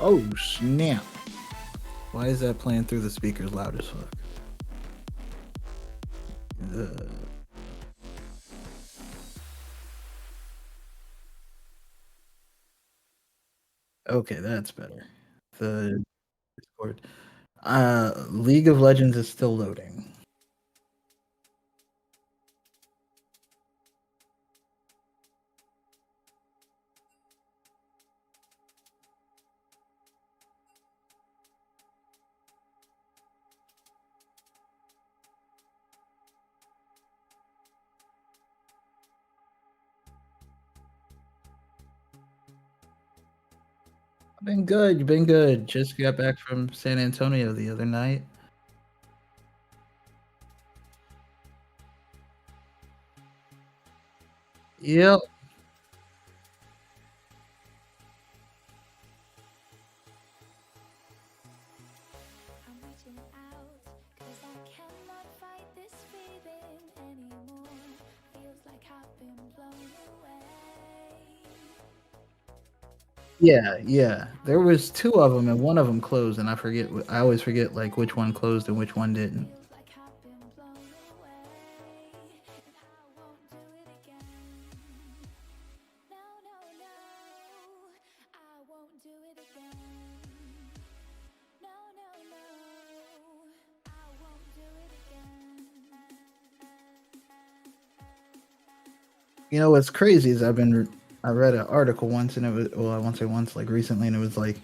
Oh snap! Why is that playing through the speakers loud as fuck? Ugh. Okay, that's better. The Discord. League of Legends is still loading. Been good. Been good. Just got back from San Antonio the other night. Yep. I'm reaching out, 'cause I cannot fight this feeling anymore. Feels like I've been blown away. Yeah, yeah. There was two of them, and one of them closed, and I forget. I always forget like which one closed and which one didn't. Feels like I've been blown away. And I won't do it again. No, no, no. I won't do it again. No, no, no. I won't do it again. You know what's crazy is I read an article once, and it was, well, I won't say once, like recently, and it was like,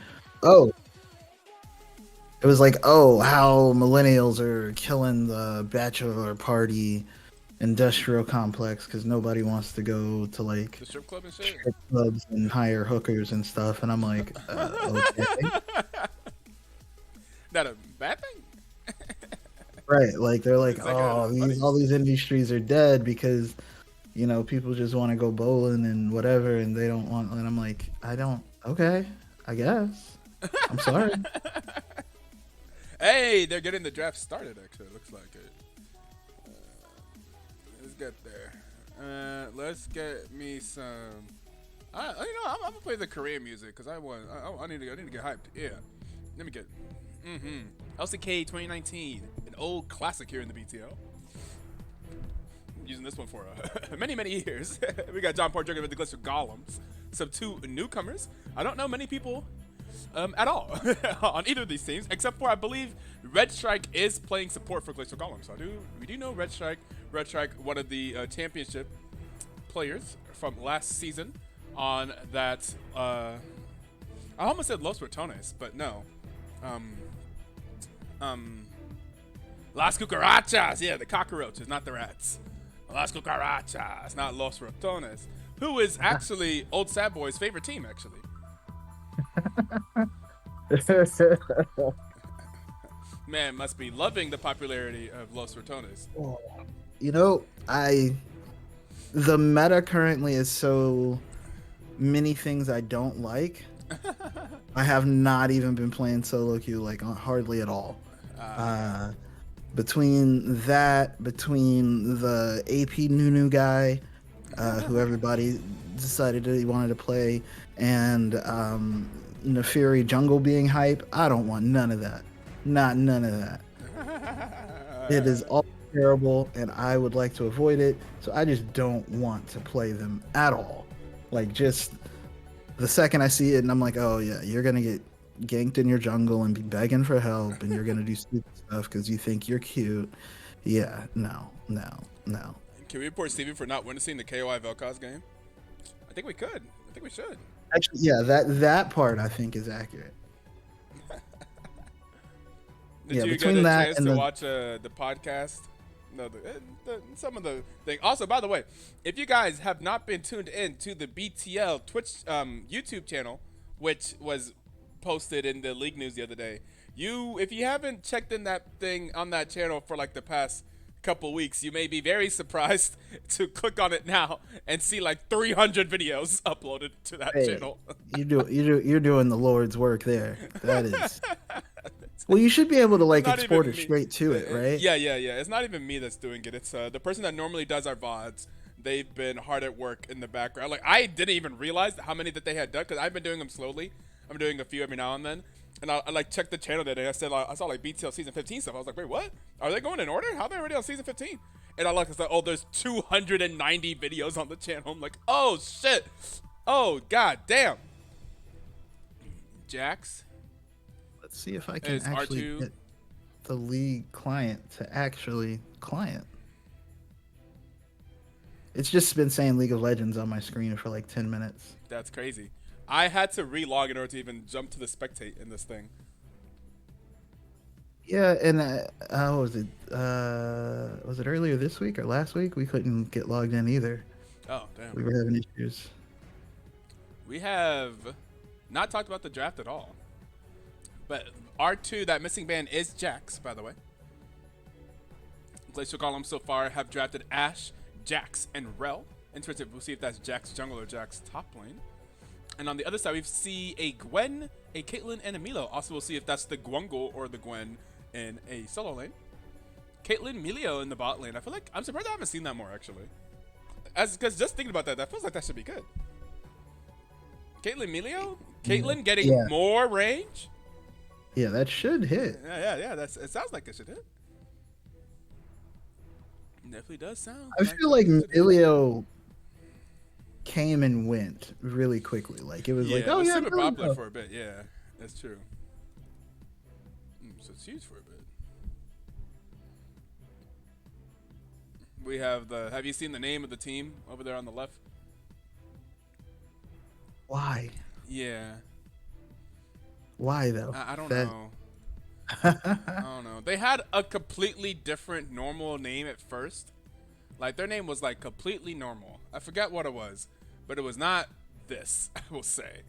oh, it was like, oh, how millennials are killing the bachelor party industrial complex because nobody wants to go to like The strip club and shit. strip clubs and hire hookers and stuff. And I'm like, okay, Not a bad thing. right? Like they're like, It's like oh, funny. all these industries are dead because people just want to go bowling and whatever, and they don't want. And I'm like, I don't. Okay, I guess. I'm sorry. Hey, they're getting the draft started. Actually, it looks like it. Let's get there. Let's get me some. I'm gonna play the Korean music because I want. I need to get hyped. Yeah. Let me get. LCK 2019, an old classic here in the BTL. Using this one for many, many years. We got John Porter with the Glacial Golems. Some two newcomers. I don't know many people at all on either of these teams, except for I believe Red Strike is playing support for Glacial Golems. So we do know Red Strike. Red Strike, one of the championship players from last season on that. I almost said Los Ratones, but no. Las Cucarachas. Yeah, the cockroaches, not the rats. Las Cucarachas, not Los Ratones, who is actually Old Sad Boy's favorite team, actually. Man must be loving the popularity of Los Ratones. you know, I the meta currently is so many things I don't like. I have not even been playing solo queue like hardly at all. Between the AP Nunu guy, who everybody decided that he wanted to play, and Neferi Jungle being hype, I don't want none of that. Not none of that. It is all terrible, and I would like to avoid it. So I just don't want to play them at all. Like just the second I see it, and I'm like, oh yeah, you're gonna get ganked in your jungle and be begging for help, and you're gonna do stupid stuff because you think you're cute. Yeah, no, no, no. Can we report Steven for not witnessing the KOI Vel'Koz game? I think we could. I think we should. Actually, yeah, that part I think is accurate. Did Yeah, you between get a that chance and to the watch the podcast? No, some of the thing. Also, by the way, if you guys have not been tuned in to the BTL Twitch YouTube channel, which was posted in the league news the other day, if you haven't checked in that thing on that channel for like the past couple weeks, you may be very surprised to click on it now and see like 300 videos uploaded to that hey, channel. you're doing the Lord's work there. That is. Well, you should be able to like Not export even it me. straight to it, right? Yeah. It's not even me that's doing it. It's the person that normally does our VODs. They've been hard at work in the background. Like I didn't even realize how many that they had done because I've been doing them slowly. I'm doing a few every now and then. And I like checked the channel today. I said I saw like BTL season 15 stuff. I was like, wait, what? Are they going in order? How are they already on season 15? And I like, it's like, oh, there's 290 videos on the channel. I'm like, oh shit, oh god damn. Jax Let's see if I can is actually R2. get the League client to actually client. It's just been saying League of Legends on my screen for like 10 minutes. That's crazy. I had to relog in order to even jump to the spectate in this thing. Yeah, and how was it? Was it earlier this week or last week? We couldn't get logged in either. Oh damn. We were having issues. We have not talked about the draft at all. But R2, that missing band is Jax, by the way. Glacial Golems so far have drafted Ashe, Jax, and Rel. Interested, we'll see if that's Jax jungle or Jax top lane. And on the other side, we see a Gwen, a Caitlyn, and a Milo. Also, we'll see if that's the Gwungle or the Gwen in a solo lane. Caitlyn, Milio in the bot lane. I feel like, I'm surprised I haven't seen that more, actually. Because just thinking about that, that feels like that should be good. Caitlyn, Milio? Caitlyn getting more range? Yeah, that should hit. Yeah. It sounds like it should hit. Definitely does sound. I feel like Milio came and went really quickly. Like it was like, oh it was yeah, super Milio. popular for a bit. Yeah, that's true. So it's huge for a bit. We have the. Have you seen the name of the team over there on the left? Why? Yeah. Why though? I don't know. I don't know. They had a completely different normal name at first. Like their name was like completely normal. I forget what it was, but it was not this. I will say,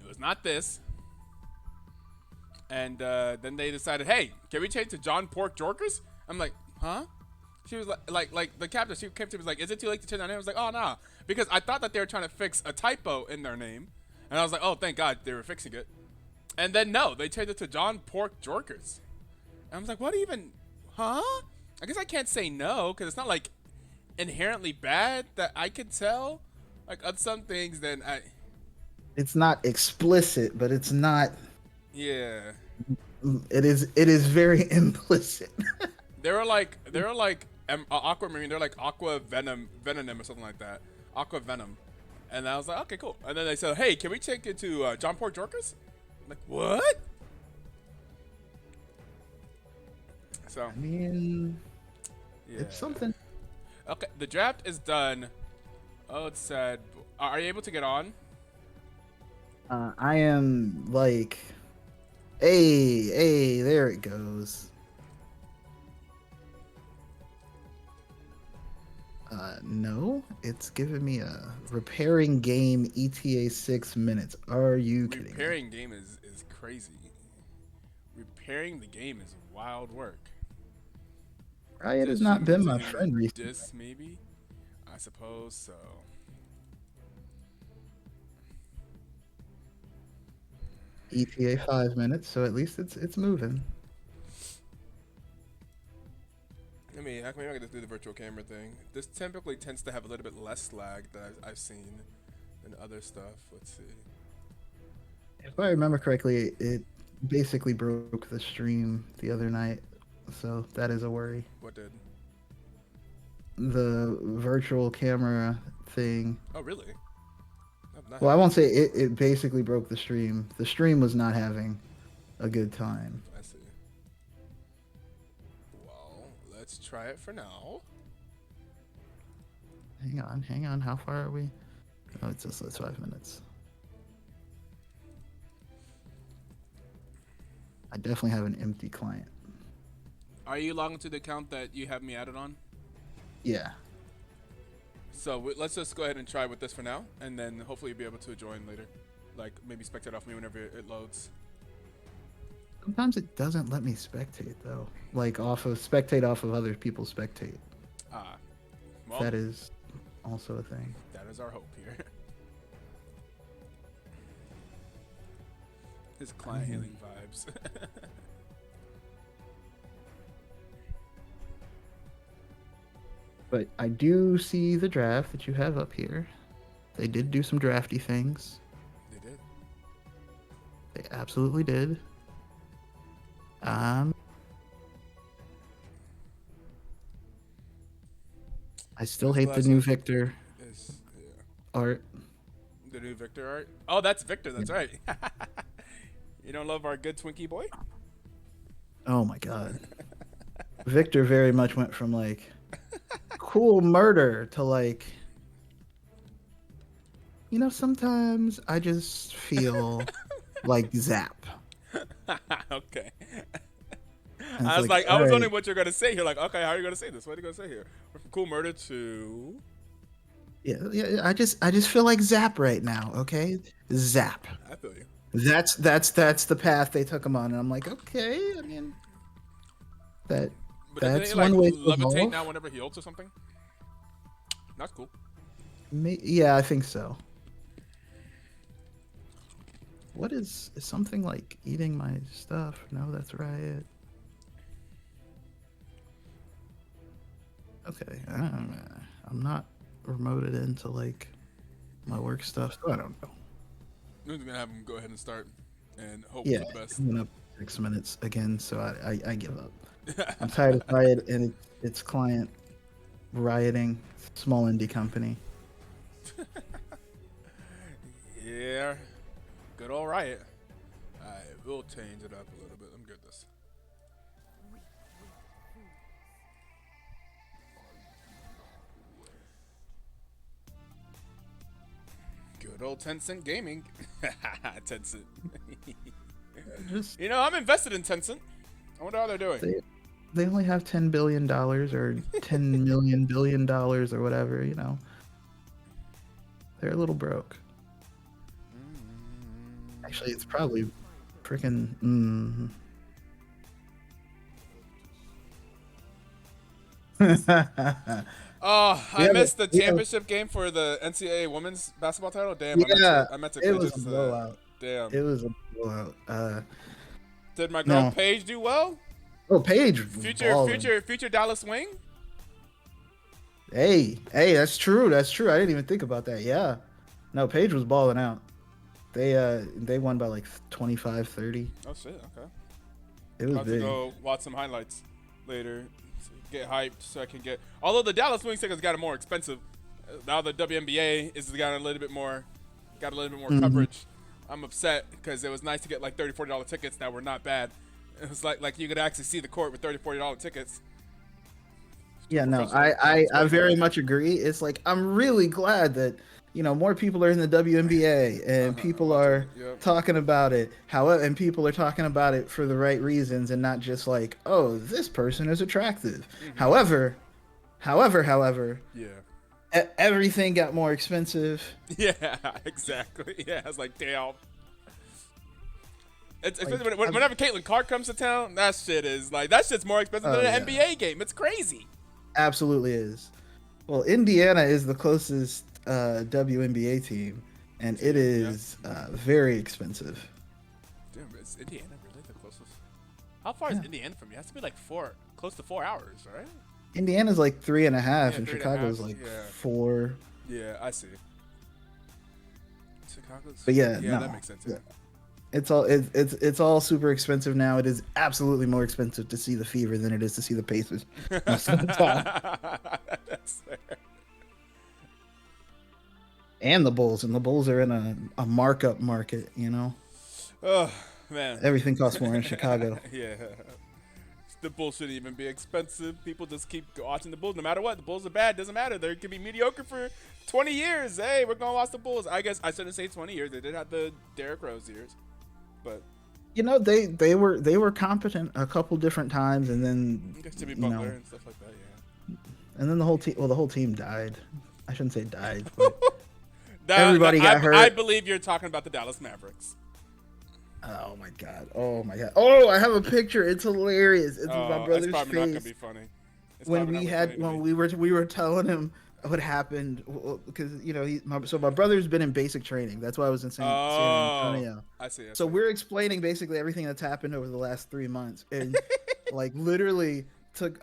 it was not this. And then they decided, hey, can we change to John Pork Jorkers? I'm like, huh? She was like the captain. She came to me was like, is it too late to change their name? I was like, oh no, because I thought that they were trying to fix a typo in their name, and I was like, oh thank God they were fixing it. And then no, they changed it to John Pork Jorkers. And I was like, what even? Huh? I guess I can't say no because it's not like inherently bad that I could tell. Like on some things, then I. It's not explicit, but it's not. Yeah. It is. It is very implicit. They were like aquamarine. They're like aqua venom or something like that. Aqua venom. And I was like, okay, cool. And then they said, hey, can we take it to John Pork Jorkers? I'm like, what? So. I mean, Yeah. it's something. Okay, the draft is done. Oh, it's sad. Are you able to get on? I am like, hey, there it goes. No, it's giving me a repairing game ETA 6 minutes. Are you kidding me? Repairing game is crazy. Repairing the game is wild work. Riot has not been my friend recently. This maybe, I suppose so. ETA 5 minutes, so at least it's moving. Maybe I can just do the virtual camera thing. This typically tends to have a little bit less lag that I've seen than other stuff. Let's see. If I remember correctly, it basically broke the stream the other night, so that is a worry. What did? The virtual camera thing. Oh, really? Well, I won't say it basically broke the stream. The stream was not having a good time. I see. Well, let's try it for now. Hang on. How far are we? Oh, it's 5 minutes. I definitely have an empty client. Are you logged into the account that you have me added on? Yeah. So let's just go ahead and try with this for now, and then hopefully you'll be able to join later. Like maybe spectate off me whenever it loads. Sometimes it doesn't let me spectate though. Like spectate off of other people's spectate. Ah, well, That is also a thing. that is our hope here. His client healing vibes. But I do see the draft that you have up here. They did do some drafty things. They did. They absolutely did. Um, I still That's hate the new Glacial. Victor Yeah. art. The new Victor art. Oh, that's Victor. Yeah. That's right. You don't love our good Twinkie boy? Oh my god. Victor very much went from like cool murder to like, sometimes I just feel like Zap. Okay. And it's I was like, like, I all was right, wondering what you're gonna say. You're like, okay, how are you gonna say this? What are you gonna say here? We're from cool murder to. yeah, I just feel like Zap right now, okay? Zap. I feel you. That's the path they took him on, and I'm like, okay, I mean, that But didn't he that's like one way to levitate now evolve. whenever he ults or something? That's cool. Yeah, I think so. What is something like eating my stuff? No, that's right. Okay, I'm not remoted into like my work stuff, so I don't know. I'm just gonna have him go ahead and start and hope Yeah, for the best. coming up 6 minutes again, so I give up. I'm tired of Riot and its client rioting. Small indie company. Yeah, good old riot. I will change it up a little bit. Let me get this. Good old Tencent Gaming. Tencent. Just I'm invested in Tencent. I wonder how they're doing. they only have $10 billion or $10 million or whatever. They're a little broke. Actually, it's probably freaking. Oh, we I have a, missed the we have, championship game for the NCAA women's basketball title. Damn, yeah, I meant to it catch was up a to that. blowout. Damn. It was a blowout. Did my girl No. Paige do well? Oh, Paige was Future, balling. future, future Dallas Wing. Hey, that's true. That's true. I didn't even think about that. Yeah. No, Paige was balling out. They won by like 25-30. Oh shit. Okay. It was About to big. go watch some highlights later. Get hyped so I can get. Although the Dallas Wings tickets got more expensive, now the WNBA is got a little bit more coverage. I'm upset because it was nice to get like $30, $40 tickets that were not bad. It was like you could actually see the court with $30, $40 tickets. Yeah, no, Professional. I very much agree. It's like I'm really glad that more people are in the WNBA and people Watching are it, yep. talking about it. However, and people are talking about it for the right reasons and not just like, oh, this person is attractive. However, Yeah. everything got more expensive. Yeah, exactly. Yeah, I was like, damn. It's Like, especially whenever Caitlin Clark comes to town, that shit's more expensive than an NBA game. It's crazy. Absolutely is. Well, Indiana is the closest WNBA team, and it is very expensive. Damn, is Indiana really the closest? How far is Indiana from you? It has to be like close to 4 hours, right? Indiana's like 3.5, Yeah, and 3.5, Chicago's like yeah. 4. Yeah, I see. Chicago's. But yeah, yeah, no. that makes sense. Yeah. It's all super expensive now. It is absolutely more expensive to see the Fever than it is to see the Pacers most of the time. That's fair. And the Bulls, and the Bulls are in a markup market. Oh man, Everything costs more in Chicago. yeah. The Bulls shouldn't even be expensive. People just keep watching the Bulls no matter what. The Bulls are bad. Doesn't matter. They can be mediocre for 20 years. Hey, we're going to watch the Bulls. I guess I shouldn't say 20 years. They did have the Derrick Rose years. But they were competent a couple different times, and then I guess Jimmy Butler and stuff like that, yeah. and then the whole team died. I shouldn't say died, but everybody I, got hurt. I believe you're talking about the Dallas Mavericks. Oh my god! Oh my god! Oh, I have a picture. It's hilarious. It's with my brother's It's probably not gonna face be funny. It's when probably we not had funny to when me. we were telling him what happened because so my brother's been in basic training. That's why I was in San Antonio. I see. So we're explaining basically everything that's happened over the last 3 months, and like literally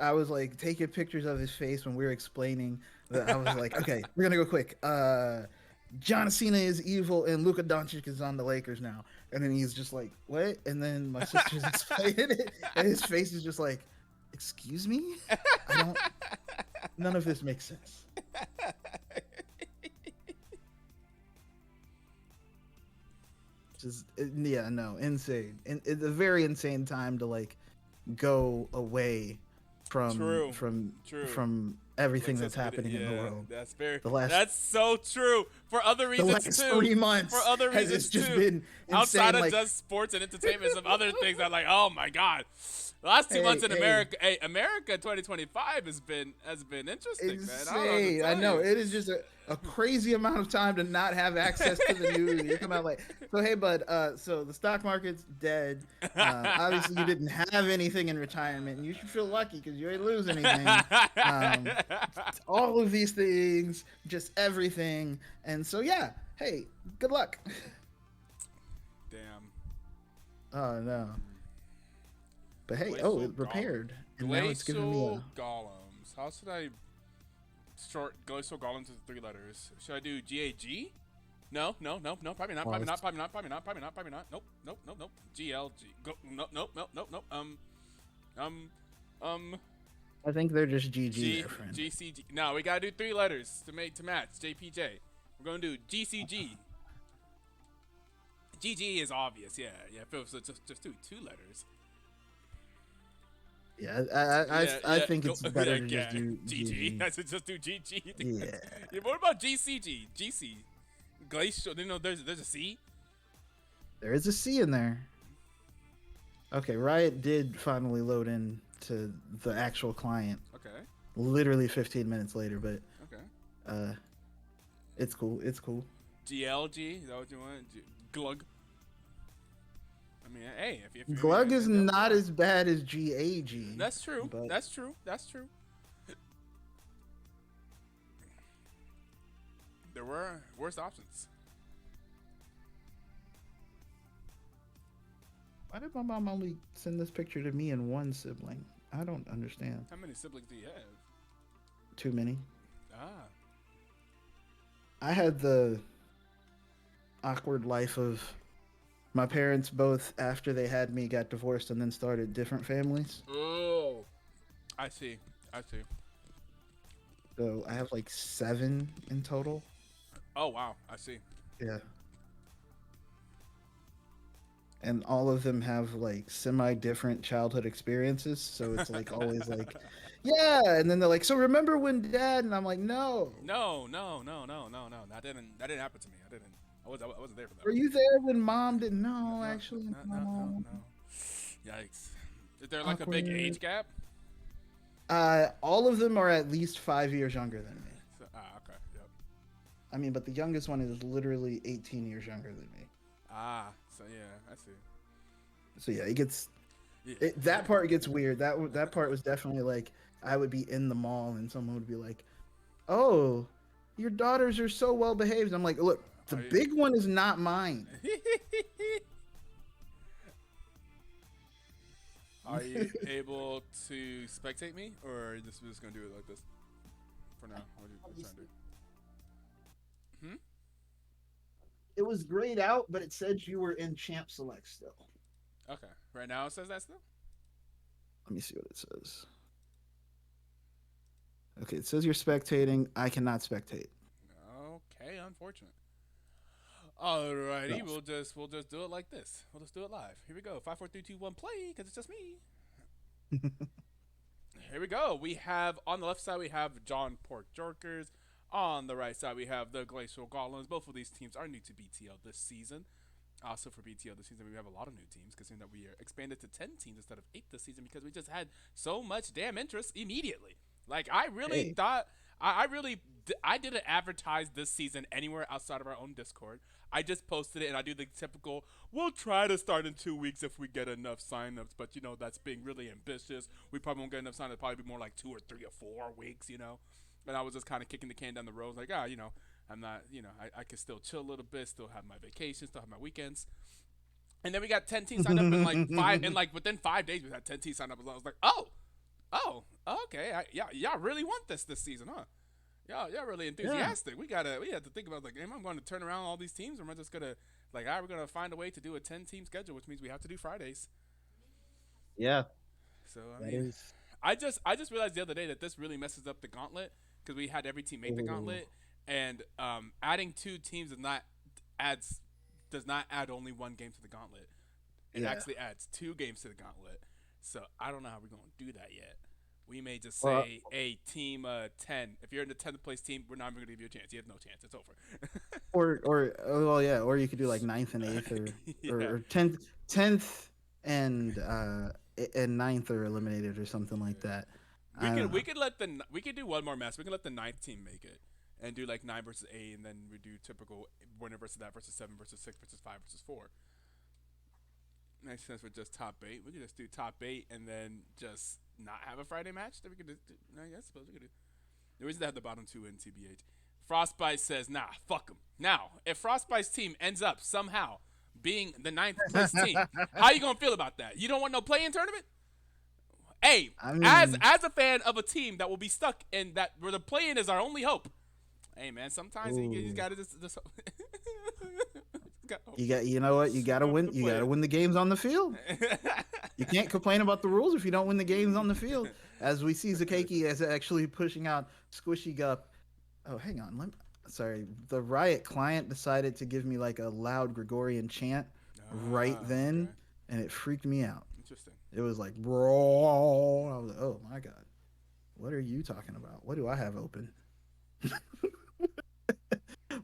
I was like taking pictures of his face when we were explaining that. I was like, okay, we're gonna go quick. John Cena is evil and Luka Doncic is on the Lakers now. And then he's just like, what? And then my sister's explaining it, and his face is just like, excuse me? I don't. None of this makes sense. Just yeah, no, insane. And it's a very insane time to like go away from True. from True. from everything that's happening in the world. That's very. The last- That's so true. For other The reasons last too. 3 months For other has reasons just too. been Outside insane, of like- just sports and entertainment, some other things that like, oh my god. The last 2 months in America, America 2025 has been interesting, man. Insane. I know. It is just a crazy amount of time to not have access to the news. You come out like, so hey, bud. So the stock market's dead. Obviously, you didn't have anything in retirement, and you should feel lucky because you ain't lose anything. All of these things, just everything, and so yeah. Hey, good luck. Damn. Oh no. But hey, Glacial it repaired. And Glacial now it's giving me a... Golems. How should I short Glacial Golems into 3 letters? Should I do GAG? No, probably not. Probably not. Nope. GLG. Nope. I think they're just GG, there, friend. GCG. No, we gotta do 3 letters to match JPJ. We're gonna do GCG. GG is obvious, yeah. So just do 2 letters. Yeah, I think it's better to just do GG. GG. I should just do GG. Yeah. What about GCG? GC. Glacial. You know, there's a C. There is a C in there. Okay, Riot did finally load in to the actual client. Okay. Literally 15 minutes later, but Okay. it's cool. It's cool. GLG. Is that what you want? Glug. I mean, hey, if Glug is not as bad as GAG. That's true. But That's true. There were worse options. why did my mom only send this picture to me and one sibling? I don't understand. How many siblings do you have? Too many. Ah. I had the awkward life of my parents both, after they had me, got divorced and then started different families. Oh. I see. So I have like 7 in total. Oh wow. I see. Yeah. And all of them have like semi-different childhood experiences. So it's like always like, yeah. And then they're like, so remember when dad? And I'm like, no. No. That didn't happen to me. I wasn't there for that. Were you there when mom didn't? No, actually. No. Yikes. Is there like a big Awkward. age gap? All of them are at least 5 years younger than me. So, okay. Yep. I mean, but the youngest one is literally 18 years younger than me. So yeah, I see. So yeah, it gets Yeah. that part gets weird. That part was definitely like I would be in the mall and someone would be like, "Oh, your daughters are so well behaved." I'm like, "Look, the big one is not mine." Are you able to spectate me, or are you just gonna do it like this for now? What are you trying to do? It was grayed out, but it said you were in champ select still. Okay. Right now it says that still? Let me see what it says. Okay, it says you're spectating. I cannot spectate. Okay, unfortunate. Alrighty, No. we'll just do it like this. We'll just do it live. Here we go. 5, 4, 3, 2, 1, play, because it's just me. Here we go. We have on the left side we have John Pork Jorkers. On the right side we have the Glacial Golems. Both of these teams are new to BTL this season. Also for BTL this season we have a lot of new teams, considering that we are expanded to 10 teams instead of 8 this season because we just had so much damn interest immediately. Like I really thought I didn't advertise this season anywhere outside of our own Discord. I just posted it and I do the typical, we'll try to start in 2 weeks if we get enough signups, but you know, that's being really ambitious. We probably won't get enough signups, probably be more like 2 or 3 or 4 weeks, you know. And I was just kind of kicking the can down the road, like, you know, I'm not, you know, I can still chill a little bit, still have my vacations, still have my weekends. And then we got 10 teams signed up in like 5, and like within 5 days we had 10 teams signed up. I was like, oh, okay, y'all really want this season, huh? Y'all really Yeah. enthusiastic. We have to think about like, am I going to turn around all these teams, or am I just gonna like, all right, we're gonna find a way to do a 10-team schedule, which means we have to do Fridays. Yeah. So I That mean, is. I just realized the other day that this really messes up the gauntlet because we had every team make the Ooh. gauntlet, and adding two teams adds does not add only one game to the gauntlet. It Yeah. actually adds two games to the gauntlet. So I don't know how we're gonna do that yet. We may just Well, say, "Hey, team 10. If you're in the 10th place team, we're not even gonna give you a chance. You have no chance. It's over." well, yeah, or you could do like ninth and eighth, Yeah, or tenth and ninth are eliminated or something like that. we I don't could we know. could let the we could do one more match. We can let the ninth team make it and do like 9 versus 8, and then we do typical winner versus that versus 7 versus 6 versus 5 versus 4. Makes sense for just top 8. We could just do top 8 and then just not have a Friday match. Then we could just do. I suppose we could do. The reason they have the bottom two in TBH. Frostbite says, nah, fuck them. Now, if Frostbite's team ends up somehow being the ninth place team, how you gonna feel about that? You don't want no play-in tournament? Hey, I as mean, as a fan of a team that will be stuck in that where the play-in is our only hope. Hey man, sometimes you ooh, gotta just you know what? You gotta hope for win. the You gotta play-in. win the games on the field. You can't complain about the rules if you don't win the games on the field. As we see Zakaki as actually pushing out Squishy Gup. Oh, hang on. Sorry, the Riot client decided to give me like a loud Gregorian chant right then, Okay. and it freaked me out. Interesting. It was like, bro. I was like, oh my god, what are you talking about? What do I have open?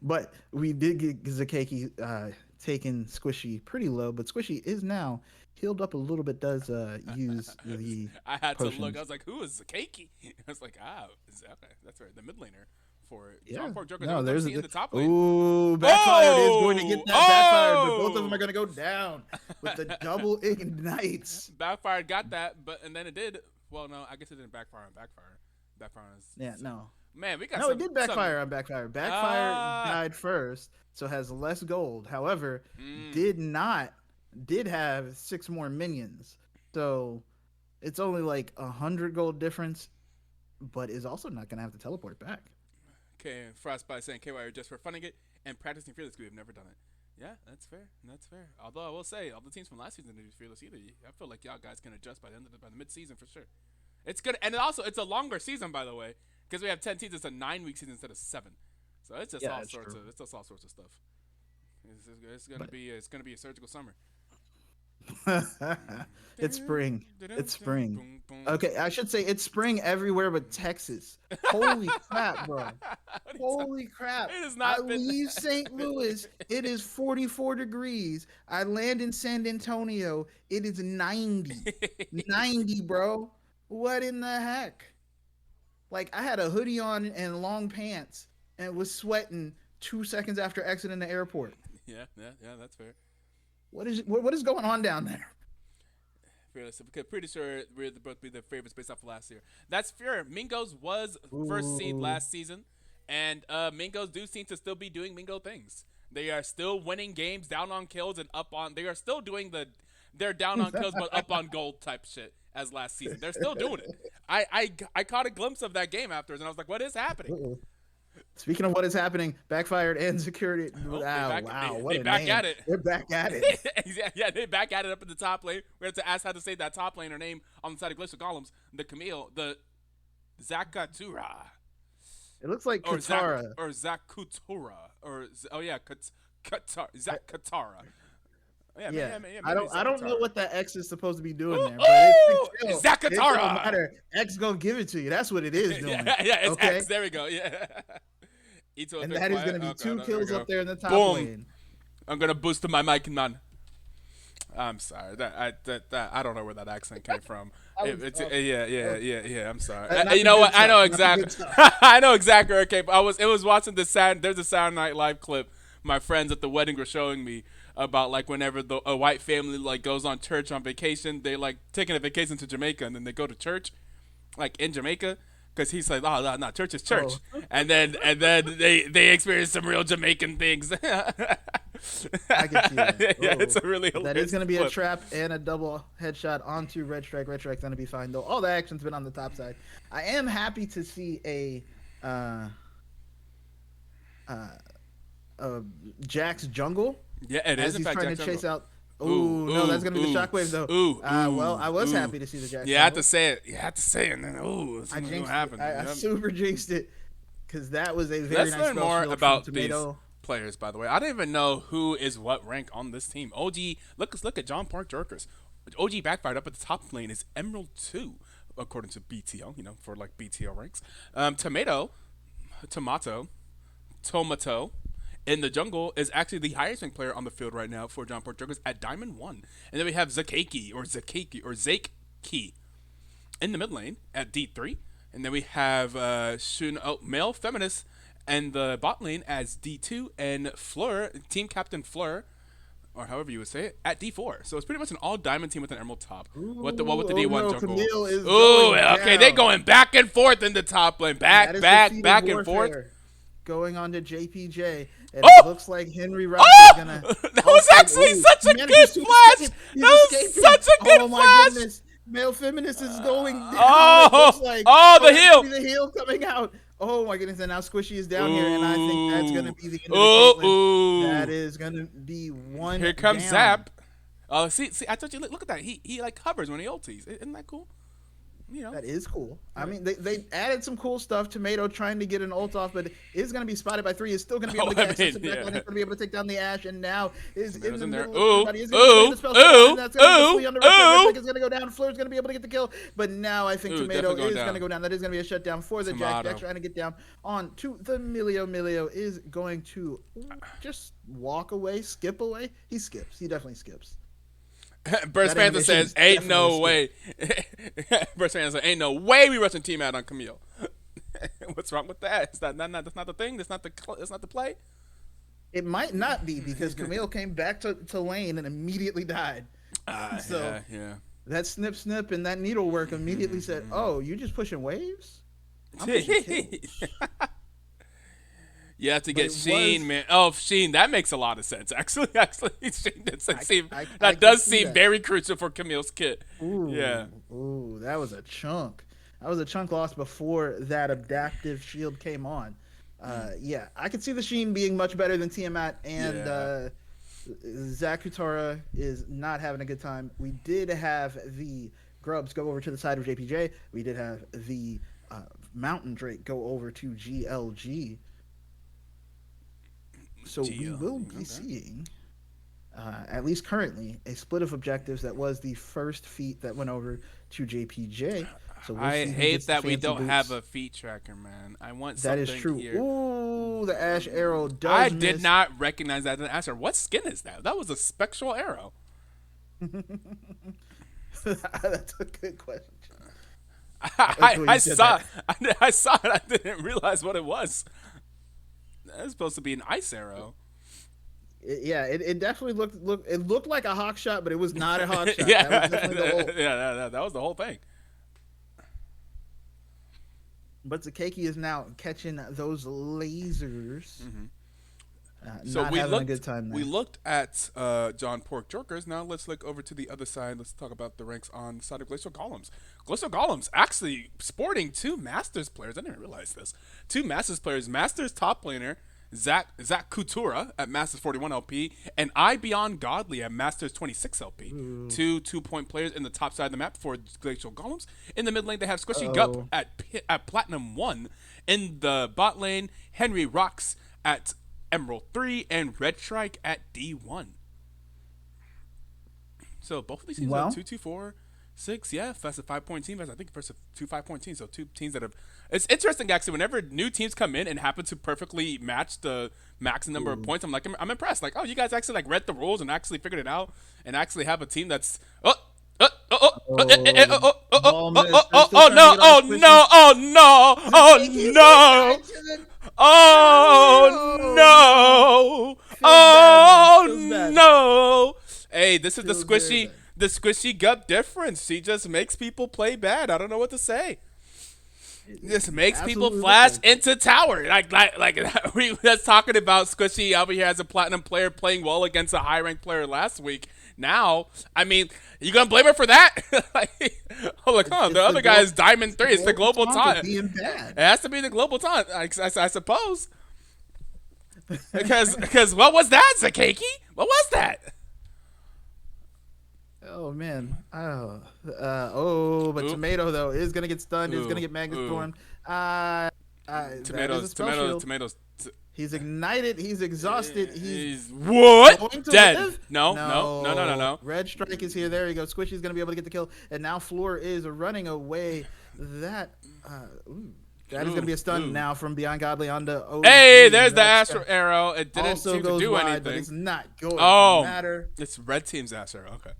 But we did get Zakaki taking Squishy pretty low, but Squishy is now healed up a little bit. Does use the I had to look. I potions. was like, "Who is Zakaki?" I was like, okay, that's right, the mid laner for John Yeah. Pork Jokers. No, I'm there's seeing a. the top lane. Ooh, backfired is going to get Oh, that backfired, but both of them are oh! going to go down with the double ignites. Backfired got that, but and then it did. Well, no, I guess it didn't backfire on backfire. Backfire on Yeah, no. man. We got No, it some did some. backfire on backfire. Backfire died first, so has less gold. However, Mm, did not did have 6 more minions. So it's only like 100 gold difference, but is also not gonna have to teleport back. okay, Frostbite saying KY are just for funning it and practicing fearless. We have never done it. Yeah, that's fair. That's fair. Although I will say, all the teams from last season didn't do fearless either. I feel like y'all guys can adjust by the mid season for sure. It's good, and it's a longer season by the way, because we have 10 teams. It's a 9 week season instead of 7, so it's just Yeah, all that's sorts true. of all sorts of stuff. It's gonna But be it's gonna be a surgical summer. it's spring. It's spring. Boom, boom. Okay, I should say it's spring everywhere but Texas. Holy crap, bro. What are you talking- Holy crap. It has I not been. leave St. Louis. It is 44 degrees. I land in San Antonio. It is 90. 90, bro. What in the heck? Like, I had a hoodie on and long pants and was sweating 2 seconds after exiting the airport. Yeah, that's fair. What is going on down there? Fearless. Because pretty sure we're both be the favorites based off of last year. That's fair. Mingos was first seed Ooh. last season, and Mingos do seem to still be doing Mingo things. They are still winning games, down on kills and up on. They are still doing they're down on kills but up on gold type shit as last season. They're still doing it. I caught a glimpse of that game afterwards, and I was like, what is happening? Uh-oh. Speaking of what is happening, backfired and security. Oh, Wow, what they a back name. at it. They're back at it. Yeah, they back at it up in the top lane. We have to ask how to say that top laner name on the side of Glacial Golems. The Camille, the Zakatura. It looks like Or Katara. Zakutura. Zakatara. Yeah, Yeah, maybe I don't know Zakatara. what that X is supposed to be doing Ooh, there, but it's ooh, still, it don't Zakatara. matter. X gonna give it to you. That's what it is doing. Yeah, it's Okay, X. There we go. Yeah. Etoe and been that is quiet. gonna be Okay, two there we kills go. up there in the top Boom. lane. I'm gonna boost my mic, man. I'm sorry. That I don't know where that accent came from. That was tough. Yeah. I'm sorry. Not You the know good what? I stuff, know not the good exactly. stuff. I know exactly. Okay, but it was watching the sound. There's a Sound Night Live clip. My friends at the wedding were showing me about like whenever a white family like goes on church on vacation, they like taking a vacation to Jamaica and then they go to church, like in Jamaica. Because he's like, oh no, church is church, Oh. and then they experience some real Jamaican things. I can see that. Yeah, Oh. it's a really That hilarious is going to be a clip. trap and a double headshot onto Red Strike. Red Strike's going to be fine, though. All the action's been on the top side. I am happy to see a Jack's jungle Yeah, it is as in he's fact trying Jack to Jungle. chase out. Ooh, Oh no, that's gonna be the ooh, shockwave though. ooh, Well, I was ooh. happy to see the Jack's Yeah, I had jungle. to say it. You had to say it, and then it's I gonna jinxed happen. it. I Yep. super jinxed it because that was a very Let's nice learn spell more shield from about these Tomato. players. By the way, I don't even know who is what rank on this team. OG, look at John Park Jorkers. OG backfired up at the top lane is Emerald 2, according to BTL. For like BTL ranks. Tomato, Tomato in the jungle is actually the highest ranked player on the field right now for John Port Jokers at Diamond 1. And then we have Zakeki in the mid lane at D3. And then we have male feminist and the bot lane as D2 and Fleur, team captain Fleur, or however you would say it, at D4. So it's pretty much an all diamond team with an emerald top. What with the Oh D1 no, jungle? Camille is Ooh, going okay, they down. going back and forth in the top lane. That is Back defeated and forth. warfare going on to JPJ, and Oh! it looks like Henry Rock is gonna. That was actually such a good flash. That was such a good Oh my flash. goodness, male feminist is going down. Oh! It looks like The that's heel. gonna be the heel coming out. Oh my goodness, and now Squishy is down here, and I think that's gonna be the end of the Caitlyn. Ooh. That is gonna be one. Here comes down. Zap. Oh, see, I told you. Look at that. He like hovers when he ultis. Isn't that cool? That is cool. I mean, they added some cool stuff. Tomato trying to get an ult off, but is going to be spotted by 3. Is still going to be able to catch He's going to be able to take down the Ash, and now is in the middle. Ooh, That's going to go down. Fleur's going to be able to get the kill, but now I think Tomato is going to go down. That is going to be a shutdown for the Jack. Jack trying to get down on to the Milio. Milio is going to just walk away, skip away. He skips. He definitely skips. Burst Panther says, "Ain't no way." Burst Panther says, "Ain't no way we rushing team out on Camille." What's wrong with that? That's not the thing. That's not the play. It might not be because Camille came back to lane and immediately died. So yeah. That snip and that needlework immediately said, "Oh, you just pushing waves?" I'm pushing kills." You have to get Sheen, man. Oh, Sheen, that makes a lot of sense. Actually, Sheen does seem very crucial for Camille's kit. Ooh, yeah. Ooh, that was a chunk. That was a chunk lost before that adaptive shield came on. Yeah, I could see the Sheen being much better than Tiamat, and Zakutara is not having a good time. We did have the Grubs go over to the side of JPJ. We did have the Mountain Drake go over to GLG. So we will be seeing, at least currently, a split of objectives that was the first feat that went over to JPJ. So I hate that we don't have a feat tracker, man. I want something that is true. Here. Ooh, the Ash arrow does I miss. did not recognize that as an Ash arrow. What skin is that? That was a spectral arrow. That's a good question. I saw it. I didn't realize what it was. That's supposed to be an ice arrow. It definitely looked like a hawk shot, but it was not a hawk shot. Yeah, that was definitely that was the whole thing. But Zakeki is now catching those lasers. Mm-hmm. So not having a good time there. We looked at John Pork Jorkers. Now let's look over to the other side. Let's talk about the ranks on the side of Glacial Golems. Glacial Golems actually sporting 2 Masters players. I didn't realize this. 2 Masters players. Masters top laner, Zach Coutura at Masters 41 LP, and I Beyond Godly at Masters 26 LP. Ooh. 2 2-point players in the top side of the map for Glacial Golems. In the mid lane, they have Squishy Gup at Platinum 1. In the bot lane, Henry Rocks at Emerald 3 and Red Shrike at D1. So both of these teams are 2, 2, 4, 6. Yeah, that's a 5-point team. I think versus 2 5-point teams. So 2 teams that have. It's interesting actually. Whenever new teams come in and happen to perfectly match the max number of points, I'm impressed. Like, oh, you guys actually like read the rules and actually figured it out and actually have a team that's no! Hey, this is the squishy gut difference. She just makes people play bad. I don't know what to say. This makes people flash into tower. Like we was talking about Squishy over here as a platinum player playing well against a high ranked player last week. Now, I mean, you gonna blame her for that? Look, the other guy is Diamond 3. It's the global taunt. It has to be the global taunt, I suppose. Because what was that, Zakeki? What was that? Oh man. But Oop. Tomato though is gonna get stunned. Is gonna Ooh. get Magnet Ooh. Stormed. That is a spell shield. Tomatoes. He's ignited. He's exhausted. He's He's what? going to Dead. live. No. Red Strike is here. There you go. Squishy's gonna be able to get the kill, and now Floor is running away. That that is gonna be a stun now from Beyond Godly onto OG. Hey, there's the That's Astro Arrow. It didn't also seem to goes do wide, anything. but it's not going Oh, to matter. it's red team's Astro Arrow. Okay.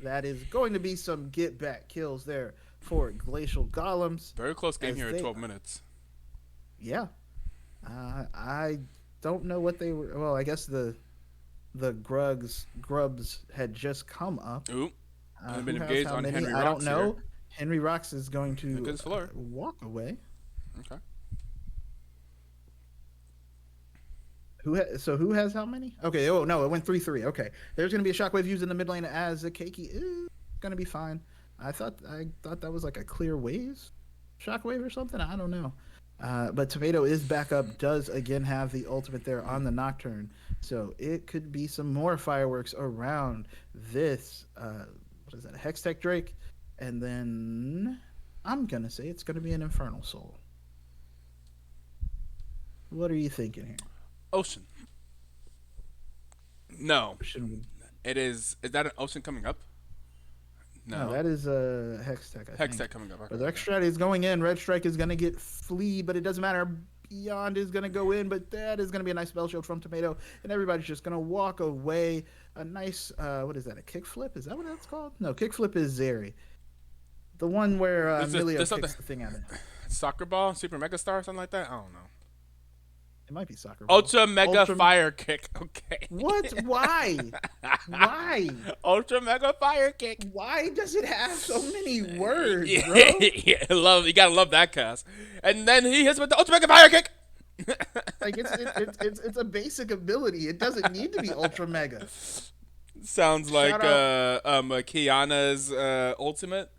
That is going to be some get back kills there for Glacial Golems. Very close game here at 12 minutes. Yeah. I don't know what they were. Well, I guess the grubs had just come up. Oop. Who been has engaged how on many? Henry I don't Rocks know. here. Henry Rocks is going to Against Fleur. walk away. Okay. Who has how many? Okay. Oh no, it went 3-3. Okay. There's going to be a shockwave used in the mid lane as a Keiki is going to be fine. I thought that was like a clear waves shockwave or something. I don't know. But Tomato is back up. Does again have the ultimate there on the Nocturne, so it could be some more fireworks around this. What is that? A Hextech Drake, and then I'm gonna say it's gonna be an Infernal Soul. What are you thinking here? Ocean. No. Should we? It is. Is that an ocean coming up? No, that is a Hextech. I think. Hextech coming up. Okay. But the extra strategy is going in. Red Strike is going to get Flea, but it doesn't matter. Beyond is going to go in, but that is going to be a nice spell shield from Tomato, and everybody's just going to walk away. A nice, what is that, a kickflip? Is that what that's called? No, kickflip is Zeri. The one where Emilio kicks the thing at it. Soccer ball, super mega star, something like that. I don't know. It might be soccer ball. Ultra mega fire kick. Okay. What? Why? Why? Ultra mega fire kick. Why does it have so many words, bro? You gotta love that cast. And then he hits with the ultra mega fire kick. Like it's a basic ability. It doesn't need to be ultra mega. Sounds like Kiana's ultimate,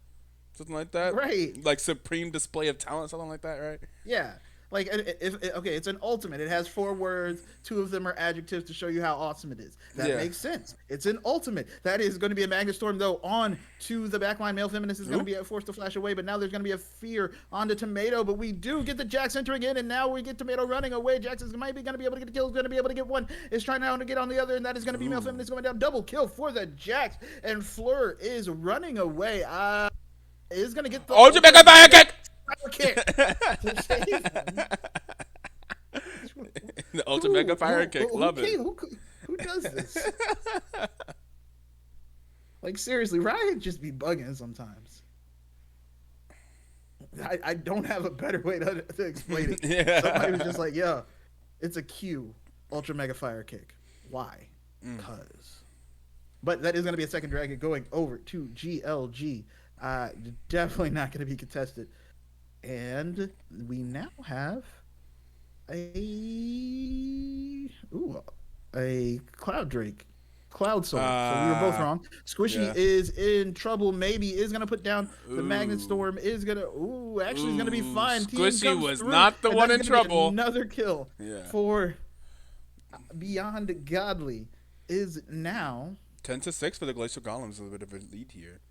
something like that. Right. Like supreme display of talent, something like that, right? Yeah. Like, okay, it's an ultimate. It has 4 words. 2 of them are adjectives to show you how awesome it is. That makes sense. It's an ultimate. That is going to be a Magnet Storm, though, on to the backline. Male Feminist is going to be forced to flash away, but now there's going to be a fear onto Tomato. But we do get the Jax entering in, and now we get Tomato running away. Jax is might be going to be able to get the kill. Is going to be able to get one. Is trying now to get on the other, and that is going to be Male Feminist going down. Double kill for the Jax, and Fleur is running away. Is going to get the ultra mega fire kick. The ultimate mega fire kick. Love it. Who does this? Like, seriously, Riot just be bugging sometimes. I don't have a better way to explain it. Yeah. Somebody was just like, yo, it's a Q ultra mega fire kick. Why? Because. But that is going to be a second dragon going over to GLG. Definitely not going to be contested. And we now have a Cloud Drake, Cloud Soul. So we were both wrong. Squishy is in trouble. Maybe is gonna put down the Magnet Storm. Is gonna actually is gonna be fine. Squishy was not the one in trouble. Another kill for Beyond Godly is now 10-6 for the Glacial Golems. A little bit of a lead here.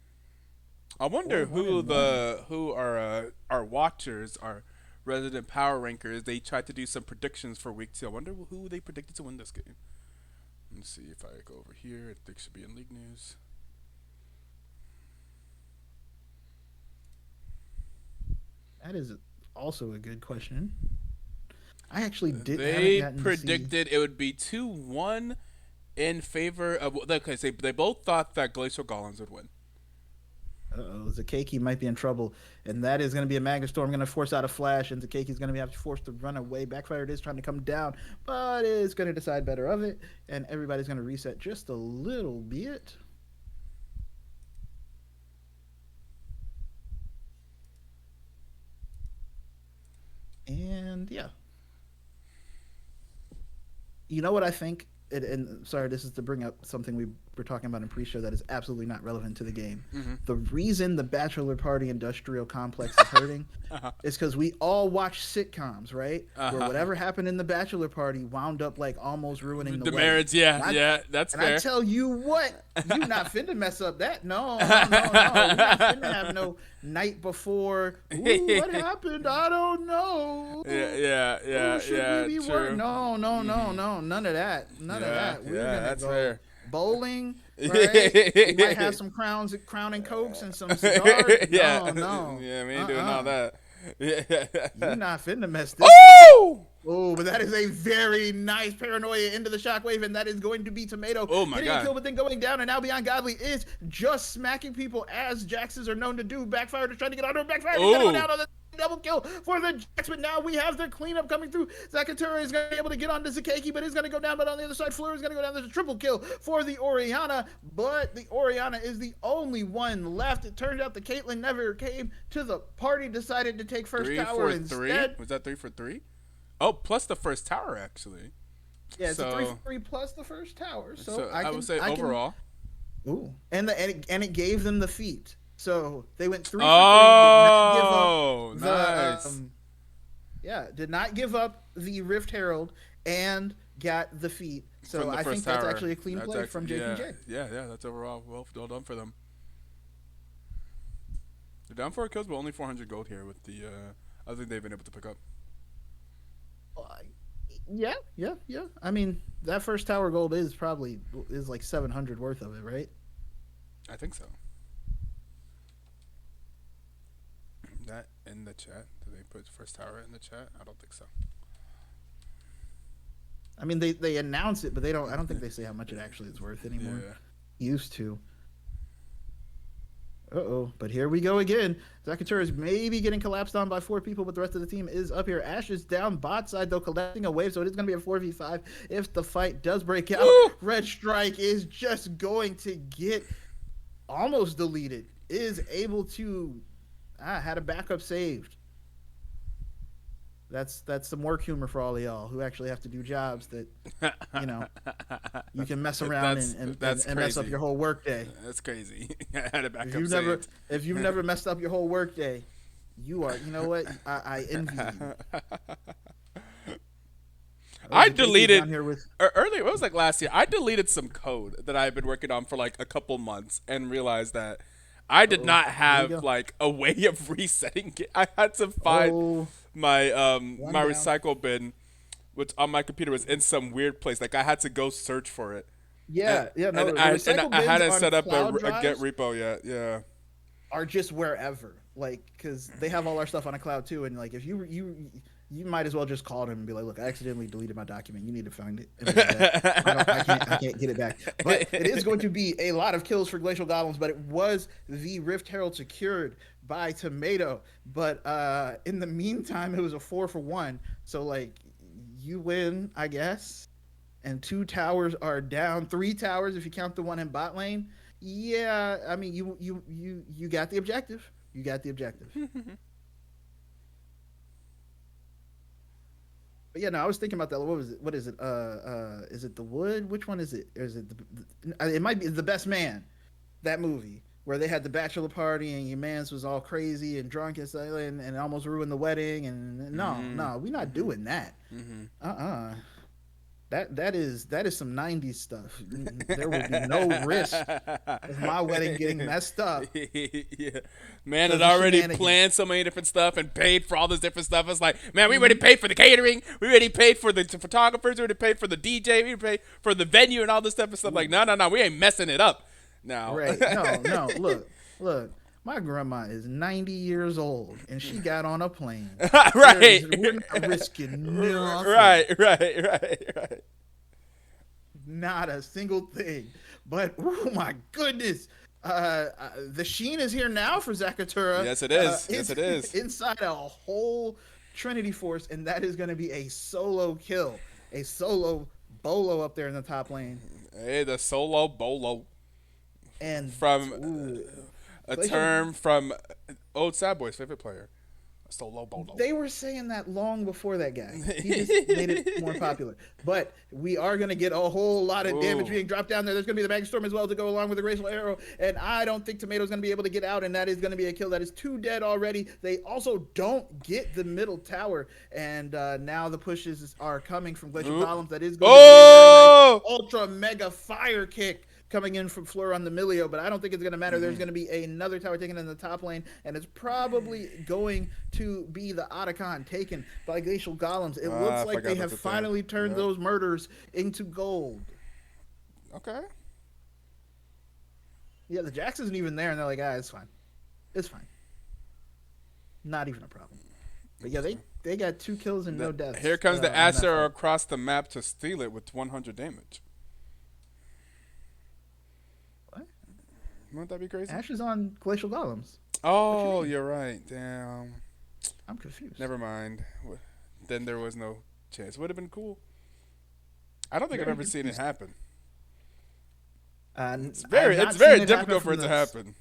I wonder who our watchers, our resident power rankers. They tried to do some predictions for week 2. I wonder who they predicted to win this game. Let's see if I go over here. I think it should be in league news. That is also a good question. I actually did. They predicted it would be 2-1 in favor of. Okay, so they both thought that Glacial Golems would win. Zakeki might be in trouble, and that is going to be a Magnet Storm going to force out a flash, and Zakeki's going to be forced to run away. Backfired is trying to come down, but is going to decide better of it, and everybody's going to reset just a little bit. And yeah, you know what I think? And sorry, this is to bring up something we we're talking about in pre-show that is absolutely not relevant to the game. Mm-hmm. The reason the bachelor party industrial complex is hurting is because we all watch sitcoms, right? Where whatever happened in the bachelor party wound up like almost ruining the wedding. marriage. Yeah, that's and fair. I tell you what, you not finna mess up that. No. We're not finna have no night before. Ooh, what happened? I don't know. Yeah. True. No. None of that. None of that. We're gonna that's go fair. bowling. Right? We might have some crown and cokes and some cigars. No. Yeah, we ain't doing all that. Yeah. You're not finna mess this. Oh! Oh, but that is a very nice paranoia into the shockwave, and that is going to be Tomato getting a kill, but then going down, and now Beyond Godly is just smacking people as Jaxes are known to do. Backfire to trying to get onto him. Backfire. He's gonna go down on the double kill for the Jax, but now we have the cleanup coming through. Zakatura is going to be able to get onto Zakeki, but is going to go down, but on the other side, Fleur is going to go down. There's a triple kill for the Orianna, but the Orianna is the only one left. It turned out the Caitlyn never came to the party, decided to take first tower instead. Was that 3 for 3? Oh, plus the first tower, actually. Yeah, it's a 3 for 3 plus the first tower. So I would say overall. Ooh, and it gave them the feat. So they went 3 for 3. Oh, did not give up nice. Did not give up the Rift Herald and got the feat. So I think that's actually a clean play from JPJ. Yeah, that's overall well done for them. They're down 4 kills, but only 400 gold here with the other thing they've been able to pick up. Yeah. I mean, that first tower gold is like 700 worth of it, right? I think so. That in the chat? Did they put first tower in the chat? I don't think so. I mean, they announce it, but they don't. I don't think they say how much it actually is worth anymore. Yeah. Used to. But here we go again. Zakatura is maybe getting collapsed on by 4 people, but the rest of the team is up here. Ash is down bot side, though, collecting a wave, so it is going to be a 4v5 if the fight does break out. Woo! Red Strike is just going to get almost deleted. Is able to... had a backup saved. That's some work humor for all of y'all who actually have to do jobs that, you can mess around and mess up your whole workday. That's crazy. I had a backup if you've never messed up your whole workday, you are, you know what? I envy you. I deleted earlier. It was like last year. I deleted some code that I had been working on for like a couple months and realized that I did not have like a way of resetting it. I had to find my my recycle bin, which on my computer was in some weird place. Like I had to go search for it. Yeah. And I had to set up a get repo. Yeah. Are just wherever, like, because they have all our stuff on a cloud too, and like if you might as well just call them and be like, look, I accidentally deleted my document. You need to find it. I can't get it back. But it is going to be a lot of kills for Glacial Golems, but it was the Rift Herald secured by Tomato. But in the meantime, it was a 4 for 1. So, like, you win, I guess. And 2 towers are down. 3 towers if you count the one in bot lane. Yeah, I mean, you got the objective. You got the objective. But yeah, no, I was thinking about that. What was it? What is it? Is it The Wood? Which one is it? Or is it it might be The Best Man, that movie where they had the bachelor party and your man's was all crazy and drunk and stuff and almost ruined the wedding. And no, we're not doing that. That is some 90s stuff. There will be no risk of my wedding getting messed up. Yeah. Man had already planned so many different stuff and paid for all this different stuff. It's like, man, we already paid for the catering. We already paid for the photographers. We already paid for the DJ. We paid for the venue and all this stuff and stuff. Like, no, we ain't messing it up now. Right. No, look. My grandma is 90 years old, and she got on a plane. Right. We're not risking nothing. Right. Not a single thing. But, oh my goodness. The Sheen is here now for Zakatura. Yes, it is. Yes, it is. Inside a whole Trinity Force, and that is going to be a solo kill. A solo bolo up there in the top lane. Hey, the solo bolo. And from... a term from old Sad Boy's favorite player. So low bolo. They were saying that long before that guy. He just made it more popular. But we are going to get a whole lot of damage being dropped down there. There's going to be the Magnet Storm as well to go along with the Glacial Arrow. And I don't think Tomato's going to be able to get out. And that is going to be a kill. That is 2 dead already. They also don't get the middle tower. And now the pushes are coming from Glacial Golems. That is going to be a very nice ultra mega fire kick coming in from Fleur on the Milio, but I don't think it's going to matter. There's going to be another tower taken in the top lane, and it's probably going to be the Otacon taken by Glacial Golems. It looks like they have finally turned those murders into gold. Okay. Yeah, the Jax isn't even there, and they're like, it's fine. It's fine. Not even a problem. But yeah, they got 2 kills and no deaths. Here comes the Asher across the map to steal it with 100 damage. Wouldn't that be crazy? Ash is on Glacial Golems. Oh, you're right. Damn. I'm confused. Never mind. Then there was no chance. Would have been cool. I don't think I've ever seen it happen. It's very difficult for it to happen.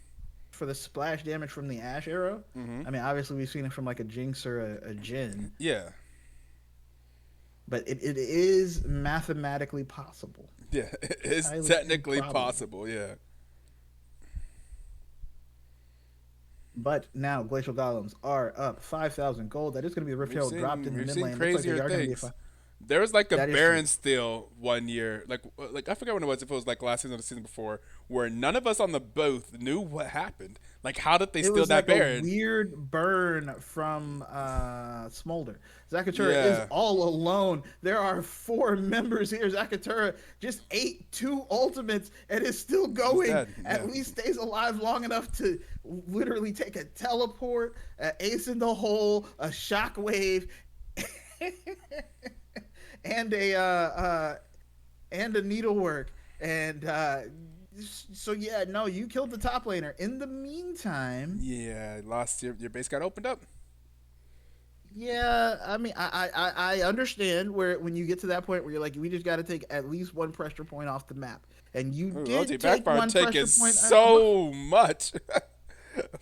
For the splash damage from the Ash arrow, I mean, obviously we've seen it from like a Jinx or a Jhin. Yeah. But it is mathematically possible. Yeah, it's technically possible, yeah. But now Glacial Golems are up 5,000 gold. That is going to be the Rift Herald dropped in the mid lane. Crazier things. There was like a Baron steal one year, like I forget when it was. If it was like last season or the season before, where none of us on the booth knew what happened. Like, how did they steal that Baron? It was like a weird burn from Smolder. Zakatura is all alone. There are 4 members here. Zakatura just ate 2 ultimates and is still going. At least stays alive long enough to literally take a teleport, an ace in the hole, a shockwave, and a needlework. And so yeah, no, you killed the top laner. In the meantime, lost your base got opened up. Yeah, I mean, I understand when you get to that point where you're like, we just got to take at least 1 pressure point off the map, and you did take 1 pressure point. So much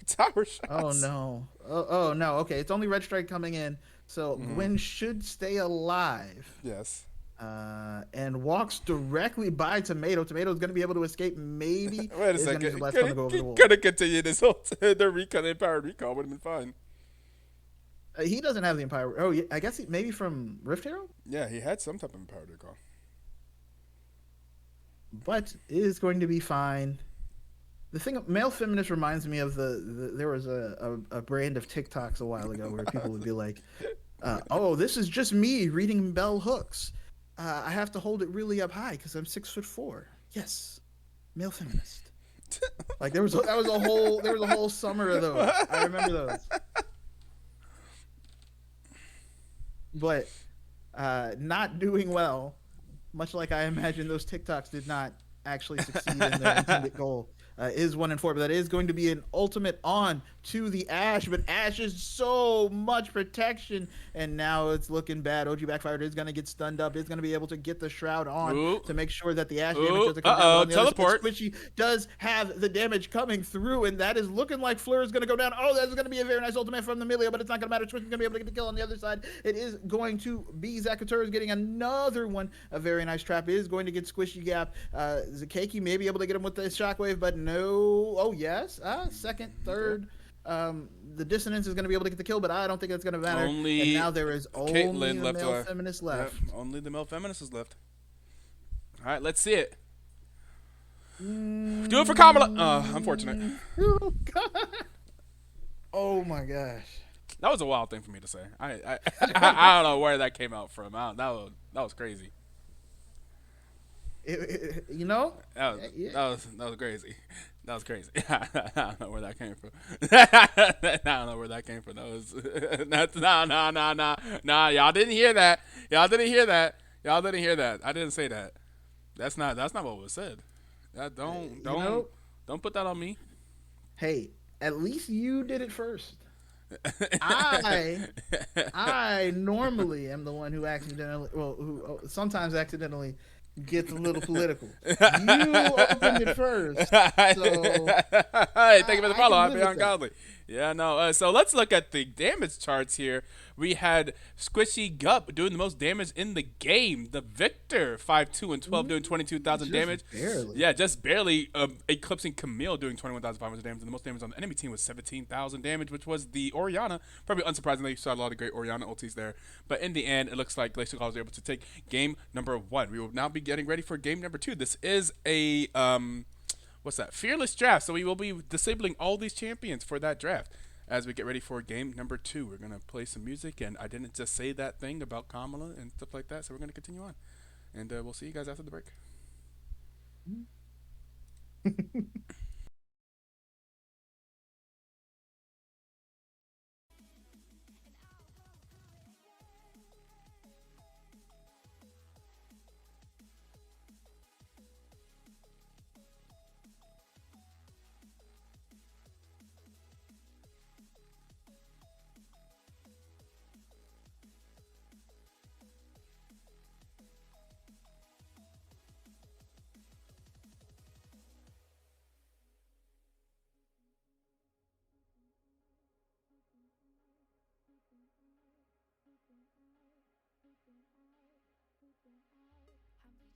tower shots. Oh no! Oh no! Okay, it's only Red Strike coming in, so Gwen should stay alive. Yes. And walks directly by Tomato. Tomato's going to be able to escape. Maybe. Wait a second. Could have continued this whole the recon, empowered recon would have been fine. He doesn't have the Empire. Oh, I guess maybe from Rift Herald? Yeah, he had some type of Empowered Recall. But it is going to be fine. The thing, male feminist reminds me of there was a brand of TikToks a while ago where people would be like, oh, this is just me reading bell hooks. I have to hold it really up high because I'm 6'4". Yes, male feminist. Like there was a whole summer of those. I remember those. But not doing well, much like I imagine those TikToks did not actually succeed in their intended goal. Is 1 and 4, but that is going to be an ultimate on to the Ashe. But Ashe is so much protection, and now it's looking bad. OG Backfired is going to get stunned up. Is going to be able to get the shroud on to make sure that the Ashe damage doesn't come down. Teleport. Squishy does have the damage coming through, and that is looking like Fleur is going to go down. Oh, that's going to be a very nice ultimate from the Milio, but it's not going to matter. Squishy's going to be able to get the kill on the other side. It is going to be Zakatura is getting another one. A very nice trap is going to get Squishy Gap. Zakeki may be able to get him with the shockwave, but no. Oh, yes. Second, third. The Dissonance is going to be able to get the kill, but I don't think that's going to matter. And now there is only the male feminist left. Yep, only the male feminist is left. All right, let's see it. Do it for Kamala. Unfortunate. Oh, God. Oh, my gosh. That was a wild thing for me to say. I don't know where that came out from. That was crazy. You know? That was crazy. That was crazy. I don't know where that came from. I don't know where that came from. That was nah. Y'all didn't hear that. Y'all didn't hear that. I didn't say that. That's not what was said. Don't put that on me. Hey, at least you did it first. I normally am the one who sometimes accidentally gets a little political. You opened it first. So hey, thank you for the follow. I'll be ungodly. Yeah, no. So let's look at the damage charts here. We had Squishy Gup doing the most damage in the game. The Victor, 5-2-12, doing 22,000 Just damage. barely. Yeah, just barely eclipsing Camille, doing 21,500 damage. And the most damage on the enemy team was 17,000 damage, which was the Orianna. Probably unsurprisingly, you saw a lot of great Orianna ultis there. But in the end, it looks like Glacial was able to take game number 1. We will now be getting ready for game number 2. This is a what's that? Fearless draft. So we will be disabling all these champions for that draft. As we get ready for game number 2, we're gonna play some music, and I didn't just say that thing about Kamala and stuff like that, so we're gonna continue on, and we'll see you guys after the break. I'm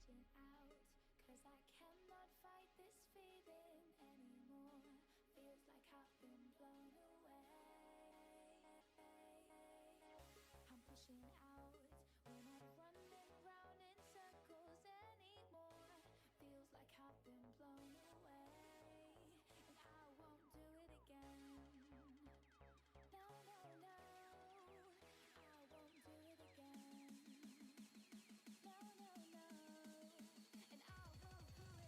reaching out, cause I cannot fight this feeling anymore. Feels like I've been blown away. I'm pushing out, we're not running round in circles anymore. Feels like I've been blown away, and I won't do it again. No, no, no, I won't do it again. No, no, no, and I won't do it again. And I won't do it again. These words won't get through to me when I'm not listening. These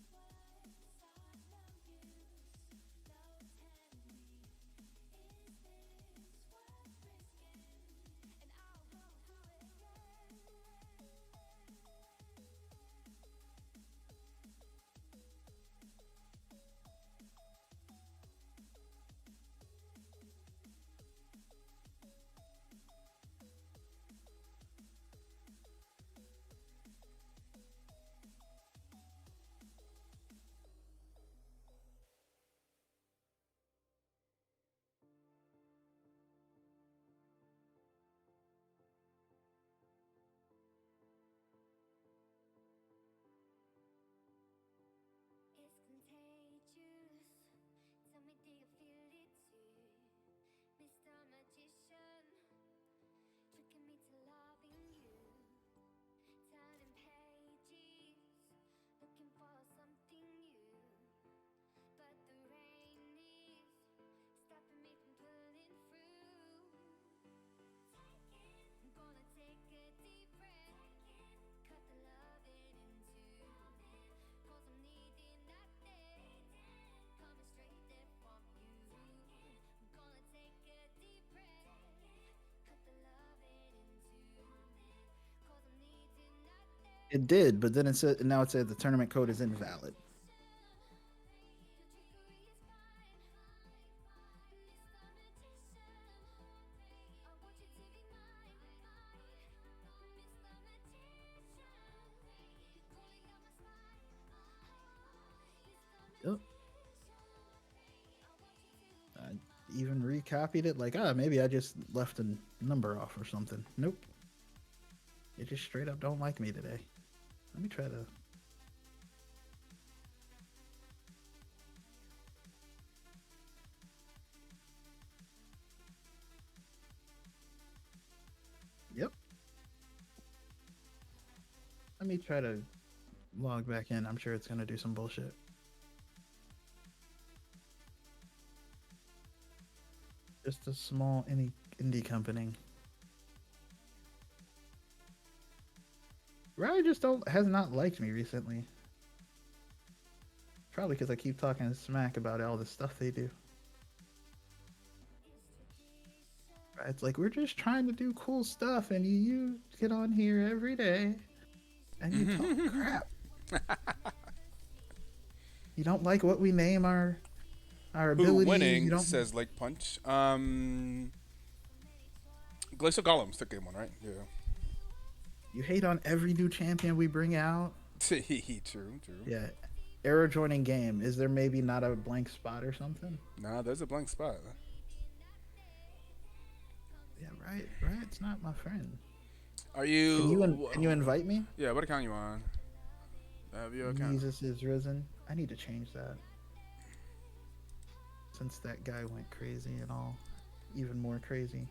words are no use, no telling me, is this worth risking? And I won't do it again. It's contagious. Tell me, do you feel it too? Mr. Magician, tricking me to loving you. Turning pages, looking for something new. But the rain is stopping me from pulling through. I'm gonna take a deep breath, cut the loving in two. 'Cause I'm needing nothing, coming straight there from you. I'm gonna take a deep breath, cut the loving in two. 'Cause I'm needing nothing. It did, but then it said now it said the tournament code is invalid. Yep. I even recopied it like, maybe I just left a number off or something. Nope. It just straight up don't like me today. Let me try to. me try to log back in. I'm sure it's gonna do some bullshit. Just a small indie company. Riot just has not liked me recently. Probably because I keep talking smack about all the stuff they do. It's like, we're just trying to do cool stuff, and you get on here every day and you talk crap. You don't like what we name our abilities. Who winning you don't says Lake Punch. Glacial Golems took game one, right? Yeah. You hate on every new champion we bring out. True. Yeah. Error joining game. Is there maybe not a blank spot or something? Nah, there's a blank spot. Yeah, right. It's not my friend. Are you? Can you invite me? Yeah, what account you on? Your account. Jesus is risen. I need to change that. Since that guy went crazy and all, even more crazy.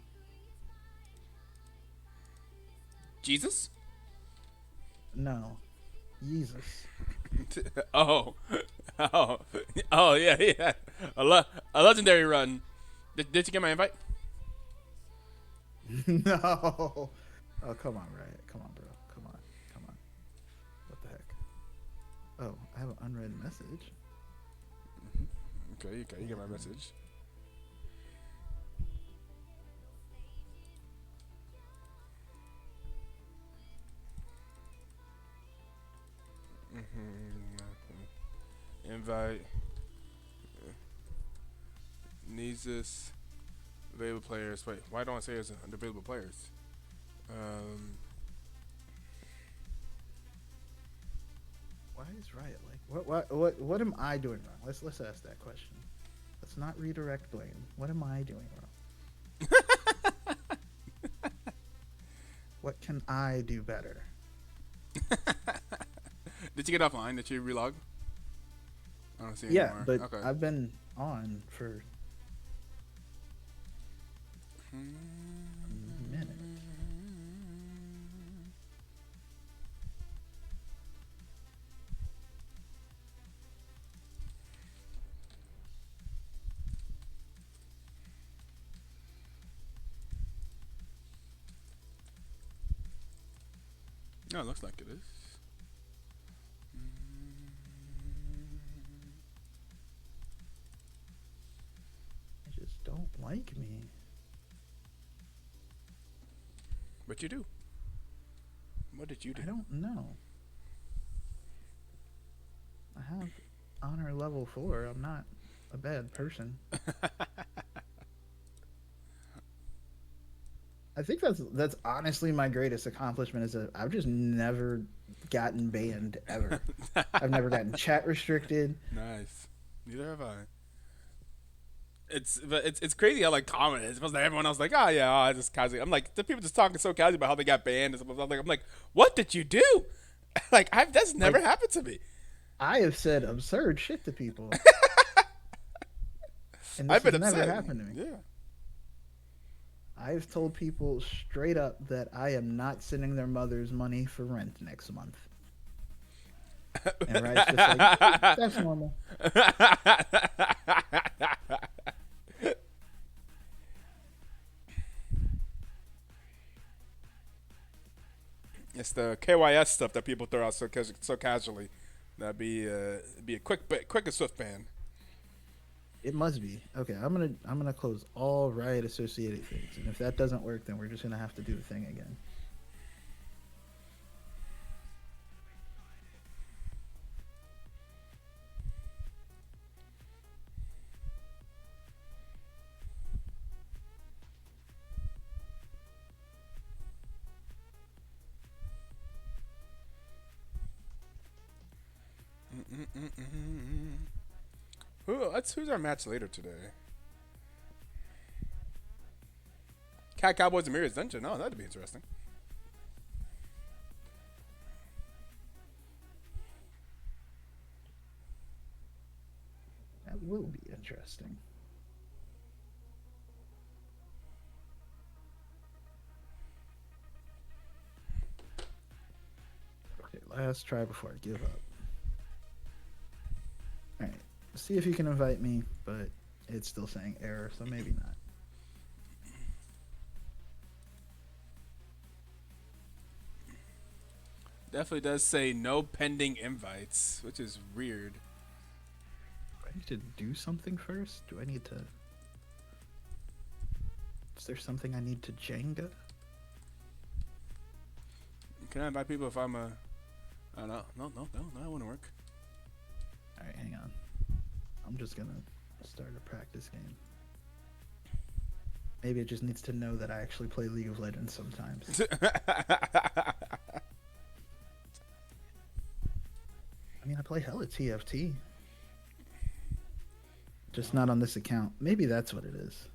Jesus? No, Jesus. Oh, yeah. A legendary run. Did you get my invite? No. Oh, come on, Riot. Come on, bro. Come on. What the heck? Oh, I have an unread message. Okay, you get my message. Invite. Needs this. Available players. Wait, why don't I say it's under available players? Why is Riot like? What am I doing wrong? Let's ask that question. Let's not redirect blame. What am I doing wrong? What can I do better? Did you get offline? Did you relog? I don't see it Yeah, anymore. but Okay. I've been on for a minute. No, it looks like it is. They just don't like me. But you do. What did you do? I don't know. I have honor level 4. I'm not a bad person. I think that's honestly my greatest accomplishment is that I've just never gotten banned ever. I've never gotten chat restricted. Nice. Neither have I. It's crazy how like common it is. Because everyone else like, oh yeah, I just casually. I'm like, the people just talking so casually about how they got banned and stuff. I'm like, what did you do? Like, that's never happened to me. I have said absurd shit to people. And I've this been has never upset. happened to me. Yeah. I've told people straight up that I am not sending their mothers money for rent next month. And Riot's just like, that's normal. It's the KYS stuff that people throw out so casually. That'd be a quick and swift ban. It must be. Okay, I'm gonna close all Riot associated things. And if that doesn't work, then we're just gonna have to do the thing again. Who's our match later today? Cat Cowboys and Mirrors Dungeon. Oh, that'd be interesting. That will be interesting. Okay, Last try before I give up. All right. See if you can invite me, but it's still saying error, so maybe not. Definitely does say no pending invites, which is weird. Do I need to do something first? Do I need to... Is there something I need to Jenga? Can I invite people if I'm a... Oh, no, that wouldn't work. All right, hang on. I'm just gonna start a practice game. Maybe it just needs to know that I actually play League of Legends sometimes. I mean, I play hella TFT. Just not on this account. Maybe that's what it is.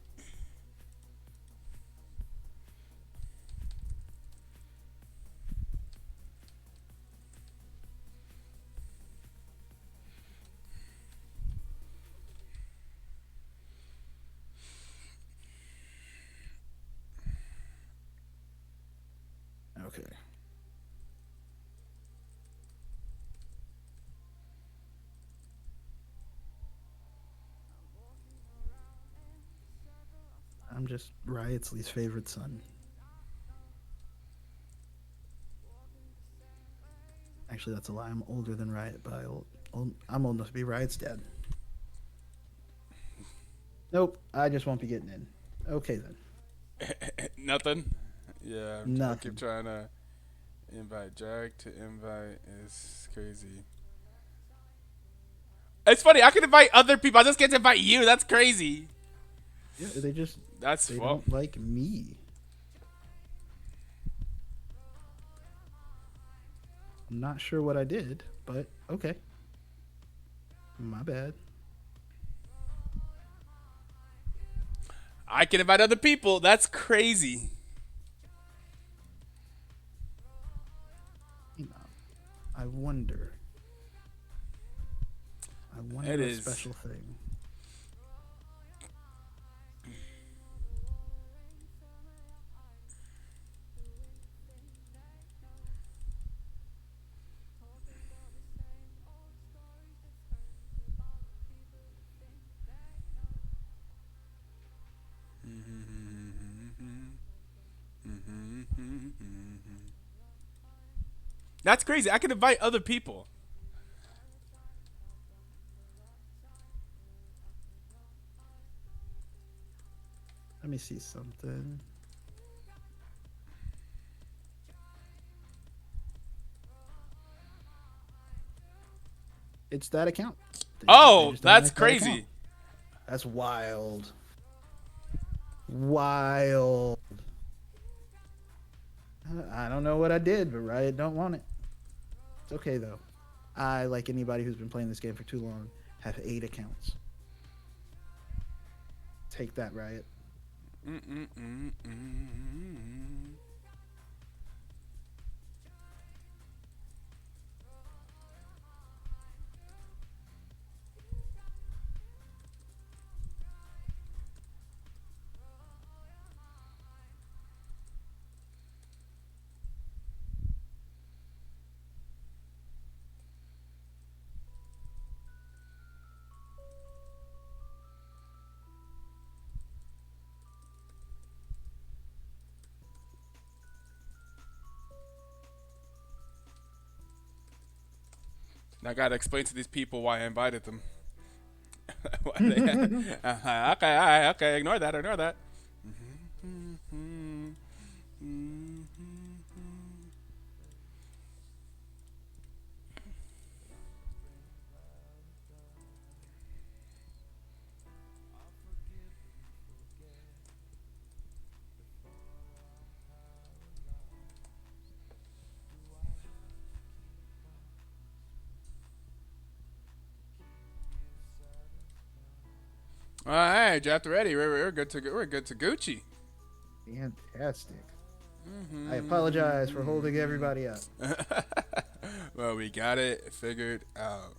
Okay. I'm just Riot's least favorite son. Actually, that's a lie. I'm older than Riot, but I'm old enough to be Riot's dad. Nope, I just won't be getting in. Okay then. Nothing? Yeah, I Nothing. keep trying to invite Jack to invite. Is crazy. It's funny, I can invite other people. I just can't invite you. That's crazy. Yeah, That's they well, don't like me. I'm not sure what I did, but okay. My bad. I can invite other people. That's crazy. You know, I wonder. It a is. special thing. That's crazy. I can invite other people. Let me see something. It's that account. They Oh, just don't that's like that crazy. account. That's wild. Wild. I don't know what I did, but Riot don't want it. It's okay though. I, like anybody who's been playing this game for too long, have 8 accounts. Take that, Riot. I gotta explain to these people why I invited them. Okay, all right, okay. Ignore that. Ignore that. All right, draft ready. We're good to go. We're good to Gucci. Fantastic. I apologize for holding everybody up. Well, we got it figured out.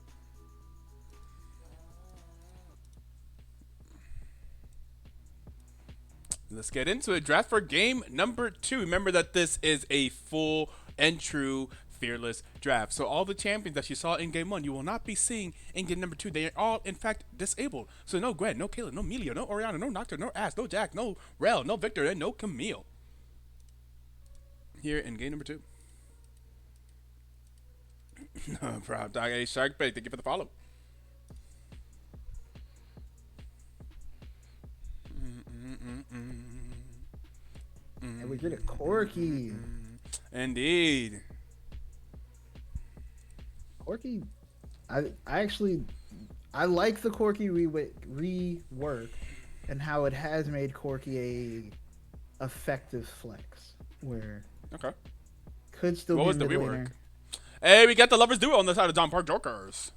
Let's get into it. Draft for game number 2. Remember that this is a full and true fearless draft. So all the champions that you saw in game 1, you will not be seeing in game number 2. They are all, in fact, disabled. So no Gwen, no Kayla, no Melia, no Oriana, no Nocturne, no Ash, no Jack, no Rel, no Victor, and no Camille. Here in game number 2. Proud Dog A Shark Bait, thank you for the follow. And we get a Corki. Indeed. Corki, I like the Corki rework and how it has made Corki a effective flex where Okay. could still What be was the mid rework? laner. Hey, we got the lovers duo on the side of John Park Jorkers.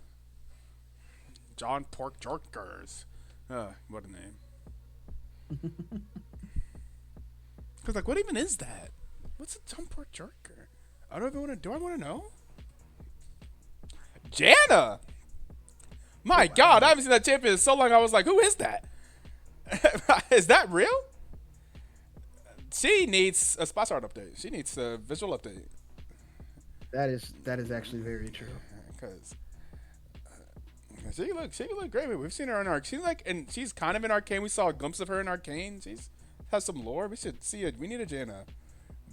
John Park Jorkers. What a name. Because, like, what even is that? What's a John Park Jorker? I don't even want to. Do I want to know? Janna! My God, I haven't seen that champion in so long. I was like, who is that? Is that real? She needs a spot art update. She needs a visual update. That is actually very true. Because she look great. We've seen her in Arcane. She's kind of in Arcane. We saw a glimpse of her in Arcane. She's has some lore. We should see it. We need a Janna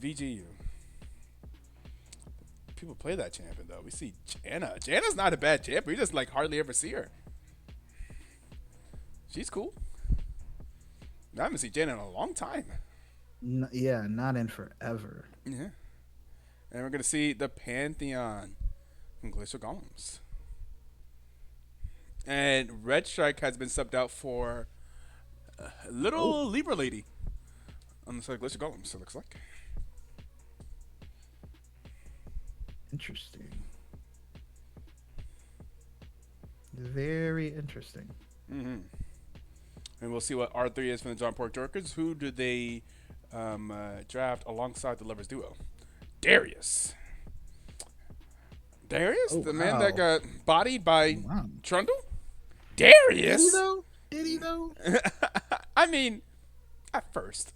VGU. People play that champion though. We see Janna. Janna's not a bad champion. We just like hardly ever see her. She's cool. I haven't seen Janna in a long time. Yeah, not in forever. Yeah. And we're gonna see the Pantheon from Glacial Golems. And Red Strike has been subbed out for little Libra lady on the side of Glacial Golems, it looks like. Interesting. Very interesting. Mm-hmm. And we'll see what R3 is from the John Pork Jorkers. Who do they draft alongside the Lovers Duo? Darius. Darius? Oh, the man wow. that got bodied by Wow. Trundle? Darius? Did he though? I mean, at first.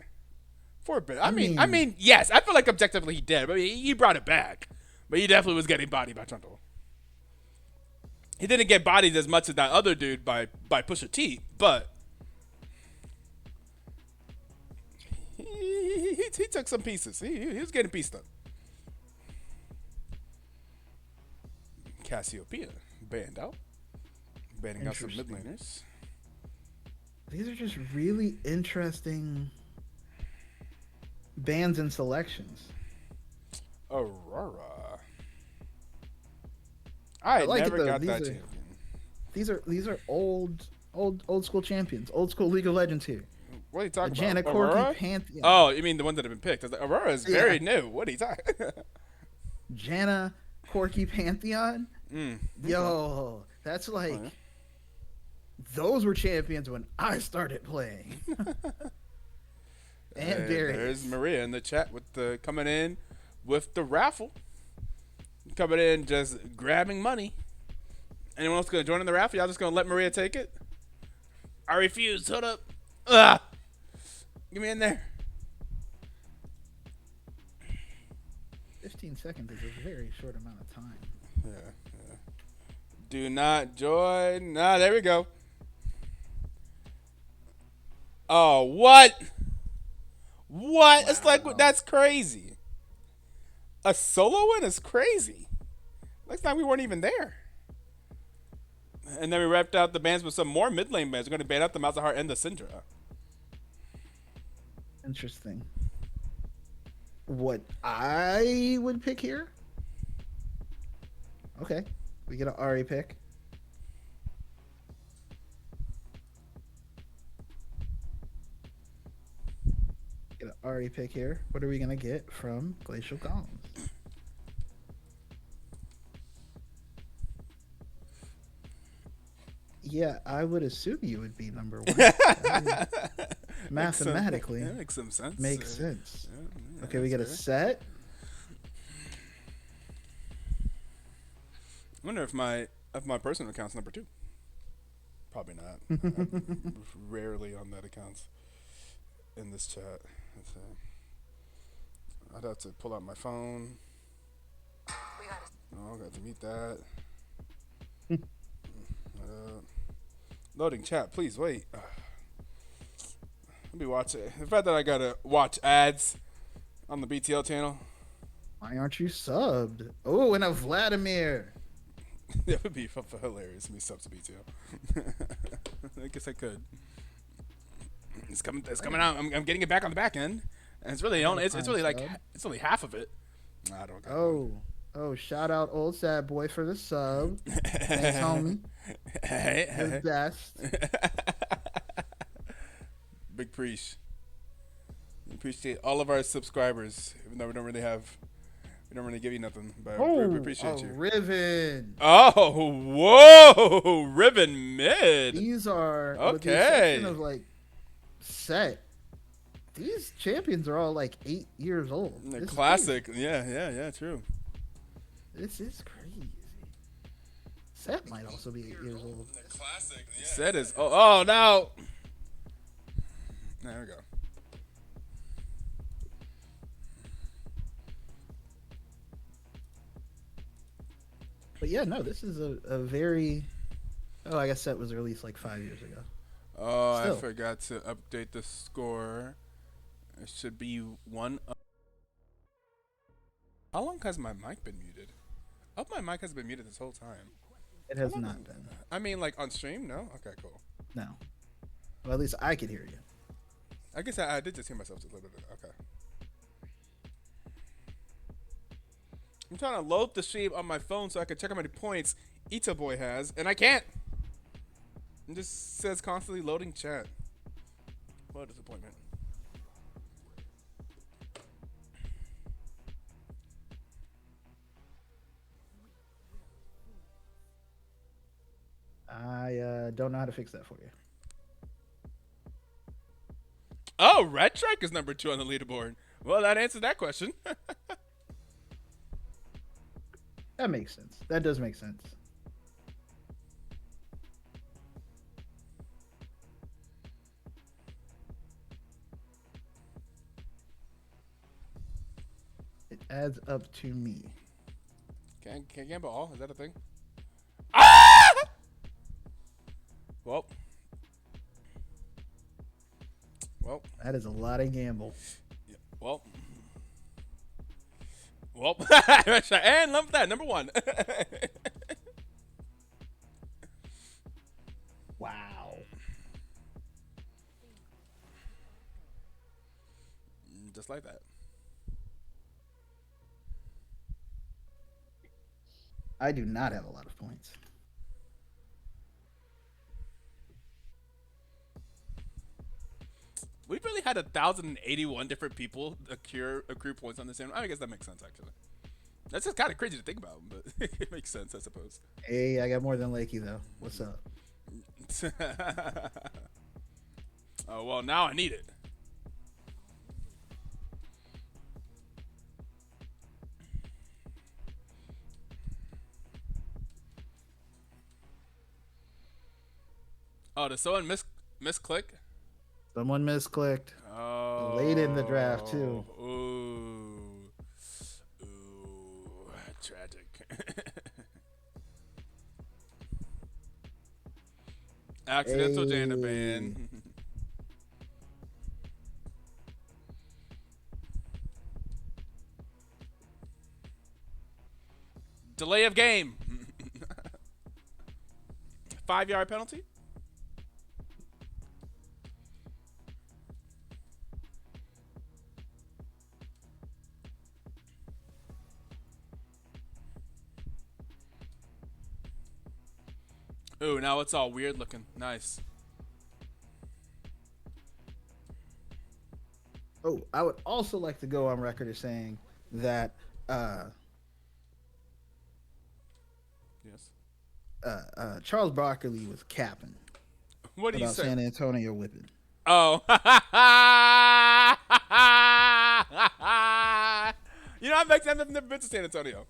For a bit. I mean, yes, I feel like objectively he did, but he brought it back. But he definitely was getting bodied by Trundle. He didn't get bodied as much as that other dude by Pusha T, but he took some pieces. He was getting pieced up. Cassiopeia banned out. Banning out some mid laners. These are just really interesting bans and selections. Aurora. I like never it, though. got These that are- champion. These are old school champions, old school League of Legends here. What are you talking Janna, about? Corki, Aurora? Pantheon. Oh, you mean the ones that have been picked? I was like, Aurora is very Yeah. new. What are you talking? Janna, Corki, Pantheon. Mm. Yo, that's like Oh, yeah. those were champions when I started playing. And Darius. There's Maria in the chat with the coming in with the raffle. Coming in just grabbing money. Anyone else gonna join in the raffle? Y'all just gonna let Maria take it? I refuse. Hold up. Ugh. Get me in there. 15 seconds is a very short amount of time. Yeah. Do not join. Nah, there we go. Oh, what? What? Wow. It's like, that's crazy. A solo win is crazy. Looks like we weren't even there. And then we wrapped out the bans with some more mid lane bans. We're going to ban out the Malzahar and the Syndra. Interesting. What I would pick here? Okay. We get an Ari pick. Get an Ari pick here. What are we going to get from Glacial Golems? Yeah, I would assume you would be number one. Mathematically. That makes some sense. Makes sense. Yeah, Okay, we get a set. I wonder if my personal account's number 2. Probably not. I'm rarely on that account in this chat. I'd have to pull out my phone. Oh, I got to meet that. Loading chat, please wait. Let me watch it. The fact that I gotta watch ads on the BTL channel, Why aren't you subbed? Oh, and a Vladimir. that would be hilarious. Me sub to BTL. I guess I could. It's coming. It's coming out. I'm getting it back on the back end, and it's really only. It's really like it's only half of it. Nah, I don't got one. Oh, shout out old sad boy for the sub. Thanks, homie. Hey, You're the best. Big preach. We appreciate all of our subscribers, even though we don't really give you nothing, but we appreciate you. Riven. Oh, whoa, Riven mid. These are with the Okay. exception of like Set. These champions are all like 8 years old. The This is classic. Yeah, true. crazy. This is crazy. Set might also be 8 years old. The classic. Yeah. Set is. Oh, no. There we go. But yeah, no, this is a very. Oh, I guess Set was released like 5 years ago. Oh, Still. I forgot to update the score. It should be one. How long has my mic been muted? Oh, my mic has been muted this whole time. It has not been. I mean, like on stream? No? Okay, cool. No. Well, at least I could hear you. I guess I did just hear myself just a little bit. Okay. I'm trying to load the stream on my phone so I can check how many points Etoe Boy has, and I can't. It just says constantly loading chat. What a disappointment. I don't know how to fix that for you. Oh, Red Trike is number 2 on the leaderboard. Well, that answers that question. That makes sense. That does make sense. It adds up to me. Can't gamble all? Is that a thing? Ah! Well. That is a lot of gamble. Yeah, well. And love that. Number 1. Wow. Just like that. I do not have a lot of points. We've really had 1,081 different people accrue points on this channel. I guess that makes sense, actually. That's just kind of crazy to think about, but it makes sense, I suppose. Hey, I got more than Lakey, though. What's up? Oh, well, now I need it. Oh, did someone misclick? Someone misclicked. Oh. Late in the draft, too. Ooh. Tragic. Accidental Jana ban. Delay of game. 5-yard penalty. Ooh, now it's all weird looking. Nice. Oh, I would also like to go on record as saying that Yes. Charles Barkley was capping What do you about say? San Antonio whipping. Oh. You know, I've never been to San Antonio.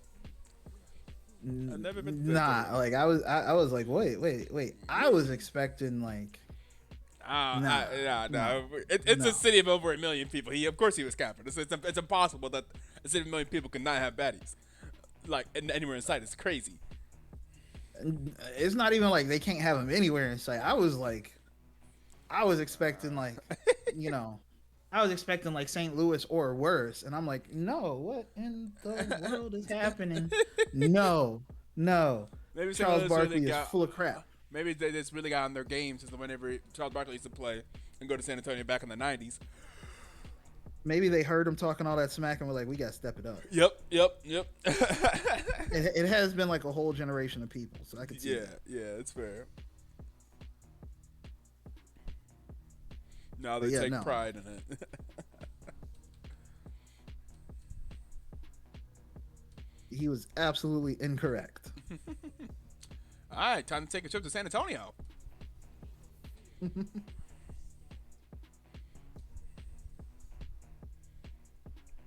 I've never been to San Antonio. Nah, like I was like, wait. I was expecting like Nah. no, It's no. a city of over 1 million people. Of course he was capping. It's impossible that a city of 1 million people could not have baddies. like anywhere in sight. It's crazy. It's not even like they can't have him anywhere in sight. I was expecting you know, I was expecting like St. Louis or worse, and I'm like, no, what in the world is happening? No, no. Maybe St. Charles Louis really Barkley is got. full of crap. Maybe they just really got on their game since whenever Charles Barkley used to play and go to San Antonio back in the '90s. Maybe they heard him talking all that smack and were like, we got to step it up. Yep. It has been like a whole generation of people, so I could see that. Yeah, it's fair. Now they yeah, take no. pride in it. He was absolutely incorrect. All right, time to take a trip to San Antonio.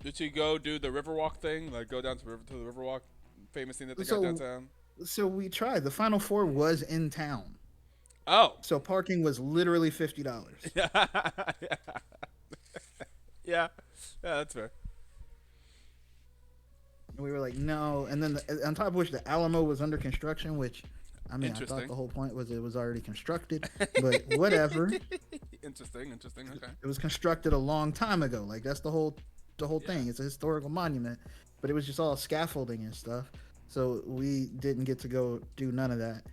Did you go do the Riverwalk thing? Like go down to the Riverwalk, famous thing that they got downtown? So we tried. The Final Four was in town. Oh. So parking was literally $50. Yeah, that's fair. And we were like, no. And then on top of which the Alamo was under construction, which, I mean, I thought the whole point was it was already constructed, but whatever. Interesting. Okay. It was constructed a long time ago. Like that's the whole thing. It's a historical monument, but it was just all scaffolding and stuff. So we didn't get to go do none of that.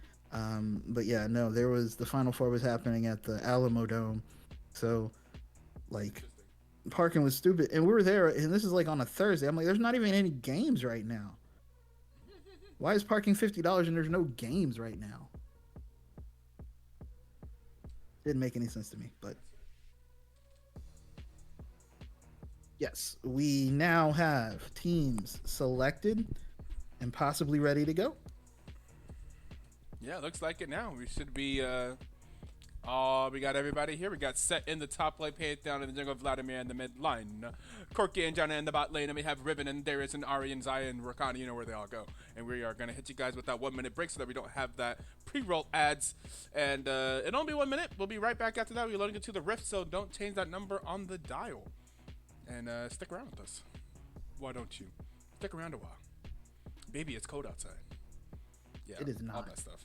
But yeah, no, there was the Final Four was happening at the Alamo Dome. So like parking was stupid. And we were there, and this is like on a Thursday. I'm like, there's not even any games right now. Why is parking $50 and there's no games right now? Didn't make any sense to me, but yes, we now have teams selected and possibly ready to go. Yeah, looks like it now. We should be. We got everybody here. We got Set in the top lane, Pantheon in the jungle, Vladimir in the mid line, Corky and Jana in the bot lane, and we have Riven and Darius and Ari and Zaya and Rakana. You know where they all go. And we are gonna hit you guys with that 1 minute break so that we don't have that pre-roll ads. And it'll only be 1 minute. We'll be right back after that. We're loading into the Rift, so don't change that number on the dial. And stick around with us. Why don't you? Stick around a while. Baby, it's cold outside. Yeah, It is not. all that stuff.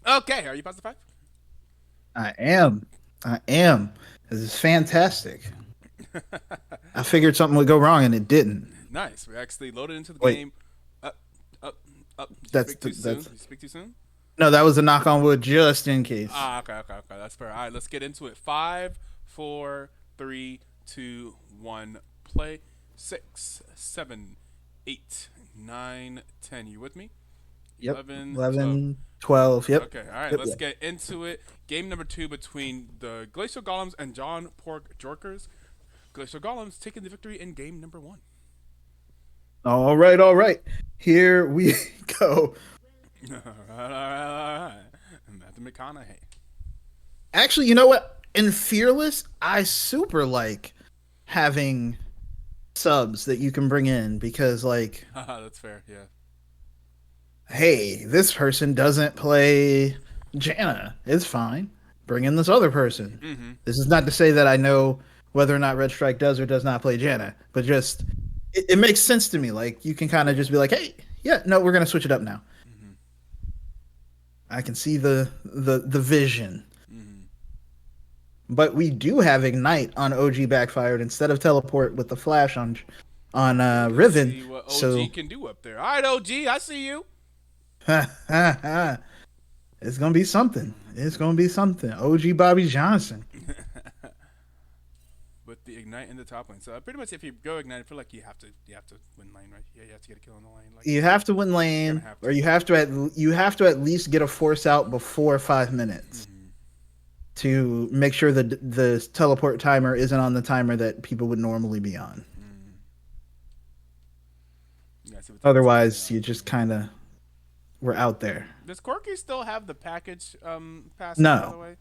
Okay, are you past the 5? I am. I am. This is fantastic. I figured something would go wrong and it didn't. Nice. We actually loaded into the Wait, game. Up, up, up. Did you that's speak too soon? that's Did you speak too soon? no, that was a knock on wood just in case. Okay. That's fair. All right, let's get into it. 5, 4, 3, 2, 1. Play. 6, 7, 8, 9, 10. You with me? Yep. 11, 12. 11, 12. Yep. Okay, all right, Yep, let's yep. get into it. Game number 2 between the Glacial Golems and John Pork Jorkers. Glacial Golems taking the victory in game number 1. All right, all right. Here we go. all right. Matthew McConaughey. Actually, you know what? In Fearless, I super like having subs that you can bring in because, like, That's fair, yeah. hey, this person doesn't play Janna. It's fine. Bring in this other person. Mm-hmm. This is not to say that I know whether or not Red Strike does or does not play Janna, but just it makes sense to me. Like, you can kind of just be like, hey, yeah, no, we're gonna switch it up now. Mm-hmm. I can see the vision. Mm-hmm. But we do have Ignite on OG backfired instead of teleport with the flash on Riven. See what OG So can do up there. All right, OG, I see you. it's gonna be something. It's gonna be something. OG Bobby Johnson. With the Ignite in the top lane. So pretty much if you go Ignite, I feel like you have to win lane, right? Yeah, you have to get a kill on the lane. Like, You have to win lane, have to. or you have to at least get a force out before 5 minutes to make sure that the teleport timer isn't on the timer that people would normally be on. Yeah, see what the- Otherwise, you just kind of were out there. Does Corky still have the package pass, No. by the way?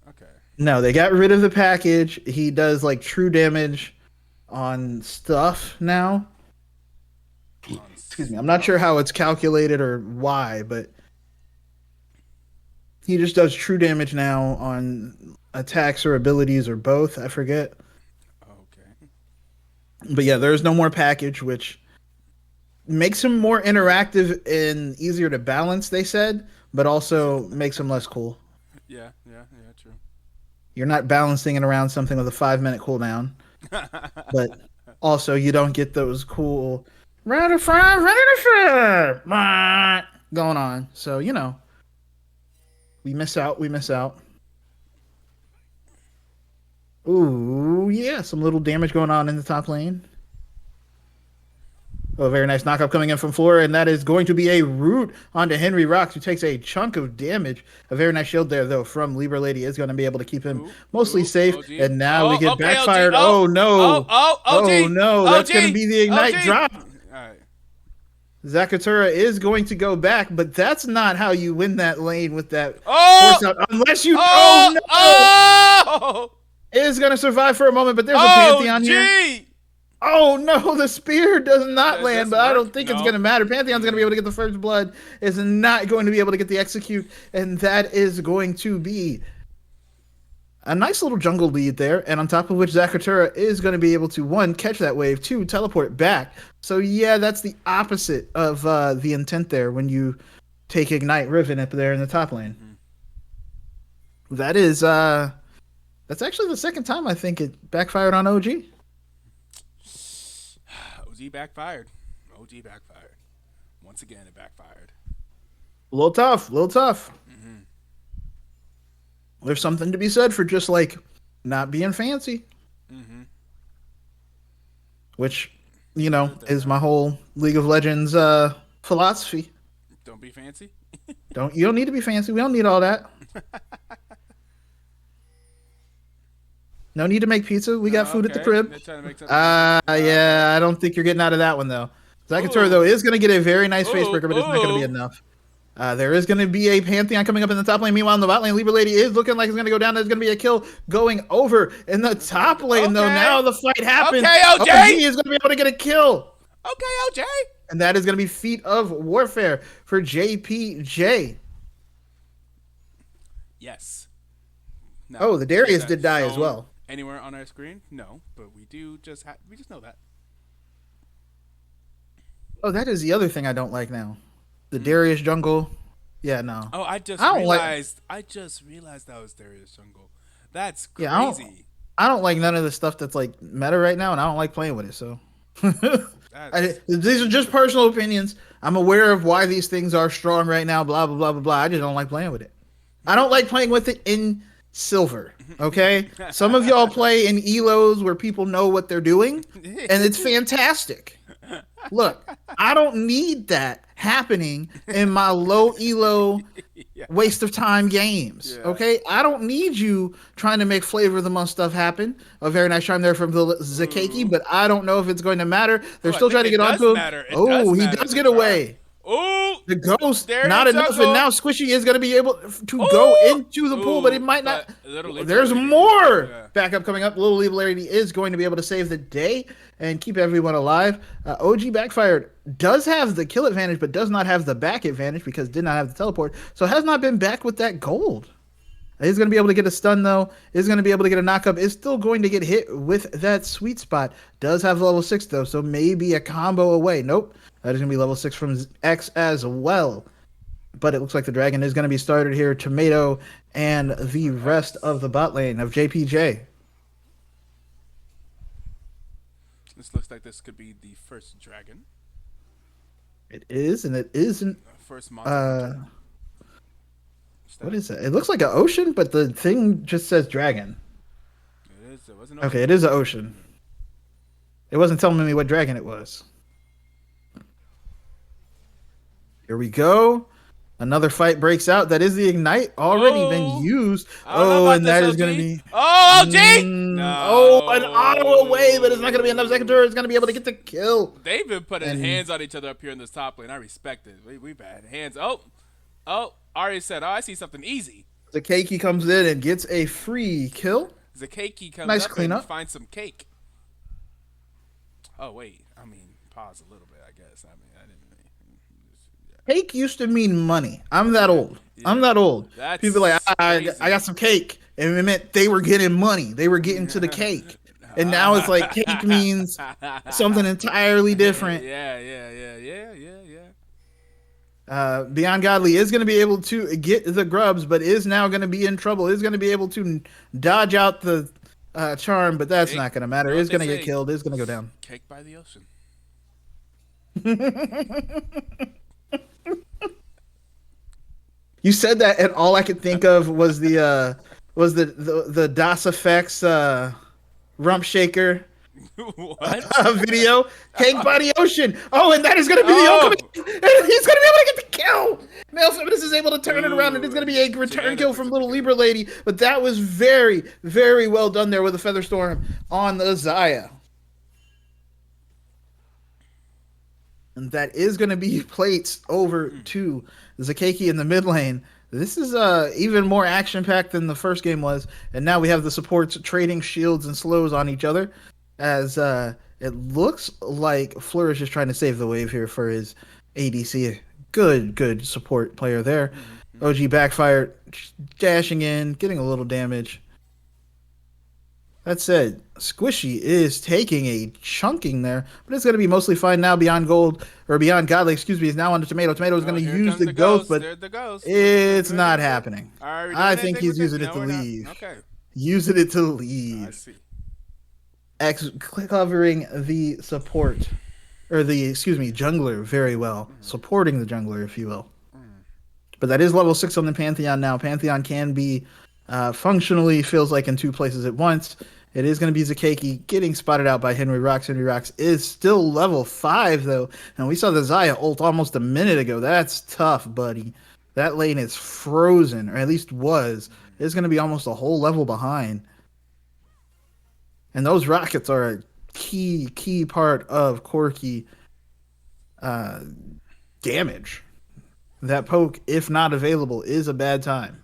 Okay. No, they got rid of the package. He does like true damage on stuff now. Excuse me. I'm not sure how it's calculated or why, but he just does true damage now on attacks or abilities or both. I forget. Okay. But yeah, there's no more package, which makes him more interactive and easier to balance, they said, but also makes him less cool. Yeah, true. You're not balancing it around something with a 5-minute cooldown, but also you don't get those cool ready to fire going on. So, you know, we miss out. Ooh, yeah, some little damage going on in the top lane. Oh, very nice knockup coming in from Flora, and that is going to be a root onto Henry Rocks, who takes a chunk of damage. A very nice shield there, though, from Libra Lady is going to be able to keep him mostly safe. OG. And now we get okay, backfired. OG. Oh, no. OG. Oh, no. That's going to be the Ignite OG. drop. All right. Zakatura is going to go back, but that's not how you win that lane with that Oh! force out. Unless you... Oh, no. oh! It is going to survive for a moment, but there's a Pantheon here. Oh no, the spear does not land, but I don't think it's going to matter. Pantheon's going to be able to get the first blood, is not going to be able to get the execute, and that is going to be a nice little jungle lead there, and on top of which Zakatura is going to be able to, 1, catch that wave, 2, teleport back. So yeah, that's the opposite of the intent there when you take Ignite Riven up there in the top lane. That is, that's actually the second time I think it backfired on OG. OG backfired. Once again, it backfired. A little tough. There's something to be said for just like not being fancy. Which, you know, is my whole League of Legends philosophy. Don't be fancy. You don't need to be fancy. We don't need all that. No need to make pizza. We got food at the crib. Yeah, I don't think you're getting out of that one, though. Zakatura, though, is going to get a very nice facebreaker, but it's not going to be enough. There is going to be a Pantheon coming up in the top lane. Meanwhile, in the bot lane, Libra Lady is looking like it's going to go down. There's going to be a kill going over in the top lane, though. Now the fight happens. Okay, OG! OG is going to be able to get a kill. Okay, OJ. And that is going to be Feat of Warfare for JPJ. Yes. Now, Oh, the Darius is did that die as shown well. Anywhere on our screen? No, but we just know that. Oh, that is the other thing I don't like now. The Darius jungle. Yeah, no. Oh, I just I don't like. realized. I just realized that was Darius Jungle. That's Yeah, I don't. crazy. I don't like none of the stuff that's like meta right now, and I don't like playing with it. So, That's these are just personal opinions. I'm aware of why these things are strong right now. Blah blah blah blah blah. I just don't like playing with it. I don't like playing with it in silver. Okay, some of y'all play in elos where people know what they're doing, and it's fantastic. Look, I don't need that happening in my low elo yeah. waste of time games. Yeah. Okay, I don't need you trying to make flavor of the month stuff happen. A very nice chime there from the Zakeki, but I don't know if it's going to matter. They're Oh, I still think trying to it get does onto him. matter. It Oh, does he matter. does The get charm. away. Oh, The ghost, there not is enough, Jungle. and now Squishy is going to be able to go Ooh! into the pool, but it might not. But Little There's Lady. more Yeah. backup coming up. Little Liberty is going to be able to save the day and keep everyone alive. OG Backfired does have the kill advantage, but does not have the back advantage because did not have the teleport, so has not been back with that gold. He's going to be able to get a stun, though. Is going to be able to get a knockup. Is still going to get hit with that sweet spot. Does have level 6, though, so maybe a combo away. Nope. That is going to be level 6 from X as well. But it looks like the dragon is going to be started here. Tomato and the rest of the bot lane of JPJ. This looks like this could be the first dragon. It is, and it isn't. First monster. What is it? It looks like an ocean, but the thing just says dragon. It is. It wasn't. Okay, it is an ocean. It wasn't telling me what dragon it was. Here we go. Another fight breaks out. That is the ignite already been used. Oh, and that is going to be. Oh, OG! Oh, an auto away, but it's not going to be enough. Second turret is going to be able to get the kill. They've been putting hands on each other up here in this top lane. I respect it. We've had hands. Oh, Ari said, I see something easy. Zakeki comes in and gets a free kill. Zakeki comes Nice up cleanup. and finds some cake. Oh, wait. I mean, pause a little bit, I guess. I mean, I didn't really. Cake used to mean money. I'm that old. Yeah. I'm that old. That's people like, I got some cake. And it meant they were getting money. They were getting to the cake. And now it's like cake means something entirely different. Yeah. Beyond Godly is going to be able to get the grubs, but is now going to be in trouble. Is going to be able to dodge out the charm, but that's not going to matter. Is going to get killed. Is going to go down. Cake by the ocean. You said that, and all I could think of was the DOS effects rump shaker video. Cake by the ocean. Oh, and that is going to be the ultimate. He's going to be able to get the kill. Male Feminist is able to turn it around, and it's going to be a return kill from Little Libra Lady. But that was very, very well done there with the Feather Storm on the Zaya. And that is going to be plates over to Zakeki in the mid lane. This is even more action-packed than the first game was. And now we have the supports trading shields and slows on each other. As it looks like Flourish is trying to save the wave here for his ADC. Good support player there. OG backfire, dashing in, getting a little damage. That said, Squishy is taking a chunking there, but it's going to be mostly fine now. Beyond Godly, is now on the Tomato. Tomato is going to use the ghost, but it's not happening. I think he's using it to leave. Okay. Using it to leave. I see. X covering the support, or the jungler very well, supporting the jungler, if you will. But that is level 6 on the Pantheon now. Pantheon can be functionally feels like in two places at once. It is going to be Zakeki getting spotted out by Henry Rocks. Henry Rocks is still level 5, though. And we saw the Zaya ult almost a minute ago. That's tough, buddy. That lane is frozen, or at least was. It's going to be almost a whole level behind. And those rockets are a key part of Corki damage. That poke, if not available, is a bad time.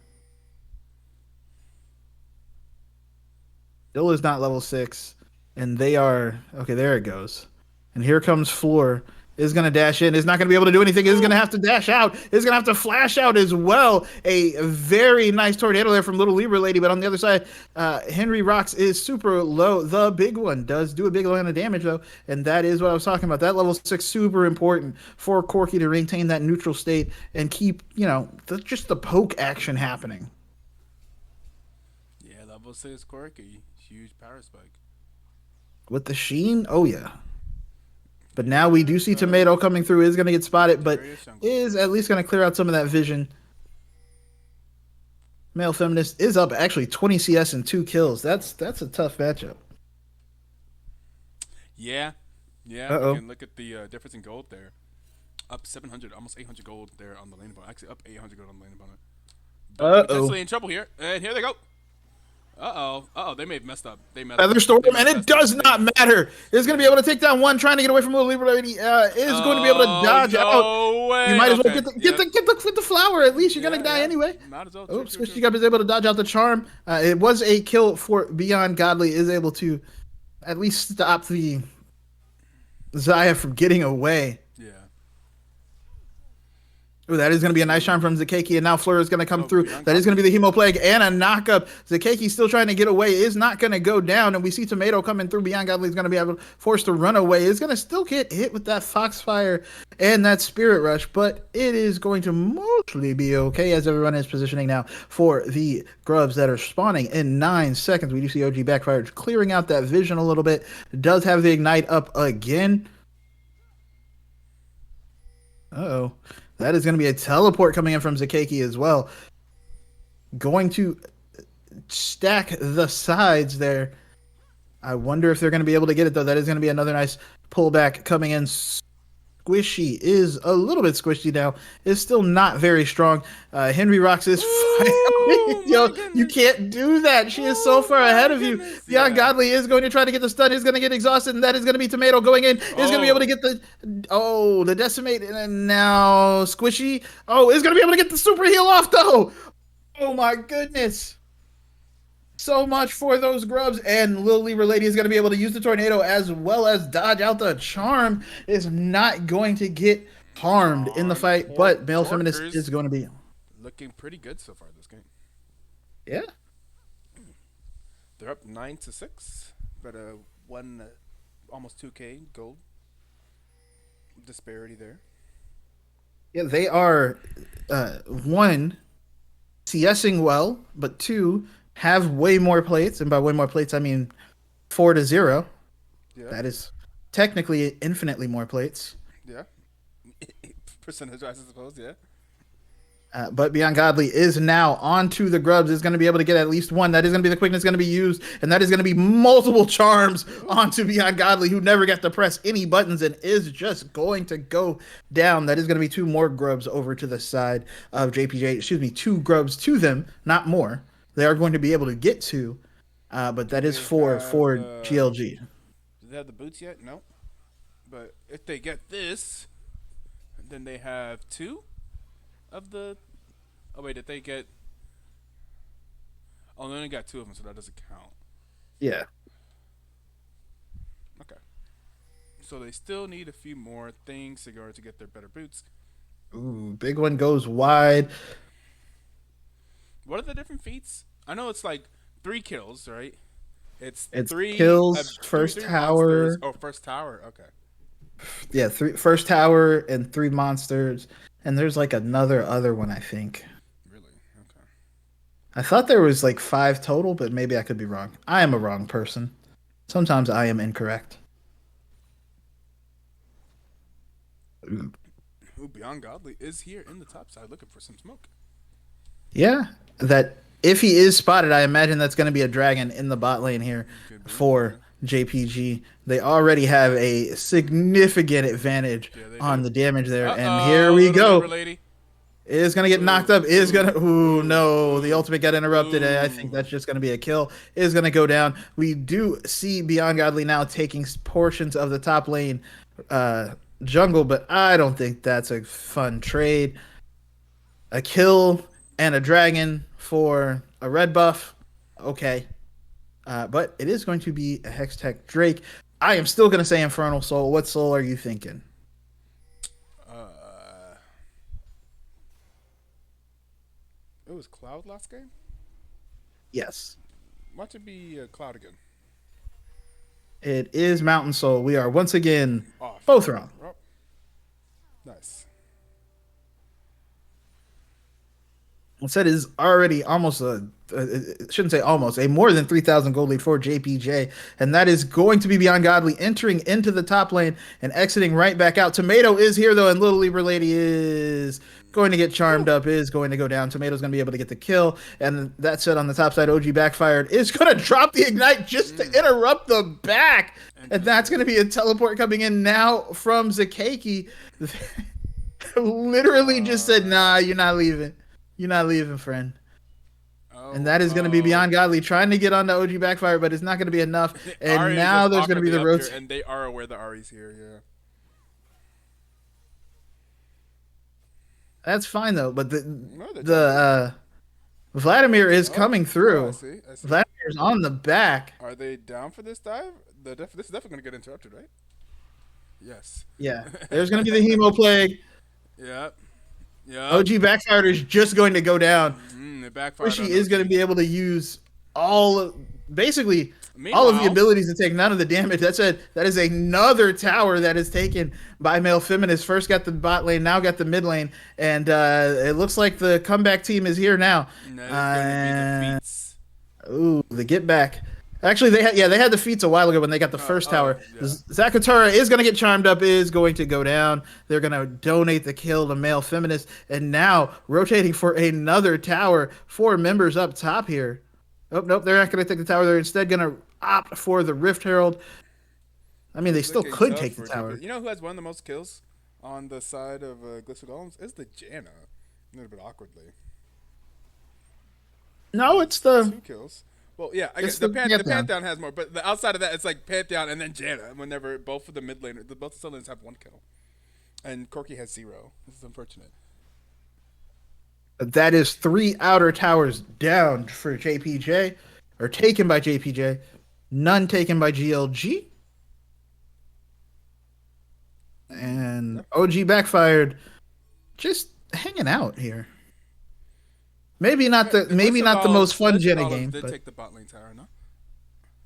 Still is not level 6, and they are okay. There it goes, and here comes Floor is going to dash in. Is not going to be able to do anything. Is going to have to dash out. Is going to have to flash out as well. A very nice tornado there from Little Libra Lady. But on the other side, Henry Rocks is super low. The big one does do a big amount of damage, though. And that is what I was talking about. That level 6 super important for Corki to maintain that neutral state and keep, just the poke action happening. Yeah, level 6 quirky. Huge power spike. With the Sheen, oh yeah. But now we do see Tomato coming through. Is going to get spotted, but is at least going to clear out some of that vision. Male Feminist is up actually 20 CS and 2 kills. That's a tough matchup. Yeah. Uh-oh. You can look at the difference in gold there. Up 700, almost 800 gold there on the lane opponent. Actually, up 800 gold on the lane opponent. But potentially in trouble here. And here they go. Uh-oh, they may have messed up. They messed Feather up. Storm, and it does not matter. Is going to be able to take down one, trying to get away from Little Libra Lady. Is going to be able to dodge out. Way. You might as well get the flower. At least you're going to die anyway. Might as well. Oops, Squishy Gup is able to dodge out the charm. It was a kill for Beyond Godly. Is able to at least stop the Zaya from getting away. Yeah. Ooh, that is going to be a nice charm from Zakeki, and now Fleur is going to come through. That is going to be the Hemo Plague and a knockup. Zakeki still trying to get away, is not going to go down, and we see Tomato coming through. Beyond Godly is going to be able forced to run away. Is going to still get hit with that Foxfire and that Spirit Rush, but it is going to mostly be okay as everyone is positioning now for the grubs that are spawning in 9 seconds. We do see OG Backfire clearing out that vision a little bit. Does have the Ignite up again. Uh-oh. That is going to be a teleport coming in from Zakeki as well. Going to stack the sides there. I wonder if they're going to be able to get it, though. That is going to be another nice pullback coming in. Squishy is a little bit squishy now. Is still not very strong. Henry Rocks is Yo, you can't do that. She is so far ahead of you. Beyond Godly is going to try to get the stun. Is going to get exhausted, and that is going to be Tomato going in. Is going to be able to get the decimate, and now Squishy. Is going to be able to get the super heal off though. Oh my goodness. So much for those grubs, and Lil Libra Lady is going to be able to use the tornado as well as dodge out the charm. Is not going to get harmed in the fight, but Male Feminist is going to be looking pretty good so far this game. Yeah, they're up 9-6, but almost 2K gold disparity there. Yeah, they are one CSing well, but two have way more plates, and by way more plates I mean 4-0. Yeah. That is technically infinitely more plates. Yeah, percentage-wise, I suppose. Yeah. But Beyond Godly is now onto the grubs. Is going to be able to get at least one. That is going to be the quickness going to be used, and that is going to be multiple charms onto Beyond Godly, who never got to press any buttons and is just going to go down. That is going to be 2 more grubs over to the side of JPJ. Excuse me, 2 grubs to them, not more. They are going to be able to get 2, but that is for GLG. Do they have the boots yet? No. But if they get this, then they have 2 of the. Oh wait, did they get? Oh, they only got 2 of them, so that doesn't count. Yeah. Okay. So they still need a few more things in order to get their better boots. Ooh, big one goes wide. What are the different feats? I know it's like 3 kills, right? It's 3 kills, first three tower. Monsters. Oh, first tower. Okay. Yeah, first tower and 3 monsters, and there's like other one, I think. Really? Okay. I thought there was like 5 total, but maybe I could be wrong. I am a wrong person. Sometimes I am incorrect. Ooh, Beyond Godly is here in the top side looking for some smoke. Yeah, that if he is spotted, I imagine that's going to be a dragon in the bot lane here for JPG. They already have a significant advantage on the damage there. And here we go. Is going to get knocked up. Is going to... Ooh, no. The ultimate got interrupted. I think that's just going to be a kill. Is going to go down. We do see Beyond Godly now taking portions of the top lane jungle, but I don't think that's a fun trade. A kill and a dragon for a red buff. Okay. But it is going to be a Hextech Drake. I am still going to say Infernal Soul. What soul are you thinking? It was Cloud last game. Yes. Watch it be Cloud again. It is Mountain Soul. We are once again Off. both wrong. Oh. Nice. Said is already almost shouldn't say almost a more than 3,000 gold lead for JPJ, and that is going to be Beyond Godly entering into the top lane and exiting right back out. Tomato is here though, and Little Libra Lady is going to get charmed up, is going to go down. Tomato's going to be able to get the kill, and that said, on the top side, OG backfired is going to drop the ignite just to interrupt the back, and that's going to be a teleport coming in now from Zakeki. Literally just said, "Nah, you're not leaving." You're not leaving, friend. And that is going to be Beyond Godly trying to get onto OG Backfire, but it's not going to be enough. And Ari now there's going to be the road. And they are aware that Ari's here, yeah. That's fine, though. But the Vladimir is coming through. I see. Vladimir's on the back. Are they down for this dive? This is definitely going to get interrupted, right? Yes. Yeah. There's going to be the Hemo Plague. Yep. Yeah. OG Backfired is just going to go down. The backfire. She is going to be able to use all of the abilities to take none of the damage. That is another tower that is taken by Male Feminist. First got the bot lane, now got the mid lane, and it looks like the comeback team is here now. Ooh, the get back. Actually, they had the feats a while ago when they got the first tower. Yeah. Zakatura is going to get charmed up, is going to go down. They're going to donate the kill to Male Feminist. And now rotating for another tower. 4 members up top here. Oh, nope, they're not going to take the tower. They're instead going to opt for the Rift Herald. I mean, they still could take the tower. You know who has one of the most kills on the side of Glacial Golems? It's the Janna. A little bit awkwardly. No, it's the... 2 kills. Well, yeah, I guess the Pantheon has more, but outside of that, it's like Pantheon and then Janna. Whenever both of the mid laners, both the lanes have 1 kill, and Corki has 0. This is unfortunate. That is 3 outer towers down for JPJ, or taken by JPJ. None taken by GLG, and OG backfired, just hanging out here. Maybe not the most fun Jenna game. They take the bot lane tower, no?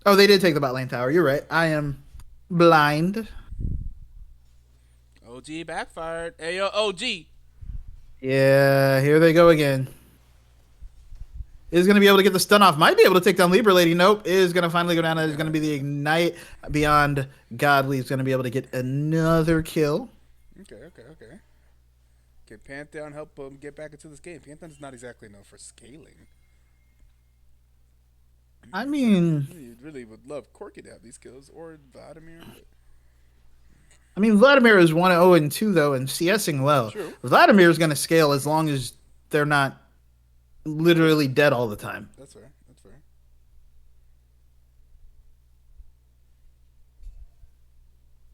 Oh, they did take the bot lane tower. You're right. I am blind. OG backfired. Hey, yo, OG. Yeah, here they go again. Is going to be able to get the stun off. Might be able to take down Libra Lady. Nope. Is going to finally go down. That is going to be the ignite. Beyond Godly is going to be able to get another kill. Okay. Can Pantheon help them get back into this game? Pantheon's not exactly known for scaling. I mean... You really would love Corki to have these kills, or Vladimir. But... I mean, Vladimir is 1-0-2, though, and CSing well. True. Vladimir is going to scale as long as they're not literally dead all the time. That's fair.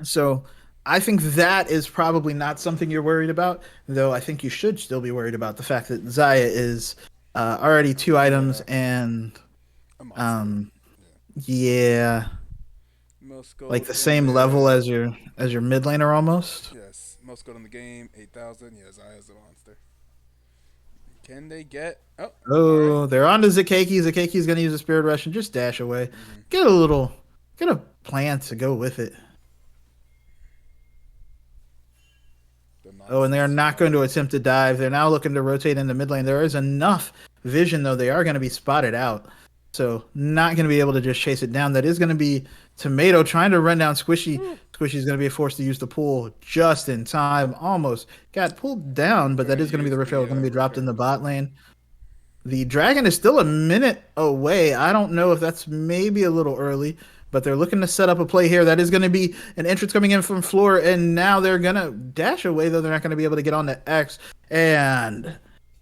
So... I think that is probably not something you're worried about, though I think you should still be worried about the fact that Xayah is already 2 items and like the same level as your mid laner almost. Yes, most gold in the game, 8,000. Yeah, Xayah's a monster. Can they get? Oh, right. They're on to Zakeki. Zakeki's gonna use a Spirit Rush and just dash away. Get a plan to go with it. Oh, and they are not going to attempt to dive. They're now looking to rotate into mid lane. There is enough vision, though. They are going to be spotted out. So not going to be able to just chase it down. That is going to be Tomato trying to run down Squishy. Squishy's going to be forced to use the pull just in time. Almost got pulled down, but that is going to be the Rift Herald going to be dropped in the bot lane. The Dragon is still a minute away. I don't know if that's maybe a little early, but they're looking to set up a play here. That is going to be an entrance coming in from Floor, and now they're going to dash away, though they're not going to be able to get on to X. And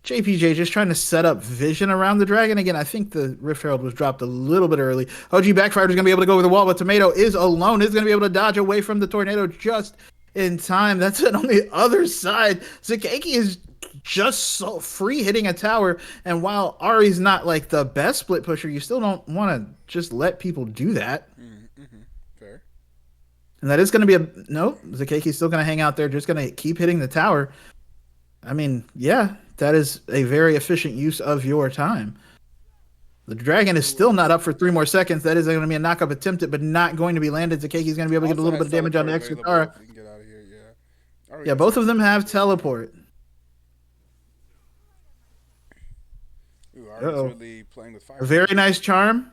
JPJ just trying to set up vision around the Dragon. Again, I think the Rift Herald was dropped a little bit early. OG Backfire is going to be able to go over the wall, but Tomato is alone. Is going to be able to dodge away from the tornado just in time. That's it on the other side. Zakeki is just so free hitting a tower, and while Ari's not like the best split pusher, you still don't want to just let people do that. Fair. And that is going to be Zakeki's still going to hang out there, just going to keep hitting the tower. I mean, yeah, That is a very efficient use of your time. The dragon is still not up for 3 more seconds. That is going to be a knockup attempted, but not going to be landed. Takeki's going to be able to get a Also little bit has of damage on the teleport available Exatara. if we can get out of here. Yeah. Yeah, both of them have teleport. Ooh, Ari's Uh-oh. really playing with fire. A very nice charm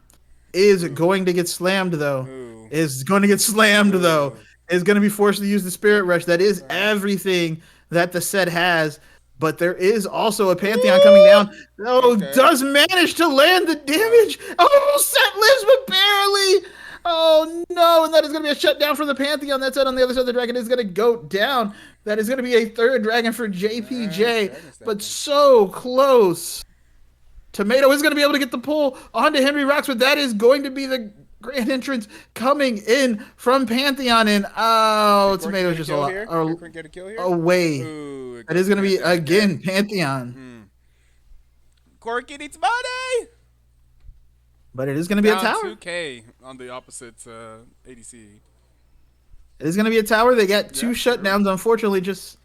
is going to get slammed, though. Ooh. Is going to get slammed, though. Is going to be forced to use the Spirit Rush. That is everything that the set has. But there is also a Pantheon coming down. Oh, does manage to land the damage. Oh, set lives, but barely. Oh, no. And that is going to be a shutdown from the Pantheon. That set on the other side of the dragon is going to go down. That is going to be a third dragon for JPJ. But so close. Tomato is going to be able to get the pull onto Henry Rocks, but that is going to be the grand entrance coming in from Pantheon. And Tomato's just away. That is going to be, again, Pantheon. Corky needs money! But it is going to be a tower. 2K on the opposite ADC. It is going to be a tower. They got two shutdowns. Unfortunately, just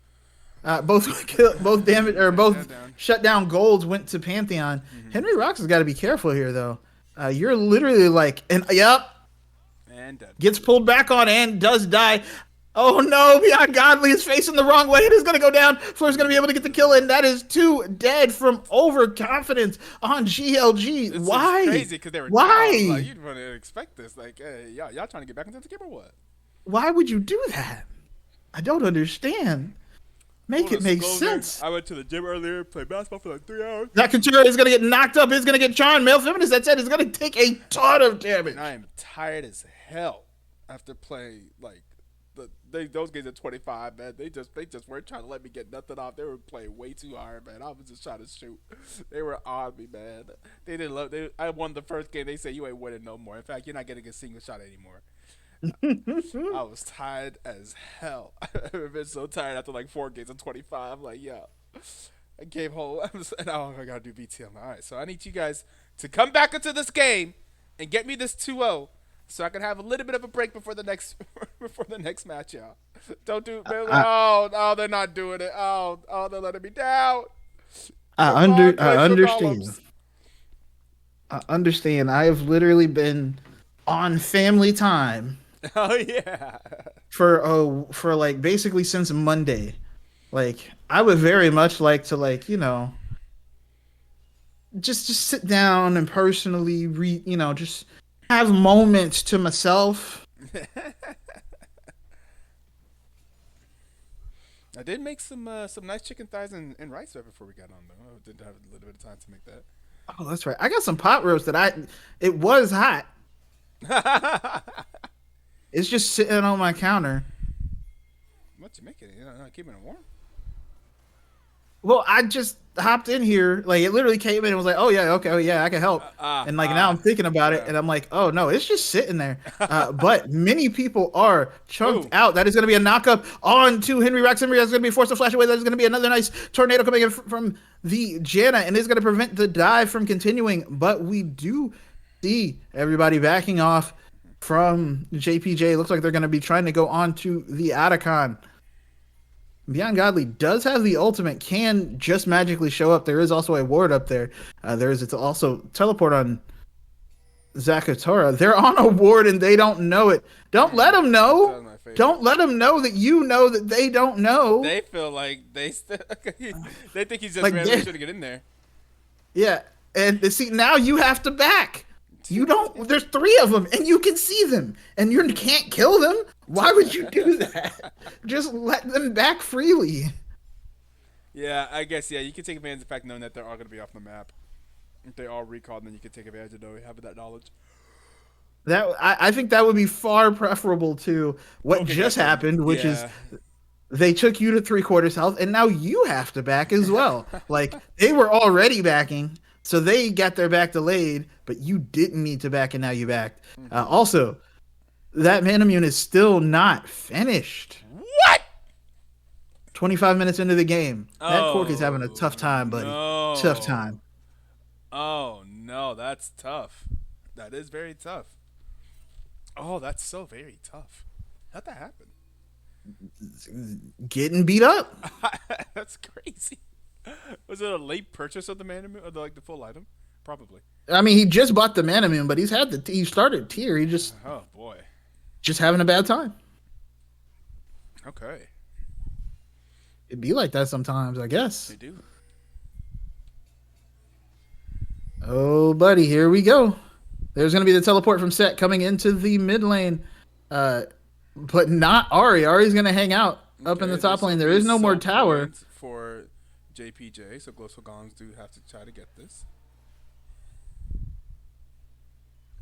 both damage or both shutdown golds went to Pantheon. Henry Rocks has got to be careful here, though. You're literally like, and gets pulled back on and does die. Oh no, Beyond Godly is facing the wrong way. It is going to go down. Floor's going to be able to get the kill, and that is 2 dead from overconfidence on GLG. Why? It's crazy because they were Why? down. Like, you'd want to expect this. Like, hey, y'all trying to get back into the game or what? Why would you do that? I don't understand. Make it make sense. I went to the gym earlier, played basketball for like 3 hours. That Couture is going to get knocked up. He's going to get charmed. Male Feminist, that said, is going to take a ton of damage. And I am tired as hell after playing like those games at 25, man. They just weren't trying to let me get nothing off. They were playing way too hard, man. I was just trying to shoot. They were on me, man. They didn't love. I won the first game. They said you ain't winning no more. In fact, you're not getting a single shot anymore. I was tired as hell. I've been so tired after like 4 games of 25. Like, yeah. I came home and I gotta do BTL. All right, so I need you guys to come back into this game and get me this 2-0 so I can have a little bit of a break before the next match, y'all. Don't do oh, they're not doing it. Oh, they're letting me down. I understand. I understand. I have literally been on family time. Oh yeah. For like basically since Monday. Like I would very much like to just sit down and personally just have moments to myself. I did make some nice chicken thighs and rice right before we got on though. I did have a little bit of time to make that. Oh, that's right. I got some pot roast it was hot. It's just sitting on my counter. What you making? You're not keeping it warm? Well, I just hopped in here. Like, it literally came in and was like, oh, yeah, okay, oh, yeah, I can help. And, now I'm thinking about it, and I'm like, oh, no, it's just sitting there. But many people are chunked out. That is going to be a knockup on to Henry Rocks. Henry Rocks is going to be forced to flash away. That is going to be another nice tornado coming in from the Janna, and is going to prevent the dive from continuing. But we do see everybody backing off from JPJ. Looks like they're going to be trying to go on to the Atacon. Beyond Godly does have the ultimate, can just magically show up. There is also a ward up there. It's also teleport on Zakatora. They're on a ward and they don't know it. Don't let them know. Don't let them know that you know that they don't know. They feel like they think he's just like randomly trying to get in there. Yeah, and see, now you have to back. You don't. There's 3 of them, and you can see them, and you can't kill them. Why would you do that? Just let them back freely. Yeah, I guess. Yeah, you can take advantage of the fact knowing that they're all going to be off the map. If they all recalled, then you can take advantage of having that knowledge. I think that would be far preferable to what just happened, which is they took you to 3/4 health, and now you have to back as well. Like, they were already backing. So they got their back delayed, but you didn't need to back, and now you backed. Also, that Manamune is still not finished. What? 25 minutes into the game. That Cork is having a tough time, buddy. No. Tough time. Oh, no, that's tough. That is very tough. Oh, that's so very tough. How'd that happen? Getting beat up. That's crazy. Was it a late purchase of the mana moon, or the full item? Probably. I mean, he just bought the mana moon, but he started tier. He Oh boy. just having a bad time. Okay. It'd be like that sometimes, I guess. They do. Oh, buddy, here we go. There's going to be the teleport from Set coming into the mid lane, but not Ari. Ari's going to hang out up in the top lane. There is no more tower for JPJ, so Glacial Golems do have to try to get this.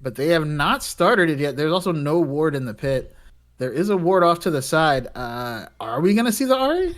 but they have not started it yet. There's also no ward in the pit. There is a ward off to the side. Are we going to see the Ari?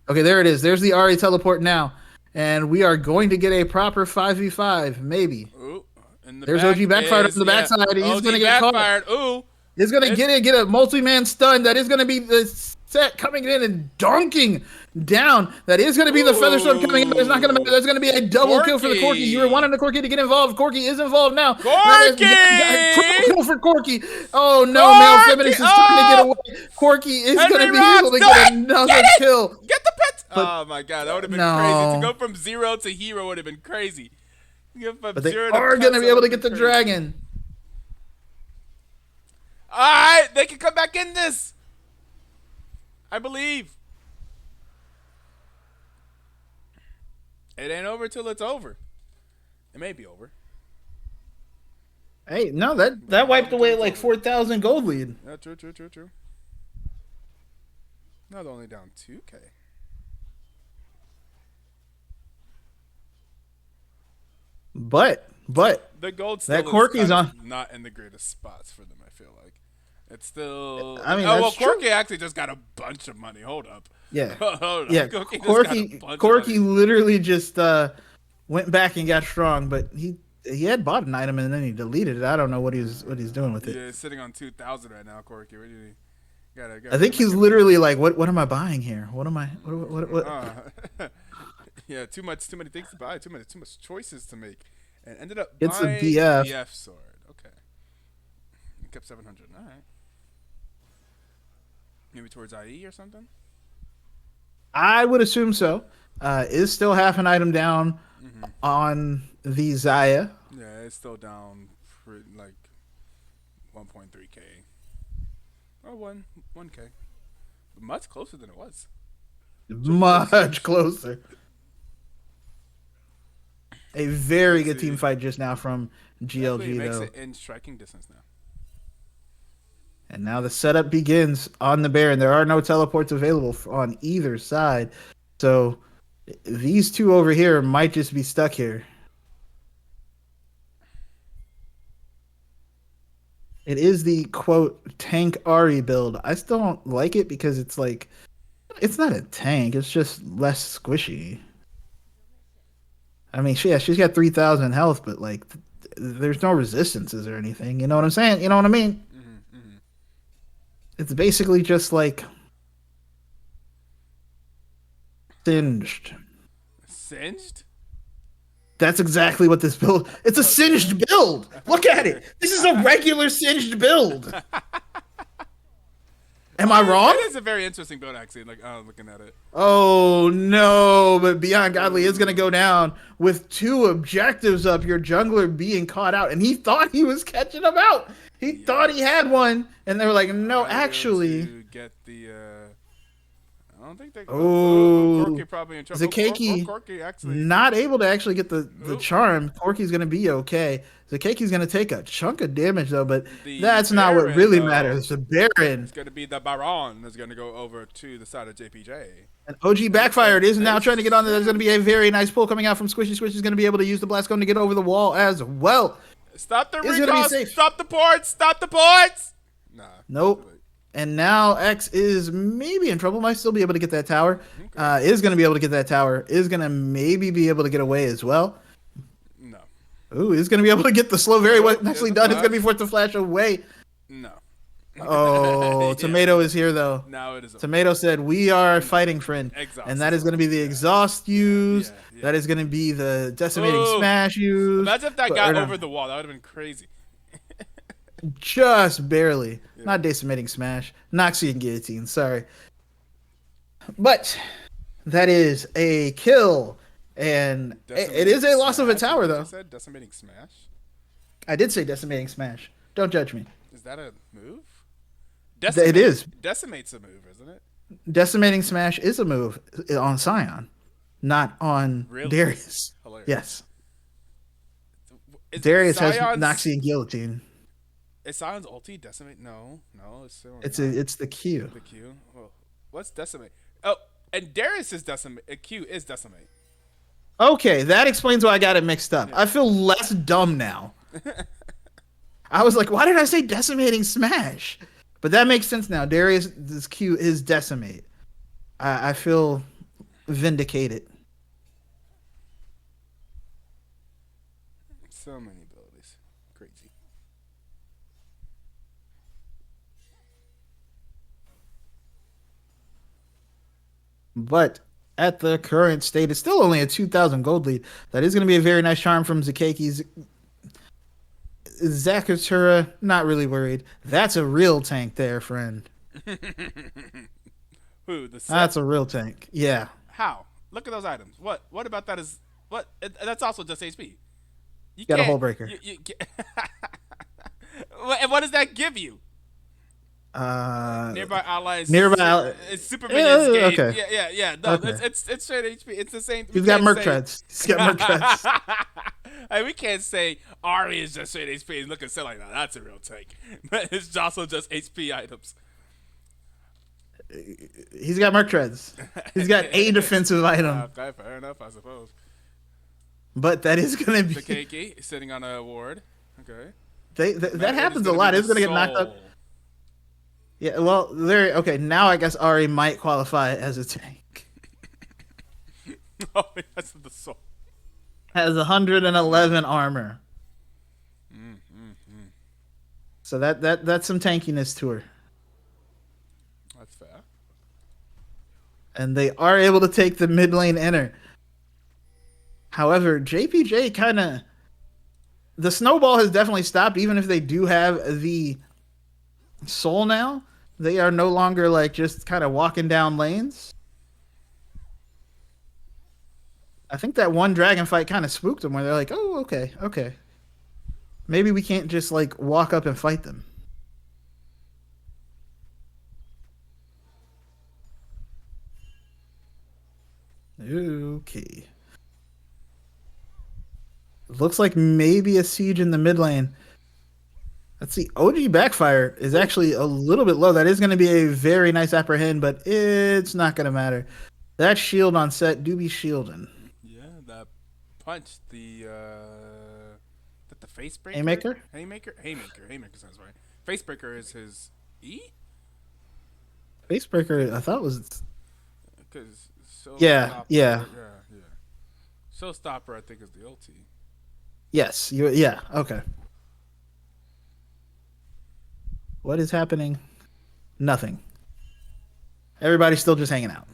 Okay, there it is. There's the Ari teleport now. And we are going to get a proper 5v5, maybe. Ooh, There's OG backfired on the backside. He's going to get caught. Ooh. He's going to get a multi-man stun. That is going to be the Set coming in and donking down. That is going to be the Featherstorm coming in. But it's not going to matter. There's going to be a double kill for the Corki. You were wanting the Corki to get involved. Corki is involved now. Corki! Triple kill for Corki. Oh, no. Male Feminist is trying to get away. Corki is going to be able to get another kill. Get the pet! Oh, my God. That would have been crazy. To go from 0 to hero would have been crazy. But they are going to be able to get the dragon. All right. They can come back in this. I believe. It ain't over till it's over. It may be over. Hey, no, that wiped away like 4,000 gold lead. Yeah, true. Now they're only down 2K. But the gold still that Corki's on not in the greatest spots for them. I feel like it's still. I mean, Corki actually just got a bunch of money. Hold up. Yeah, Hold up. yeah. Corki literally just went back and got strong, but he had bought an item and then he deleted it. I don't know what he's doing with it. Yeah, he's sitting on 2,000 right now, Corki. What do you need? I think he's literally like, what am I buying here? What? Yeah, too many things to buy, too much choices to make, and ended up it's buying a BF. BF sword. Okay, he kept 700. All right, maybe towards IE or something. I would assume so. Is still half an item down on the Xayah. Yeah, it's still down for like 1.3k. Or 1k. Much closer than it was. Much closer. A very good team fight just now from GLG, makes though. it in striking distance now. And now the setup begins on the Baron. There are no teleports available on either side. So these two over here might just be stuck here. It is the, quote, tank Ari build. I still don't like it because it's like, it's not a tank. It's just less squishy. I mean, she's got 3,000 health, but like, there's no resistances or anything. You know what I'm saying? You know what I mean? It's basically just like singed. Singed? That's exactly what this build. It's a singed build. Look at it. This is a regular singed build. Am I wrong? It is a very interesting build, actually. Like, looking at it. Oh no! But Beyond Godly is gonna go down with 2 objectives up. Your jungler being caught out, and he thought he was catching him out. He thought he had one, and they were like, "No, actually." To get the, I don't think they. Corki probably in trouble. Zakeki Corki actually not able to actually get the charm. Corki's gonna be okay. Zakeki's gonna take a chunk of damage though, but that's not what really matters. The Baron. It's gonna be the Baron that's gonna go over to the side of JPJ. And OG backfired is now trying to get on there. There's gonna be a very nice pull coming out from Squishy. Squishy's gonna be able to use the blast cone to get over the wall as well. Stop the recall! Stop the ports! Stop the ports! Nah. Nope. And now X is maybe in trouble. Might still be able to get that tower. Is going to be able to get that tower. Is going to maybe be able to get away as well. No. Ooh, is going to be able to get the slow very nicely done. It's going to be forced to flash away. No. Oh, Tomato is here though. Now it is. Tomato said, "We are fighting, friend." Exhaust. And that is going to be the exhaust use. Yeah. That is going to be the decimating smash use. Imagine if that got over the wall. That would have been crazy. Just barely. Yeah. Not decimating smash. Noxian guillotine. Sorry. But that is a kill And it Decimating is a loss of a Smash? Is that tower, what you though. said? Decimating Smash? I did say decimating smash. Don't judge me. Is that a move? It is. Decimate's a move, isn't it? Decimating smash is a move on Scion, not on Really? Darius. Hilarious. Yes. Is Darius has Sion's, Noxie and Guillotine. is Sion's ulti decimate? No, it's still It's the Q. the Q. Well, what's decimate? Oh, and Darius's decimate Q is decimate. Okay, that explains why I got it mixed up. I feel less dumb now. I was like, why did I say decimating smash? But that makes sense now. Darius' Q is decimate. I feel vindicated. So many abilities, crazy. But at the current state, it's still only a 2,000 gold lead. That is going to be a very nice charm from Zakaki's. Zakatura, not really worried. That's a real tank there, friend. Who the? That's a real tank. Yeah. How? Look at those items. What about that is what? That's also just HP. You Got a can't- hole breaker. You and what does that give you? Nearby allies. It's super minions game. okay. Yeah. No, Okay. it's straight HP. It's the same. He's got Merc Treads. He's got Merc Treads. Hey, we can't say Ari is just straight HP and look and say like, no, that's a real tank. But it's also just HP items. He's got Merc Treads. He's got a defensive item. Okay, fair enough, I suppose. But that is going to be. The Keiki sitting on a ward. Okay. That happens a lot. It's going to get knocked up. Yeah, well, there. Okay, now I guess Ari might qualify as a tank. Oh, that's the soul. Has 111 armor. So that's some tankiness to her. That's fair. And they are able to take the mid lane inner. However, JPJ kind of. The snowball has definitely stopped, even if they do have the soul now. They are no longer like just kind of walking down lanes. I think that one dragon fight kind of spooked them where they're like, oh, okay. Maybe we can't just like walk up and fight them. Okay. Looks like maybe a siege in the mid lane. Let's see. OG backfire is actually a little bit low. That is going to be a very nice apprehend, but it's not going to matter. That shield on set do be shielding. Yeah, that punch, the face breaker? Haymaker? Haymaker sounds right. Face breaker is his E? Facebreaker, I thought was. Because Yeah. Showstopper, I think, is the ulti. Yes. Yeah. Okay. What is happening? Nothing. Everybody's still just hanging out.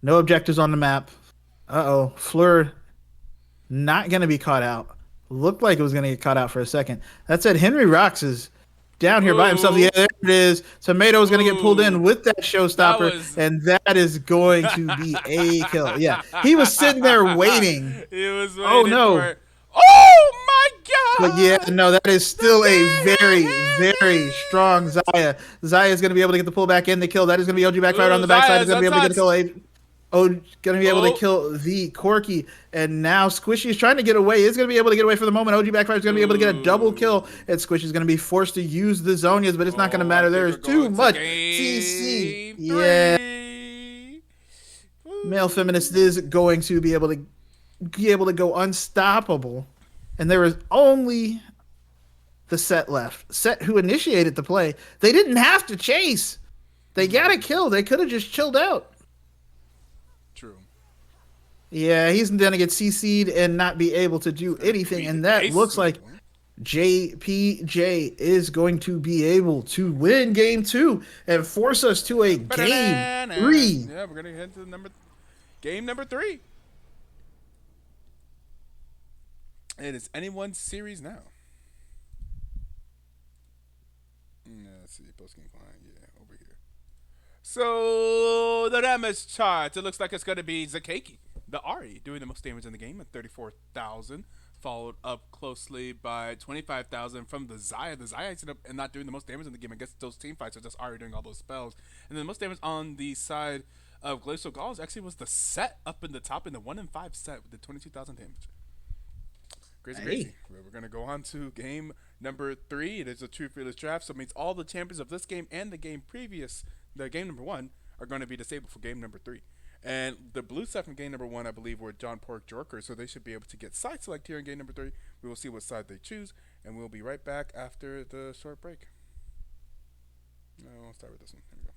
No objectives on the map. Uh-oh. Fleur not going to be caught out. Looked like it was going to get caught out for a second. That said, Henry Rocks is down here by himself. Yeah, there it is. Tomato is going to get pulled in with that showstopper, and that is going to be a kill. Yeah, he was sitting there waiting. He was waiting Oh, no. for it. Oh, my God! But yeah, no, that is still a very, very strong Zaya. Zaya is going to be able to get the pull back in the kill. That is going to be OG backfire on the backside. Is going to be able to get a kill. Going to be able to kill the Corky. And now Squishy is trying to get away. Is going to be able to get away for the moment. OG backfire is going to be able to get a double kill. And Squishy is going to be forced to use the Zonias, but it's not going to matter. There is too much CC. Yeah. Male Feminist is going to be able to go unstoppable. And there is only the Set left. Set, who initiated the play. They didn't have to chase. They got a kill. They could have just chilled out. True. Yeah, he's going to get CC'd and not be able to do anything. And that looks like JPJ is going to be able to win game 2 and force us to a game 3. Yeah, we're going to head to game number 3. It is anyone's series now. Let's see, post game client, yeah, over here. So the damage chart, it looks like it's going to be Zakeki, the Ari, doing the most damage in the game at 34,000, followed up closely by 25,000 from the Zaya. The Zaya ended up not doing the most damage in the game. I guess those team fights are just Ari doing all those spells. And then the most damage on the side of Glacial Golems actually was the set up in the top in the 1 in 5 set with the 22,000 damage. Crazy, Hey. crazy. We're going to go on to game number 3. It is a true fearless draft, so it means all the champions of this game and the game previous, the game number 1, are going to be disabled for game number 3. And the blue set from game number 1, I believe, were John Pork Jorkers, so they should be able to get side select here in game number 3. We will see what side they choose, and we'll be right back after the short break. No, I'll start with this one. Here we go.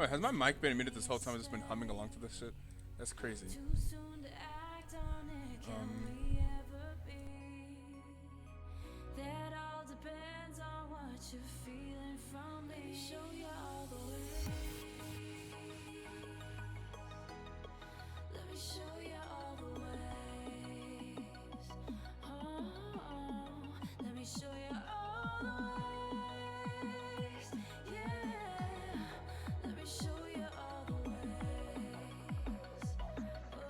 Oh, has my mic been muted this whole time? I've just been humming along to this shit. That's crazy. That all depends on what you're feeling from me. Show you all the way. Let me show you all the ways. Oh, let me show you all the ways. Yeah, let me show you all the ways.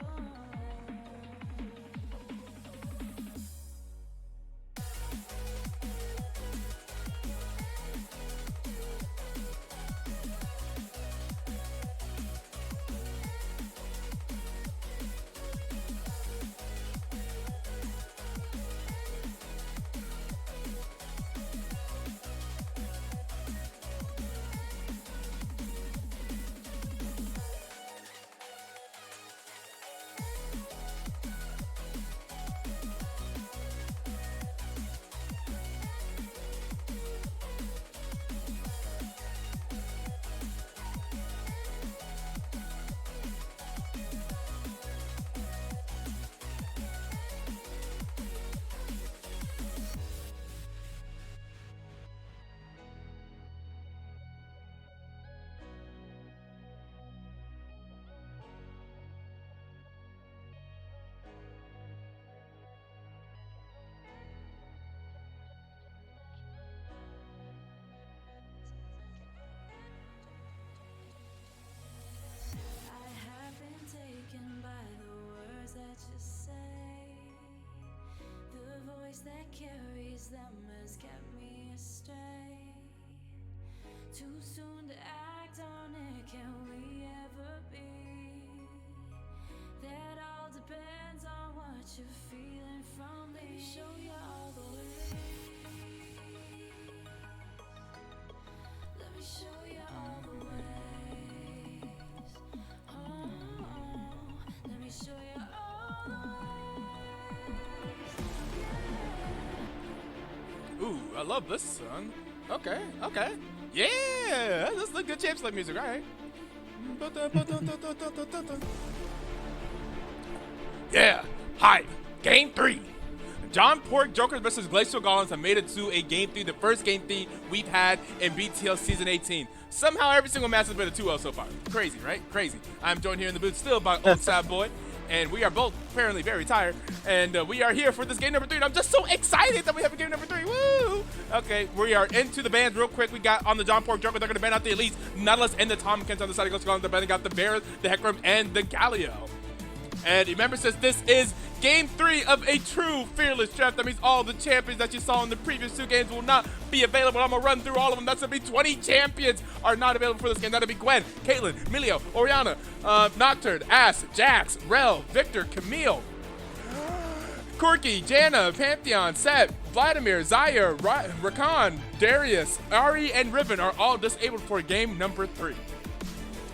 Oh. I have been taken by the words that you say. The voice that carries them has kept me astray. Too soon to act on it, can we ever be? That all depends on what you're feeling from me. Let me show you all the way. Let me show you all the ways. Oh, let me show you all the ways. Ooh, I love this song. Okay, okay. Yeah, this is the good champs like music, all right. Yeah, hi, game 3. John Pork Jorkers versus Glacial Golems have made it to a game 3, the first game 3 we've had in BTL season 18. Somehow every single match has been a 2-0 so far. Crazy, right? Crazy. I'm joined here in the booth still by Old Sad Boy, and we are both apparently very tired, and we are here for this game number 3, and I'm just so excited that we have a game number 3. Woo! Okay, we are into the bands real quick. We got on the John Pork Joker, they're going to ban out the Elites, Nautilus, and the Tompkins on the side of Glacial Golems. They're banning out the Bears, the Heckram, and the Galio. And remember, since this is game 3 of a true fearless draft, that means all the champions that you saw in the previous 2 games will not be available. I'm going to run through all of them. That's going to be 20 champions are not available for this game. That'll be Gwen, Caitlyn, Milio, Oriana, Nocturne, Ass, Jax, Rel, Victor, Camille, Corky, Jana, Pantheon, Seth, Vladimir, Zaire, Rakan, Darius, Ari, and Riven are all disabled for game number 3.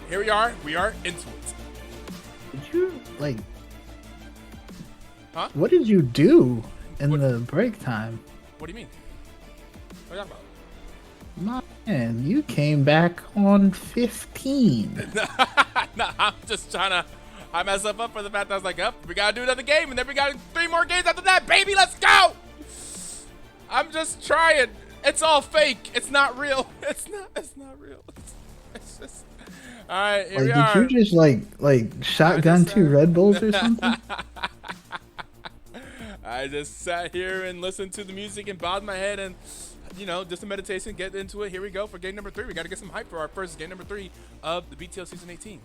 Here we are into it. Did you like? Huh? What did you do in What? the break time? What do you mean? What are you talking Man, you came back on 15. about? No, I'm just trying to hype myself up for the fact that I was like, oh, we gotta do another game, and then we got 3 more games after that, baby. Let's go! I'm just trying. It's all fake. It's not real. It's not real. It's just. All right, here we are. Did you just like shotgun 2 Red Bulls or something? I just sat here and listened to the music and bowed my head and, you know, just a meditation, get into it. Here we go for game number 3. We got to get some hype for our first game number 3 of the BTL season 18.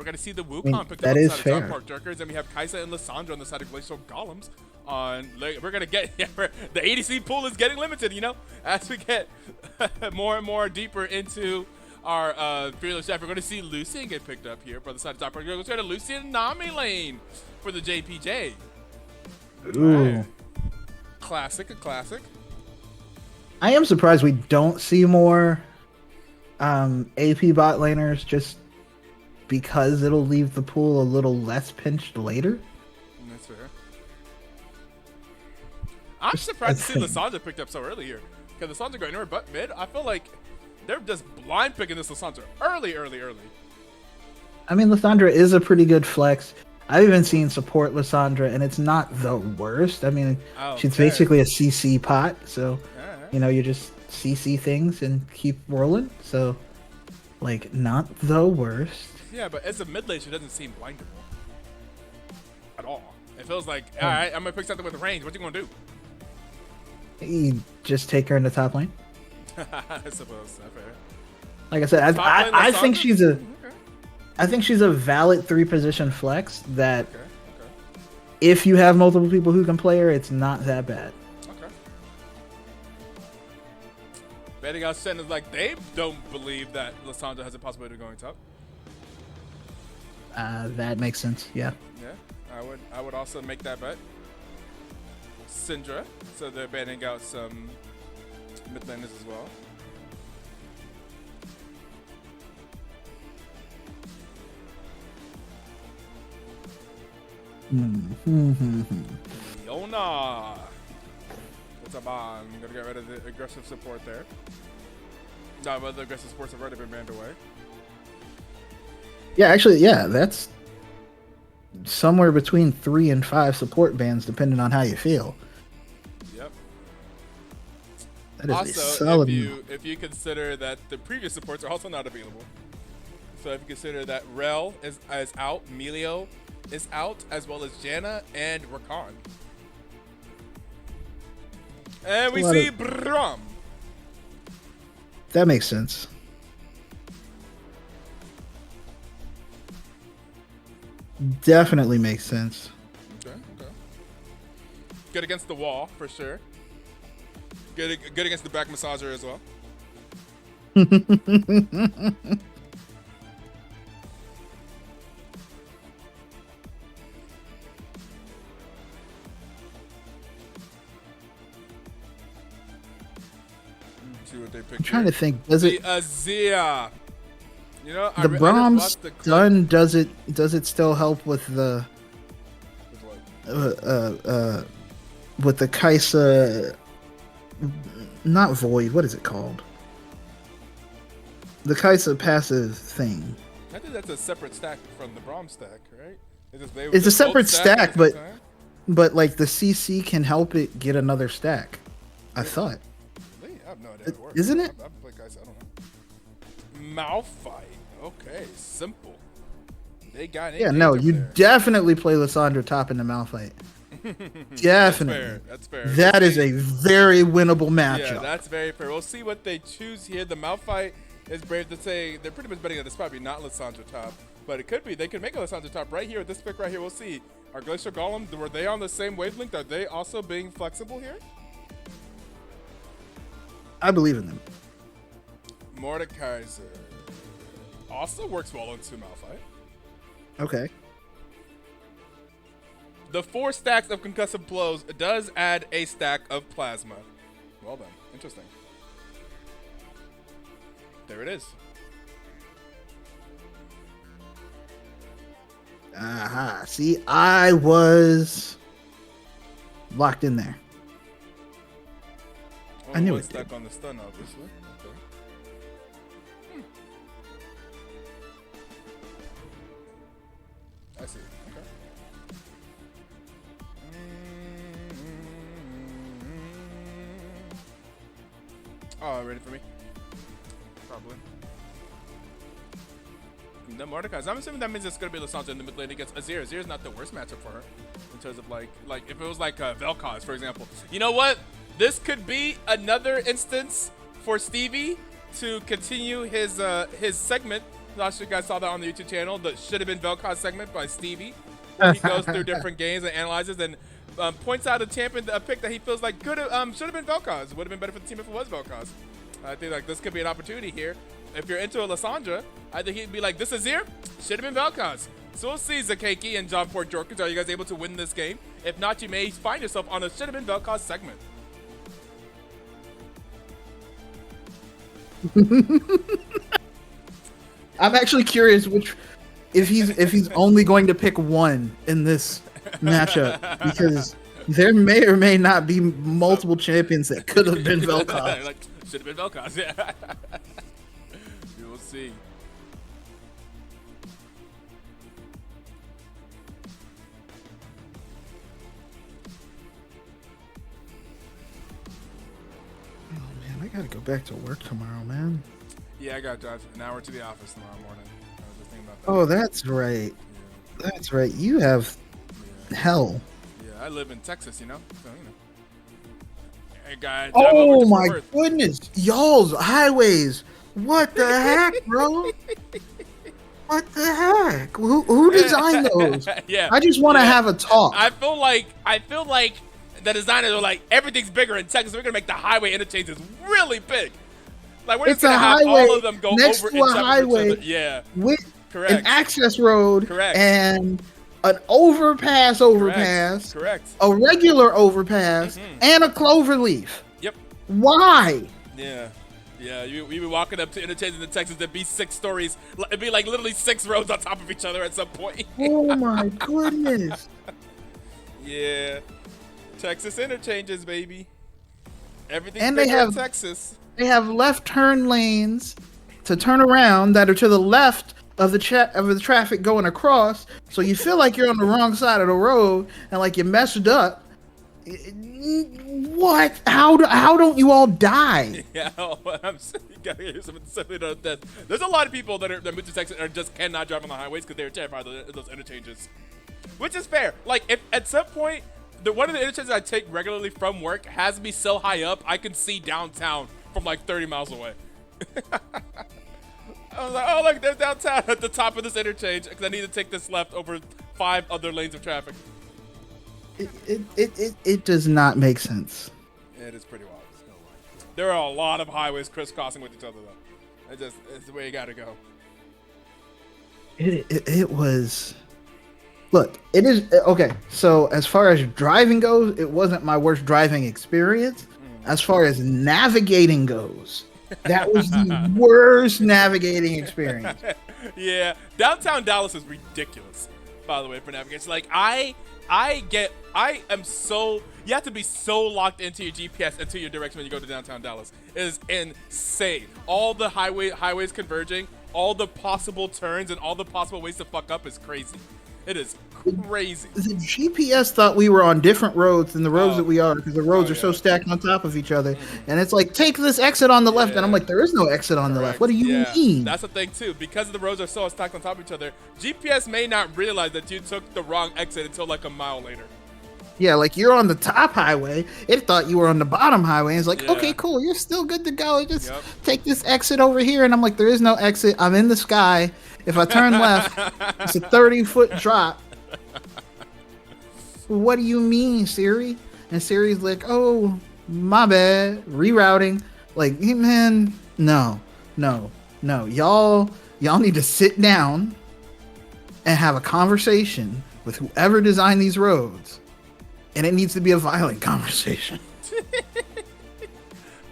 We're going to see the mean, Wukong picked up that on the is side fair. of Dark Jorkers, and we have Kaisa and Lissandra on the side of Glacial Golems. We're going to get, the ADC pool is getting limited, you know, as we get more and more deeper into our Fearless Chef. We're going to see Lucian get picked up here by the side of Dark Jorkers. We're going to Lucian Nami lane for the JPJ. Ooh. Right. Classic, a classic. I am surprised we don't see more AP bot laners just because it'll leave the pool a little less pinched later. That's fair. I'm surprised to see Lissandra picked up so early here. Because Lissandra going anywhere but mid. I feel like they're just blind picking this Lissandra early. I mean, Lissandra is a pretty good flex. I've even seen support Lissandra, and it's not the worst. I mean, she's basically a CC pot, so you know, you just CC things and keep rolling. So, like, not the worst. Yeah, but as a mid lane, she doesn't seem blindable at all. It feels like, all right, I'm gonna pick something with range. What you gonna do? You just take her in the top lane. I suppose. Not fair. Like I said, I think she's a. Okay. I think she's a valid 3-position flex that Okay. if you have multiple people who can play her, it's not that bad. Okay. Betting out is like they don't believe that Lissandra has a possibility of going top. That makes sense. Yeah. Yeah, I would also make that bet. Syndra, so they're betting out some mid laners as well. Yona. What's up, on? I'm gonna get rid of the aggressive support there. No, but the aggressive supports have already been banned away. Yeah, actually, yeah, that's somewhere between 3 and 5 support bans, depending on how you feel. Yep. That is a Also, solid. if you consider that the previous supports are also not available, so if you consider that Rel is out, Melio is out, as well as Janna and Rakan. And we see Brom. That makes sense. Definitely makes sense. Okay. Good against the wall, for sure. Good against the back massager as well. See what they pick. I'm trying to think. Does the it Azia. You know, the Brahms stun? Does it still help with the with the Kaisa? Not void. What is it called? The Kaisa passive thing. I think that's a separate stack from the Braum stack, right? It's a separate stack, but like the CC can help it get another stack. I thought. I have no idea how it works. Isn't it? I've played Kaisa, I don't know. Malphite. Okay, simple. They got it. Yeah, no, you definitely play Lissandra top in the Malphite. Definitely. That's fair. That is a very winnable matchup. Yeah, that's very fair. We'll see what they choose here. The Malphite is brave to say they're pretty much betting that this probably not Lissandra top, but it could be. They could make a Lissandra top right here with this pick right here. We'll see. Are Glacial Golem, were they on the same wavelength? Are they also being flexible here? I believe in them. Mordekaiser also works well into Malphite. Okay. The 4 stacks of concussive blows does add a stack of plasma. Well done. Interesting. There it is. Aha. See, I was locked in there. I knew it Stack did. on the stun, obviously. Okay. I see. Okay. Oh, ready for me? Probably. The Mordekaiser. I'm assuming that means it's gonna be Lissandra in the mid lane against Azir. Azir is not the worst matchup for her in terms of like if it was like Vel'Koz, for example. You know what? This could be another instance for Stevie to continue his segment Not sure you guys saw that on the YouTube channel. The Should Have Been Velcro segment by Stevie, where he goes through different games and analyzes and points out a champion pick that he feels like should have been Velcros. Would have been better for the team if it was Velcros. I think like this could be an opportunity here. If you're into a Lysandra, I think he'd be like, this is here. Should have been Velcros. So we'll see, Zakeki and John Port Jorkers. Are you guys able to win this game? If not, you may find yourself on a Should Have Been Velcros segment. I'm actually curious if he's only going to pick one in this matchup, because there may or may not be multiple champions that could have been Velcros. Like, should have been Velcros, yeah. We'll see. Oh man, I gotta go back to work tomorrow, man. Yeah, I got to drive an hour to the office tomorrow morning. I was just thinking about that. Oh, that's right. Yeah. That's right. You have hell. Yeah, I live in Texas, you know? So, you know. Hey, guy, drive Oh over to my Fort Worth. goodness, y'all's highways. What the heck, bro? What the heck? Who designed those? Yeah. I just want to have a talk. I feel like the designers are like, everything's bigger in Texas. We're gonna make the highway interchanges really big. Like we're just It's a gonna have highway all of them go next over to a each highway. other. Yeah. With Correct. an access road. Correct. And an overpass, Correct. a regular overpass, and a clover leaf. Yep. Why? Yeah. Yeah, we be walking up to interchanges in Texas. There'd be 6 stories. It'd be like literally 6 roads on top of each other at some point. Oh my goodness. Yeah. Texas interchanges, baby. Everything's And bigger they have in Texas. They have left turn lanes to turn around that are to the left of the traffic going across, so you feel like you're on the wrong side of the road and like you messed up. What? How don't you all die? Yeah, I'm you gotta hear something similar to that. There's a lot of people that moved to Texas and just cannot drive on the highways because they're terrified of those interchanges, which is fair. Like if at some point one of the interchanges I take regularly from work has me so high up I can see downtown from like 30 miles away. I was like, oh look, there's downtown at the top of this interchange because I need to take this left over 5 other lanes of traffic. It does not make sense. It is pretty wild. There are a lot of highways crisscrossing with each other though. It's the way you gotta go. It was. Look, it is okay. So as far as driving goes, it wasn't my worst driving experience. As far as navigating goes, that was the worst navigating experience. Yeah, downtown Dallas is ridiculous. By the way, for navigation, like I am so, you have to be so locked into your GPS and to your direction when you go to downtown Dallas. It is insane. All the highways converging, all the possible turns and all the possible ways to fuck up is crazy. It is crazy. The GPS thought we were on different roads than the roads that we are, because the roads are so stacked on top of each other. And it's like, take this exit on the left. And I'm like, there is no exit on the left. What do you mean? That's the thing too. Because the roads are so stacked on top of each other, GPS may not realize that you took the wrong exit until like a mile later. Yeah, like you're on the top highway. It thought you were on the bottom highway. And it's like, okay, cool. You're still good to go. Just take this exit over here. And I'm like, there is no exit. I'm in the sky. If I turn left, it's a 30-foot drop. What do you mean, Siri? And Siri's like, oh, my bad. Rerouting. Like, hey, man, no. Y'all need to sit down and have a conversation with whoever designed these roads. And it needs to be a violent conversation.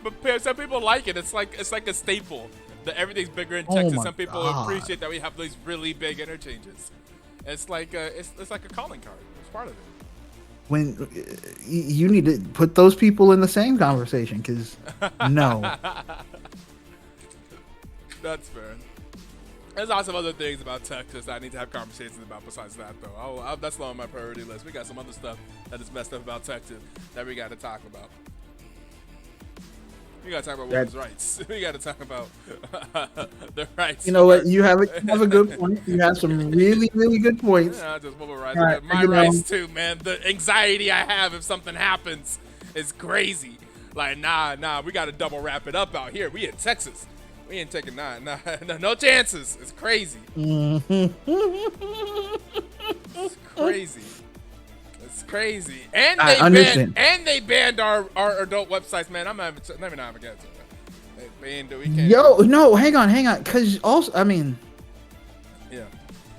But some people like it. It's like a staple that everything's bigger in Texas. Some people appreciate that we have these really big interchanges. It's like it's like a calling card. It's part of it. When you need to put those people in the same conversation, because no. That's fair. There's also other things about Texas that I need to have conversations about besides that, though. That's low on my priority list. We got some other stuff that is messed up about Texas that we got to talk about. We got to talk about women's rights. We got to talk about the rights. You know what? You have a good point. You have some really, really good points. Yeah, just women's rights. Right, My rights too, man. The anxiety I have if something happens is crazy. Like, nah, we got to double wrap it up out here. We in Texas. We ain't taking nine. Nah, no chances. It's crazy. Mhm. It's crazy. It's crazy. And I understand. they banned our adult websites, man. I'm not even against it. They banned it. We can't. Yo, no, hang on, because also, I mean, Yeah.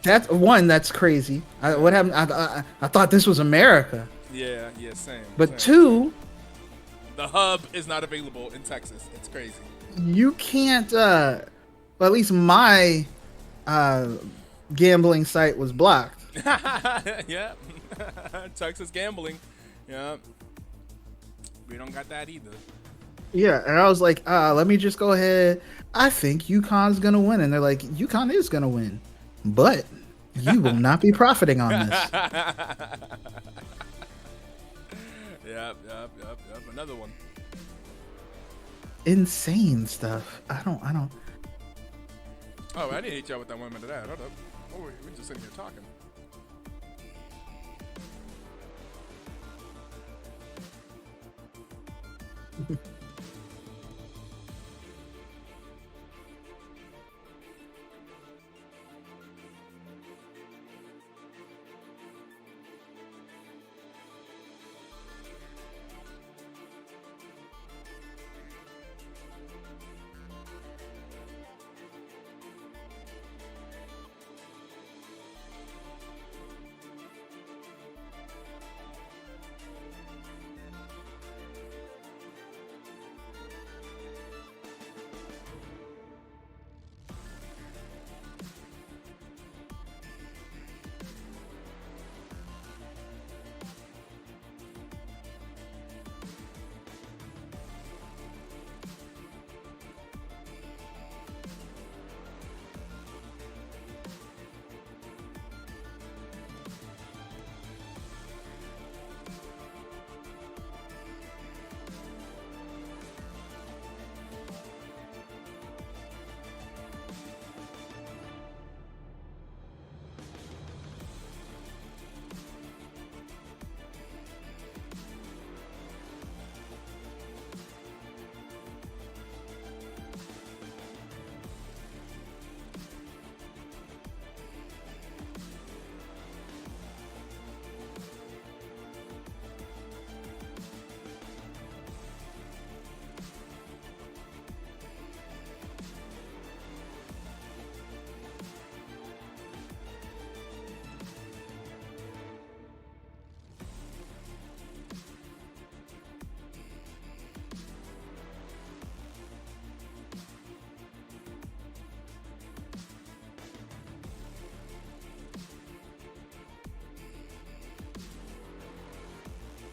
that's one that's crazy. What happened? I thought this was America, Yeah. Same. but Same. two, The hub is not available in Texas. It's crazy. you can't. Well, at least my uh, gambling site was blocked. Yeah. Texas gambling. Yeah. We don't got that either. Yeah, and I was like, let me just go ahead. I think UConn's gonna win, and they're like, UConn is gonna win, but you will not be profiting on this. Yep. Another one. Insane stuff. I don't. Oh, I need to hit y'all with that 1 minute ad. Hold up. Oh, we're just sitting here talking.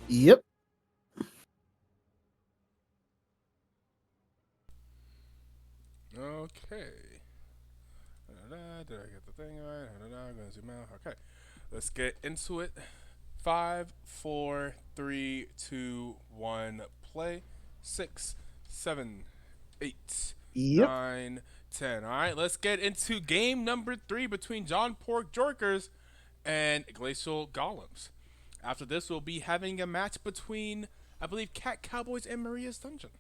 Yep. Okay. Did I get the thing right? I'm gonna zoom out. Okay. Let's get into it. 5, 4, 3, 2, 1, play. 6, 7, 8, Yep. 9, 10. All right, let's get into game number 3 between John Pork Jorkers and Glacial Golems. After this, we'll be having a match between, I believe, Cat Cowboys and Maria's Dungeon.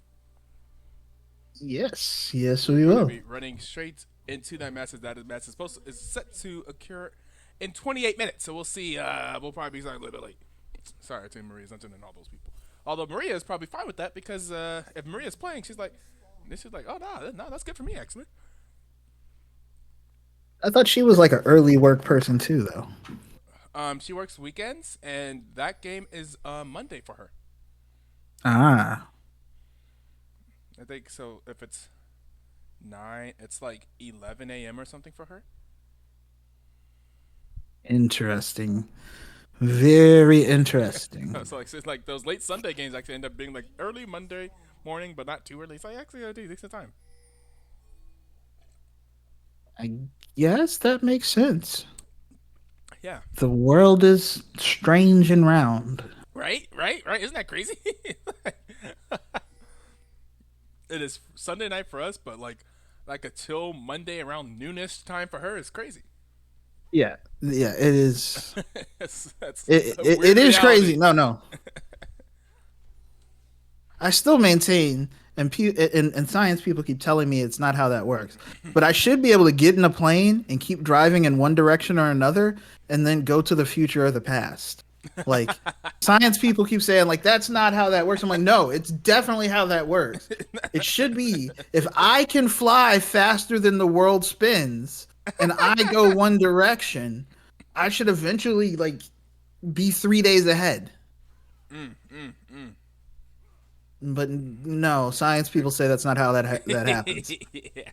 Yes. Yes, we We're going to will. be running straight into that match. That match is set to occur in 28 minutes. So we'll see. We'll probably be starting a little bit late. Sorry to Maria's Dungeon and all those people. Although Maria is probably fine with that because if Maria's playing, she's like, oh no, that's good for me actually. I thought she was like an early work person too, though. She works weekends, and that game is Monday for her. Ah, I think so. If it's 9, it's like 11 a.m. or something for her. interesting. Very interesting. So like, it's like those late Sunday games actually end up being like early Monday morning, but not too early. So I actually got a decent time. I guess that makes sense. Yeah. The world is strange and round. Right. Isn't that crazy? It is Sunday night for us, but like a chill Monday around noonish time for her is crazy. Yeah. Yeah, it is. That's It, a it, weird it is reality. crazy. No. I still maintain and science people keep telling me it's not how that works. But I should be able to get in a plane and keep driving in one direction or another, and then go to the future or the past. Like science people keep saying like that's not how that works. I'm like, no, it's definitely how that works. It should be if I can fly faster than the world spins and I go one direction, I should eventually like be 3 days ahead. But no, science people say that's not how that happens. Yeah.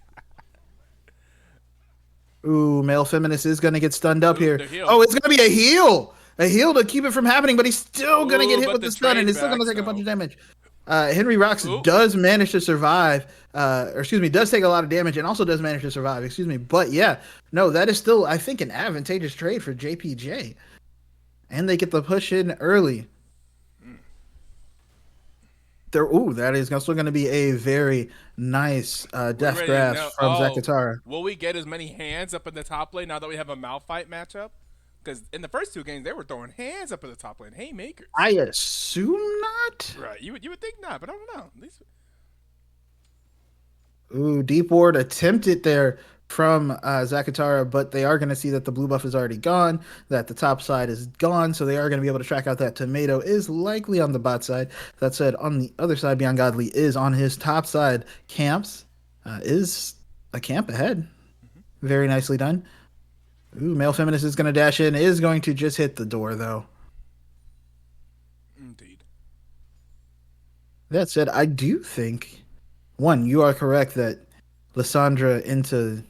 Ooh, male feminist is gonna get stunned up Ooh, here. the heal. Oh, it's gonna be a heal to keep it from happening, but he's still gonna get Ooh, hit but with the the stun, and trade he's still gonna back, take a bunch of though. damage. Henry Rocks Ooh. does manage to survive, or excuse me, does take a lot of damage and also does manage to survive. Excuse me, but yeah, no, that is still I think an advantageous trade for JPJ, and they get the push in early. There, ooh, that is still going to be a very nice We're death ready to grasp know. from Oh, Zakatara. will we get as many hands up in the top lane now that we have a Malphite matchup? Because in the first two games, they were throwing hands up in the top lane. Haymakers. I assume not. Right. You would think not, but I don't know. At least Ooh, deep ward attempted there from Zakatara, but they are going to see that the blue buff is already gone, that the top side is gone, so they are going to be able to track out that tomato is likely on the bot side. That said, on the other side, Beyond Godly is on his top side. Camps is a camp ahead. Very nicely done. Ooh, male feminist is going to dash in, is going to just hit the door though. indeed. That said, I do think one, you are correct that Lysandra into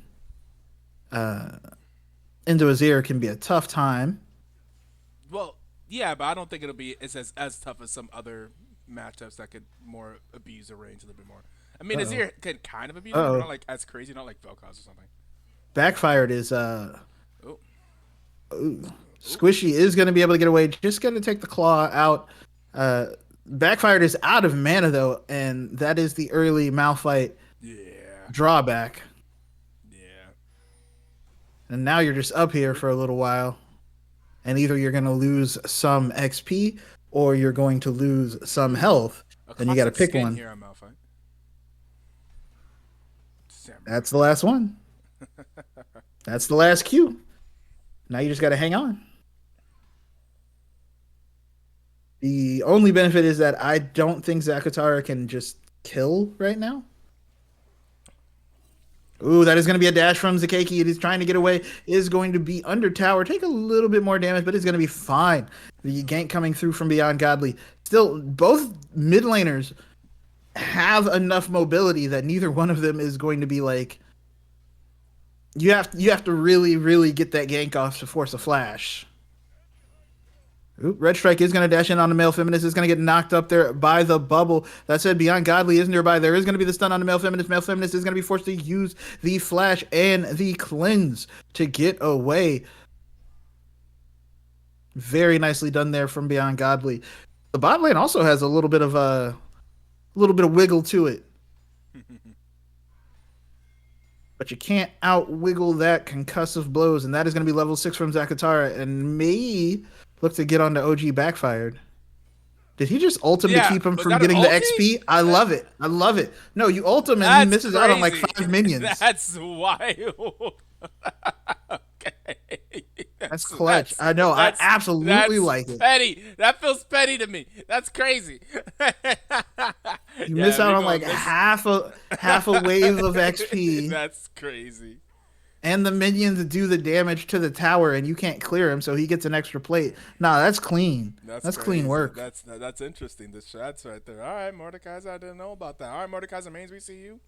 Azir can be a tough time. Well, yeah, but I don't think it'll be it's as tough as some other matchups that could more abuse the range a little bit more. I mean, Uh-oh. Azir can kind of abuse it, but Uh-oh. not like as crazy, not like Vel'Koz or something. Backfired is Oh, ooh. Squishy is going to be able to get away. Just going to take the claw out. Uh, Backfired is out of mana though, and that is the early Malphite yeah, drawback. yeah. And now you're just up here for a little while, and either you're going to lose some XP or you're going to lose some health. A And you got to classic pick skin one. here on Malphite. Samurai. That's the last one. That's the last Q. Now you just got to hang on. The only benefit is that I don't think Zakatara can just kill right now. Ooh, that is going to be a dash from Zakeki. It is trying to get away. Is going to be under tower. Take a little bit more damage, but it's going to be fine. The gank coming through from Beyond Godly. Still, both mid laners have enough mobility that neither one of them is going to be like. You have to really, really get that gank off to force a flash. Oop, Red Strike is going to dash in on the male feminist. Is going to get knocked up there by the bubble. That said, Beyond Godly is nearby. There is going to be the stun on the male feminist. Male feminist is going to be forced to use the flash and the cleanse to get away. Very nicely done there from Beyond Godly. The bot lane also has a little bit of wiggle to it. But you can't out wiggle that concussive blows, and that is going to be level 6 from Zakatara, and may look to get onto OG backfired. Did he just ult him to Yeah, keep him was from that an getting the ulti? XP? I love it. I love it. No, you ult him and he That's misses out on like crazy. 5 minions. That's wild. Okay. That's clutch. I know. I absolutely that's like it. petty. That feels petty to me. That's crazy. You miss out on like half a wave of XP, That's crazy. and the minions do the damage to the tower, and you can't clear him, so he gets an extra plate. Nah, that's clean. That's clean crazy. work. That's interesting. The shots right there. All right, Mordekaiser, I didn't know about that. All right, Mordekaiser mains, we see you.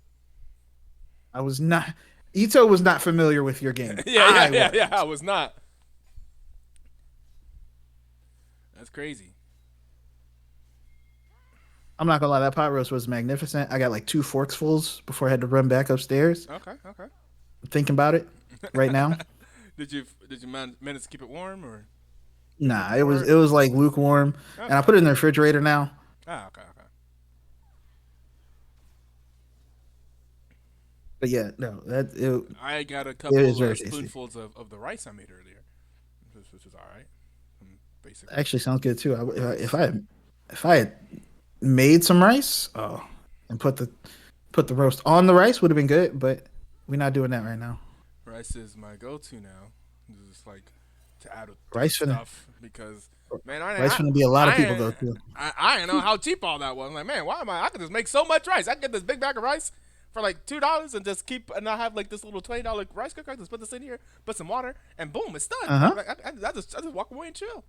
I was not. Etoe was not familiar with your game. Yeah. I was not. That's crazy. I'm not gonna lie, that pot roast was magnificent. I got like 2 forks fulls before I had to run back upstairs. Okay. I'm thinking about it right now. Did you manage to keep it warm or? Nah, it was like lukewarm, and I put it in the refrigerator now. Okay. But yeah, no, I got a It couple is very of tasty. spoonfuls of the rice I made earlier, which was all right. Basically, actually sounds good too. If I had made some rice, oh, and put the roast on the rice would have been good, but we're not doing that right now. Rice is my go-to now. Just like to add with different Rice finna stuff because man, I rice I finna be a lot of I people ain't- go to. I didn't know how cheap all that was. I'm like, man, why am I? I could just make so much rice. I could get this big bag of rice for like $2 and just keep and I have like this little $20 rice cooker. I just put this in here, put some water, and boom, it's done. Uh huh. I just walk away and chill.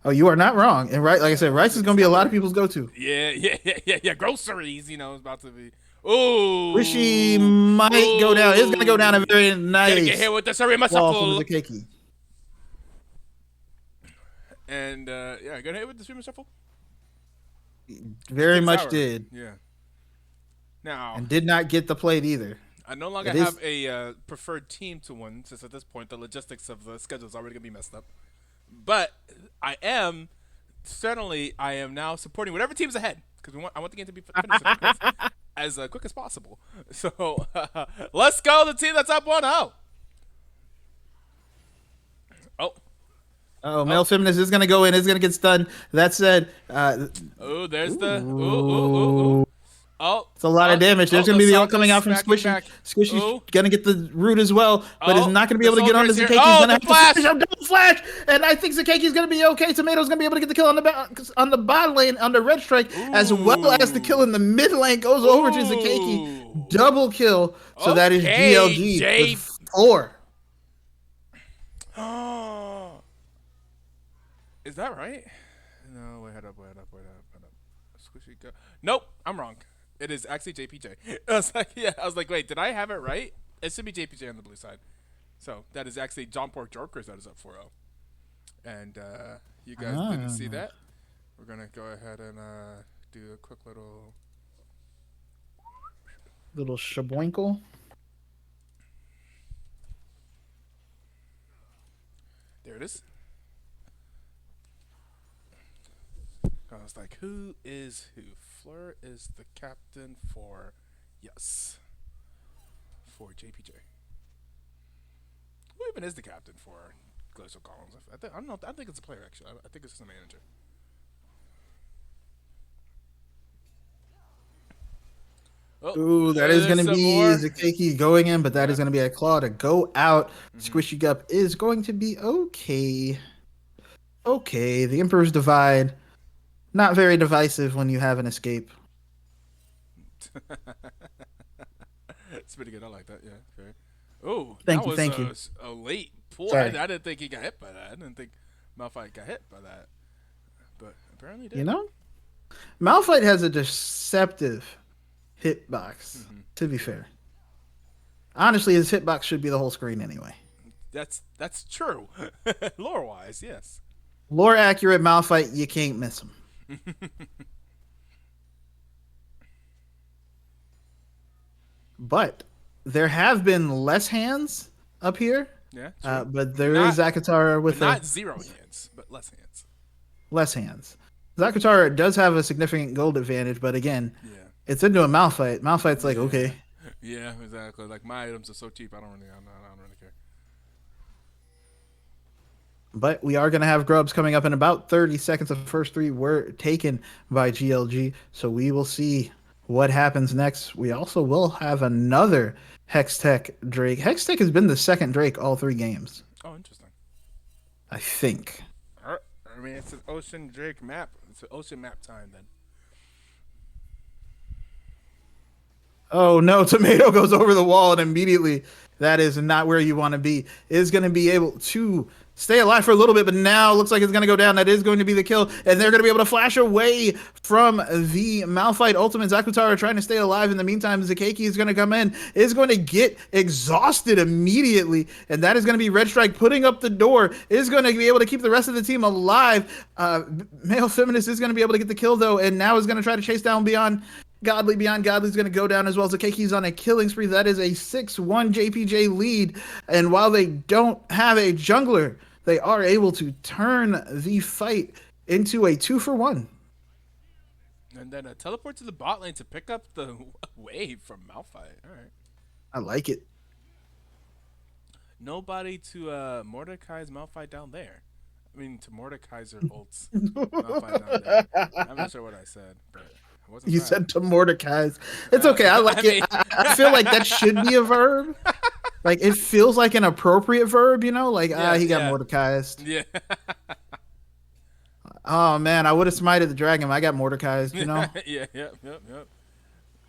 Oh, you are not wrong. And right, like I said, rice is gonna be a lot of people's go to. Yeah. Groceries, is about to be. Ooh, Rishi might go down. It's gonna go down a ooh. very Gotta get hit nice with the Surrey wall from shuffle. Zakeki. And yeah, get hit with the Surrey shuffle. Very much Sour. did, Yeah. Now, and did not get the plate either. I no longer It is have a preferred team to win, since at this point the logistics of the schedule is already gonna be messed up. But I am now supporting whatever team's ahead because I want the game to be finished as quick as possible. So let's go, the team that's up 1-0. Oh, Oh, male feminist is gonna go in. It's gonna get stunned. That said, oh, there's the ooh. Oh, it's a lot of damage. There's gonna be the ult coming out from smacking Squishy. back. Squishy's Ooh. gonna get the root as well, but is not gonna be The able to get onto soldier's Zakeki. here. He's Oh, gonna the have flash. to finish up double flash, and I think Zakeki's gonna be okay. Tomato's gonna be able to get the kill on the bottom lane on the red strike, as well as the kill in the mid lane goes over to Zakeki. Double kill. So that is Okay, GLG Jay. with 4. Is that right? No, wait, head up. Squishy go. Nope, I'm wrong. It is actually JPJ. I was like, wait, did I have it right? It should be JPJ on the blue side. So that is actually John Pork Jorkers that is up 4-0. And you guys didn't see that. We're gonna go ahead and do a quick little. Little shaboinkle. There it is. I was like, who is who? Fleur is the captain for, yes, for JPJ. Who even is the captain for Glacial Golems? I don't know. I think it's a player, actually. I think it's just a manager. Oh, Ooh, that is going to some be more. Zakeki going in, but that is going to be a claw to go out. Squishy Gup is going to be okay. Okay, the Emperor's Divide. Not very divisive when you have an escape. It's pretty good. I like that. Yeah, fair. Oh, Thank that you, was a late pull. Sorry. I didn't think he got hit by that. I didn't think Malphite got hit by that. But apparently he did. You know? Malphite has a deceptive hitbox, to be fair. Honestly, his hitbox should be the whole screen anyway. That's true. Lore-wise, yes. Lore accurate Malphite, you can't miss him. But there have been less hands up here. Yeah, true. But there is Zakatara with not 0 hands, but less hands. less hands. Zakatara does have a significant gold advantage, but again, Yeah. it's into a Malphite. Malphite's like, okay. Yeah, exactly. Like my items are so cheap, I don't really care. But we are going to have grubs coming up in about 30 seconds. The first 3 were taken by GLG, so we will see what happens next. We also will have another Hextech Drake. Hextech has been the second Drake all 3 games, Oh, interesting. I think. I mean, it's an Ocean Drake map. It's an Ocean map time then. Oh no, Tomato goes over the wall and immediately that is not where you want to be. Is going to be able to stay alive for a little bit, but now looks like it's going to go down. That is going to be the kill, and they're going to be able to flash away from the Malphite ultimate. Zakutara trying to stay alive. In the meantime, Zakeki is going to come in, is going to get exhausted immediately, and that is going to be Red Strike putting up the door, is going to be able to keep the rest of the team alive. Male Feminist is going to be able to get the kill, though, and now is going to try to chase down Beyond Godly. Beyond Godly is going to go down as well. Zakeki's on a killing spree. That is a 6-1 JPJ lead, and while they don't have a jungler, they are able to turn the fight into a 2-for-1. And then a teleport to the bot lane to pick up the wave from Malphite. All right. I like it. Nobody to Mordecai's Malphite down there. I mean, to Mordekaiser ults Malphite down there. I'm not sure what I said, but I wasn't You trying. said to Mordecai's. It's okay. I like I it. mean- I feel like that should be a verb. Like it feels like an appropriate verb, you know? Like Yeah, he got yeah. Mordecai's. Yeah. Oh man, I would have smited the dragon. But I got Mordecai's, you know? Yeah. Yep.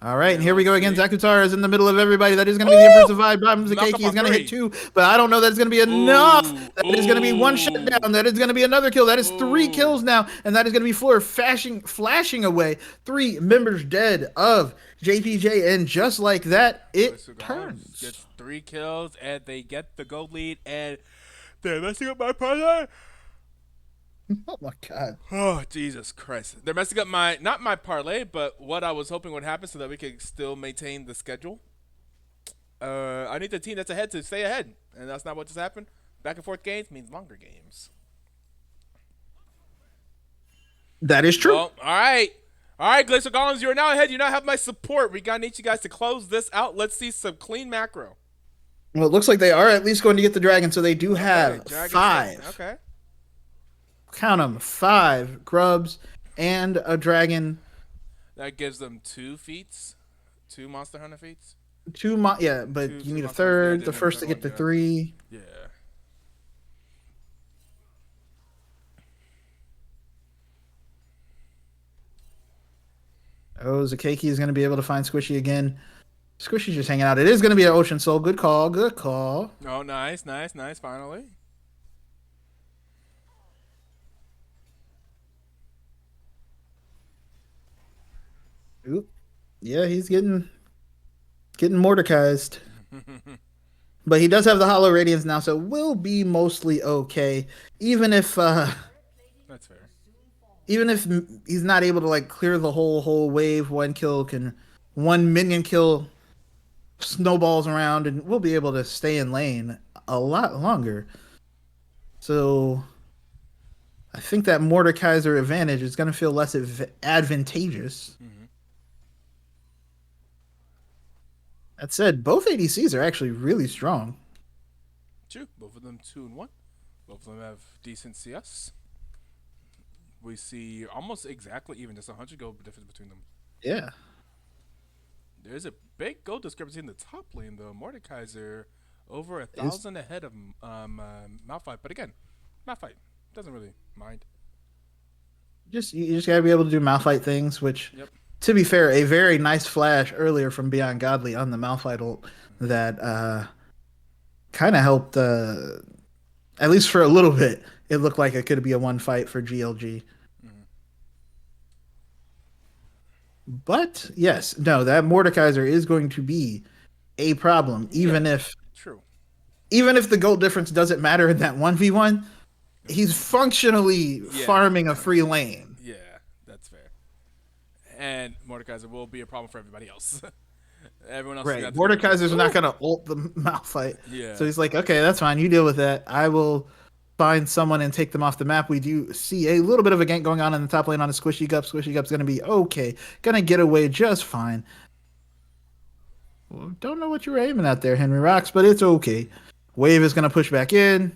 All right, and Yeah, here we go let's again. see. Zakutara is in the middle of everybody. That is going to be the Empress of Vibe. Bottom Knock Zakeki up is going to on hit 2, but I don't know that's going to be enough. That is going to be 1 shutdown. That is going to be another kill. That is 3 kills now, and that is going to be Floor flashing away 3 members dead of JPJ, and just like that, it Glacial Golems turns. gets 3 kills, and they get the gold lead, and they're messing up my parlay. Oh my god. Oh, Jesus Christ. They're messing up not my parlay, but what I was hoping would happen so that we could still maintain the schedule. I need the team that's ahead to stay ahead, and that's not what just happened. Back and forth games means longer games. That is true. Well, all right. All right, Glacial Golems, you are now ahead. You now have my support. We gotta need you guys to close this out. Let's see some clean macro. Well, it looks like they are at least going to get the dragon, so they do have Dragon 5. Okay. Count them, 5 grubs and a dragon. That gives them 2 feats. 2 Monster Hunter feats. 2 yeah, but you need a monsters. third. Yeah, The didn't first to have get the to third 3. Yeah. Oh, Zakeki is going to be able to find Squishy again. Squishy's just hanging out. It is going to be an Ocean Soul. Good call. Good call. Oh, nice. Finally. Oop. Yeah, he's getting Mordecai'd. But he does have the Hollow Radiance now, so will be mostly okay. Even if That's fair. even if he's not able to like clear the whole wave, 1 minion kill snowballs around, and we'll be able to stay in lane a lot longer. So I think that Mordekaiser advantage is going to feel less advantageous. That said, both ADCs are actually really strong. True. Both of them 2 and 1. Both of them have decent CS. We see almost exactly even, just 100 gold difference between them. Yeah. There's a big gold discrepancy in the top lane, though. Mordekaiser over 1,000 ahead of Malphite. But again, Malphite doesn't really mind. You just gotta be able to do Malphite things, which, Yep. to be fair, a very nice flash earlier from Beyond Godly on the Malphite ult that kind of helped, at least for a little bit, it looked like it could be a 1 fight for GLG. But yes, no, that Mordekaiser is going to be a problem, even if the gold difference doesn't matter in that 1v1. He's functionally farming a free lane. Yeah, that's fair. And Mordekaiser will be a problem for everybody else. Everyone else. Right. Mordekaiser's not going to ult the Malphite. Yeah. So he's like, okay, that's fine. You deal with that. I will find someone and take them off the map. We do see a little bit of a gank going on in the top lane on a Squishy Gup. Squishy Gup's going to be okay. Going to get away just fine. Well, don't know what you were aiming at there, Henry Rocks, but it's okay. Wave is going to push back in.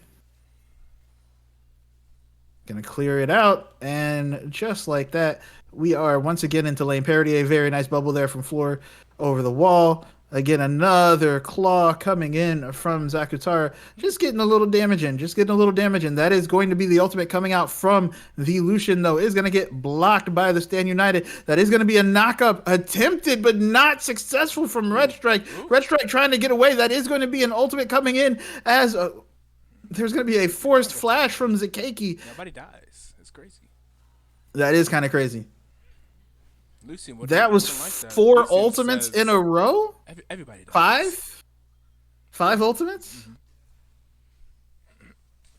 Going to clear it out. And just like that, we are once again into lane parity. A very nice bubble there from Floor over the wall. Again, another claw coming in from Zakutara. Just getting a little damage in. That is going to be the ultimate coming out from the Lucian, though. Is going to get blocked by the Stand United. That is going to be a knock-up attempted, but not successful from Red Strike. Red Strike trying to get away. That is going to be an ultimate coming in as there's going to be a forced flash from Zakeki. Nobody dies. It's crazy. That is kind of crazy. Lucian, that was like 4 Lucian ultimates in a row? Everybody dies. 5 ultimates?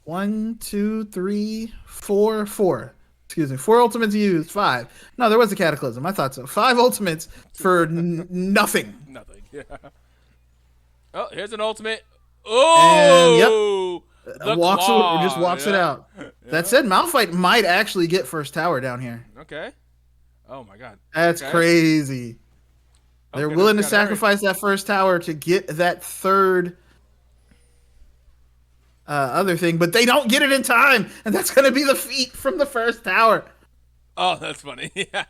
1, 2, 3, 4, 4. Excuse me. 4 ultimates used. 5. No, there was a cataclysm. I thought so. 5 ultimates for nothing. Nothing. Yeah. Oh, here's an ultimate. Oh! And, yep. Walks it out. Yeah. That said, Malphite might actually get first tower down here. Okay. Oh my god. That's crazy. They're willing to sacrifice that first tower to get that third other thing, but they don't get it in time, and that's going to be the feat from the first tower. Oh, that's funny. Yeah.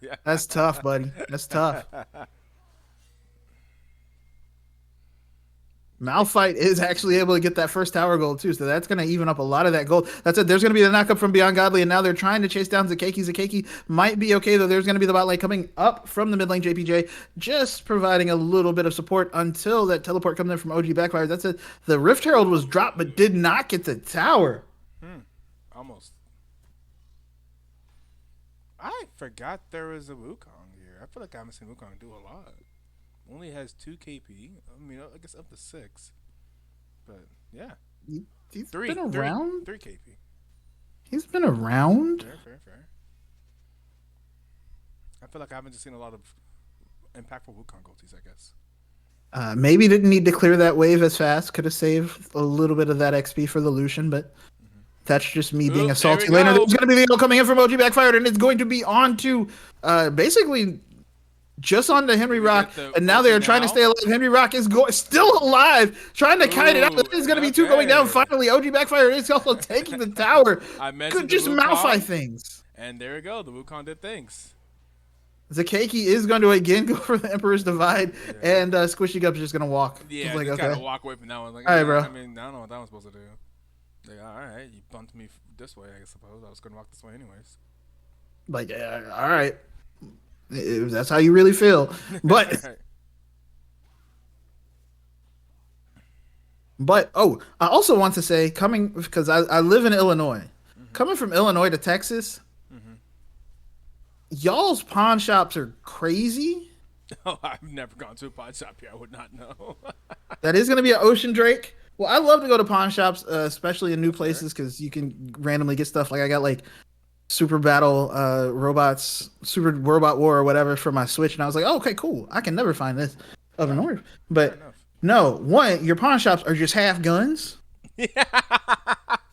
Yeah. That's tough, buddy. That's tough. Malphite is actually able to get that first tower gold too, so that's going to even up a lot of that gold. That's it. There's going to be the knockup from Beyond Godly, and now they're trying to chase down Zakeki. Zakeki might be okay, though. There's going to be the bot lane coming up from the mid lane. JPJ just providing a little bit of support until that teleport comes in from OG Backfire. That's it. The Rift Herald was dropped, but did not get the tower. Almost. I forgot there was a Wukong here. I feel like I haven't seen Wukong do a lot. Only has 2 KP. I mean, I guess up to 6. But yeah, He's three, been around. 3 KP. He's been around. Fair. I feel like I haven't just seen a lot of impactful Wukong ultis, I guess. Maybe didn't need to clear that wave as fast. Could have saved a little bit of that XP for the Lucian, but that's just me being a salty there we laner. go. There's going to be the ult coming in from OG Backfired, and it's going to be on to basically just on to Henry Rock. And now they are trying to stay alive. Henry Rock is still alive, trying to kite it out. There's going to be 2 going down. Finally, OG Backfire is also taking the tower. I mentioned Could just the Malphite Wukong, things. and there we go. The Wukong did things. Zakeki is going to again go for the Emperor's Divide, and Squishy Gup's just going to walk. Yeah, just like, just okay. kind of walk away from that one. Like, All right, bro. I mean, I don't know what that one's supposed to do. Like, all right, you bumped me this way, I suppose. I was going to walk this way anyways. Like, all right. If that's how you really feel. But oh, I also want to say, coming because I live in Illinois, coming from Illinois to Texas, y'all's pawn shops are crazy. Oh, I've never gone to a pawn shop here. I would not know. That is going to be an Ocean Drake. Well, I love to go to pawn shops, especially in new places, because you can randomly get stuff. Like I got like Super Battle Robots, Super Robot War or whatever for my Switch, and I was like, oh, okay, cool. I can never find this up north. But no, one, your pawn shops are just half guns. Yeah,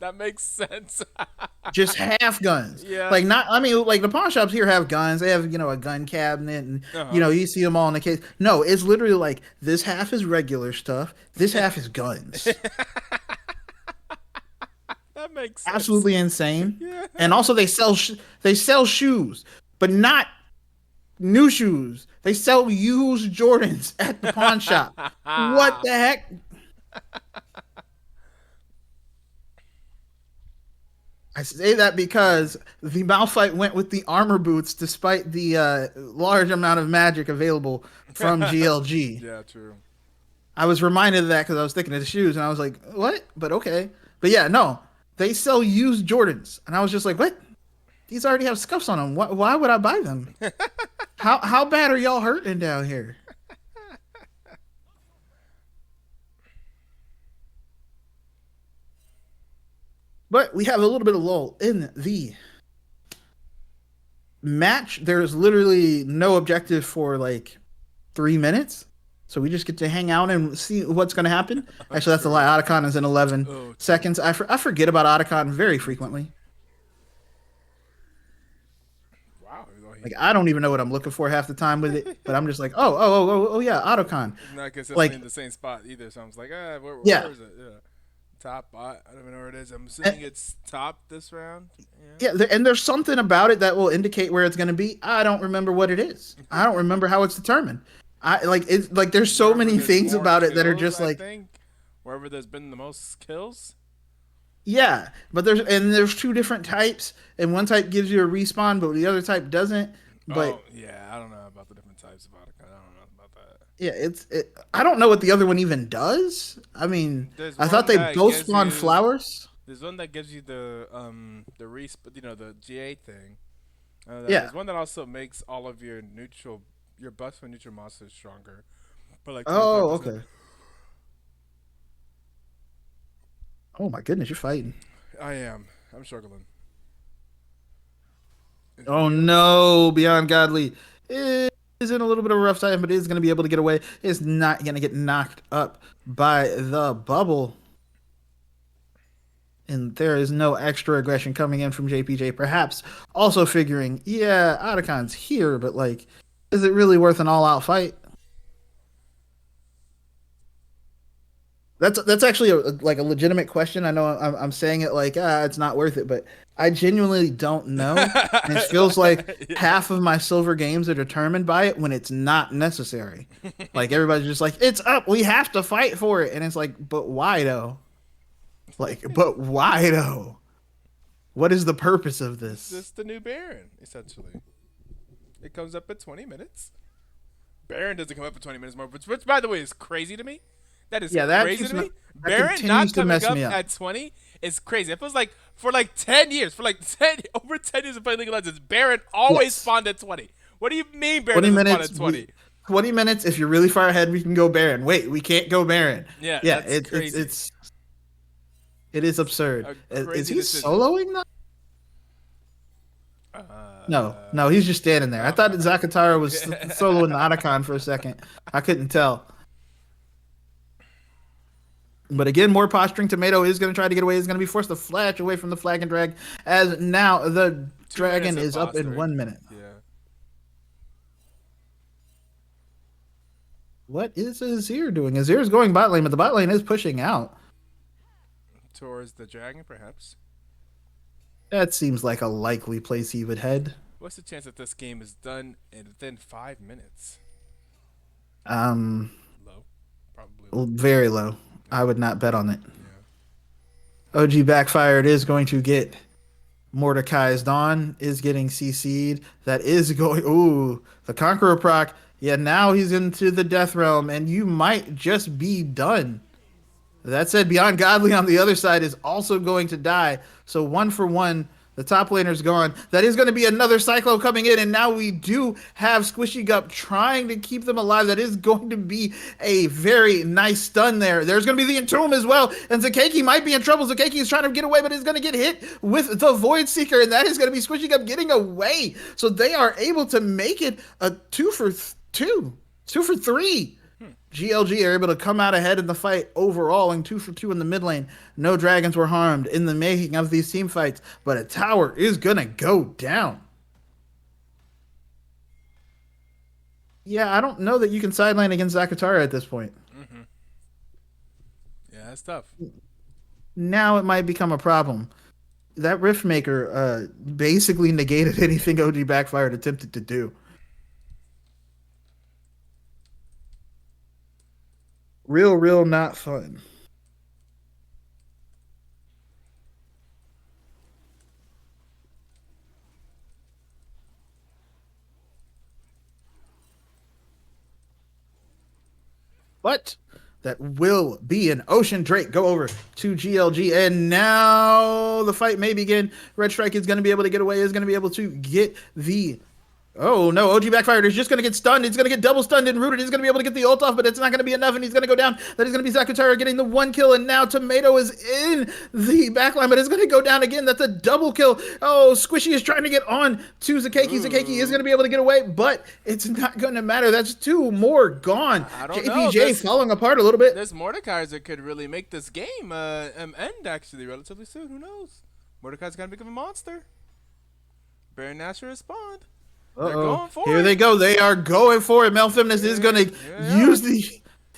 that makes sense. Just half guns. Yeah. Like not. I mean, like the pawn shops here have guns. They have a gun cabinet, and you see them all in the case. No, it's literally like this half is regular stuff. This half is guns. That makes sense. Absolutely insane. Yeah. And also they sell shoes, but not new shoes. They sell used Jordans at the pawn shop. What the heck? I say that because the Malphite went with the armor boots despite the large amount of magic available from GLG. Yeah, true. I was reminded of that because I was thinking of the shoes, and I was like, what? But okay. But yeah, no. They sell used Jordans. And I was just like, what? These already have scuffs on them. Why would I buy them? How bad are y'all hurting down here? But we have a little bit of lull in the match. There's literally no objective for like 3 minutes. So we just get to hang out and see what's going to happen. Actually, that's a lie. Otacon is in 11 seconds. I forget about Otacon very frequently. Wow. Like, I don't even know what I'm looking for half the time with it. But I'm just like, oh yeah, Otacon. Not consistently Like, in the same spot either. So I was like, where Yeah. is it? Yeah. Top bot. I don't even know where it is. I'm assuming it's top this round. Yeah, and there's something about it that will indicate where it's going to be. I don't remember what it is. I don't remember how it's determined. There's so Wherever many there's things more about it that are kills, just I like, think, wherever there's been the most kills. yeah, but there's 2 different types, and one type gives you a respawn, but the other type doesn't. But yeah, I don't know about the different types of Otacon. I don't know about that. yeah, I don't know what the other one even does. I mean, There's I thought one they that both gives spawn you- flowers. There's one that gives you the the GA thing. Yeah. There's one that also makes all of your buffs for neutral monsters stronger. But like Oh, 25%. okay. Oh my goodness, you're fighting. I am. I'm struggling. Oh no, Beyond Godly is in a little bit of a rough time, but is going to be able to get away. Is not going to get knocked up by the bubble. And there is no extra aggression coming in from JPJ. Perhaps also figuring, yeah, Otacon's here, but like, is it really worth an all-out fight? That's actually a legitimate question. I know I'm saying it like it's not worth it, but I genuinely don't know. And it feels like half of my silver games are determined by it when it's not necessary. Like everybody's just like, it's up. We have to fight for it. And it's like, but why though? Like, but why though? What is the purpose of It's this? just the new Baron, essentially. It comes up at 20 minutes. Baron doesn't come up at 20 minutes more, which by the way is crazy to me. That is Yeah, that crazy keeps to me. that Baron continues not to coming mess up me up. at 20 is crazy. It feels like for like 10 years, for like 10 over 10 years of playing League of Legends, Baron always Yes. spawned at 20. What do you mean Baron 20 doesn't spawn minutes. at 20? 20 minutes. If you're really far ahead, we can go Baron. Wait, we can't go Baron. Yeah, Yeah, that's crazy. it is absurd. A Is crazy he decision. soloing now? No, Uh, no, he's just standing there. I thought that Zakatara was okay. soloing the Otacon for a second. I couldn't tell. But again, more posturing. Tomato is going to try to get away. He's going to be forced to flash away from the flag and drag. As now the 2 dragon minutes is of up in posturing. 1 minute. Yeah. What is Azir doing? Azir's going bot lane, but the bot lane is pushing out. Towards the dragon, perhaps. That seems like a likely place he would head. What's the chance that this game is done in within 5 minutes? Um, Low. Probably low. Very low. I would not bet on it. Yeah. OG backfired is going to get Mordecai's Dawn is getting CC'd. That is going. Ooh, the Conqueror proc. Yeah, now he's into the Death Realm, and you might just be done. That said, Beyond Godly on the other side is also going to die. So 1 for 1. The top laner's gone. That is going to be another Cyclo coming in, and now we do have Squishy Gup trying to keep them alive. That is going to be a very nice stun there. There's going to be the Entomb as well, and Zakeki might be in trouble. Zakeki is trying to get away, but is going to get hit with the Void Seeker, and that is going to be Squishy Gup getting away. So they are able to make it a 2 for 2, 2 for 3. GLG are able to come out ahead in the fight overall and 2 for 2 in the mid lane. No dragons were harmed in the making of these team fights, but a tower is going to go down. Yeah, I don't know that you can sideline against Zakatara at this point. Yeah, that's tough. Now it might become a problem. That Riftmaker basically negated anything OG Backfired attempted to do. Real not fun. But that will be an Ocean Drake go over to GLG. And now the fight may begin. Red Strike is going to be able to get away, is going to be able to get the... Oh no, OG backfired. He's just going to get stunned. He's going to get double stunned and rooted. He's going to be able to get the ult off, but it's not going to be enough, and he's going to go down. That is going to be Zakutara getting the 1 kill, and now Tomato is in the backline, but it's going to go down again. That's a double kill. Oh, Squishy is trying to get on to Zakeki. Zakeki is going to be able to get away, but it's not going to matter. That's 2 more gone. I don't know. JPJ falling apart a little bit. There's Mordekaiser could really make this game end actually relatively soon. Who knows? Mordekaiser's gonna become a monster. Baron Nash will respond. They're going for Here it. they go. They are going for it. Mel Feminist is going to yeah. use the...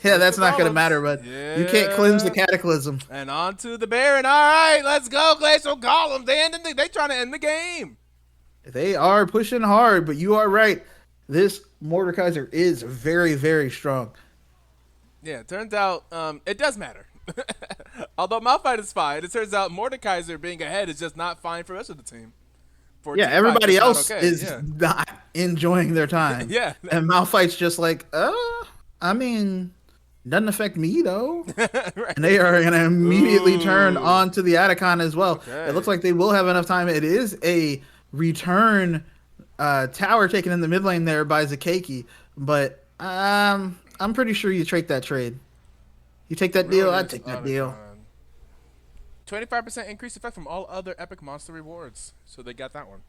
Yeah, that's the not going to Golems. matter, but you can't cleanse the Cataclysm. And on to the Baron. All right, let's go, Glacial Golems. They trying to end the game. They are pushing hard, but you are right. This Mordekaiser is very, very strong. Yeah, it turns out it does matter. Although Malphite is fine, it turns out Mordekaiser being ahead is just not fine for the rest of the team. Yeah, 14-5 everybody is not else okay. is Yeah. not enjoying their time. Yeah. And Malphite's just like, I mean, doesn't affect me, though. Right. And they are going to immediately turn Ooh. on to the Atacon as well. Okay. It looks like they will have enough time. It is a return tower taken in the mid lane there by Zakeki, but I'm pretty sure you take that trade. You take that deal, I'd take that deal. 25% increased effect from all other epic monster rewards. So they got that one.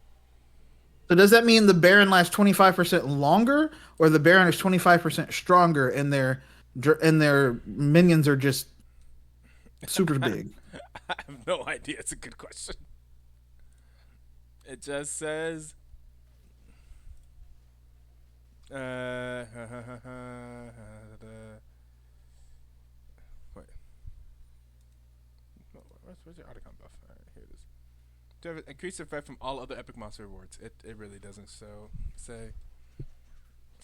So does that mean the Baron lasts 25% longer, or the Baron is 25% stronger, and their minions are just super big? I have no idea. It's a good question. It just says. Wait. Where's your Otacon buff? All right, here it is. To have increased effect from all other epic monster rewards. It really doesn't say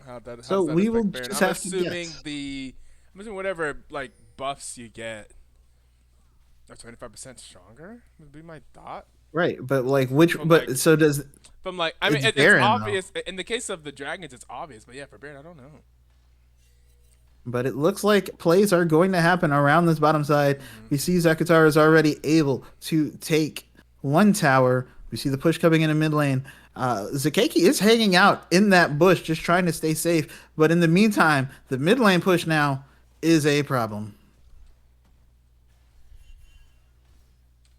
how So does that we will affect Baron. just have to guess. I'm assuming whatever like buffs you get are 25% stronger. Would be my thought. Right, but like which? From like But so does from like I mean it's it's Baron though? obvious in the case of the dragons it's obvious, but yeah for Baron I don't know. But it looks like plays are going to happen around this bottom side. Mm-hmm. We see Zakatar is already able to take one tower. We see the push coming in mid lane. Zakeki is hanging out in that bush, just trying to stay safe. But in the meantime, the mid lane push now is a problem.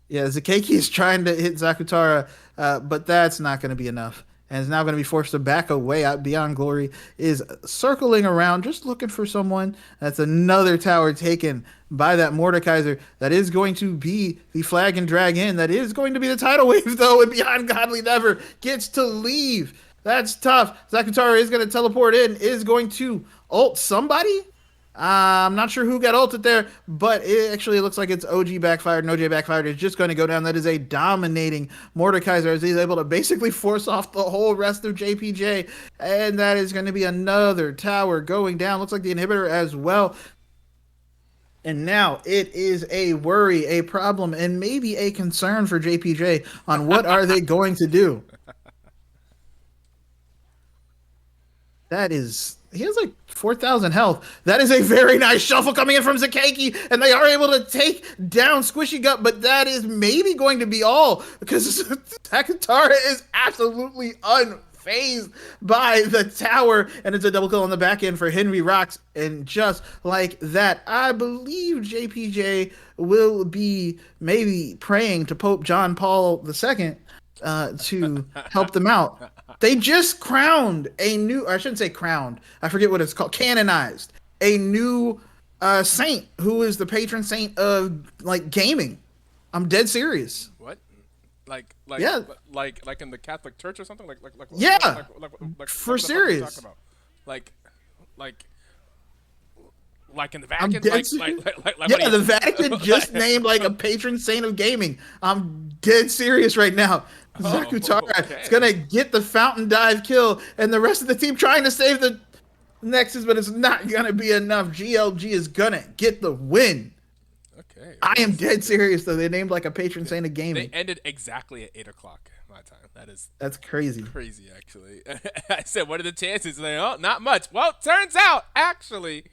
Yeah, Zakeki is trying to hit Zakutara, but that's not going to be enough. And is now going to be forced to back away out beyond glory. Is circling around, just looking for someone. That's another tower taken by that Mordekaiser. That is going to be the flag and drag in. That is going to be the tidal wave, though. And Beyond Godly never gets to leave. That's tough. Zakutara is going to teleport in, is going to ult somebody. I'm not sure who got ulted there, but it actually looks like it's OG backfired and OJ backfired is just going to go down. That is a dominating Mordekaiser as he's able to basically force off the whole rest of JPJ. And that is going to be another tower going down. Looks like the inhibitor as well. And now it is a worry, a problem, and maybe a concern for JPJ on what are they going to do. That is, he has like 4,000 health. That is a very nice shuffle coming in from Zakeki, and they are able to take down Squishy Gut, but that is maybe going to be all because Takatara is absolutely unfazed by the tower, and it's a double kill on the back end for Henry Rocks. And just like that, I believe JPJ will be maybe praying to Pope John Paul II to help them out. They just crowned a new, I shouldn't say crowned, I forget what it's called, canonized a new saint who is the patron saint of like gaming. I'm dead serious. What? Yeah, Like in the Catholic Church or something? yeah, What for the fuck are you talking serious. about? Like like like in the I'm Vatican? dead serious. Like what Yeah, are the you Vatican just named like a patron saint of gaming. I'm dead serious right now. Oh, Zakutara is okay. gonna get the fountain dive kill, and the rest of the team trying to save the Nexus, but it's not gonna be enough. GLG is gonna get the win. Okay. I am dead Okay. serious though. They named like a patron saint of They gaming. ended exactly at 8 o'clock my time. That is That's crazy. crazy, actually. I said, "What are the chances?" And they, oh, not much. Well, turns out, actually,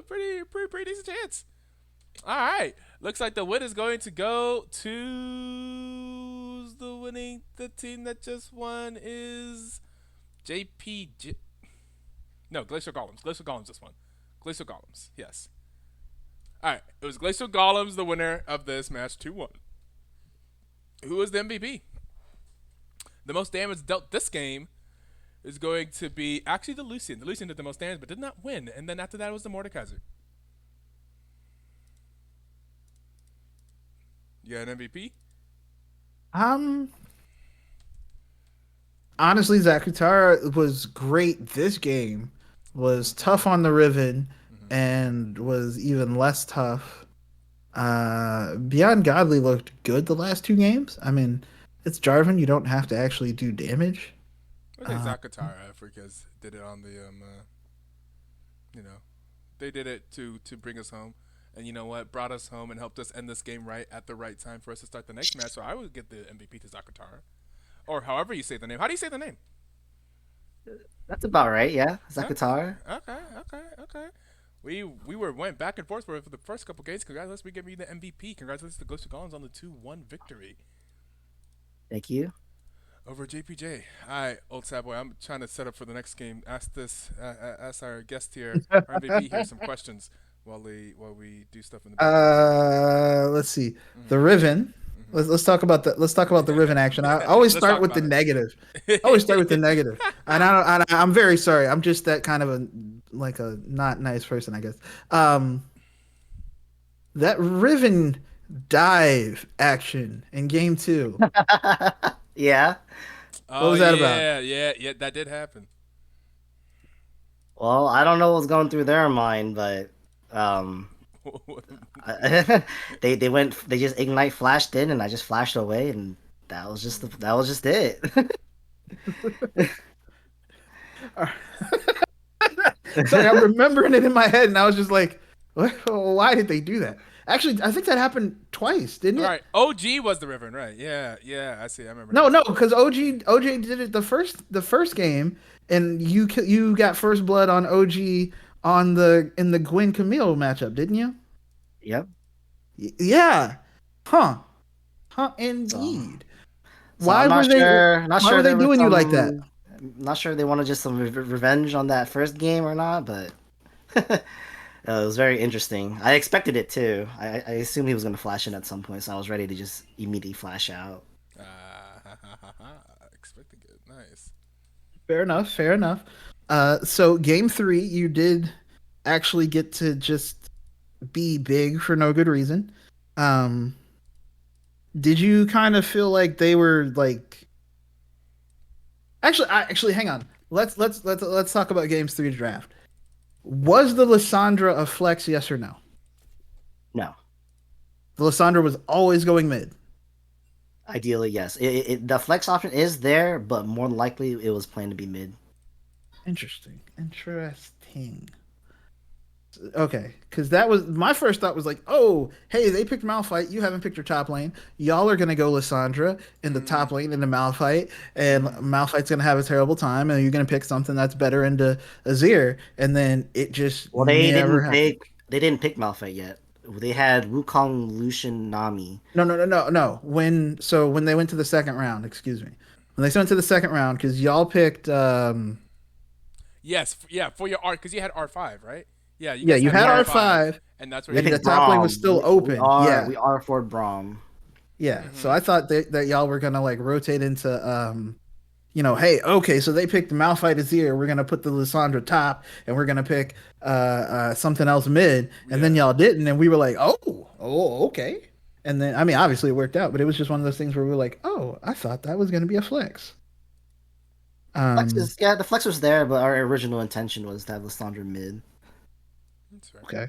pretty decent chance. All right, looks like the win is going to go to the team that just won is JPG. No, Glacial Golems. Glacial Golems just won. Glacial Golems. Yes. All right, it was Glacial Golems the winner of this match 2-1. Who was the MVP? The most damage dealt this game is going to be actually the Lucian. The Lucian did the most damage but did not win. And then after that it was the Mordekaiser. You got an MVP? Um, honestly, Zakutara was great. This game was tough on the Riven and was even less tough. Beyond Godly looked good the last two games. I mean, it's Jarvan. You don't have to actually do damage. I think Zakatara Africas did it on the you know, they did it to bring us home. And you know what? Brought us home and helped us end this game right at the right time for us to start the next match. So I would give the MVP to Zakatara. Or however you say the name. How do you say the name? That's about right, yeah. Okay. Zakatar. Okay. Went back and forth for the first couple games. Congratulations, we give you the MVP. Congratulations to Glacial Collins on the 2-1 victory Thank you. over JPJ. All right, old sad boy. I'm trying to set up for the next game. Ask our guest here, our MVP here, some questions while we do stuff in the background. Let's see. The Riven. Let's talk about the Riven action. I always Let's start talk with the about negative. it. I always start with the negative. And I'm very sorry. I'm just that kind of a like a not nice person, I guess. That Riven dive action in game 2. Yeah. Oh, was that about? Yeah. That did happen. Well, I don't know what's going through their mind, but They just ignite flashed in, and I just flashed away, and that was just it. Sorry, I'm remembering it in my head, and I was just like, why did they do that? Actually, I think that happened twice, didn't it? Right. OG was the Reverend, right? Yeah, yeah. I see. I remember No, now. no, because OG did it the first game, and you got first blood on OG on the in the Gwen Camille matchup, didn't you? Yep. Yeah. Huh. Huh. So Indeed. so I'm Why were they not why were sure they there was doing you like that? some not sure they wanted just some revenge on that first game or not, but it was very interesting. I expected it too. I assumed he was going to flash in at some point, so I was ready to just immediately flash out. Expecting it. Nice. Fair enough. Fair enough. So game three, you did actually get to just be big for no good reason. Um, did you kind of feel like they were like actually hang on. Let's talk about games three draft. Was the Lissandra a flex, yes or no? No, The Lissandra was always going mid. ideally yes. The flex option is there, but more than likely it was planned to be mid. Interesting. Interesting. Okay, because that was my first thought was like, oh, hey, they picked Malphite. You haven't picked your top lane. Y'all are gonna go Lissandra in the top lane into Malphite, and Malphite's gonna have a terrible time, and you're gonna pick something that's better into Azir, and then it just Well, never happened. they didn't pick Malphite yet. They had Wukong, Lucian, Nami. No, no, no, no, no. When they went to the second round, excuse me, when they went to the second round, because y'all picked, Yes. Yeah. For your art, because you had R5, right? Yeah. You yeah, guys you had had Yeah, R5, R5, and that's where they you and the picked did. top lane was Braum. still open. Yeah, We are for Braum. yeah. So Mm-hmm. I thought that y'all were gonna like rotate into hey, okay, so they picked Malphite Azir. We're gonna put the Lissandra top, and we're gonna pick something else mid, and then Yeah. y'all didn't, and we were like, oh, okay. And then I mean, obviously it worked out, but it was just one of those things where we were like, oh, I thought that was gonna be a flex. Um, The flex was there, but our original intention was to have Lissandra mid. That's fair. okay,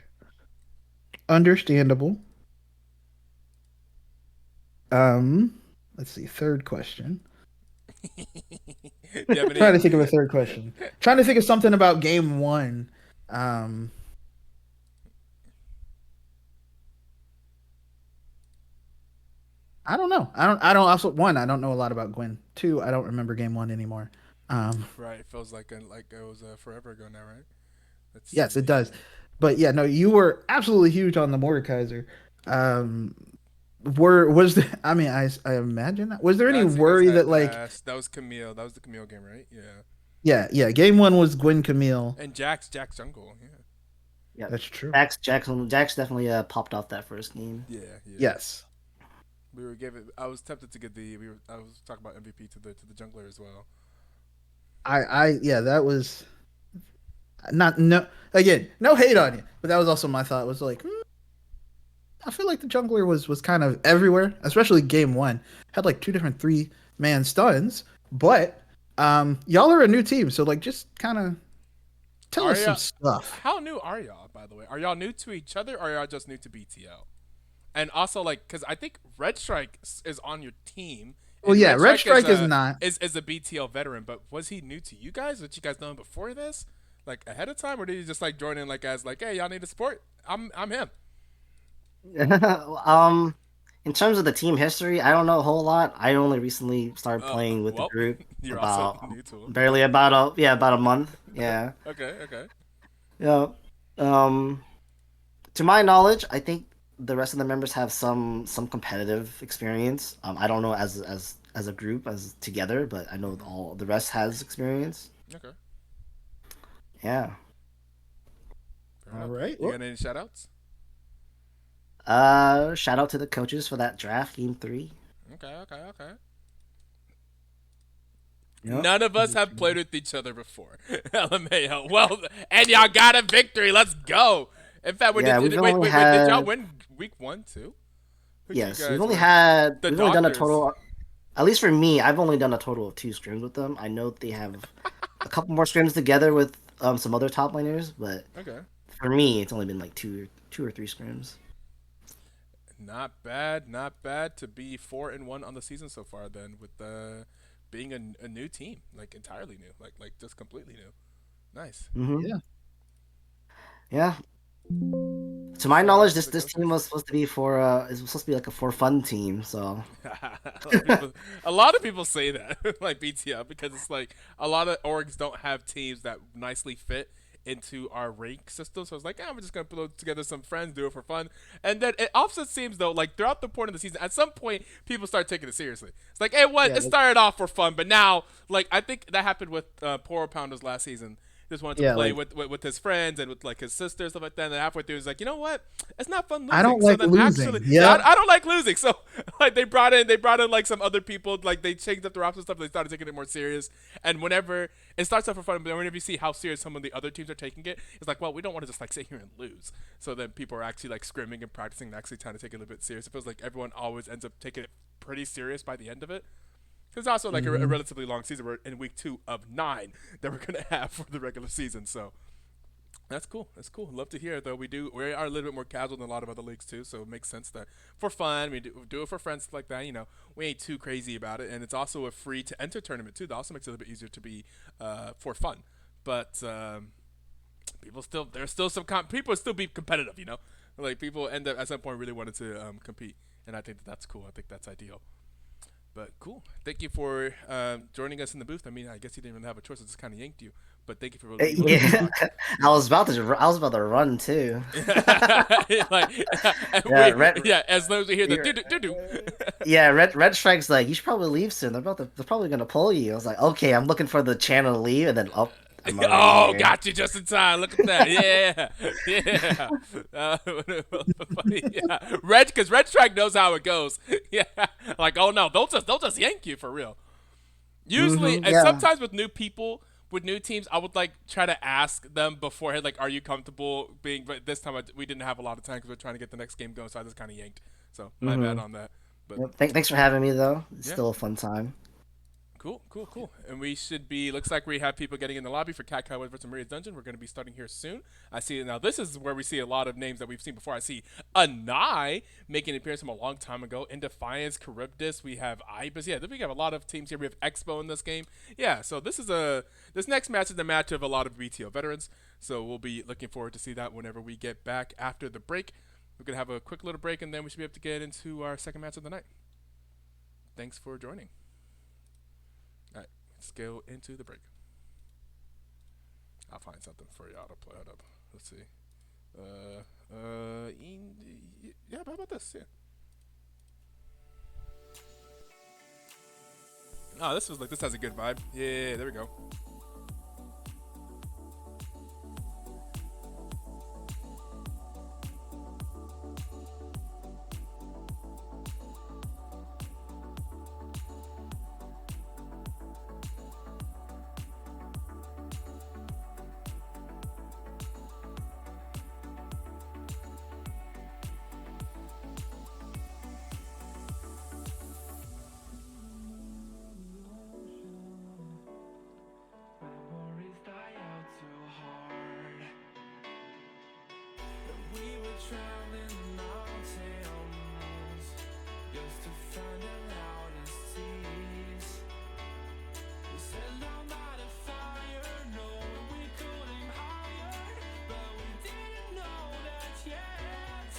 understandable. Let's see, third question. Do you have Trying any? to think of a third question. Trying to think of something about game one. Um, I don't know. I don't also one, I don't know a lot about Gwen. Two, I don't remember game one anymore. Right. It feels like it was forever ago now, right? Let's Yes, it see. does. But yeah, no, you were absolutely huge on the Mordekaiser. Um, was there, I mean, I imagine was there any That's you guys worry that had like Ash. That was Camille. That was the Camille game, right? Yeah. yeah, game one was Gwen Camille. And Jack's jungle. Yeah. Yep. That's true. Jax definitely popped off that first game. Yeah. Yeah. Yes. We were giving. I was tempted to get the. We were. I was talking about MVP to the jungler as well. Yeah, that was not no again, no hate on you, but that was also my thought was like I feel like the jungler was kind of everywhere, especially game one. Had like two different 3-man stuns, but y'all are a new team, so like just kind of tell Are us some y'all? stuff. How new are y'all? By the way, are y'all new to each other, or are y'all just new to BTL? And also, like, because I think Red Strike is on your team, Well, and yeah, Red Red Strike Strike is not. is a BTL veteran. But was he new to you guys? Did you guys know him before this, like ahead of time, or did he just like join in like as like, hey, y'all need a support? I'm him. um, in terms of the team history, I don't know a whole lot. I only recently started playing with the Well, group you're also about new to him. barely about about a month. Yeah. Okay, okay. Yeah. Um, to my knowledge, I think the rest of the members have some competitive experience. I don't know as a group as together, but I know Mm-hmm. all the rest has experience. Okay, Yeah. fair All enough. right. You Well, got any shout outs? Shout out to the coaches for that draft game 3. Okay, okay, okay. Yep. None of us have played with each other before. LMAO. Well, and y'all got a victory. Let's go. In fact, Yeah, we've only wait. Did y'all had win week one too? Who did you yes, guys win? The we've only done a doctors. total. At least for me, I've only done a total of 2 scrims with them. I know they have a couple more scrims together with some other top laners, but Okay. for me, it's only been like two or three scrims. Not bad, not bad to be 4-1 on the season so far. Then with being a new team, like entirely new, like just completely new. Nice. Hmm. Yeah. Yeah. To my Shout knowledge, out to the this team was Golems. supposed to be for is supposed to be like a for fun team. So A lot of people say that, like BTL, because it's like a lot of orgs don't have teams that nicely fit into our rank system. So it's like, we're just gonna put together some friends, do it for fun, and then it also seems though, like throughout the point of the season, at some point people start taking it seriously. It's like, Yeah. it started off for fun, but now, like I think that happened with Poor Pounders last season. He just wanted to Yeah. play Like with his friends and with like his sister stuff like that. And then halfway through, he's like, you know what? It's not fun I losing. don't So like then actually, losing. yeah, Yep. I don't like losing. So like they brought in like some other people. Like they changed up the roster stuff. They started taking it more serious. And whenever it starts off for fun, but then whenever you see how serious some of the other teams are taking it, it's like, well, we don't want to just like sit here and lose. So then people are actually like scrimming and practicing and actually trying to take it a little bit serious. It feels like everyone always ends up taking it pretty serious by the end of it. It's also like a Hmm. relatively long season. We're in week 2 of 9 that we're gonna have for the regular season. So that's cool. That's cool. Love to hear it, though. We are a little bit more casual than a lot of other leagues too, so it makes sense that for fun we do it for friends like that. We ain't too crazy about it, and it's also a free to enter tournament too. That also makes it a little bit easier to be for fun. But there's still some people still be competitive. Like people end up at some point really wanted to compete, and I think that's cool. I think that's ideal. But cool. Thank you for joining us in the booth. I mean, I guess you didn't even have a choice. I just kind of yanked you. But thank you for letting us yeah, talk. I was about to run too. Like, Yeah, red. yeah, as long as we hear the do do do do. Yeah, Red Strike's like, you should probably leave soon. They're probably gonna pull you. I was like, okay, I'm looking for the channel to leave, and then I'm already Oh, here. got you just in time. Look at that. Yeah, yeah. Yeah. Because Red Strike knows how it goes. Yeah, like oh no, don't just yank you for real. Usually, and Yeah. sometimes with new people, with new teams, I would like try to ask them beforehand, like, "Are you comfortable being?" But this time, we didn't have a lot of time because we're trying to get the next game going, so I just kind of yanked. So my bad Hmm. on that. But Yep. Thanks for having me though. It's yeah, still a fun time. cool, cool, cool. And we should be. Looks like we have people getting in the lobby for Cat Cowboys vs. Maria's Dungeon. We're going to be starting here soon. I see now. This is where we see a lot of names that we've seen before. I see Anai making an appearance from a long time ago. In Defiance, Charybdis. We have Ibis. Yeah, we have a lot of teams here. We have Expo in this game. Yeah, so this next match is the match of a lot of BTO veterans. So we'll be looking forward to see that whenever we get back after the break. We're gonna have a quick little break and then we should be able to get into our second match of the night. Thanks for joining. All right, let's go into the break. I'll find something for y'all to play it up. Let's see. Yeah, how about this? Yeah. Oh, this has a good vibe. Yeah, there we go. Memories die out too hard. And we were traveling mountains just to find the loudest seas. We set down by the fire, knowing we could aim higher, but we didn't know that yet.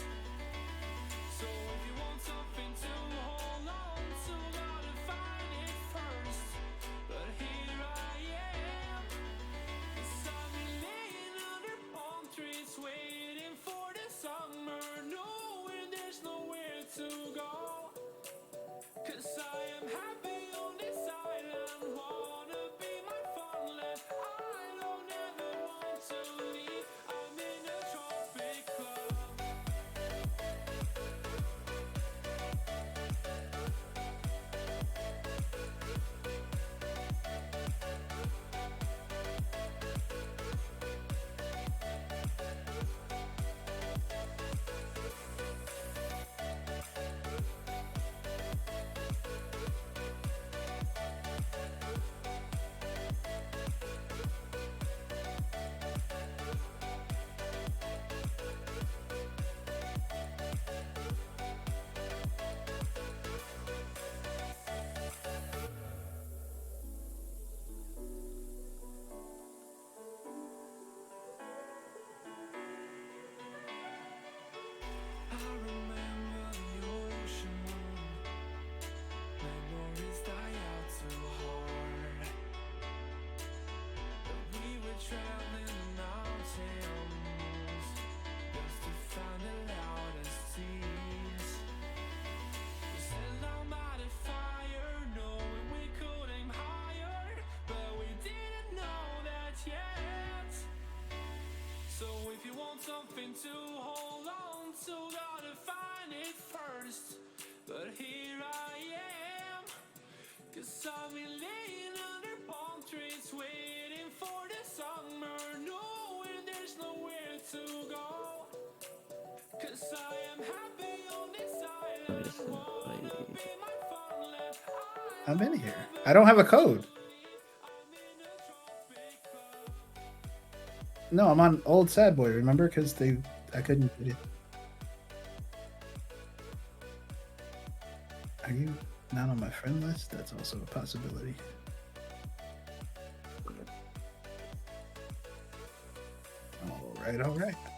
So if you want something to hold on to, gotta find it first. But here I am. I've been laying under palm trees, waiting for the summer I've been laying under palm trees, waiting for the summer, knowing there's nowhere to go. 'Cause I am happy on this island, wanna be my farmland. I'm in here. I don't have a code. I'm in a tropic club. No, I'm on old sad boy. Remember? Because I couldn't get it. Are you not on my friend list? That's also a possibility. All right. I'm in a tropic club.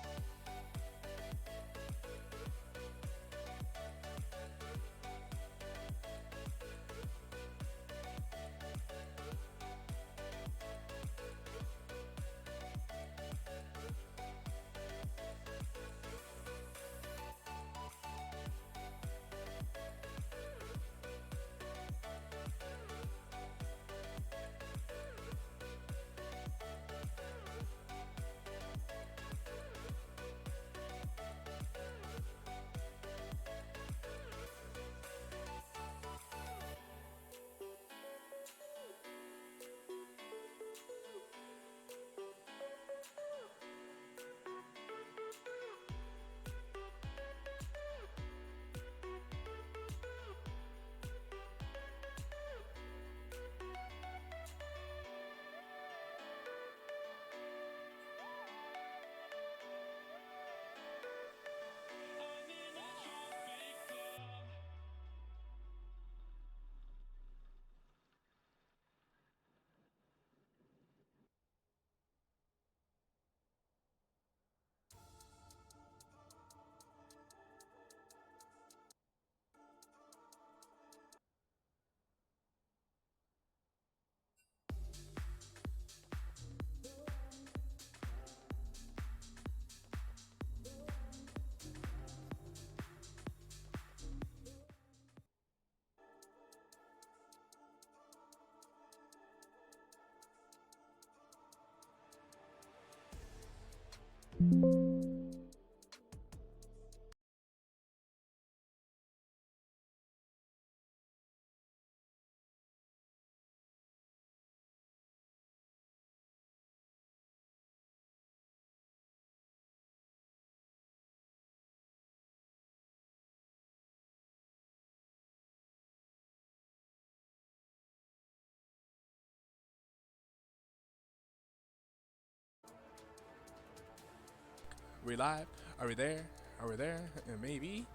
We live? Are we there? Are we there? Maybe.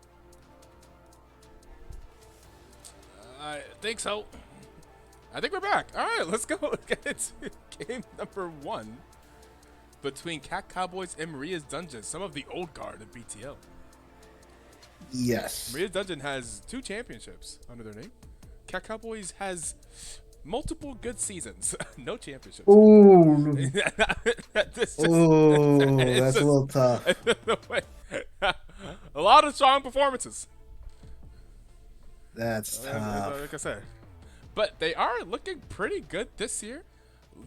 I think so. I think we're back. All right, let's go get into game number 1 between Cat Cowboys and Maria's Dungeon, some of the old guard of BTL. Yes. Maria's Dungeon has 2 championships under their name. Cat Cowboys has multiple good seasons, no championships. Ooh. This Ooh, it's that's a just- little tough. A lot of strong performances. That's tough. Like I said. But they are looking pretty good this year.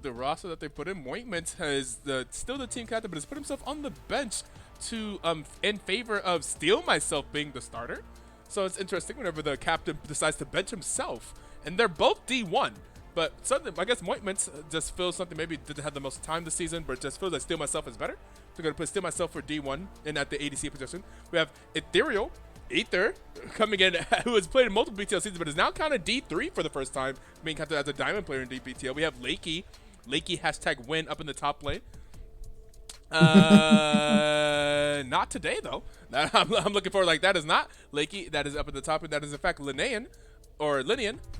The roster that they put in, Mointment is still the team captain, but has put himself on the bench to in favor of Steal Myself being the starter. So it's interesting whenever the captain decides to bench himself. And they're both D1. But something, I guess Mointment just feels something, maybe didn't have the most time this season, but just feels like Steal Myself is better. So going to put Steal Myself for D1 and at the ADC position. We have Ethereal, Ether, coming in, who has played in multiple BTL seasons, but is now counted D3 for the first time, being counted as a diamond player in BTL. We have Lakey hashtag win up in the top lane. Not today though. I'm looking for like that is not Lakey. That is up at the top, and that is in fact Linean,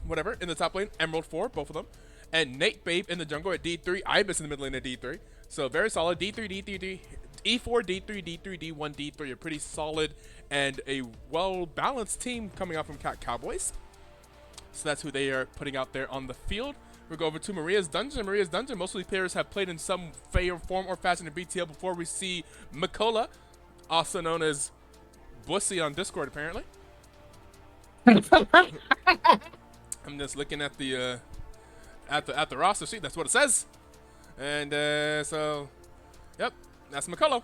whatever, in the top lane. Emerald 4, both of them, and Nate Babe in the jungle at D3. Ibis in the mid lane at D3. So very solid. D3, D3, E4, D3, D3, D1, D3. A pretty solid and a well-balanced team coming out from Cat Cowboys. So that's who they are putting out there on the field. We go over to Maria's Dungeon. Maria's Dungeon, most of these players have played in some form or fashion in BTL before. We see Mikola, also known as Bussy on Discord, apparently. I'm just looking at the roster sheet. That's what it says. And so, yep, that's Mikola.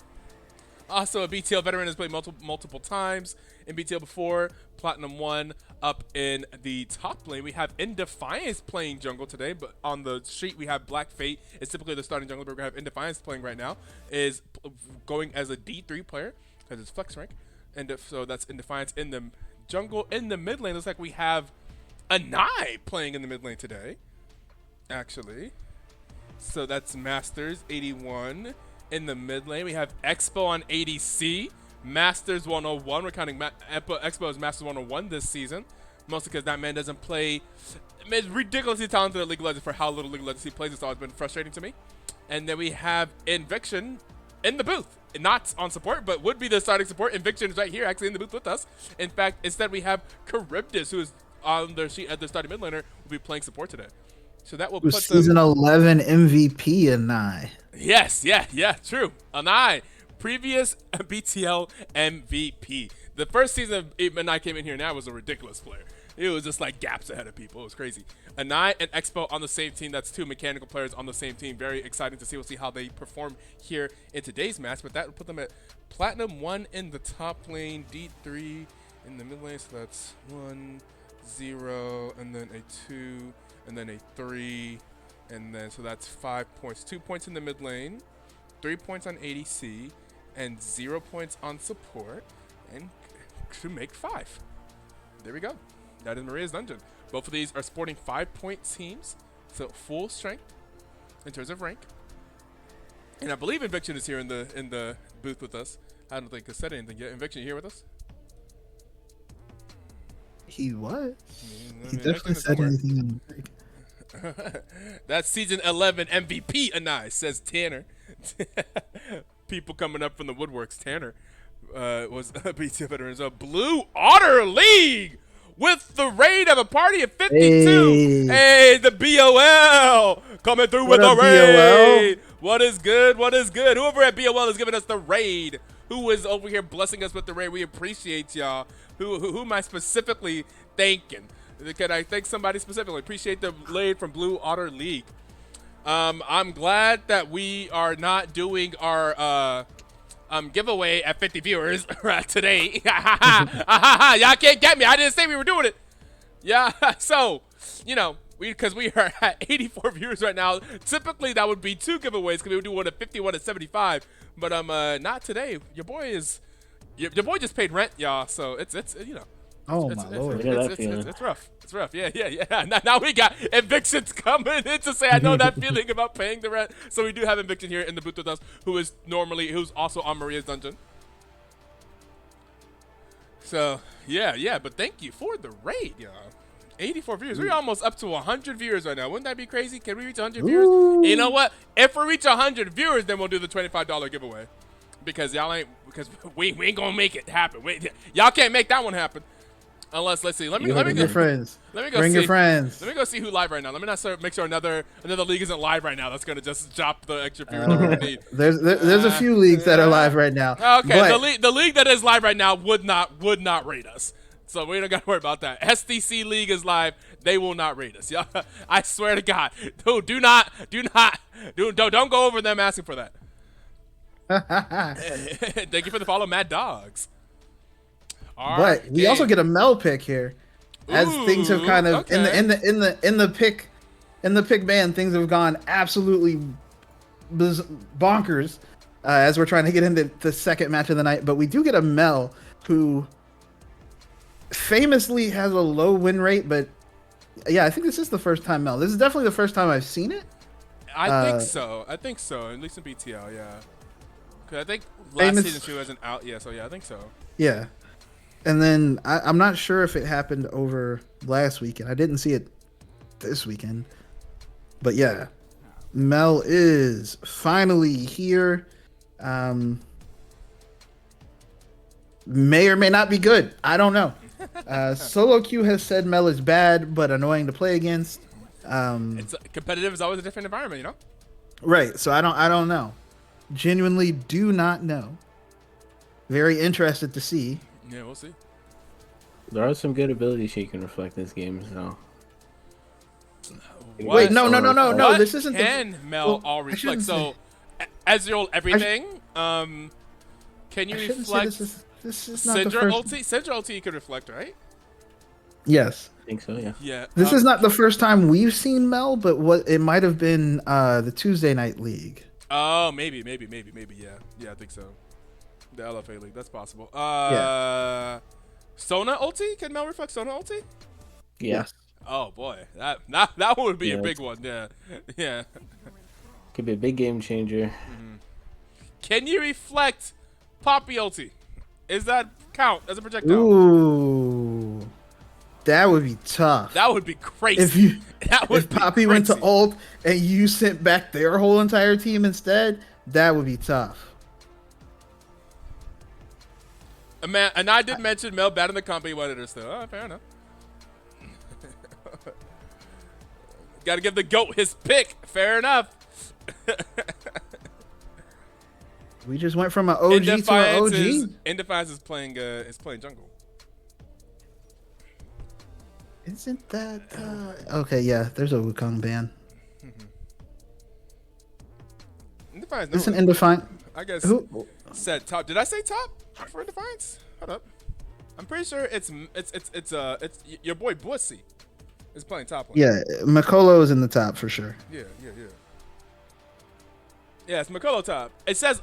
Also, a BTL veteran, has played multiple times in BTL before. Platinum 1, up in the top lane. We have Indefiance playing jungle today, but on the street we have Black Fate. It's typically the starting jungler, but we have Indefiance playing right now. Is going as a D3 player because it's flex rank, and so that's Indefiance in the jungle. In the mid lane, looks like we have Etoe playing in the mid lane today, actually. So that's Masters 81 in the mid lane. We have Expo on ADC. Masters 101. We're counting Expo as Masters 101 this season. Mostly because that man doesn't play. He's ridiculously talented at League of Legends for how little League of Legends he plays. It's always been frustrating to me. And then we have Inviction in the booth. Not on support, but would be the starting support. Inviction is right here actually in the booth with us. In fact, instead we have Charybdis, who is on their sheet at the starting mid laner, will be playing support today. So that will put season 11 MVP in Nye. Yes, yeah, true. Etoe, previous BTL MVP. The first season of Etoe came in here, now was a ridiculous player. It was just like gaps ahead of people. It was crazy. Etoe and Expo on the same team. That's two mechanical players on the same team. Very exciting to see. We'll see how they perform here in today's match. But that will put them at Platinum 1 in the top lane, D3 in the mid lane. So that's 1, 0, and then a 2, and then a 3. And then so that's 5 points. 2 points in the mid lane, 3 points on ADC, and 0 points on support. And to make 5. There we go. That is Maria's Dungeon. Both of these are sporting 5-point teams, so full strength in terms of rank. And I believe Inviction is here in the booth with us. I don't think he said anything yet. Inviction, you here with us? He what? He Inviction definitely is said somewhere. anything in the break. That's season 11 MVP Etoe, says Tanner. People coming up from the woodworks. Tanner was a BTL veteran. So Blue Otter League with the raid of a party of 52. Hey, the BOL coming through with the raid. What is good? What is good? Whoever at BOL is giving us the raid, who is over here blessing us with the raid, we appreciate y'all. Who am I specifically thanking? Can I thank somebody specifically? Appreciate the raid from Blue Otter League. I'm glad that we are not doing our giveaway at 50 viewers today. Y'all can't get me. I didn't say we were doing it. Yeah, so, you know, because we are at 84 viewers right now. Typically, that would be 2 giveaways because we would do one at 50, one at 75. But not today. Your boy is, your boy just paid rent, y'all. So it's you know. Oh my lord! It's rough. It's rough. Yeah. Now we got evictions coming in to say I know that feeling about paying the rent. So we do have eviction here in the booth with us, who's also on Maria's Dungeon. So yeah. But thank you for the raid, y'all. 84 viewers. We're almost up to 100 viewers right now. Wouldn't that be crazy? Can we reach 100 viewers? You know what? If we reach 100 viewers, then we'll do the $25 giveaway. Because we ain't gonna make it happen. Y'all can't make that one happen. Unless, let's see. Let me go. Your friends. Let me go. Bring see. your friends. Let me go see who live right now. Let me not make sure another league isn't live right now. That's gonna just drop the extra viewers that we need. There's a few leagues that are live right now. Okay, but the league that is live right now would not rate us. So we don't gotta worry about that. SDC league is live. They will not rate us. Yeah, I swear to God. Dude, don't go over them asking for that. Thank you for the follow, Mad Dogs. But we also get a Mel pick here, as things have kind of in the pick ban, things have gone absolutely bonkers as we're trying to get into the second match of the night. But we do get a Mel who famously has a low win rate, but yeah, I think this is the first time Mel. This is definitely the first time I've seen it. I think so. At least in BTL, yeah. Cause I think last season she wasn't out. Yeah, so yeah, I think so. Yeah. And then I'm not sure if it happened over last weekend. I didn't see it this weekend. But yeah, Mel is finally here. May or may not be good. I don't know. Solo Q has said Mel is bad, but annoying to play against. It's competitive is always a different environment, you know? Right. So I don't know. Genuinely do not know. Very interested to see. Yeah, we'll see. There are some good abilities she can reflect this game, so. Wait, no. This isn't. Can Mel all reflect? So, as your everything, can you reflect? This is not the Syndra first. ulti? Syndra ulti you could reflect, right? Yes. I think so. Yeah. Yeah. This is not the first time we've seen Mel, but what it might have been the Tuesday night league. Oh, maybe. Yeah. Yeah, I think so. The LFA league. That's possible. Sona ulti? Can Mel reflect Sona ulti? Yeah. Yes. Oh boy, that one would be a Yeah, big one. Yeah, yeah. Could be a big game changer. Can you reflect Poppy ulti? Is that count as a projectile? Ooh, that would be tough. That would be crazy. If you that would if be Poppy went to crazy. ult and you sent back their whole entire team instead, that would be tough. Man, and I did mention Mel bad in the company wanted her still. Oh, fair enough. Got to give the GOAT his pick. Fair enough. We just went from an OG to an OG. Indefiance is playing jungle. Isn't that okay? Yeah, there's a Wukong ban. Indefiance. Isn't No, Indefiant? I guess Who? said top. Did I say top for Indefiance? Hold up. I'm pretty sure it's your boy Bussy is playing top one. Yeah, Makolo is in the top for sure. Yeah. Yeah, it's Makolo top. It says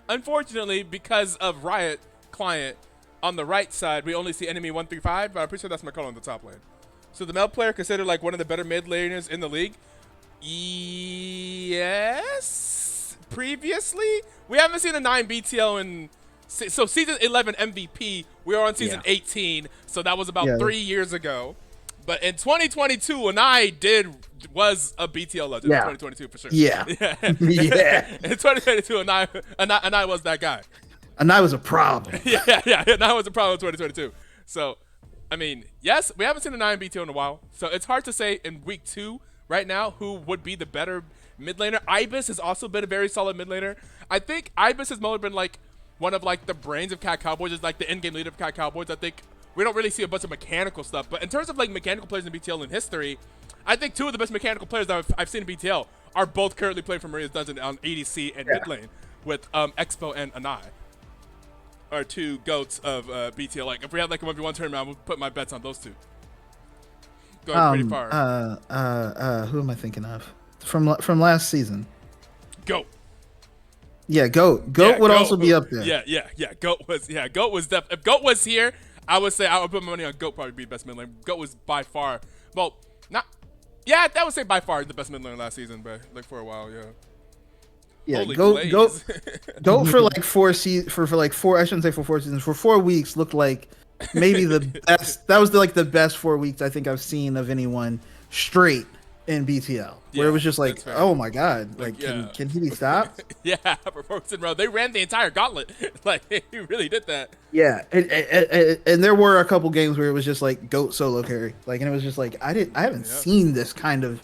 unfortunately, because of Riot client on the right side, we only see enemy 135, but I'm pretty sure that's Makolo in the top lane. So the Mel player considered like one of the better mid laners in the league. Yes. Previously, we haven't seen a 9 BTL in. So season 11 MVP, we are on season 18, so that was about 3 years ago. But in 2022, Etoe was a BTL legend. Yeah. In 2022 for sure. Yeah. Yeah. In 2022, Etoe was that guy. And that was a problem. Yeah. That was a problem in 2022. So, I mean, yes, we haven't seen a 9 BTL in a while. So it's hard to say in week 2 right now who would be the better mid laner. Ibis has also been a very solid mid laner. I think Ibis has more been like one of like the brains of Cat Cowboys, is like the in-game leader of Cat Cowboys. I think we don't really see a bunch of mechanical stuff, but in terms of like mechanical players in BTL in history, I think 2 of the best mechanical players that I've seen in BTL are both currently playing for Maria's Dungeon on ADC and mid lane with Expo and Anai. Are 2 goats of BTL. Like if we had like a 1v1 tournament, I would put my bets on those 2. Going pretty far. Who am I thinking of? From last season. Goat. Yeah, Goat. Goat would also be up there. Yeah. Goat was if Goat was here, I would say I would put my money on Goat probably be best mid lane. Goat was by far, I would say by far the best mid lane last season, but like for a while, yeah. Yeah, Holy Goat glaze. for like 4 seasons, for like 4, I shouldn't say for 4 seasons, for 4 weeks looked like maybe the best. That was the best 4 weeks I think I've seen of anyone straight in BTL, where it was just like, oh my god, like can he be stopped? Yeah, performance in row. They ran the entire gauntlet. Like he really did that. Yeah, and there were a couple games where it was just like Goat solo carry, like, and it was just like I haven't seen this kind of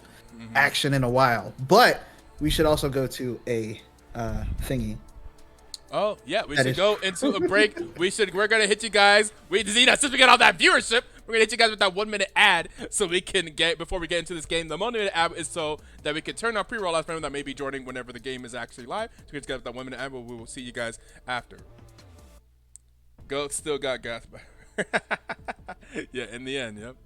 action in a while. But we should also go to a thingy. Oh yeah, we That should is go into a break. We're gonna hit you guys. Since we get all that viewership, we're gonna hit you guys with that 1-minute ad so we can before we get into this game. The 1-minute ad is so that we can turn our pre-roll last friend that may be joining whenever the game is actually live. So we get that 1-minute ad, but we will see you guys after. Goat still got gas by. Yeah, in the end, yep.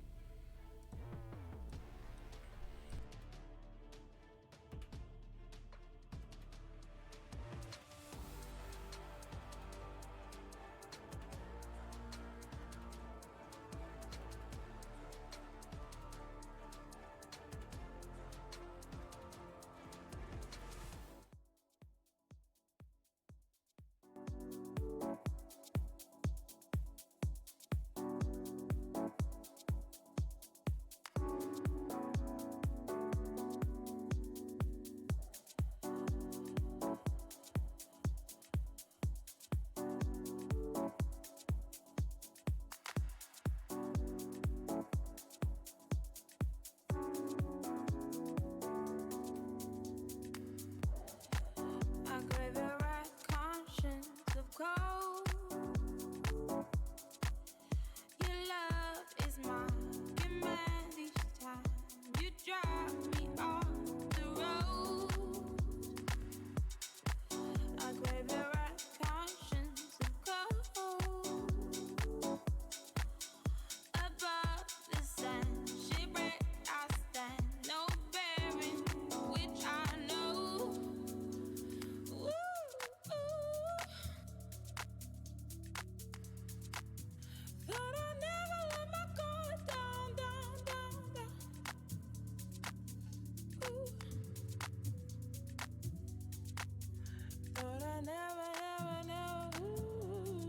Thought I never, never, never. Ooh.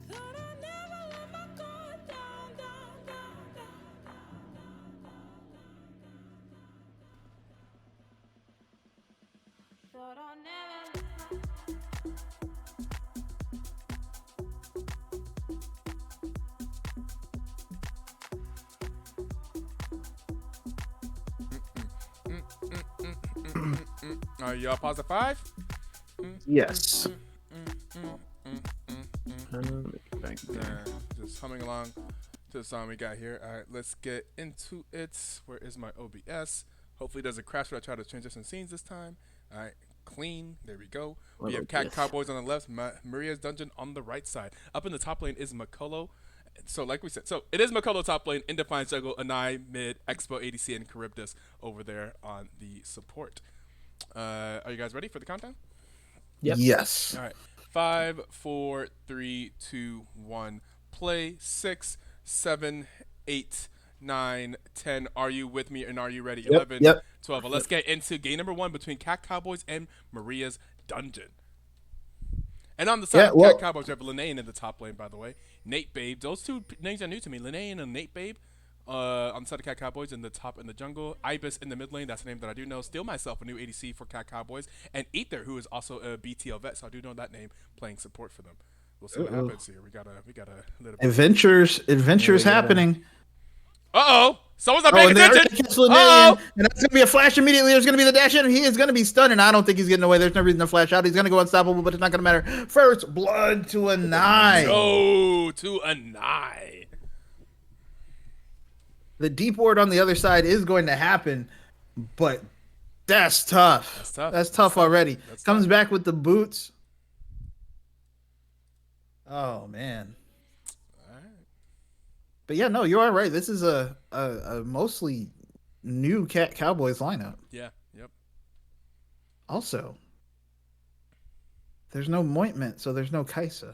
Thought I never let my guard down, down, down, down, down. Thought I never. Y'all pause at 5? Yes. Back there. Just humming along to the song we got here. All right, let's get into it. Where is my OBS? Hopefully it doesn't crash when I try to transition scenes this time. All right, clean. There we go. We have Cat Cowboys on the left, Maria's Dungeon on the right side. Up in the top lane is Makolo. So like we said, so it is Makolo top lane, Indefined Jungle, Anai mid, Expo, ADC, and Charybdis over there on the support. Are you guys ready for the countdown? Yep. Yes. All right. 5, 4, 3, 2, 1. Play 6, 7, 8, 9, 10. Are you with me and are you ready? 11, yep. 12. Let's get into game number 1 between Cat Cowboys and Maria's Dungeon. And on the side of Cat Cowboys, we have Linnea in the top lane, by the way. Nate Babe. Those two names are new to me. Linnea and Nate Babe. On the side of Cat Cowboys in the top in the jungle. Ibis in the mid lane. That's a name that I do know. Steal myself a new ADC for Cat Cowboys. And Etoe, who is also a BTL vet, so I do know that name, playing support for them. We'll see what happens here. We got a little bit. Adventures happening. Uh-oh! Someone's not Oh, paying and they already attention! catch Linnea, and that's gonna be a flash immediately. There's gonna be the dash in. He is gonna be stunned, and I don't think he's getting away. There's no reason to flash out. He's gonna go unstoppable, but it's not gonna matter. First blood to a 9. Oh, to a 9. The deep ward on the other side is going to happen, but that's tough. That's tough already. Comes back with the boots. Oh man. But yeah, no, you are right. This is a mostly new Cat Cowboys lineup. Yeah, yep. Also, there's no Mointment, so there's no Kaisa.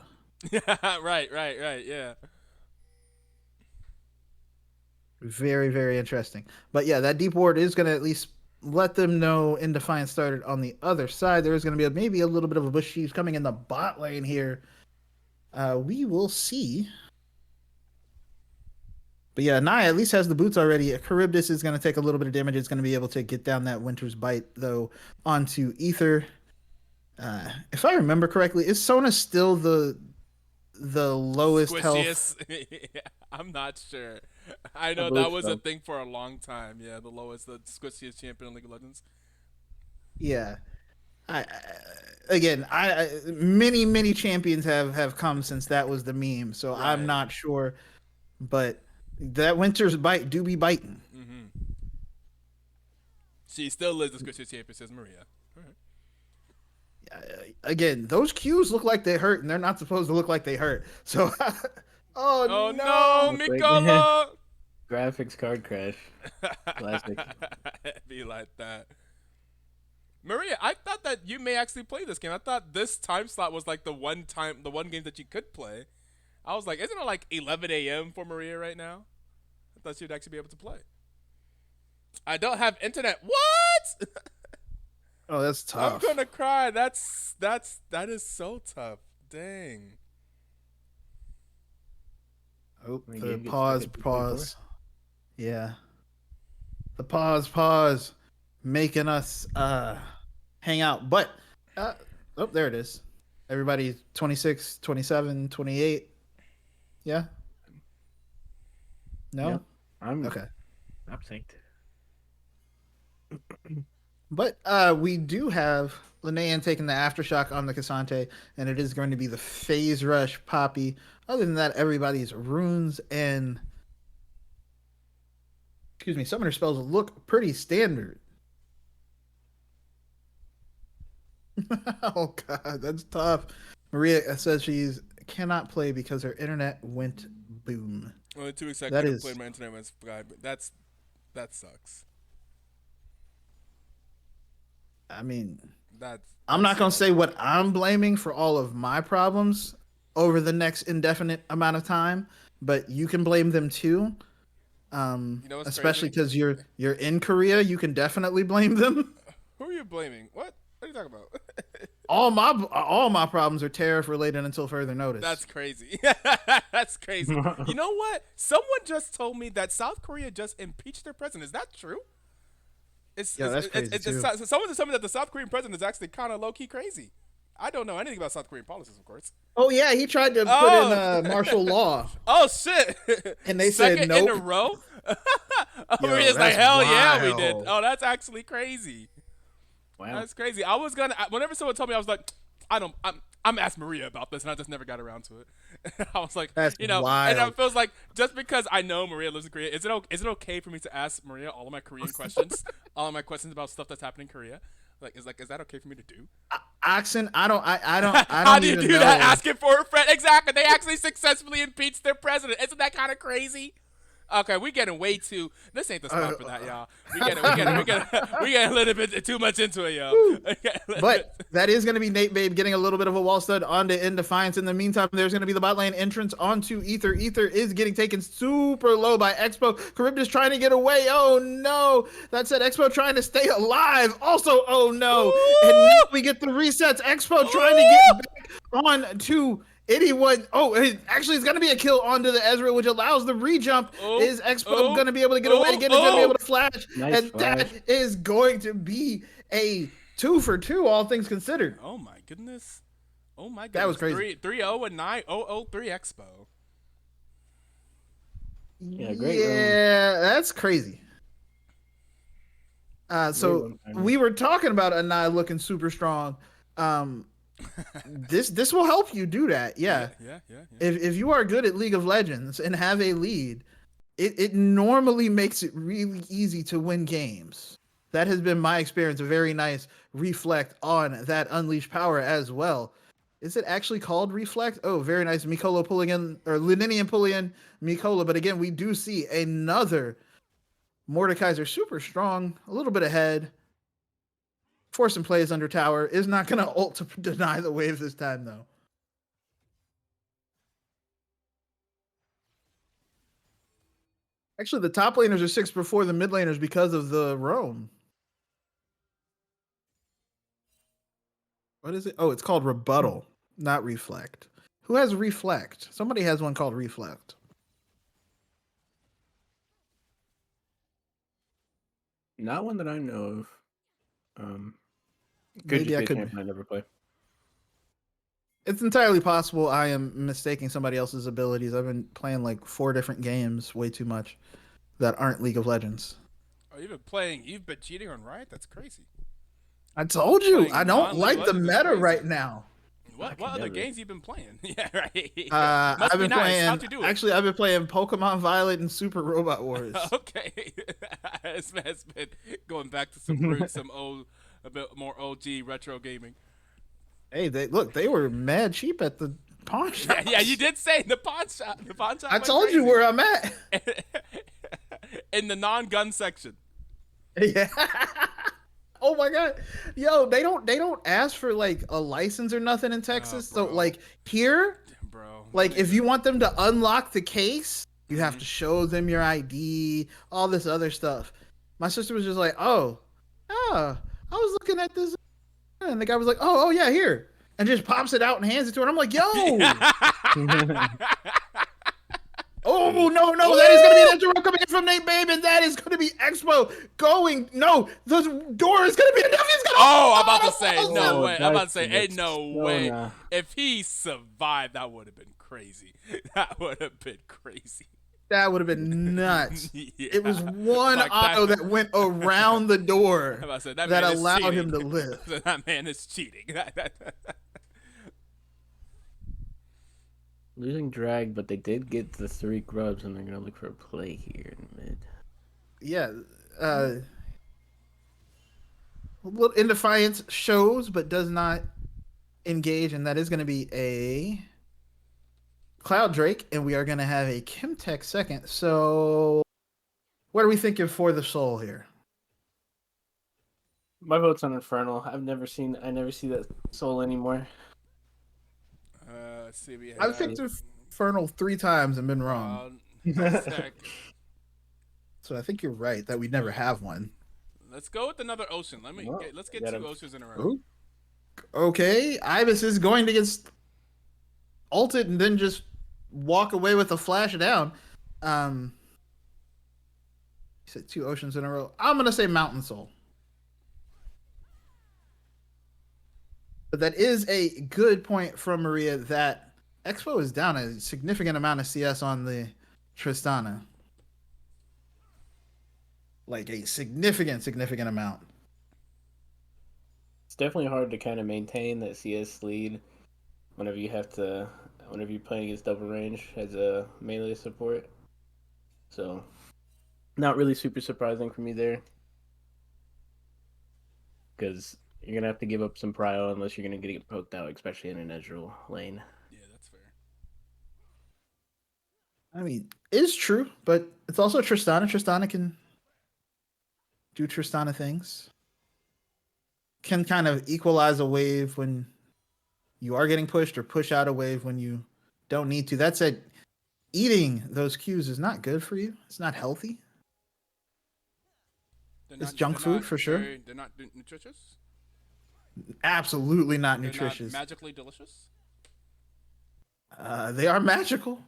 right, yeah. Very, very interesting. But yeah, that deep ward is going to at least let them know Indefiant started on the other side. There is going to be maybe a little bit of a bush chief coming in the bot lane here. We will see. But yeah, Naya at least has the boots already. Charybdis is going to take a little bit of damage. It's going to be able to get down that Winter's Bite, though, onto Ether. If I remember correctly, is Sona still the lowest health? I'm not sure. I know that was a thing for a long time. Yeah, the squissiest champion in League of Legends. Yeah. Many champions have come since that was the meme, so right. I'm not sure. But that Winter's Bite do be biting. Mm-hmm. She still is the squissiest champion, says Maria. Again, those cues look like they hurt, and they're not supposed to look like they hurt. So, oh no, Mikolo! Graphics card crash. Classic. Be like that. Maria, I thought that you may actually play this game. I thought this time slot was like the one game that you could play. I was like, isn't it like 11 a.m. for Maria right now? I thought she'd actually be able to play. I don't have internet. What? Oh, that's tough. I'm gonna cry. That is so tough. Dang. Oh, the pause. Yeah. The pause making us hang out. But there it is. Everybody 26, 27, 28. Yeah. No? Yep. I'm okay. I'm synced. But we do have Linnea taking the aftershock on the Cassante, and it is going to be the phase rush Poppy. Other than that, everybody's runes and summoner spells look pretty standard. Oh god, that's tough. Maria says she cannot play because her internet went boom. Only 2 weeks I could have played, my internet went fried, but that sucks. I mean, I'm not going to say what I'm blaming for all of my problems over the next indefinite amount of time, but you can blame them too. You know what's Especially crazy? because you're in Korea, you can definitely blame them. Who are you blaming? What? What are you talking about? All my problems are tariff related until further notice. That's crazy. That's crazy. You know what? Someone just told me that South Korea just impeached their president. Is that true? Yeah, that's crazy too. Someone just told me that the South Korean president is actually kind of low key crazy. I don't know anything about South Korean politics, of course. Oh yeah, he tried to put Oh. in martial law, Oh shit! and they Second said nope. in a row. Yo, Korea's like that's hell yeah, we did. wild. Oh, that's actually crazy. Wow. That's crazy. I was gonna. Whenever someone told me, I was like, I don't. I'm gonna ask Maria about this, and I just never got around to it. I was like, That's and wild. it feels like just because I know Maria lives in Korea, is it okay for me to ask Maria all of my Korean questions, all of my questions about stuff that's happening in Korea? Is that okay for me to do? Oxen, I don't How do you even do know. that? Asking for a friend. Exactly. They actually successfully impeached their president. Isn't that kind of crazy? Okay, we getting way too. This ain't the spot for that, y'all. We getting a little bit too much into it, yo. But that is going to be Nate Babe getting a little bit of a wall stud onto In Defiance. In the meantime, there's going to be the bot lane entrance onto Ether. Ether is getting taken super low by Expo. Charybdis trying to get away. Oh no. That said, Expo trying to stay alive. Also, oh no. And now we get the resets. Expo trying to get back on to anyone. Oh, actually, it's going to be a kill onto the Ezreal, which allows the re-jump. Is Expo going to be able to get away again? Is going to be able to flash. Nice and flash. that is going to be a 2 for 2, all things considered. Oh my goodness. Oh my goodness. That was crazy. 3-0 and 9-0-0-3 Expo. Yeah, great. Yeah, that's crazy. So we were talking about Anai looking super strong. This will help you do that. Yeah. Yeah. If you are good at League of Legends and have a lead, it normally makes it really easy to win games. That has been my experience. A very nice reflect on that unleashed power as well. Is it actually called reflect? Oh, very nice. Mikola pulling in, or Lininian pulling in Mikola. But again, we do see another Mordekaiser super strong, a little bit ahead. Forcing plays under tower. Is not going to ult to deny the wave this time, though. Actually, the top laners are 6 before the mid laners because of the roam. What is it? Oh, it's called rebuttal, not reflect. Who has reflect? Somebody has one called reflect. Not one that I know of. Could Maybe just I be a could. champion I never play. It's entirely possible I am mistaking somebody else's abilities. I've been playing like 4 different games, way too much, that aren't League of Legends. Oh, you've been cheating on Riot? That's crazy. I told you, Playing I don't non-League like the Legends is meta crazy. right now. What other never. games you been playing? Yeah, right. I've Must be been nice. playing. How'd you do it? Actually, I've been playing Pokemon Violet and Super Robot Wars. Okay. This man's been going back to some roots, a bit more OG retro gaming. Hey, they were mad cheap at the pawn shop. Yeah, you did say the pawn shop. The pawn shop. I went told you crazy. where I'm at. In the non-gun section. Yeah. Oh my god. Yo, they don't ask for like a license or nothing in Texas. So bro. like here, Bro. like if you want them to unlock the case, you have to show them your ID, all this other stuff. My sister was just like, I was looking at this, and the guy was like, oh yeah, here, and just pops it out and hands it to her. And I'm like, yo. Oh no, that is gonna be an intro coming in from Nate Babe, and that is gonna be Expo going. No, the door is gonna be enough. He's gonna. Oh, I'm about to say no Oh, way. I'm about to say that's- ain't no no, way. nah. If he survived, that would have been crazy. That would have been crazy. That would have been nuts. Yeah. It was one Like auto that went around the door I'm about to say, that man is allowed cheating. him to live. That man is cheating. Losing drag, but they did get the 3 grubs, and they're gonna look for a play here in mid. Yeah. Well, in Defiance shows, but does not engage, and that is going to be a Cloud Drake, and we are going to have a Kimtech second. So, what are we thinking for the soul here? My vote's on Infernal. I never see that soul anymore. Let's see. We I've have, picked Infernal 3 times and been wrong. Sec. So I think you're right that we never have one. Let's go with another ocean. Well, Let's I get got 2 him. oceans in a row. Ooh. Okay, Ibis is going to get ulted and then just walk away with a flash down. Um, you said 2 oceans in a row. I'm gonna say Mountain Soul, but that is a good point from Maria that Expo is down a significant amount of CS on the Tristana, like a significant amount. It's definitely hard to kind of maintain that CS lead whenever you're playing against double range as a melee support. So, not really super surprising for me there, because you're gonna have to give up some prio unless you're gonna get poked out, especially in an Ezreal lane. Yeah, that's fair. I mean, it's true, but it's also Tristana. Tristana can do Tristana things. Can kind of equalize a wave when you are getting pushed or push out a wave when you don't need to. That said, eating those cues is not good for you. It's not healthy. It's junk food for sure. They're not nutritious. Absolutely not They're nutritious. not magically delicious. They are magical.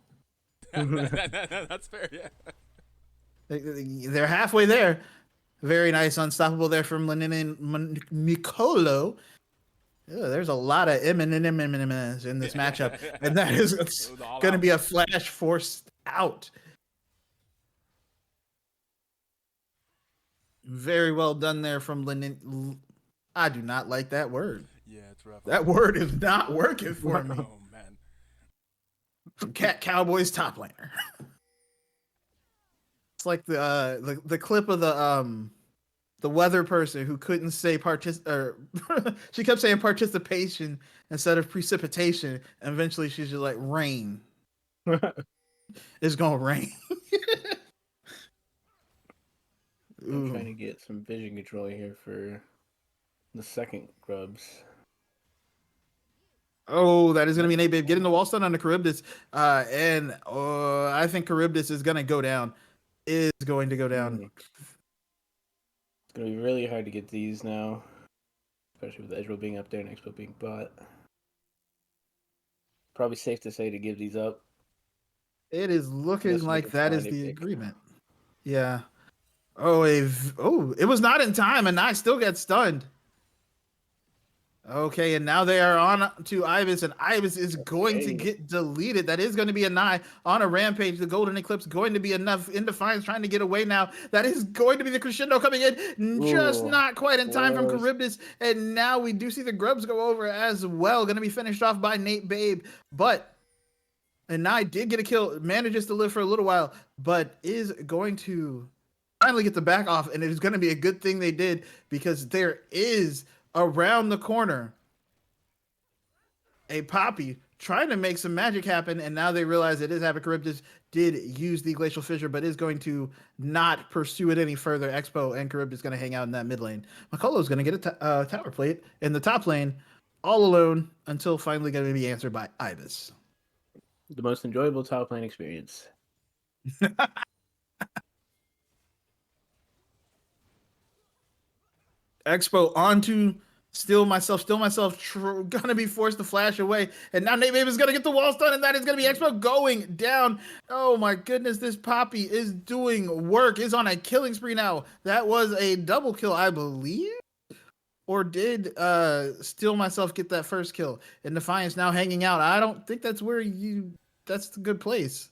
That's fair. Yeah. They're halfway there. Very nice, unstoppable there from Lenin and Nicolo. Yeah, there's a lot of M&Ms in this matchup, and that is going to be a flash forced out. Very well done there from Lenin. I do not like that word. Yeah, it's rough. That word is not working for me. Oh man. From Cat Cowboys top laner. It's like the clip of the weather person who couldn't say she kept saying participation instead of precipitation, and eventually she's just like rain. It's gonna rain. I'm trying to get some vision control here for the second grubs. Oh, that is going to be an 8-babe getting the wall stun on the Charybdis. And I think Charybdis is going to go down. Is going to go down. It's going to be really hard to get these now, especially with Ezreal being up there and Expo being bot. Probably safe to say to give these up. It is looking Unless we like can that is find a the pick. agreement. Yeah. Oh, it was not in time, and I still get stunned. Okay, and now they are on to Ibis, and Ibis is going to get deleted. That is going to be a Nye on a rampage. The Golden Eclipse going to be enough. In Defiance trying to get away now. That is going to be the crescendo coming in. Just not quite in time from Charybdis. And now we do see the Grubs go over as well. Going to be finished off by Nate Babe. But, and Nye did get a kill. Manages to live for a little while, but is going to finally get the back off. And it is going to be a good thing they did, because there is around the corner a Poppy trying to make some magic happen, and now they realize it is happening. Charybdis did use the Glacial Fissure, but is going to not pursue it any further. Expo and Charybdis is going to hang out in that mid lane. Makolo is going to get a tower plate in the top lane all alone until finally going to be answered by Ibis. The most enjoyable top lane experience. Expo onto Still myself, gonna be forced to flash away. And now Nate Babe is gonna get the wall stun, and that is gonna be Expo going down. Oh my goodness, this Poppy is doing work, is on a killing spree now. That was a double kill, I believe. Or did Still Myself get that first kill? And Defiance now hanging out. I don't think that's that's the good place.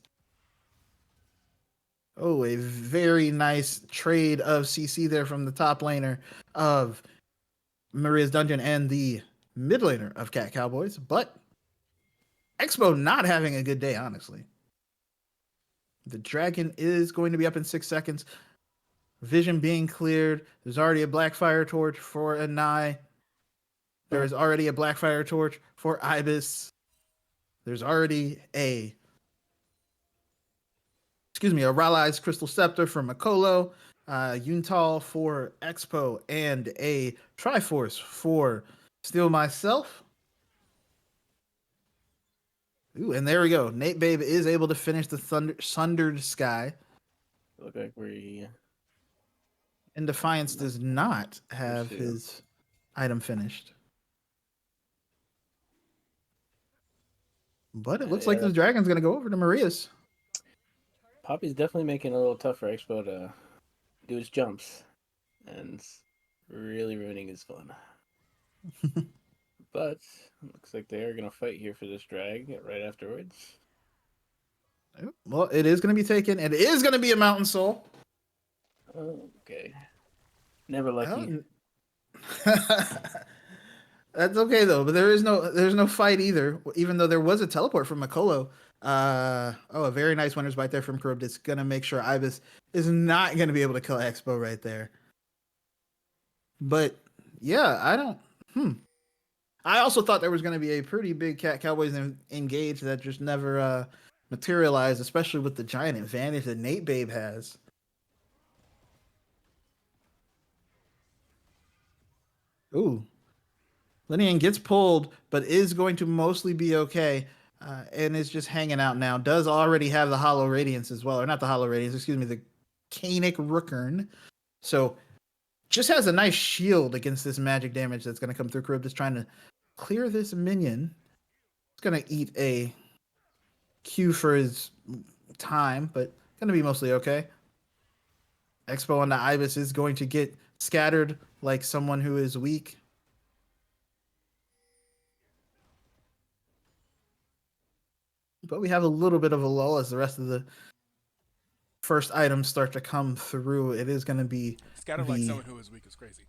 Oh, a very nice trade of CC there from the top laner of Maria's Dungeon and the mid laner of Cat Cowboys. But Expo not having a good day, honestly. The dragon is going to be up in 6 seconds. Vision being cleared. There's already a Blackfire Torch for Anai. There is already a Blackfire Torch for Ibis. There's already a Ralai's Crystal Scepter for Makolo, Yuntal for Expo, and a Triforce for Still Myself. Ooh, and there we go. Nate Babe is able to finish the Sundered Sky. Look like we And Defiance does not have pursue. his item finished. But it looks like Yeah, the dragon's gonna go over to Maria's. Poppy's definitely making it a little tough for Expo to do his jumps, and it's really ruining his fun. But looks like they are gonna fight here for this drag right afterwards. Well, it is gonna be taken. It is gonna be a Mountain Soul. Okay, never lucky. That's okay though, but there's no fight either. Even though there was a teleport from Makolo. A very nice winner's bite there from Karib. That's gonna make sure Ibis is not gonna be able to kill Expo right there. But yeah, I don't. I also thought there was gonna be a pretty big Cat Cowboys engage that just never materialized, especially with the giant advantage that Nate Babe has. Ooh. Linian gets pulled, but is going to mostly be okay, and is just hanging out now. Does already have the Hollow Radiance as well, or not the Hollow Radiance, excuse me, the Canic Rookern. So just has a nice shield against this magic damage that's going to come through. Charybdis trying to clear this minion. It's going to eat a Q for his time, but going to be mostly okay. Expo on the Ibis is going to get scattered like someone who is weak. But we have a little bit of a lull as the rest of the first items start to come through. It is going to be Scattered like someone who is weak is crazy.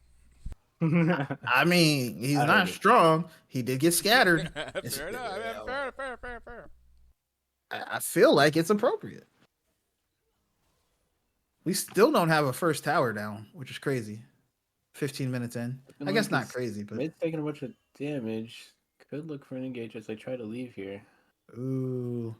I mean, he's I not heard it. strong. He did get scattered. Fair enough. I mean, fair. I feel like it's appropriate. We still don't have a first tower down, which is crazy. 15 minutes in. I guess not crazy, but Mid's taking a bunch of damage. Could look for an engage as they try to leave here. ooh.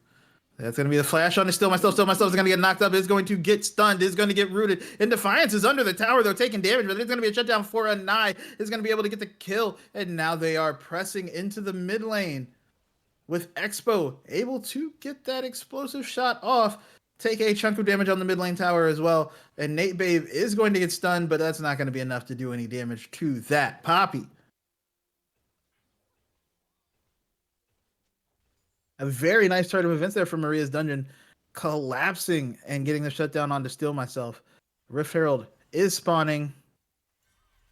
That's going to be the flash on it. Still myself is going to get knocked up. It's going to get stunned. It's going to get rooted. And Defiance is under the tower. They're taking damage, but there's going to be a shutdown for a Nye. Is going to be able to get the kill. And now they are pressing into the mid lane with Expo able to get that explosive shot off. Take a chunk of damage on the mid lane tower as well. And Nate Babe is going to get stunned, but that's not going to be enough to do any damage to that Poppy. A very nice turn of events there from Maria's Dungeon, collapsing and getting the shutdown on to Steal Myself. Rift Herald is spawning.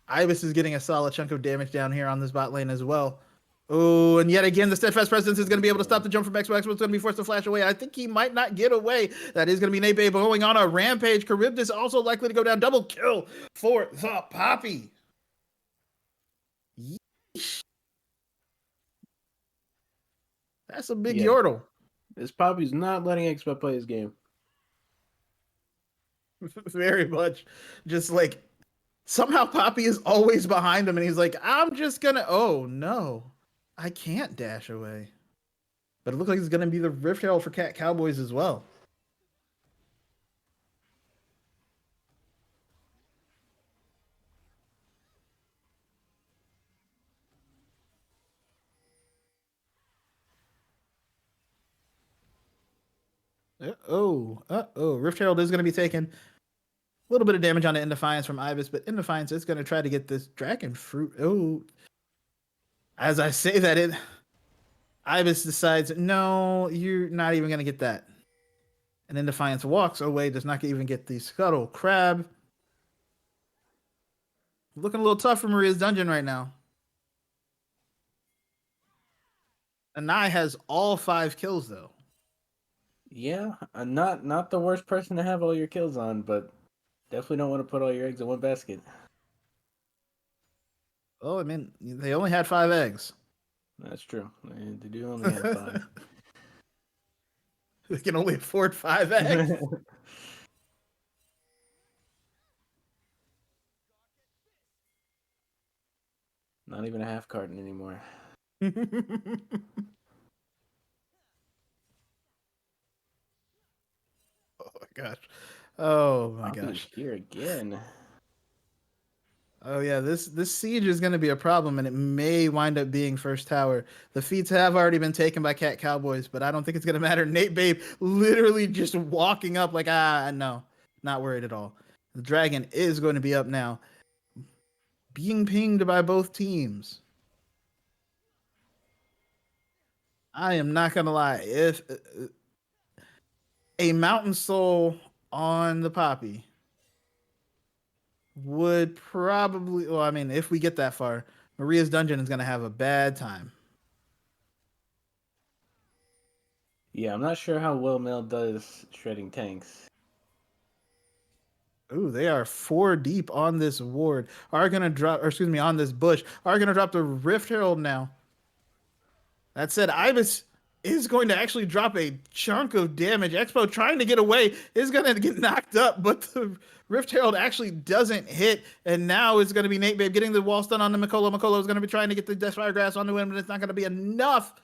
Ibis is getting a solid chunk of damage down here on this bot lane as well. Oh, and yet again, the Steadfast Presence is going to be able to stop the jump from Expo. Expo's going to be forced to flash away. I think he might not get away. That is going to be Nate Babe going on a rampage. Charybdis also likely to go down. Double kill for the Poppy. Yeesh. That's a big yordle. This Poppy's not letting Expo play his game. Very much. Just like somehow Poppy is always behind him and he's like, I'm just gonna, oh no, I can't dash away. But it looks like it's gonna be the Rift Herald for Cat Cowboys as well. Uh-oh. Rift Herald is going to be taking a little bit of damage on the Indefiance from Ibis, but Indefiance is going to try to get this Dragon Fruit. Oh. As I say that, Ibis decides, no, you're not even going to get that. And Indefiance walks away, does not even get the Scuttle Crab. Looking a little tough for Maria's Dungeon right now. Anai has all 5 kills, though. Yeah, not the worst person to have all your kills on, but definitely don't want to put all your eggs in one basket. Oh, I mean, they only had 5 eggs. That's true. They do only have 5. They can only afford 5 eggs. Not even a half carton anymore. Oh my gosh. Oh my Poppy's gosh. here again. Oh yeah, this siege is going to be a problem, and it may wind up being first tower. The feats have already been taken by Cat Cowboys, but I don't think it's going to matter. Nate Babe literally just walking up like, no, Not worried at all. The dragon is going to be up now, being pinged by both teams. I am not gonna lie. If a mountain soul on the poppy would probably, well, I mean, if we get that far, Maria's dungeon is gonna have a bad time. Yeah, I'm not sure how well Mel does shredding tanks. Ooh, they are 4 deep on this ward. Are gonna drop, or excuse me, on this bush. Are gonna drop the Rift Herald now. That said, Ibis is going to actually drop a chunk of damage. Expo trying to get away is going to get knocked up, but the Rift Herald actually doesn't hit. And now it's going to be Nate Babe getting the wall stun on the Mikolo. Mikolo is going to be trying to get the Deathfire Grass onto him, but it's not going to be enough.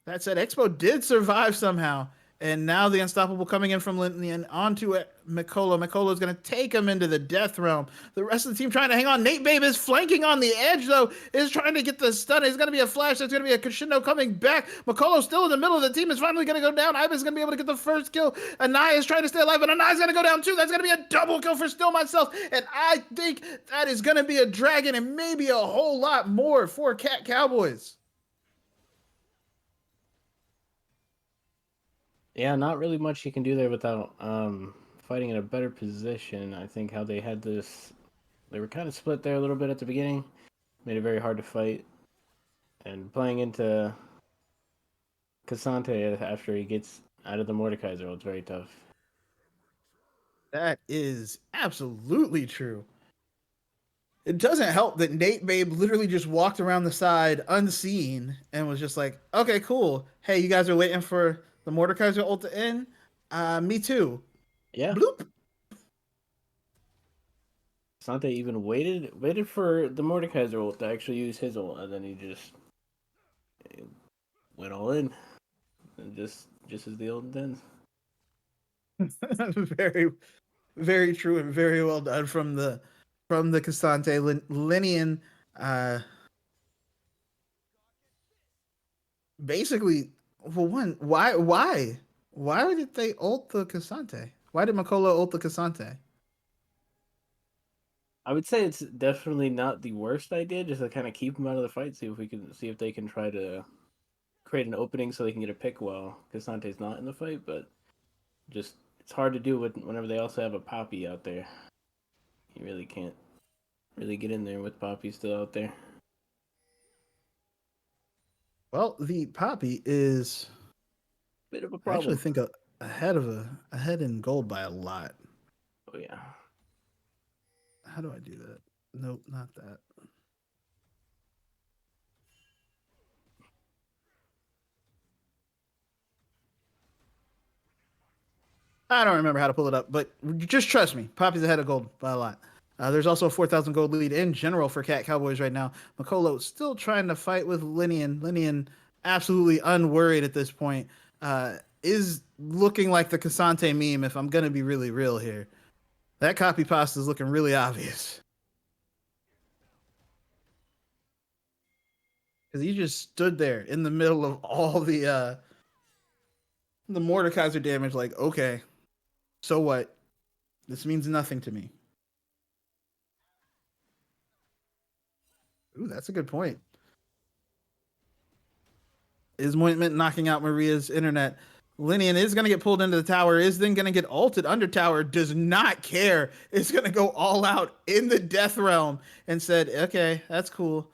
That said, Expo did survive somehow. And now the Unstoppable coming in from Linian onto Mikolo. Mikolo is going to take him into the Death Realm. The rest of the team trying to hang on. Nate Babe is flanking on the edge, though. Is trying to get the stun. It's going to be a flash. There's going to be a crescendo coming back. Mikolo still in the middle of the team. Is finally going to go down. Ibis is going to be able to get the first kill. Anaya is trying to stay alive, but Anaya's going to go down, too. That's going to be a double kill for Still Myself. And I think that is going to be a dragon and maybe a whole lot more for Cat Cowboys. Yeah, not really much you can do there without fighting in a better position. I think how they had this, they were kind of split there a little bit at the beginning, made it very hard to fight. And playing into Cassante after he gets out of the Mordekaiser was very tough. That is absolutely true. It doesn't help that Nate Babe literally just walked around the side unseen and was just like, okay, cool. Hey, you guys are waiting for the Mordekaiser ult to end? Me too. Yeah. Bloop. Cassante even waited for the Mordekaiser ult to actually use his ult, and then he just went all in. And just as the ult ends. Very, very true and very well done from the Cassante Linian. Basically, for one, why did they ult the Cassante? Why did Mikolo ult the Cassante? I would say it's definitely not the worst idea, just to kind of keep them out of the fight, see if they can try to create an opening so they can get a pick while Cassante's not in the fight, but just it's hard to do whenever they also have a Poppy out there. You really can't really get in there with Poppy still out there. Well, the Poppy is Bit of a I problem. actually think ahead in gold by a lot. Oh yeah. How do I do that? Nope, not that. I don't remember how to pull it up, but just trust me. Poppy's ahead of gold by a lot. There's also a 4,000 gold lead in general for Cat Cowboys right now. Mikolo still trying to fight with Linian. Linian absolutely unworried at this point. Is looking like the Cassante meme, if I'm going to be really real here. That copy pasta is looking really obvious. Because he just stood there in the middle of all the Mordekaiser damage, like, okay, so what? This means nothing to me. Ooh, that's a good point. Is Mointment knocking out Maria's internet? Linian is going to get pulled into the tower, is then going to get ulted under tower, does not care, is going to go all out in the Death Realm and said, okay, that's cool.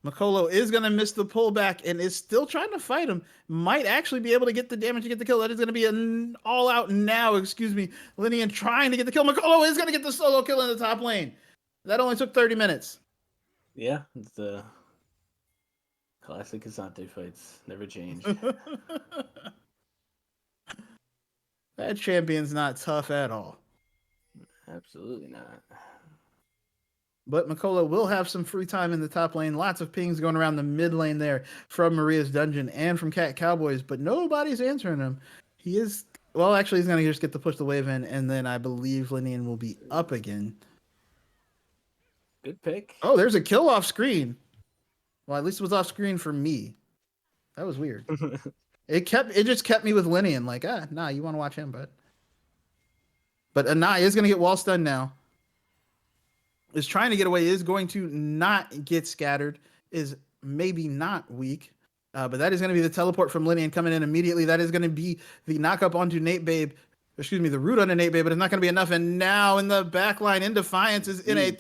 Mikolo is going to miss the pullback and is still trying to fight him. Might actually be able to get the damage to get the kill. That is going to be an all out now, excuse me. Linian trying to get the kill. Mikolo is going to get the solo kill in the top lane. That only took 30 minutes. Yeah, it's the classic Cassante fights. Never change. That champion's not tough at all. Absolutely not. But Mikolo will have some free time in the top lane. Lots of pings going around the mid lane there from Maria's Dungeon and from Cat Cowboys, but nobody's answering him. He is, well, actually, he's going to just get to push the wave in, and then I believe Linian will be up again. Good pick. Oh, there's a kill off screen. Well, at least it was off screen for me. That was weird. It just kept me with Linian, like, nah, you want to watch him, bud. But Anai is going to get wall stun now. Is trying to get away, is going to not get scattered, is maybe not weak. But that is going to be the teleport from Linian coming in immediately. That is going to be the knock up onto Nate Babe. Excuse me, the root onto Nate Babe, but it's not going to be enough. And now in the back line, Defiance is in a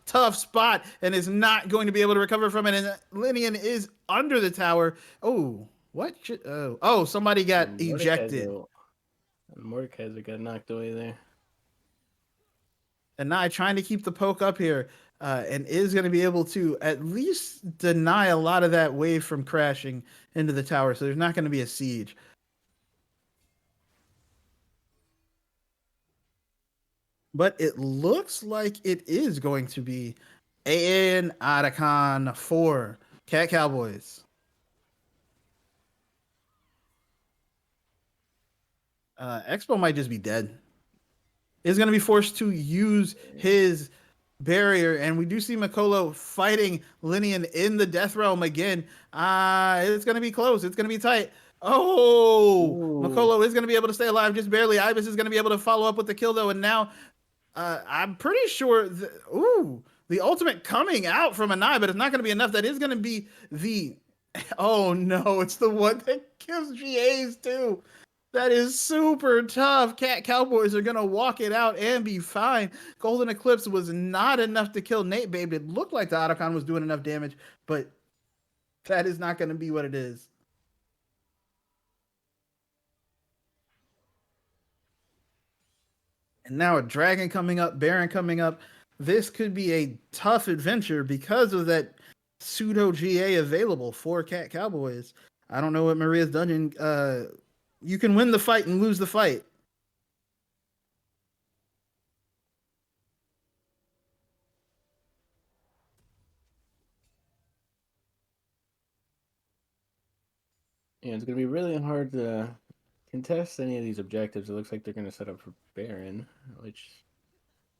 tough spot and is not going to be able to recover from it. And Linian is under the tower. Oh, what? Oh, somebody got ejected. Mordekaiser got knocked away there. And now trying to keep the poke up here, and is going to be able to at least deny a lot of that wave from crashing into the tower. So there's not going to be a siege. But it looks like it is going to be an Otacon for Cat Cowboys. Expo might just be dead. Is going to be forced to use his barrier, and we do see Makolo fighting Linian in the death realm again. It's going to be close. It's going to be tight. Oh, Makolo is going to be able to stay alive just barely. Ibis is going to be able to follow up with the kill though, and now I'm pretty sure. The ultimate coming out from Anai, but it's not going to be enough. That is going to be the. Oh no, it's the one that gives GAs too. That is super tough. Cat Cowboys are going to walk it out and be fine. Golden Eclipse was not enough to kill Nate Babe. It looked like the Otacon was doing enough damage, but that is not going to be what it is. And now a Dragon coming up, Baron coming up. This could be a tough adventure because of that pseudo GA available for Cat Cowboys. I don't know what Maria's Dungeon... you can win the fight and lose the fight. Yeah, it's going to be really hard to contest any of these objectives. It looks like they're going to set up for Baron, which,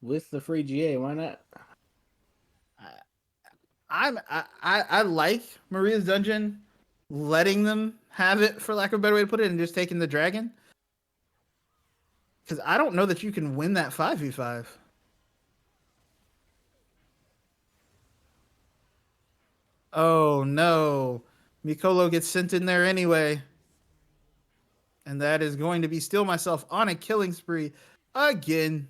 with the free GA, why not? I like Maria's Dungeon letting them have it, for lack of a better way to put it, and just taking the dragon. Because I don't know that you can win that 5v5. Oh no. Mikolo gets sent in there anyway. And that is going to be Steal Myself on a killing spree again.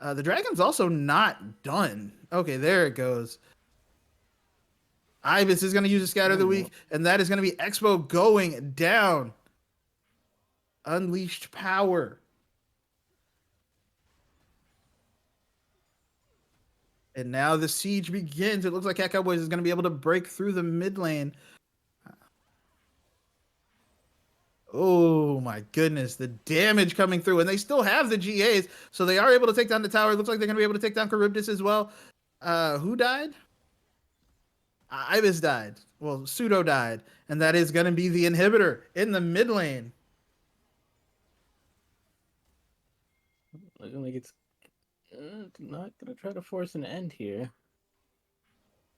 The dragon's also not done. Okay, there it goes. Ibis is going to use a Scatter of the Week, and that is going to be Expo going down. Unleashed power. And now the siege begins. It looks like Cat Cowboys is going to be able to break through the mid lane. Oh my goodness, the damage coming through. And they still have the GAs, so they are able to take down the tower. It looks like they're going to be able to take down Charybdis as well. Who died? Ibis died. Well, Pseudo died. And that is going to be the inhibitor in the mid lane. Looking like it's not going to try to force an end here.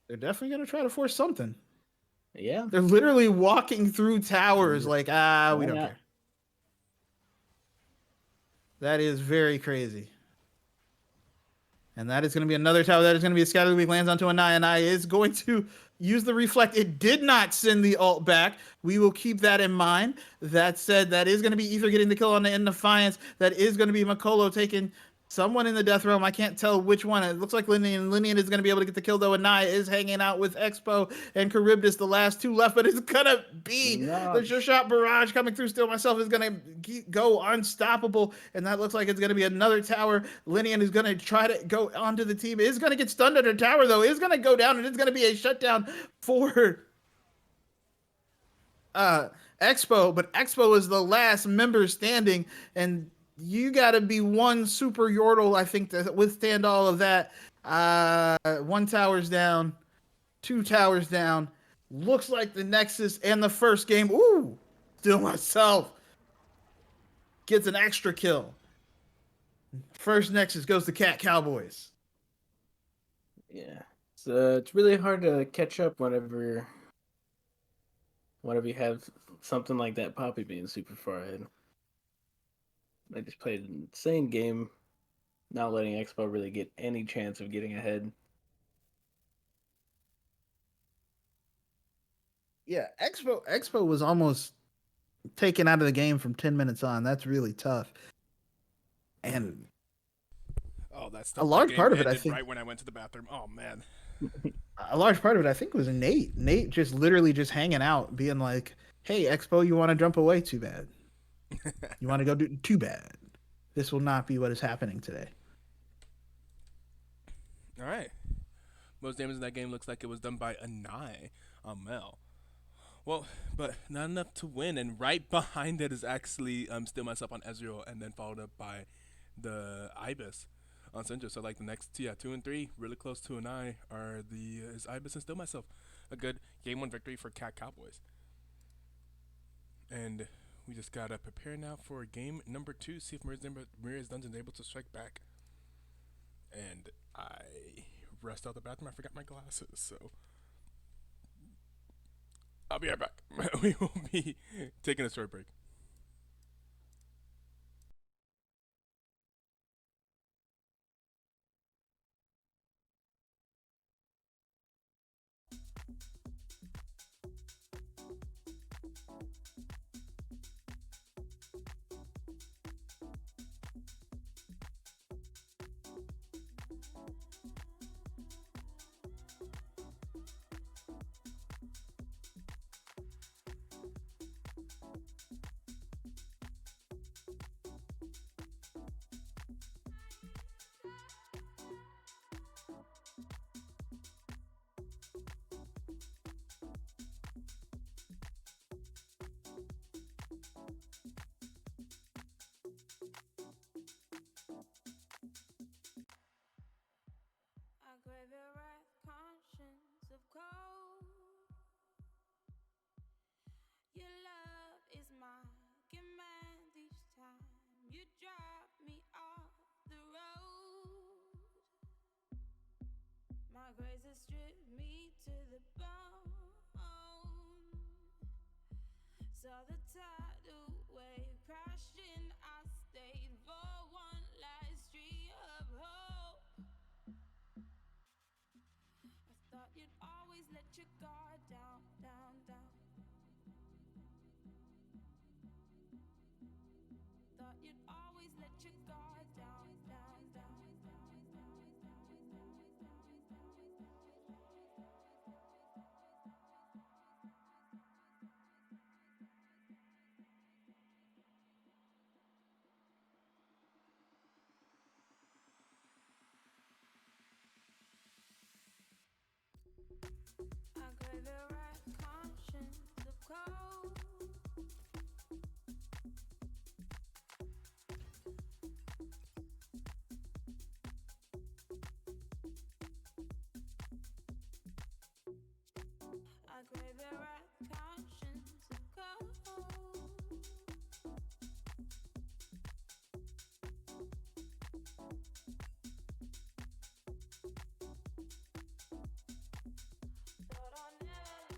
They're definitely going to try to force something. Yeah. They're literally walking through towers like, we don't care. That is very crazy. And that is going to be another tower. That is going to be a Scatter of the Week, lands onto Anai. Anai is going to use the Reflect. It did not send the ult back. We will keep that in mind. That said, that is going to be Ether getting the kill on the end Defiance. That is going to be Makolo taking someone in the Death Realm. I can't tell which one. It looks like Linian. Linian is going to be able to get the kill, though. Anai is hanging out with Expo and Charybdis, the last two left. But it's going to be the Sure Shot Barrage coming through. Steal Myself is going to go unstoppable. And that looks like it's going to be another tower. Linian is going to try to go onto the team. It is going to get stunned under tower, though. It is going to go down, and it's going to be a shutdown for Expo. But Expo is the last member standing, and you got to be one super Yordle, I think, to withstand all of that. One tower's down. Two towers down. Looks like the Nexus and the first game. Ooh, Steal Myself gets an extra kill. First Nexus goes to Cat Cowboys. Yeah. So it's really hard to catch up whenever you have something like that Poppy being super far ahead. They just played an insane game, not letting Expo really get any chance of getting ahead. Yeah, Expo was almost taken out of the game from 10 minutes on. That's really tough. And Oh, that's a tough. That large game part of it, I ended think, right when I went to the bathroom. Oh man. a large part of it, I think, was Nate. Nate just literally just hanging out, being like, "Hey, Expo, you want to jump away? Too bad. You want to go do? Too bad. This will not be what is happening today." All right. Most damage in that game looks like it was done by Anai on Mel. Well, but not enough to win, and right behind it is actually Still Myself on Ezreal, and then followed up by the Ibis on Syndra. So like the next 2 and 3, really close to an eye, are the is Ibis and Still Myself. A good game 1 victory for Cat Cowboys. And we just gotta prepare now for game number 2. See if Maria's Dungeon is able to strike back. And I rushed out the bathroom. I forgot my glasses, so I'll be right back. We will be taking a short break. I crave your wrath, conscience of cold. Your love is my command each time you drop me off the road. My grace has stripped me to the bone. Saw the tidal wave crashing. I stayed for one last streak of hope. I thought you'd always let your guard down, down, down. Thought you'd always let your guard down, down, down, down, down, down, down, down, I crave your wrath, conscience of cold. I crave your wrath, conscience of cold. Thought I'd never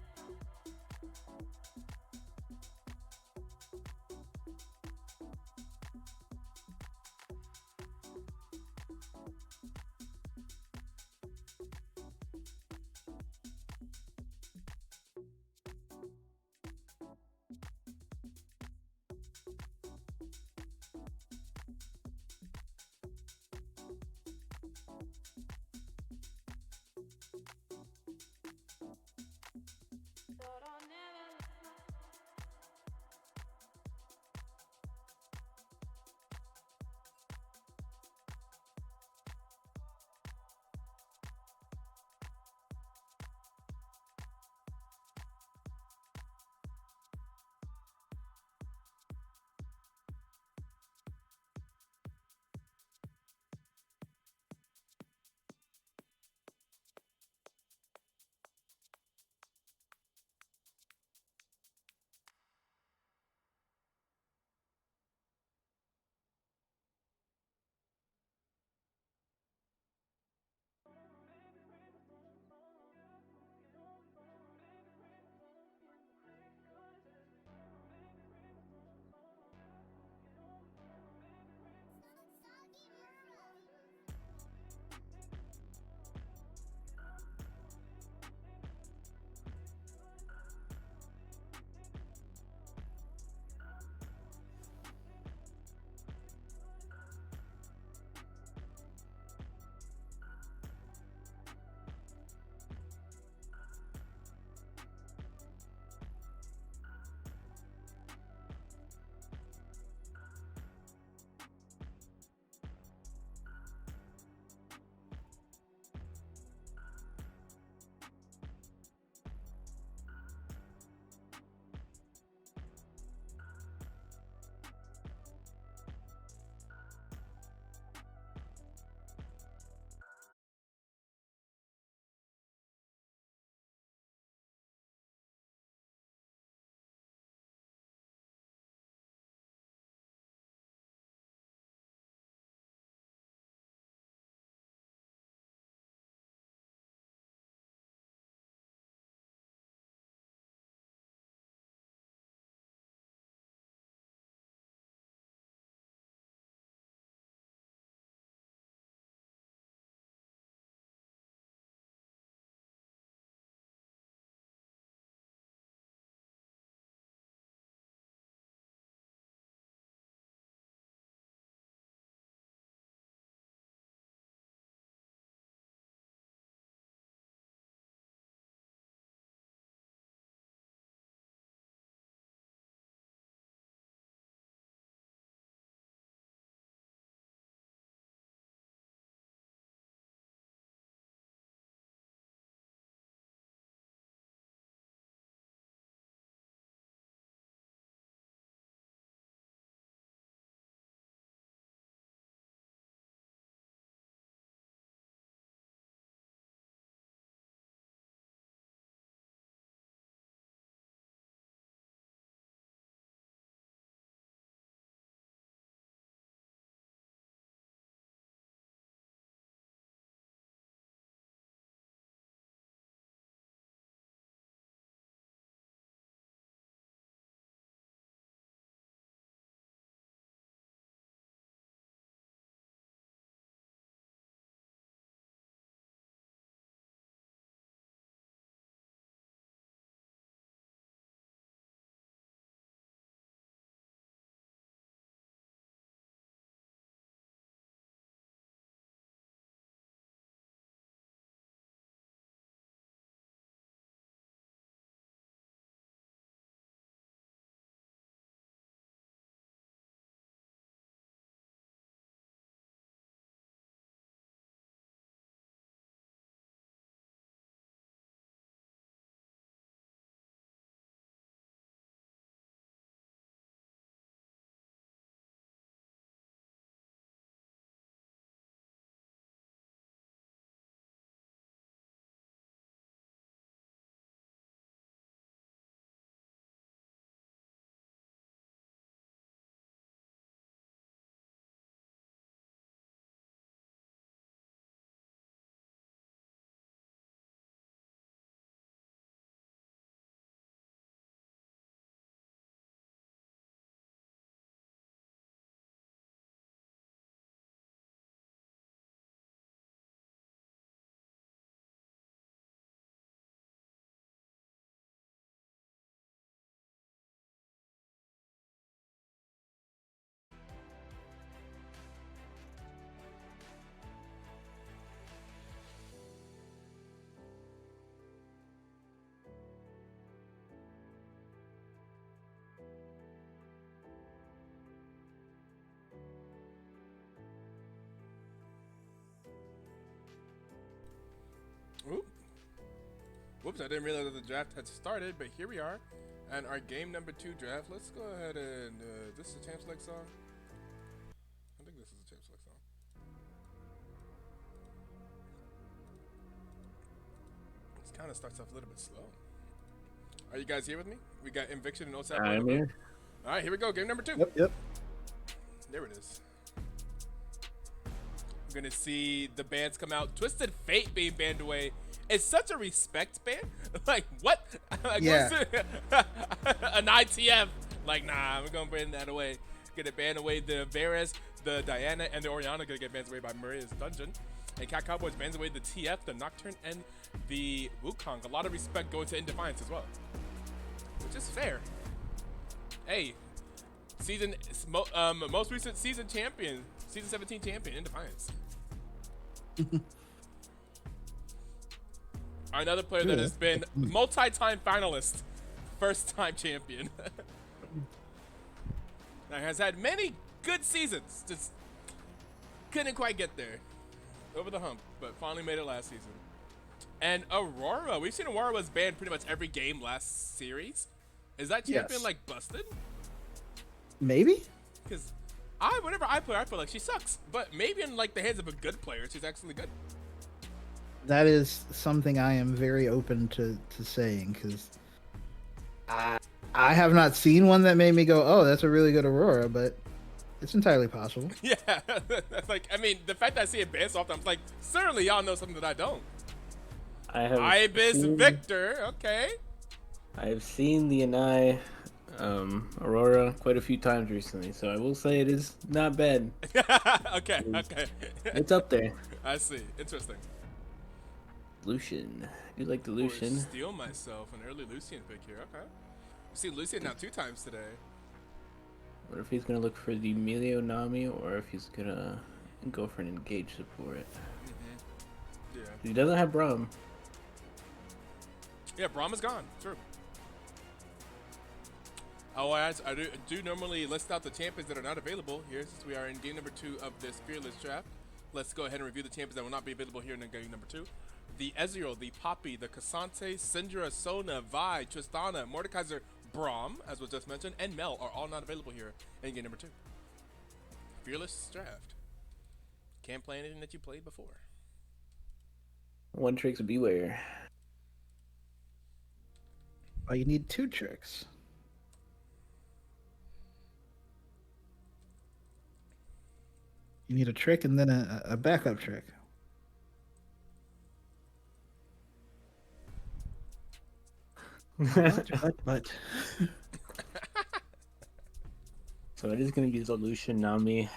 Oop. Whoops, I didn't realize that the draft had started, but here we are. And our game number 2 draft. Let's go ahead and this is a champ select song. I think this is a champ select song. This kind of starts off a little bit slow. Are you guys here with me? We got Inviction and OSAP. I'm here. All right, here we go. Game number 2. Yep. There it is. We're gonna see the bands come out. Twisted Fate being banned away. It's such a respect ban. Like what? Like, Yeah. An ITF. Like nah, we're gonna ban that away. Gonna ban away the Varys, the Diana, and the Oriana. Gonna get banned away by Maria's Dungeon. And Cat Cowboys bans away the TF, the Nocturne, and the Wukong. A lot of respect going to Indefiance as well, which is fair. Hey, most recent season champion, season 17 champion, Indefiance. Another player that has been multi-time finalist, first-time champion. Now has had many good seasons, just couldn't quite get there, over the hump, but finally made it last season. And Aurora, we've seen Aurora was banned pretty much every game last series. Is that champion Yes. like busted? Maybe. Because whenever I play, I feel like she sucks. But maybe in like the hands of a good player, she's actually good. That is something I am very open to saying, because I have not seen one that made me go, oh, that's a really good Aurora, but it's entirely possible. Yeah, that's like, I mean, the fact that I see it banned so often, I'm like, certainly y'all know something that I don't. I have Ibis seen, Victor, okay. I have seen the Anai Aurora quite a few times recently, so I will say it is not bad. Okay. It's up there. I see. Interesting. Lucian. You like the Or Lucian? steal myself an early Lucian pick here. Okay. We see Lucian now 2 times today. What if he's gonna look for the Emilio Nami, or if he's gonna go for an engage support? Yeah. He doesn't have Braum. Yeah, Braum is gone. True. Oh, I do normally list out the champions that are not available here, since we are in game number 2 of this Fearless draft. Let's go ahead and review the champions that will not be available here in game number 2. The Ezreal, the Poppy, the Cassante, Syndra, Sona, Vi, Tristana, Mordekaiser, Braum, as was just mentioned, and Mel are all not available here in game number 2. Fearless draft. Can't play anything that you played before. One tricks beware. Oh, you need 2 tricks. You need a trick and then a backup trick. But. So it is gonna be the Lucian Nami.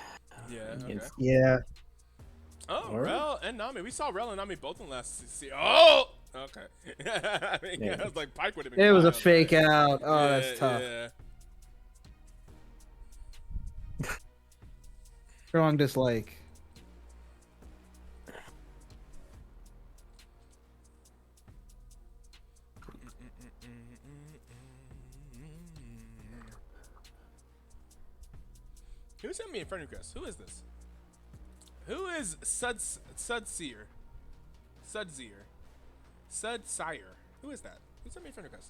Yeah, okay. against- Yeah. Oh, Alright. Rel and Nami. We saw Rel and Nami both in last season. Oh! Okay. I mean, Yeah. I was like, Pike would have been It was a wild, fake right? out. Oh, Yeah, that's tough. Yeah. Strong dislike. Who sent me a friend request? Who is this? Who is Sudseer? Sudsire. Who is that? Who sent me a friend request?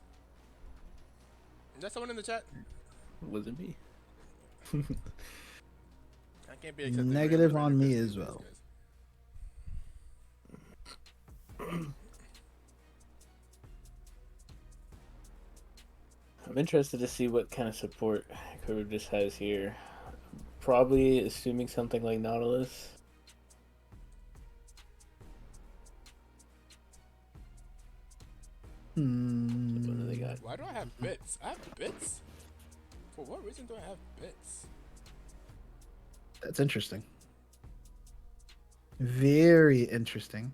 Is that someone in the chat? Was it me? I can't be accepting Negative friend on me requests as from well. these guys. I'm interested to see what kind of support Charybdis has here. Probably assuming something like Nautilus. What do they got? Why do I have bits? I have bits? For what reason do I have bits? That's interesting. Very interesting.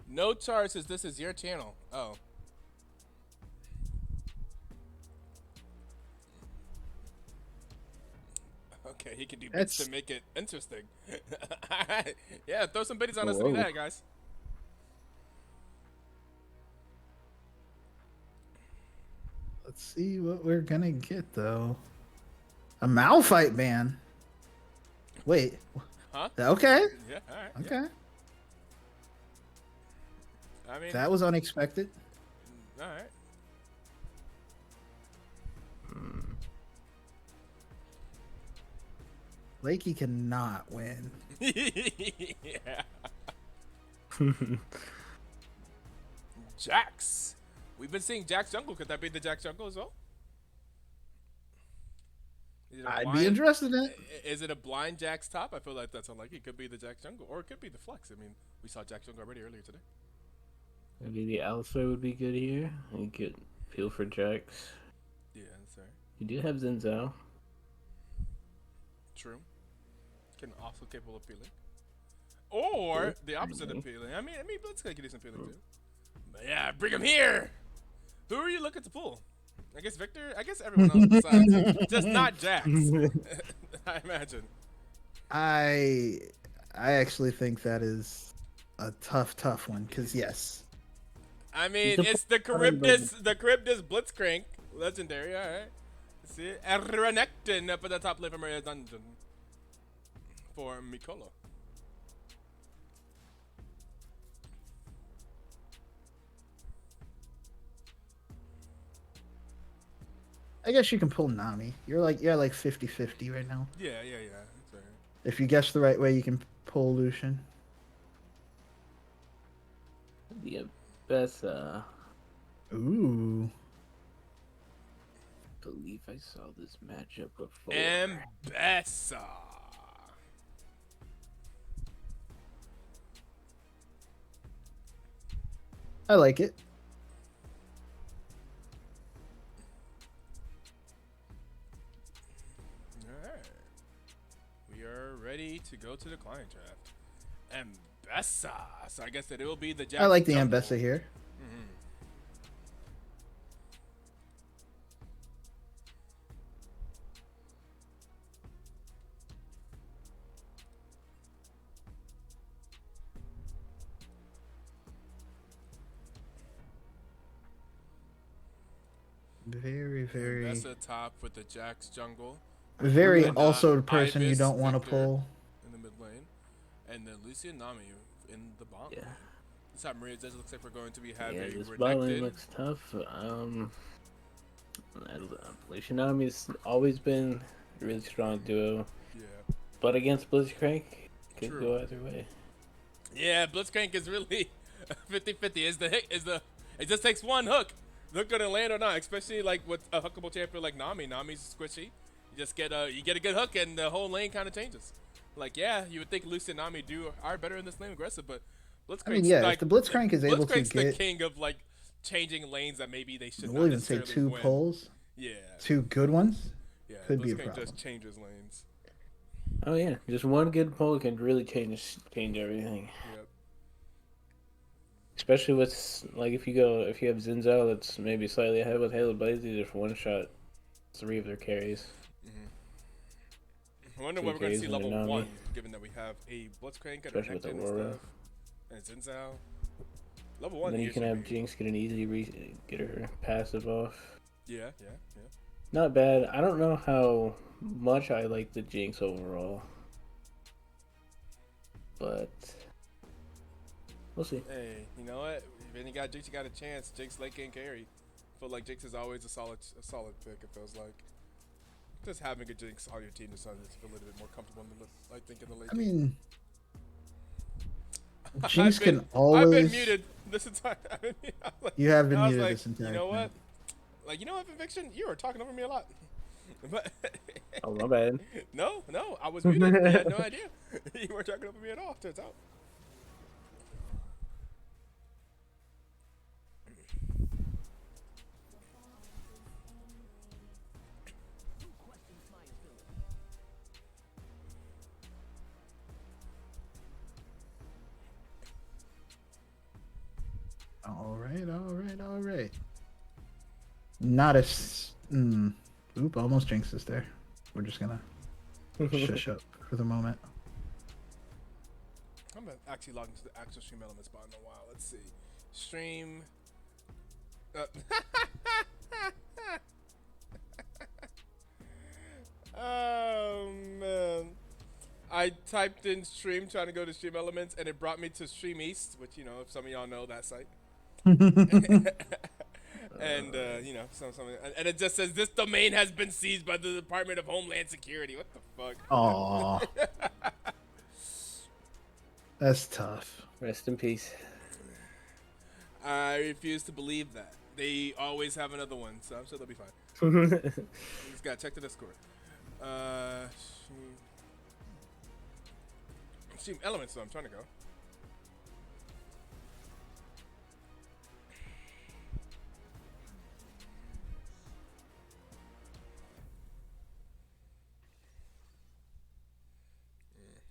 No chart says this is your channel. Oh. Okay, he can do bits That's- to make it interesting. Yeah, throw some biddies on us Whoa. like that, guys. Let's see what we're gonna get though. A Malphite ban. Wait. Huh? Okay. Yeah, alright. Okay. I mean, That was unexpected. all right. Lakey cannot win. Yeah. Jax. We've been seeing Jax jungle. Could that be the Jax jungle as well? Is it a I'd be blind- interested in it. Is it a blind Jax top? I feel like that's unlikely. It could be the Jax jungle, or it could be the flex. I mean, we saw Jax jungle already earlier today. Maybe the Alpha would be good here. You could feel for Jax. Yeah, that's right. You do have Zinzao. True. Can also capable of peeling. Or the opposite of peeling. I mean, let's get some peeling too. But yeah, bring him here. Who are you looking to pull? I guess Victor. I guess everyone else besides, just not Jax. I imagine. I actually think that is a tough one. Cause yes, I mean, He's a it's the fun Charybdis Blitzcrank, legendary. All right. Let's see it. Renekton up at the top left of Maria Dungeon for Mikolo. I guess you can pull Nami. You're like 50-50 right now. Yeah. That's right. If you guess the right way, you can pull Lucian. The Abessa. Ooh. I believe I saw this matchup before. Mbessa. I like it. Alright. We are ready to go to the client draft. Mbessa. So I guess that it will be the Jax I like the jungle. Ambessa here. Very Mbessa top with the Jax jungle very And, also the person you Ibis, don't want to Victor. pull. in the mid lane. And then Lucian Nami in the bot Yeah. lane. This time Maria does looks like we're going to be having Yeah, this bot lane Renekton. looks tough. Shinami's always been a really strong duo, Yeah. but against Blitzcrank, could True. go either way. Yeah, Blitzcrank is really 50-50. It just takes one hook. The hook gonna land or not, especially like with a hookable champion like Nami. Nami's squishy. You just get a good hook and the whole lane kind of changes. Like yeah, you would think Lucy and Nami are better in this lane aggressive, but Blitzcrank's I mean, yeah, like, if the Blitzcrank is able to Blitzcrank's the get, king of like changing lanes that maybe they should we'll not even say necessarily 2 win. pulls, Yeah, 2 good ones. yeah. could be a Blitzcrank problem. just changes lanes. Oh yeah, just one good pull can really change everything. Yep. Especially with like if you have Zinzao that's maybe slightly ahead with Halo Blaze, you just one shot 3 of their carries. I wonder when we're going to see 2Ks and level Nami. 1, given that we have a Blitzcrank and a Especially with Renekton and Aurora. stuff, and Zinzao. Level 1. And then you can usually have be- Jinx get an easy get her passive off. Yeah. Not bad. I don't know how much I like the Jinx overall, but we'll see. Hey, you know what? If you got Jinx, you got a chance. Jinx late game carry. I feel like Jinx is always a solid pick. It feels like just having a Jinx on your team just feel a little bit more comfortable. I think in the late. I game. mean, Jinx I've been- can always. I've been muted this entire. You have been I was muted like, this entire you know time. what? Like you know what, Conviction? You are talking over me a lot. But Oh my bad. no, I was muted. I had no idea. You weren't talking over me at all. Turns out. All right. Not as. Oop! Almost Jinx is there. We're just gonna shush up for the moment. I'm gonna actually log into the actual stream element spot in a while. Let's see. Stream. Oh man. I typed in stream trying to go to stream elements and it brought me to Stream East, which you know, if some of y'all know that site. And you know, something, and it just says this domain has been seized by the Department of Homeland Security. What the fuck? Aw, that's tough. Rest in peace. I refuse to believe that. They always have another one, so I'm sure they'll be fine. We just gotta check the Discord. Steam Elements, though. I'm trying to go.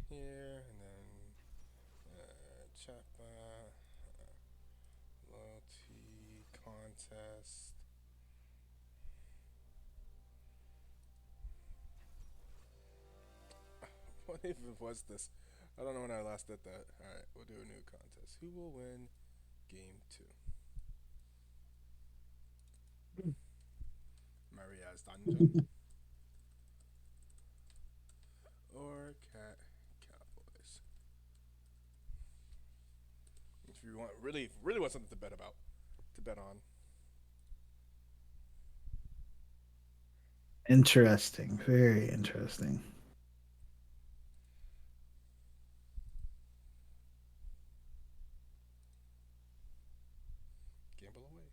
Here and then chatbot, loyalty contest. What even was this? I don't know when I last did that. Alright, we'll do a new contest. Who will win game 2? Maria's Dungeon. Or Cat Cowboys. If you want really want something to bet about. To bet on. Interesting. Very interesting. Gamble away.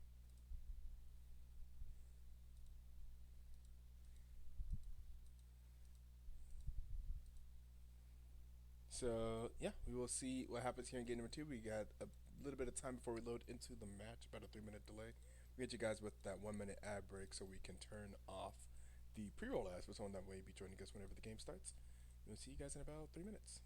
So yeah, we will see what happens here in game number 2. We got a little bit of time before we load into the match, about a 3-minute delay. We get you guys with that 1-minute ad break so we can turn off the pre-roll ads for someone that may be joining us whenever the game starts. We'll see you guys in about 3 minutes.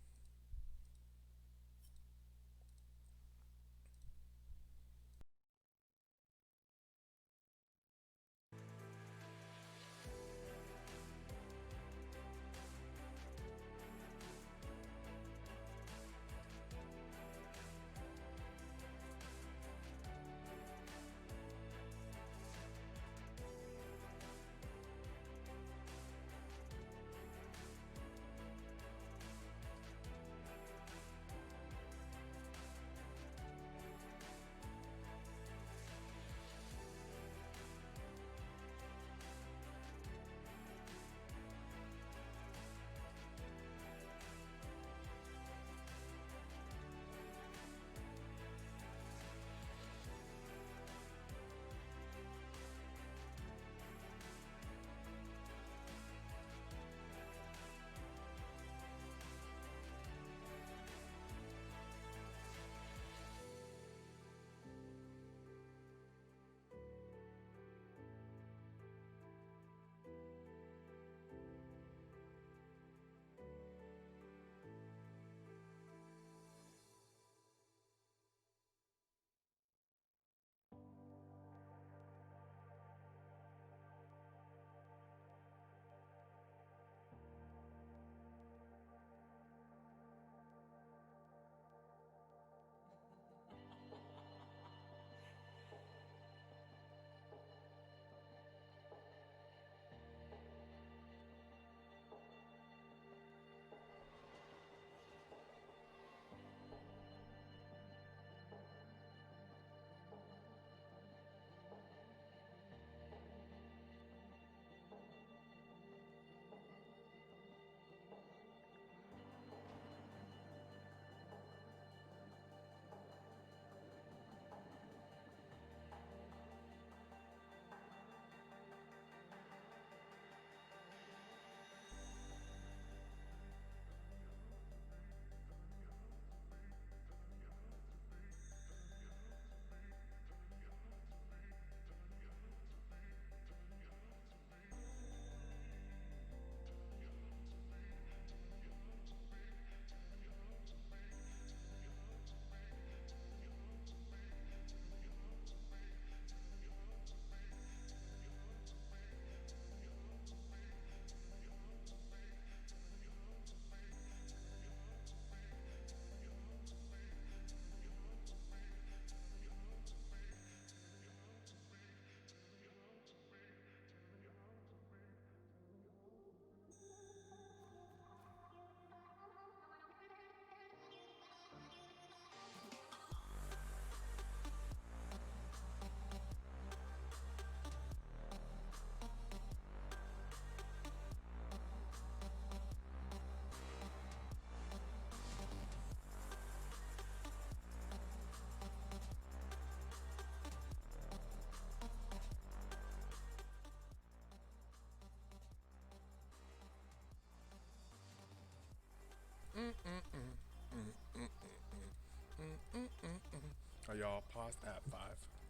Are y'all paused at 5?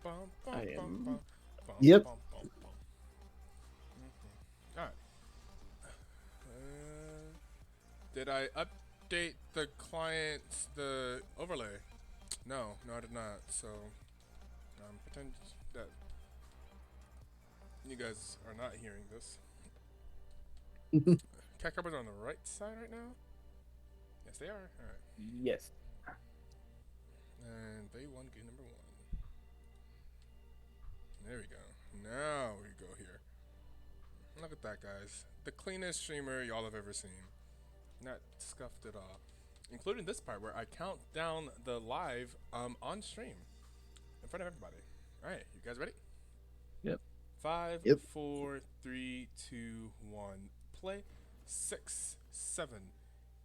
Bum, bum, I bum, am. bum, bum, Yep. bum, bum, bum. All right. Did I update the client, the overlay? No, I did not. So, pretend that you guys are not hearing this. Cat Cowboys are on the right side right now? Yes, they are. All right. Yes. And they won game number 1. There we go. Now we go here. Look at that, guys. The cleanest streamer y'all have ever seen. Not scuffed at all. Including this part where I count down the live on stream in front of everybody. All right, you guys ready? Yep. 5, Yep. 4, 3, 2, 1. Play. 6, 7,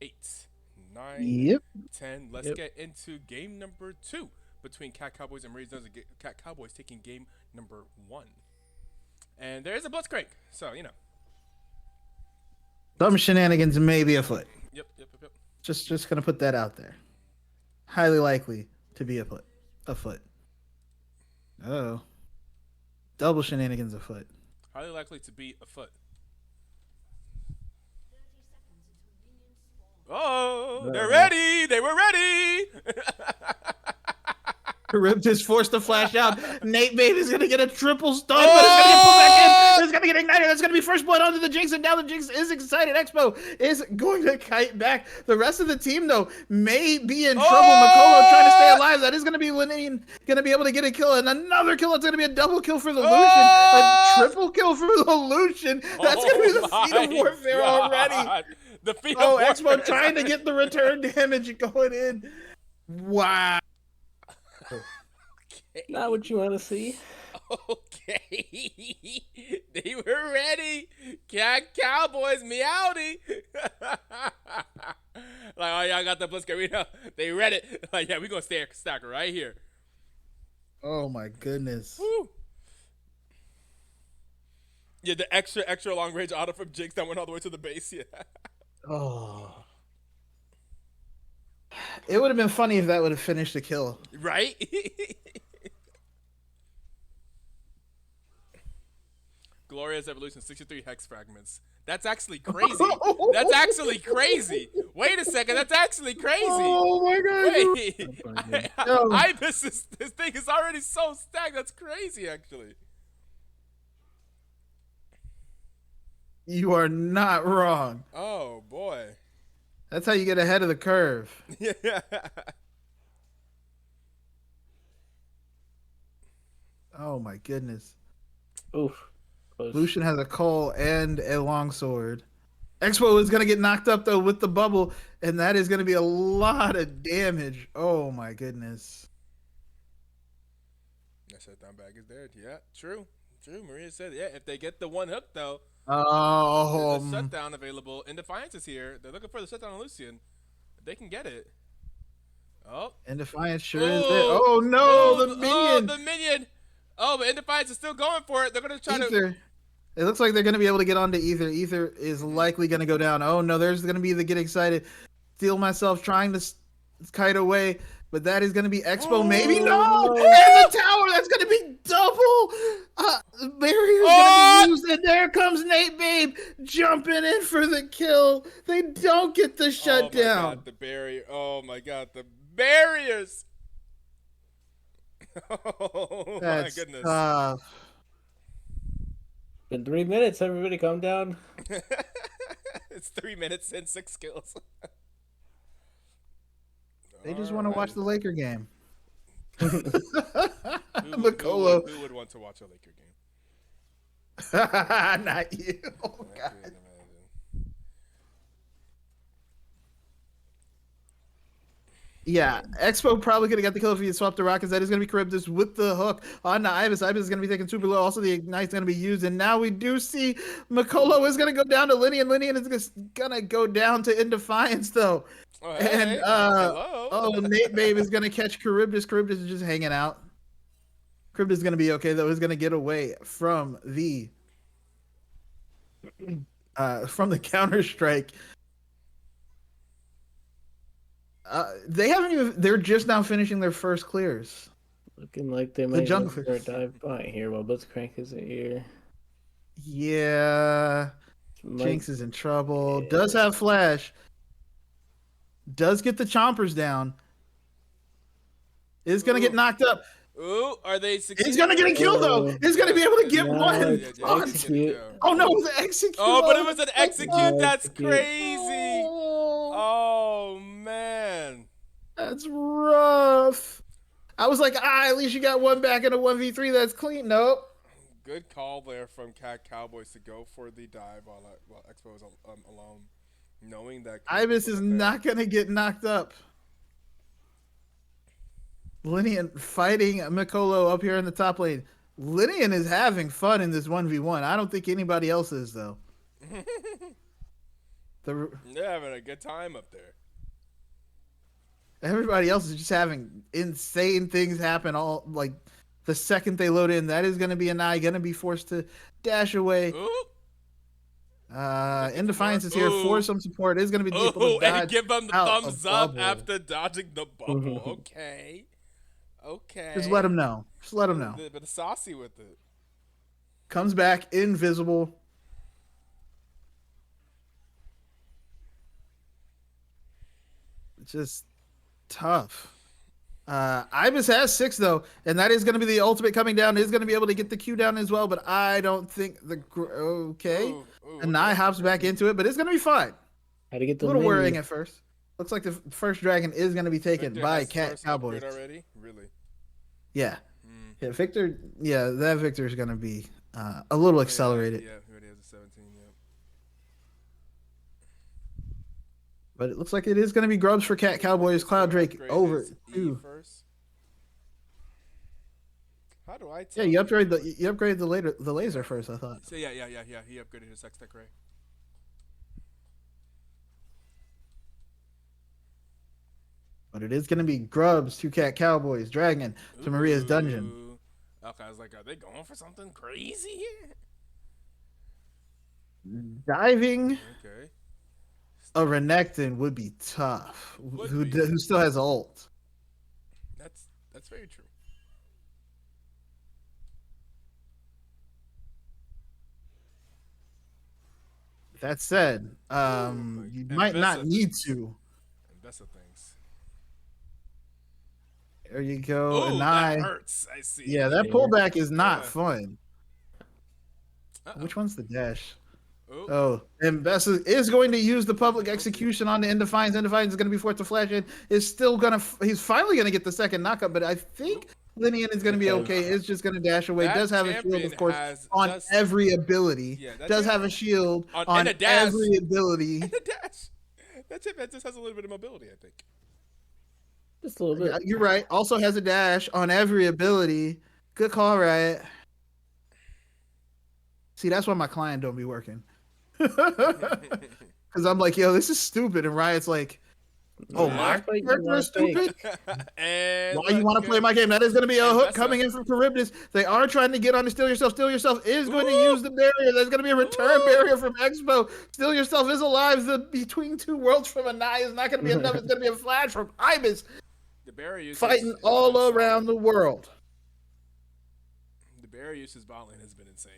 8, 9, Yep. 10. Let's Yep. get into game number 2 between Cat Cowboys and Marizona's. Cat Cowboys taking game number 1. And there is a blitzcrank, so you know. Some shenanigans may be afoot. Yep. Just gonna put that out there. Highly likely to be afoot. Oh. Double shenanigans afoot. Highly likely to be afoot. Oh, they're ready. They were ready. Carib is forced to flash out. Nate Babe is gonna get a triple stun, but it's gonna get pulled back in. It's gonna get ignited. That's gonna be first blood onto the Jinx, and now the Jinx is excited. Expo is going to kite back. The rest of the team, though, may be in trouble. Makolo trying to stay alive. That is gonna be Linane gonna be able to get a kill, and another kill. It's gonna be a double kill for the Lucian, a triple kill for the Lucian. That's gonna be the feat of warfare already. The feat Oh, of Expo warfare. trying to get the return damage going in. Wow. Not what you want to see. Okay. They were ready. Cat Cowboys, meowdy. Like, oh, y'all got the blitzkrieg. We know. They read it. Like, yeah, we going to stack right here. Oh my goodness. Woo. Yeah, the extra long range auto from Jinx that went all the way to the base. Yeah. Oh. It would have been funny if that would have finished the kill. Right? Gloria's Evolution, 63 hex fragments. That's actually crazy. That's actually crazy. Wait a second. That's actually crazy. Oh my god. Wait. No. This thing is already so stacked. That's crazy, actually. You are not wrong. Oh, boy. That's how you get ahead of the curve. Yeah. Oh my goodness. Oof. Close. Lucian has a Cole and a longsword. Expo is going to get knocked up, though, with the bubble, and that is going to be a lot of damage. Oh my goodness. That shutdown bag is there. Yeah, true. Maria said, yeah, if they get the one hook, though, Oh. there's a shutdown available. And Defiance is here. They're looking for the shutdown on Lucian. They can get it. Oh. And Defiance sure is there. Oh no, the minion. Oh, the minion. Oh, but Defiance is still going for it. They're going to try to... Ether. It looks like they're going to be able to get onto Ether. Ether is likely going to go down. Oh no, there's going to be the get excited. Steal myself trying to kite away, but that is going to be Expo. Maybe no. And the tower. That's going to be double. The barrier's going to be used, and there comes Nate Babe jumping in for the kill. They don't get the shutdown. Oh my god, the barrier. Oh my god, the barriers. Oh That's my goodness. tough. In 3 minutes, everybody calm down. It's 3 minutes and 6 kills. They just want to watch the Laker game. Who Makolo. would want to watch a Laker game? Not you. Oh, I God. can't imagine. Yeah, Expo probably could have got the kill if he had swapped the rockets. That is going to be Charybdis with the hook on the Ibis. Ibis is going to be taken super low. Also, the Ignite's going to be used. And now we do see Makolo is going to go down to Linian. Linian is going to go down to In Defiance, though. Oh, And, hey. Hello. oh, Nate Babe is going to catch Charybdis. Charybdis is just hanging out. Charybdis is going to be okay, though. He's going to get away from the Counter-Strike. They haven't even. They're just now finishing their first clears. Looking like they might jungle go for a dive bot here while Blitzcrank isn't here. Yeah. Jinx is in trouble. Does have flash. Does get the chompers down. Is gonna get Ooh. knocked up. Ooh, are they succeeding? He's gonna get a kill though. He's gonna be able to get No, one. it's Yeah, Fuck. he's gonna get a execute. kill. Oh no, it was an execute. Oh, but it was an execute. No, That's execute. crazy. Oh, Oh man. that's rough. I was like, at least you got one back in a 1v3 that's clean. Nope. Good call there from Cat Cowboys to go for the dive while Expo was alone, knowing that Ibis is not gonna get knocked up. Linian fighting Mikolo up here in the top lane. Linian is having fun in this 1v1. I don't think anybody else is though. They're having a good time up there. Everybody else is just having insane things happen all like the second they load in. That is going to be an eye, going to be forced to dash away. Ooh. In Defiance is here for some support. It is going to be able Ooh, to dodge and give them the out thumbs a up bubble. after dodging the bubble. Okay. Okay. Just let him know. Just let him know. A bit saucy with it. Comes back invisible. Just tough. Ibis has 6 though, and that is going to be the ultimate coming down. Is going to be able to get the Q down as well, but I don't think the okay. And Nye hops back into it, but it's going to be fine. How to get the A little mini. worrying at first. Looks like the first dragon is going to be taken Victor by has Cat first Cowboys. upgrade already? Really? Yeah, yeah. Victor, yeah, that Victor is going to be a little accelerated. Yeah, he already has a 17. Yeah. But it looks like it is going to be grubs for Cat Cowboys. Cloud Drake Upgrade over his E to. first. How do I Yeah, tell? you upgrade the laser first. I thought. So yeah. He upgraded his X-Tech Ray. But it is going to be grubs to Cat Cowboys. Dragon to Maria's dungeon. Ooh. Okay, I was like, are they going for something crazy here? Diving Okay. a Renekton would be tough. Would Who be. who still has ult? That's very true. That said, Ooh, you and might not Vesa need things. to. And best of things. There you go. Oh, And that hurts. I see. yeah, that pullback is not Yeah. fun. Uh-oh. Which one's the dash? Oh. Oh, and Bessa is going to use the public execution on the Indefiance. Indefiance is going to be forced to flash in. Is still going to. He's finally going to get the second knockup, but I think Linian is going to be okay. Is just going to dash away. That Does have a shield, champion of course, has on just- every ability. Yeah, that Does have champion- a shield and on a dash. every ability. And the dash. That's it. That just has a little bit of mobility, I think. Just a little bit. You're right. Also has a dash on every ability. Good call, Riot. See, that's why my client don't be working. Because I'm like, yo, this is stupid. And Riot's like, oh, Yeah. my Fight you character wanna is stupid? And Why you want look to play at- my game? That is going to be a And hook that's coming in from Charybdis. They are trying to get on to Steal Yourself. Steal Yourself is going to Ooh. use the barrier. There's going to be a return Ooh. barrier from Expo. Steal Yourself is alive. The between two worlds from Anai is not going to be enough. It's going to be a flash from Ibis The barrier use fighting is all been around the world. The barrier uses bot lane has been insane.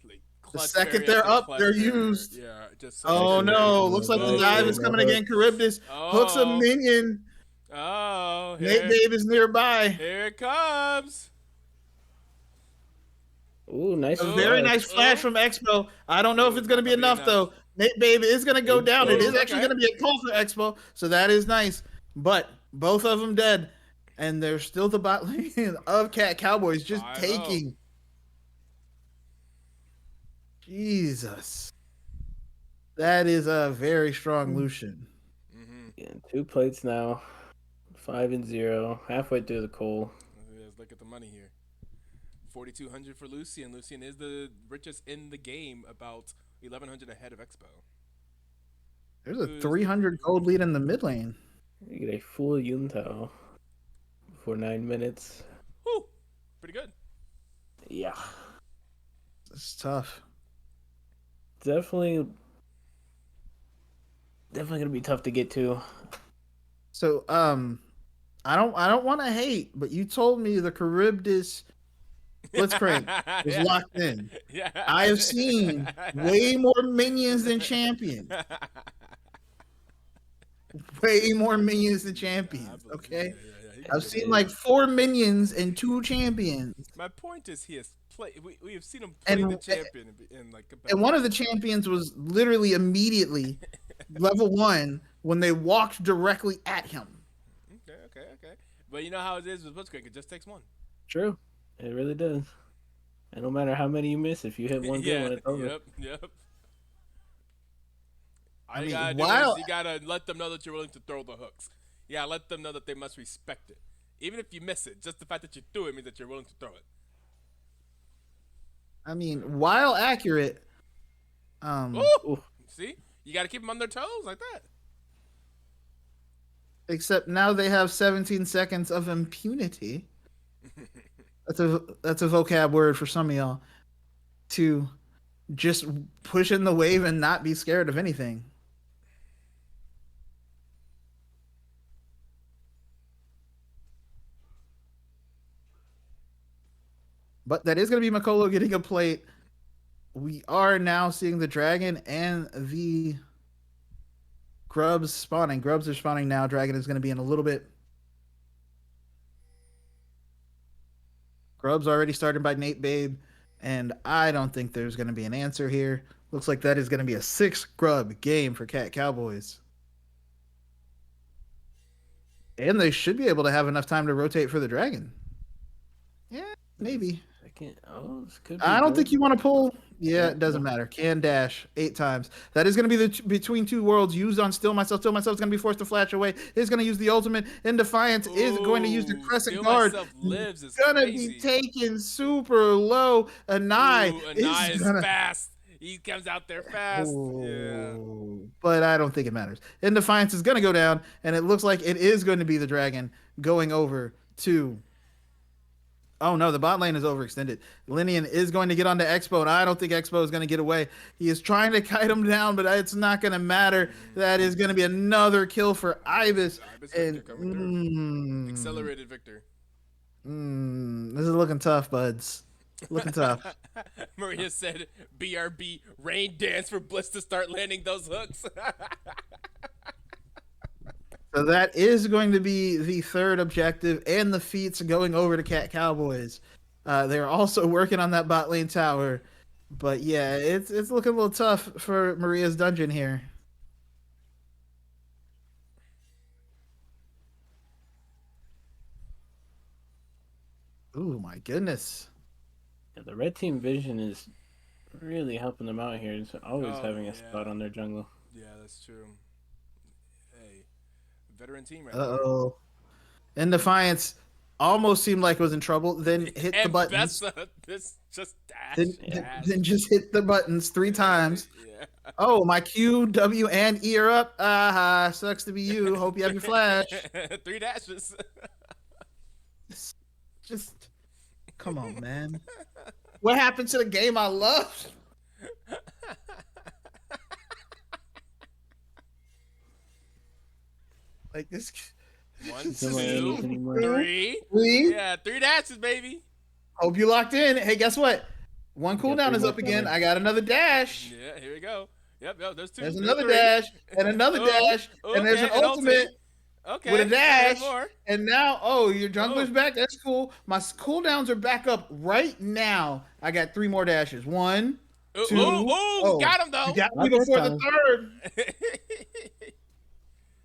Like, The clutch second barrier they're after up, clutch they're barrier. used. Yeah, just Oh Second no! barrier. Looks like the Oh, dive is no. coming again. Charybdis hooks a Oh. minion. Oh, Nate here, Babe is nearby. here it comes. Ooh, nice. A very flash. nice flash from Expo. I don't know if it's going to be enough though. Nate Babe is going to go down. It is actually Okay. going to be a call for Expo, so that is nice. But both of them dead, and there's still the bot lane of Cat Cowboys just 5-0. taking. Jesus, that is a very strong Lucian. Mm-hmm. Yeah, 2 plates now. 5-0. Halfway through the coal. Let's look at the money here. 4,200 for Lucian. Lucian is the richest in the game, about 1,100 ahead of Expo. There's a 300 gold lead in the mid lane. You get a full Yuntao for 9 minutes. Whew, pretty good. Yeah. It's tough. Definitely gonna be tough to get to. So, I don't want to hate, but you told me the Charybdis Blitzcrank was Yeah. locked in. Yeah. I have seen way more minions than champions. Way more minions than champions. Okay, He I've can seen get like it. 4 minions and 2 champions, My point is he has play. We have seen him play the and champion in like and competitive. one of the champions was literally immediately level 1 when they walked directly at him. Okay. But you know how it is with Blitzcrank. It just takes one. True. It really does. And no matter how many you miss, if you hit one good Yeah. one, it's over. Yep. All I you mean, gotta do while is you gotta let them know that you're willing to throw the hooks. Yeah, let them know that they must respect it. Even if you miss it, just the fact that you threw it means that you're willing to throw it. while accurate, Ooh! Ooh. See? You gotta keep them on their toes like that. except now they have 17 seconds of impunity. That's a vocab word for some of y'all to just push in the wave and not be scared of anything. But that is going to be Makolo getting a plate. We are now seeing the dragon and the grubs spawning. Grubs are spawning now. Dragon is going to be in a little bit. Grubs already started by Nate Babe, and I don't think there's going to be an answer here. Looks like that is going to be a 6 grub game for Cat Cowboys. And they should be able to have enough time to rotate for the dragon. Yeah, maybe. Second. Oh, this could be I don't good. think you want to pull. Yeah, it doesn't No. matter. Can dash 8 times. That is going to be the between two worlds used on Still Myself. Still Myself is going to be forced to flash away. Is going to use the ultimate. In Defiance is going to use the Ooh, crescent Steal guard. Myself lives is Gonna crazy. be taken super low. Anai Anai is is gonna. fast. He comes out there fast. Yeah. Oh, but I don't think it matters. In Defiance is going to go down, and it looks like it is going to be the dragon going over to. Oh no, the bot lane is overextended. Linian is going to get onto Expo, and I don't think Expo is going to get away. He is trying to kite him down, but it's not going to matter. That is going to be another kill for Ibis. Ibis And Victor coming through. Accelerated Victor. this is looking tough, buds. Looking tough. Maria said, "BRB rain dance for Bliss to start landing those hooks." So that is going to be the third objective, and the feats going over to Cat Cowboys. They're also working on that bot lane tower, but yeah, it's looking a little tough for Maria's dungeon here. Ooh, my goodness. Yeah, the red team vision is really helping them out here. It's always Oh, having a yeah. spot on their jungle. Yeah, that's true. Hey, veteran team right Uh oh. In Defiance almost seemed like it was in trouble, then hit there. the buttons. This just dash. Then, dash. then just hit the buttons 3 times. Yeah. Oh, my Q, W, and E are up. Sucks to be you. Hope you have your flash. 3 dashes. Just come on, man. What happened to the game I loved? Like this. 1, Nobody knows 2, anymore. 3. We Yeah, 3 dashes, baby. hope you locked in. Hey, guess what? One got cooldown 3 is more up again. coming. I got another dash. Yeah, here we go. Yep, there's 2. There's there's another 3. dash and another Oh, dash, and there's an okay, ultimate Okay. with a dash. More. And now, your jungler's back. That's cool. My cooldowns are back up right now. I got 3 more dashes. 1, Ooh, 2. got him though. You got me Not this before the time. third.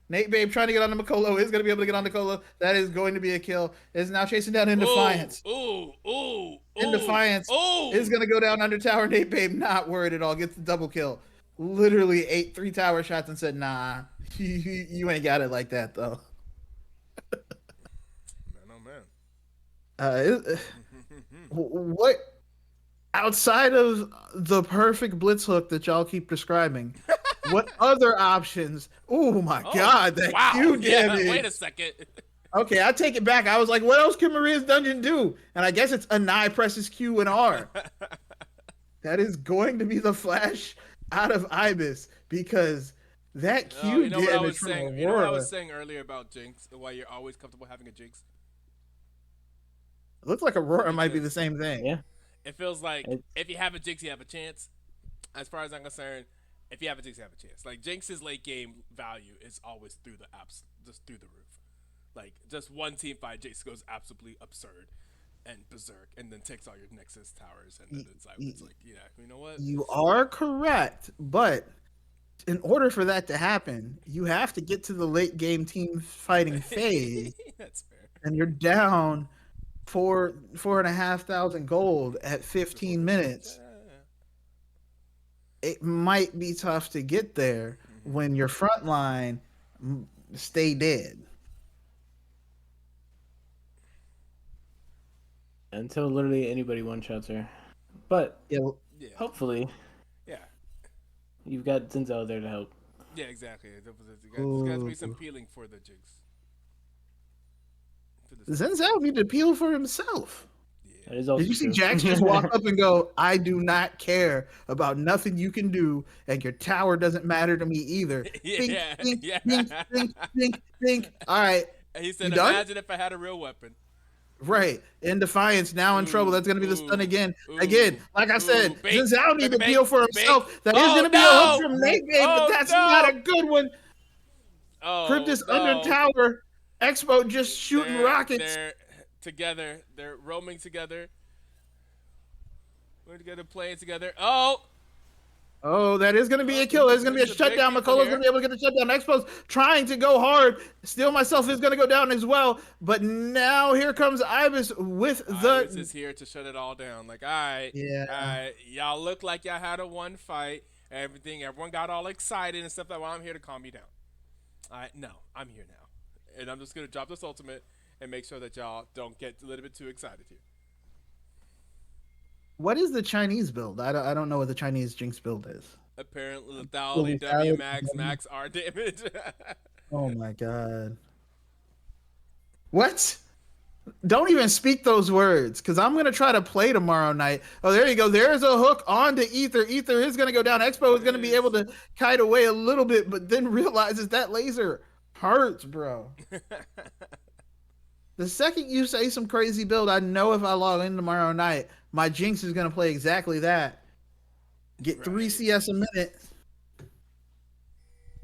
Nate Babe trying to get onto Makolo is going to be able to get onto Makolo. That is going to be a kill. Is now chasing down In Defiance. Ooh. In Defiance is going to go down under tower. Nate Babe not worried at all. Gets the double kill. Literally ate 3 tower shots and said, "Nah, you ain't got it like that though." Man. What outside of the perfect blitz hook that y'all keep describing? What other options? Oh my God, that wow. Q Yeah, damage. wait a second. Okay, I take it back. I was like, what else can Maria's dungeon do? And I guess it's Anai presses Q and R. That is going to be the flash out of Ibis because That Oh, Q damage from You know what I Aurora was saying earlier about Jinx? Why you're always comfortable having a Jinx? looks like Aurora might be the Because same thing. Yeah, it feels like it's if you have a Jinx, you have a chance. As far as I'm concerned, if you have a Jinx, you have a chance. Like Jinx's late game value is always through the just through the roof. Like just one team fight, Jinx goes absolutely absurd and berserk, and then takes all your Nexus towers, and then it's like yeah, you know what? You are correct, but in order for that to happen, you have to get to the late game team fighting phase, That's fair. and you're down 4,500 gold at 15 minutes. It might be tough to get there when your front line stay dead. until literally anybody one shots her. But Yeah, well, Yeah, hopefully yeah, you've got Zinzel there to help. yeah, exactly. There's got to be some ooh. peeling for the Jinx. For this Zenzel need to peel for himself. That is also Did you see true. Jax just walk up and go, I do not care about nothing you can do, and your tower doesn't matter to me either. Think, Yeah, think, yeah. think, think, think, think. All right. And he You said, done? "Imagine if I had a real weapon." Right. In Defiance, now in trouble. That's going to be the stun again. Ooh, Again, like I said, bait, Zenzel need to bait, peel for bait. himself. That is Oh, going to be a hook no! from late game, but Oh, that's no! not a good one. Oh Cryptus no! under tower. Expo just shooting rockets. They're together. They're roaming together. We're together, playing together. Oh, Oh, that is going to be a kill. It's going to be a This is a big shutdown. people McCullough's here. going to be able to get the shutdown. Expo's trying to go hard. Steal Myself is going to go down as well. But now here comes Ibis with Iris the... is here to shut it all down. Like, all right, Yeah. all right, y'all look like y'all had a one fight. Everyone got all excited and stuff. Like, well, I'm here to calm you down. All right, no, I'm here now, and I'm just gonna drop this ultimate and make sure that y'all don't get a little bit too excited here. What is the Chinese build? I don't know what the Chinese Jinx build is. Apparently, lethality, W max R damage. Oh my god. What? Don't even speak those words, because I'm going to try to play tomorrow night. Oh, there you go. There's a hook onto Ether. Ether is going to go down. Expo is going to be able to kite away a little bit, but then realizes that laser hurts, bro. The second you say some crazy build, I know if I log in tomorrow night, my Jinx is going to play exactly that. Get 3 Right. CS a minute.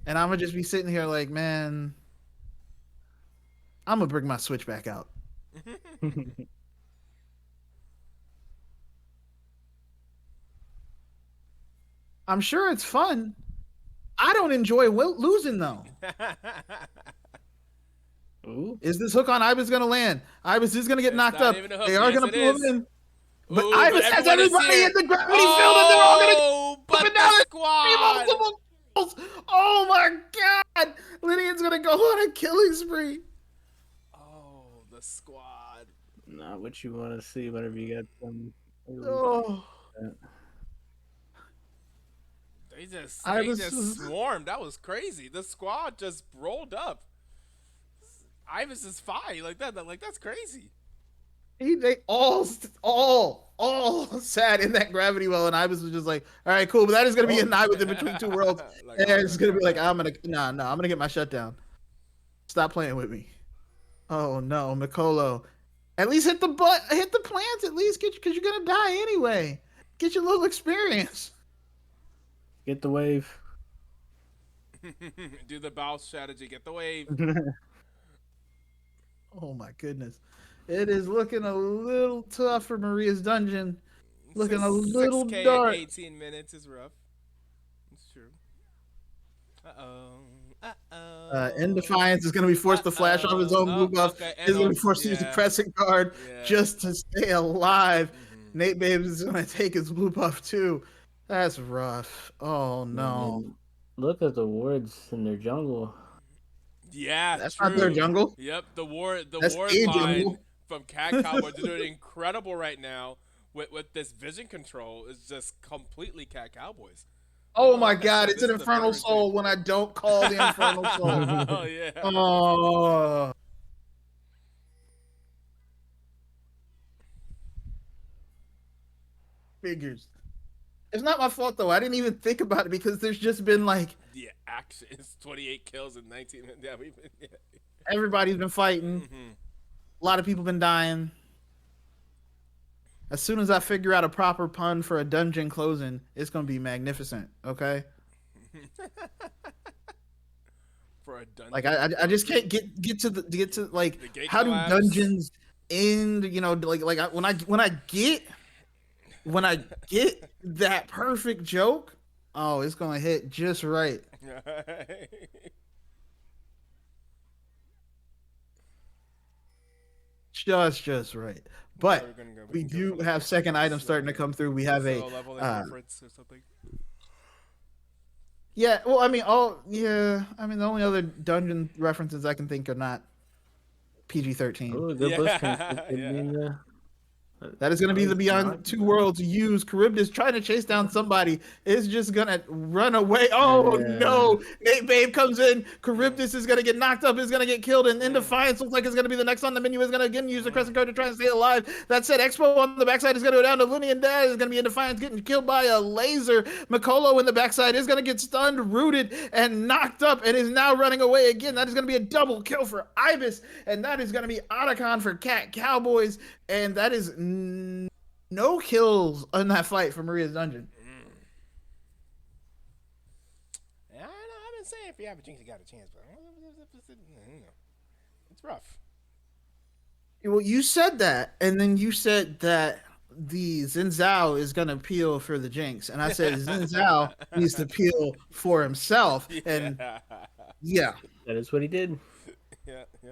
And I'm going to just be sitting here like, man, I'm going to bring my Switch back out. I'm sure it's fun. I don't enjoy losing, though. Ooh. Is this hook on Ibis going to land? Ibis is going to get It's knocked not up. even a hook. They are Yes, going to it pull is. him in. But Ooh, Ibis has everyone is everybody here. in the gravity field, and they're all going to Oh, but and now the it's squad. multiple kills. Oh my god! Lydian's gonna go on a killing spree. Oh, the squad. Not what you want to see whenever you got some. Oh, They just Ibis just was- swarmed. That was crazy. The squad just rolled up. Ibis is fine like that. Like that's crazy. they all sat in that gravity well, and Ibis was just like, "All right, cool." But that is gonna be a night within between two worlds, Like, and it's gonna be like, alright. I'm gonna get my shutdown. Stop playing with me. Oh no, Mikolo. At least hit the plants. At least because you're gonna die anyway. Get your little experience. Get the wave. Do the bow strategy. Get the wave. Oh my goodness. It is looking a little tough for Maria's dungeon. Looking a little 6K dark. at 18 minutes is rough. It's true. In Defiance is going to be forced to flash off his own blue buff. Okay, He's going to be forced to use a crescent guard Yeah. just to stay alive. Mhm. Nate Babes is going to take his blue buff too. That's rough. Oh no. And look at the wards in their jungle. Yeah, That's true. not their jungle. Yep, the ward That's line a jungle. from Cat Cowboys is doing incredible right now with this vision control. Is just completely Cat Cowboys. Oh my god, This it's an is the Infernal veteran Soul team. when I don't call the Infernal Soul. Oh yeah. Oh. Figures. It's not my fault though. I didn't even think about it because there's just been like Yeah, action. It's 28 kills in 19. Yeah, we've been. Yeah. Everybody's been fighting. Mm-hmm. A lot of people been dying. As soon as I figure out a proper pun for a dungeon closing, it's gonna be magnificent. Okay. For a dungeon. Like I just can't get to like The gate how collapse. do dungeons end? You know, when I get that perfect joke, oh, it's gonna hit just right. Just right. But We're gonna go- we can go do for the have second reference, items starting to come through. We have a solo level uh, reference or something. yeah. Well, I mean, the only other dungeon references I can think are not PG-13. Oh, good bus Yeah, could be yeah. That is going to be the it's Beyond not- Two Worlds use. Charybdis trying to chase down somebody is just going to run away. Oh, Yeah. no. Nate Babe comes in. Charybdis is going to get knocked up, is going to get killed. And in Defiance looks like it's going to be the next on the menu. Is going to again use the Crescent card to try and stay alive. That said, Expo on the backside is going to go down to Looney and Dad. Is going to be in Defiance getting killed by a laser. Makolo in the backside is going to get stunned, rooted, and knocked up and is now running away again. That is going to be a double kill for Ibis. And that is going to be Otacon for Cat Cowboys. And that is no kills in that fight for Maria's Dungeon. Yeah, I know. I've been saying if you have a jinx, you got a chance, but it's rough. Well, you said that, and then you said that the Xin Zhao is going to peel for the jinx. And I said Xin Zhao needs to peel for himself. And yeah. That is what he did. Yeah, yeah.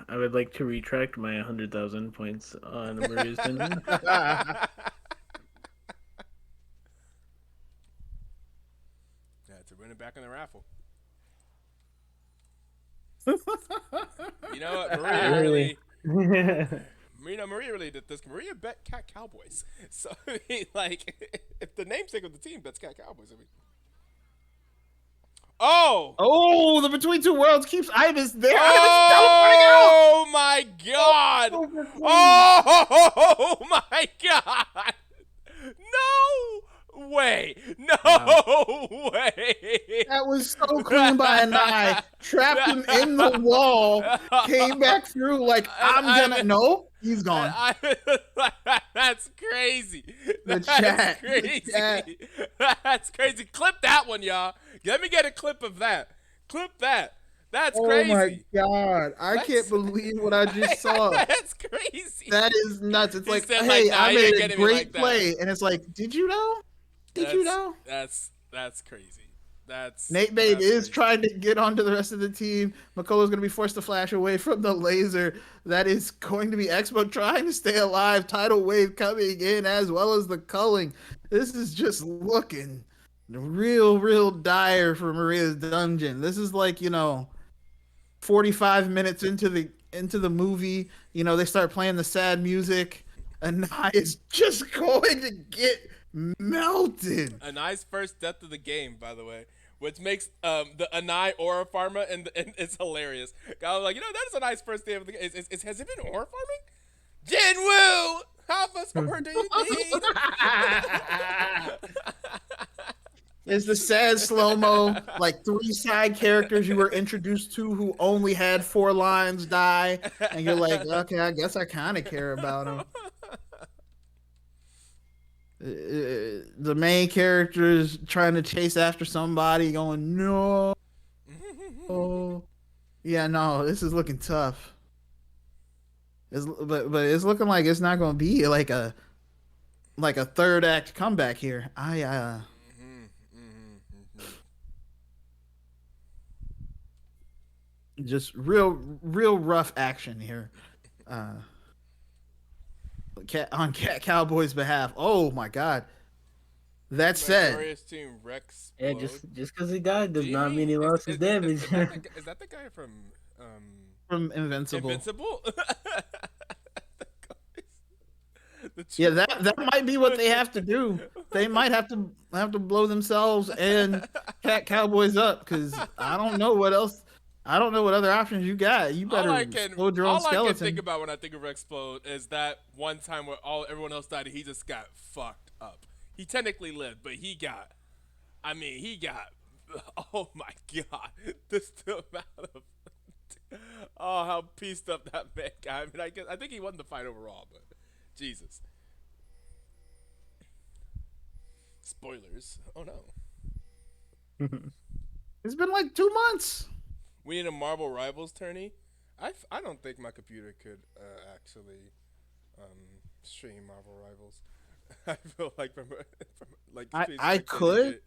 I would like to retract my 100,000 points on Maria's Dungeon. Yeah, to win it back in the raffle. You know what, Maria really. Maria really did this. Maria bet Cat Cowboys. So I mean, like, if the namesake of the team bets Cat Cowboys, I mean. Oh, the Between Two Worlds keeps Ibis there. Oh my God! Oh my God! No way! No way! That was so clean by an eye. Trapped him in the wall. Came back through like, no, he's gone. That's crazy. The That's chat. crazy. The chat. That's crazy. Clip that one, y'all. Let me get a clip of that. Clip that. That's crazy. Oh my God. I can't believe what I just saw. That's crazy. That is nuts. It's He like, said, hey, like, nah, I you ain't made a getting me great like that. play. And it's like, did you know? Did you know? That's crazy. That's Nate Babe that's is crazy. trying to get onto the rest of the team. Makolo's going to be forced to flash away from the laser. That is going to be Expo trying to stay alive. Tidal wave coming in as well as the culling. This is just looking real dire for Maria's Dungeon. This is like, 45 minutes into the movie. They start playing the sad music. And is just going to get melted. A nice first death of the game, by the way, which makes the Anai aura farmer and it's hilarious. I was like, that's a nice first day of the game. Has it been aura farming? Jinwoo, how much aura do you need? It's the sad slow-mo, like 3 side characters you were introduced to who only had 4 lines die, and you're like, okay, I guess I kind of care about them. The main character is trying to chase after somebody, going, no. Yeah, no, this is looking tough. But it's looking like it's not going to be like a third act comeback here. Just real rough action here. On Cat Cowboys' behalf. Oh my God. That said, Glorious team Rex. Yeah, just because he died does not mean he lost his damage. Is that the guy from Invincible. Invincible? Yeah, that might be what they have to do. They might have to blow themselves and Cat Cowboys up, because I don't know what else. I don't know what other options you got. You better explode your own skeleton. All I can think about when I think of Explode is that one time where everyone else died and he just got fucked up. He technically lived, but he got I mean, he got. Oh my god, this amount of. Oh, how pieced up that man got. I mean, I think he won the fight overall, but Jesus. Spoilers. Oh no. It's been like 2 months. We need a Marvel Rivals tourney. I don't think my computer could actually stream Marvel Rivals. I feel like from like I could,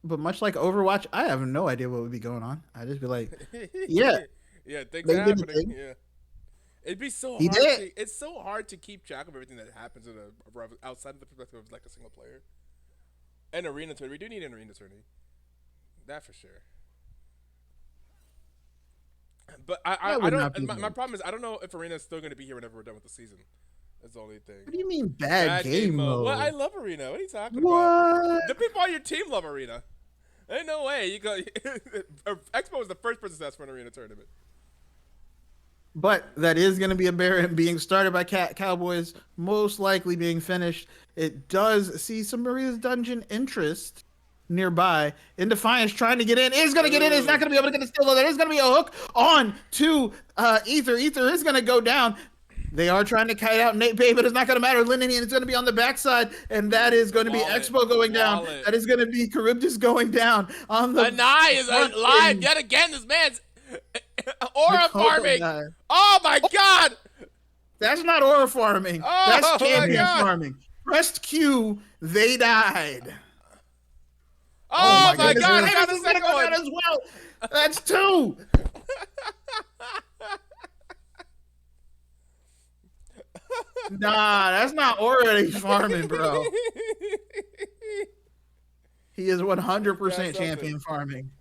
but much like Overwatch, I have no idea what would be going on. I'd just be like, yeah, yeah, things they are did the happening. thing. Yeah, it'd be so He hard. did. It's so hard to keep track of everything that happens in a outside of the perspective of like a single player. An arena tourney. We do need an arena tourney. That for sure. But I would not don't. be My bad. problem is I don't know if Arena is still going to be here whenever we're done with the season. That's the only thing. What do you mean bad game mode? Well, I love Arena. What are you talking about? What? The people on your team love Arena. Ain't no way you go. Expo was the first person to ask for an Arena tournament. But that is going to be a bear being started by Cowboys, most likely being finished. It does see some Maria's Dungeon interest nearby. In Defiance trying to get in. Is going to get in. Is not going to be able to get the steal, though. There is going to be a hook on to Ether. Ether is going to go down. They are trying to kite out Nate Bay, but it's not going to matter. Linian is going to be on the backside, and that is going to be Expo going down. That is going to be Charybdis going down on the. Anai is alive yet again. This man's aura farming. Guy. Oh my god! That's not aura farming. Oh, That's my champion God. farming. Pressed Q, they died. Oh, my goodness, god! Raiders I got the is gonna second go one. down as well. That's 2. Nah, that's not already farming, bro. He is 100% champion farming.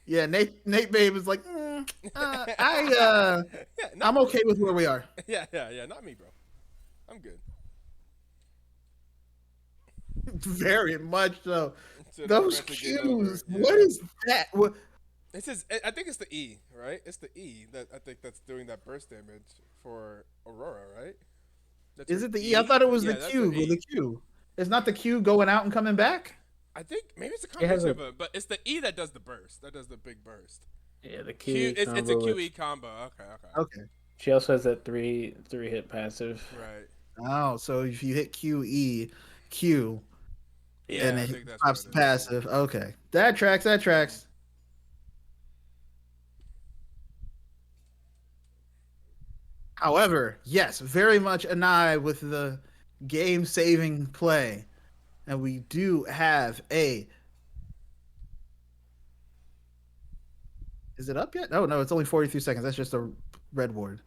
Yeah, Nate Babe is like, I'm okay with where we are. Yeah, not me, bro. I'm good. Very much so. So Those that's to get over, cues. yeah. What is that? What? This is. I think it's the E, right? It's the E that I think that's doing that burst damage for Aurora, right? That's Is her it the E? I thought it was Yeah, the that's Q. her Well, E. the Q. It's not the Q going out and coming back? I think maybe it's a It has combination a- of it, but it's the E that does the burst. That does the big burst. Yeah, the Q. Q. It's a combo QE with- combo. Okay. Okay. She also has that three hit passive. Right. Oh, so if you hit QE, Q, Yeah, and I it think that's pops what the it is. passive. Okay. That tracks. However, yes, very much an eye with the game-saving play. And we do have a... Is it up yet? Oh, no, it's only 43 seconds. That's just a red ward.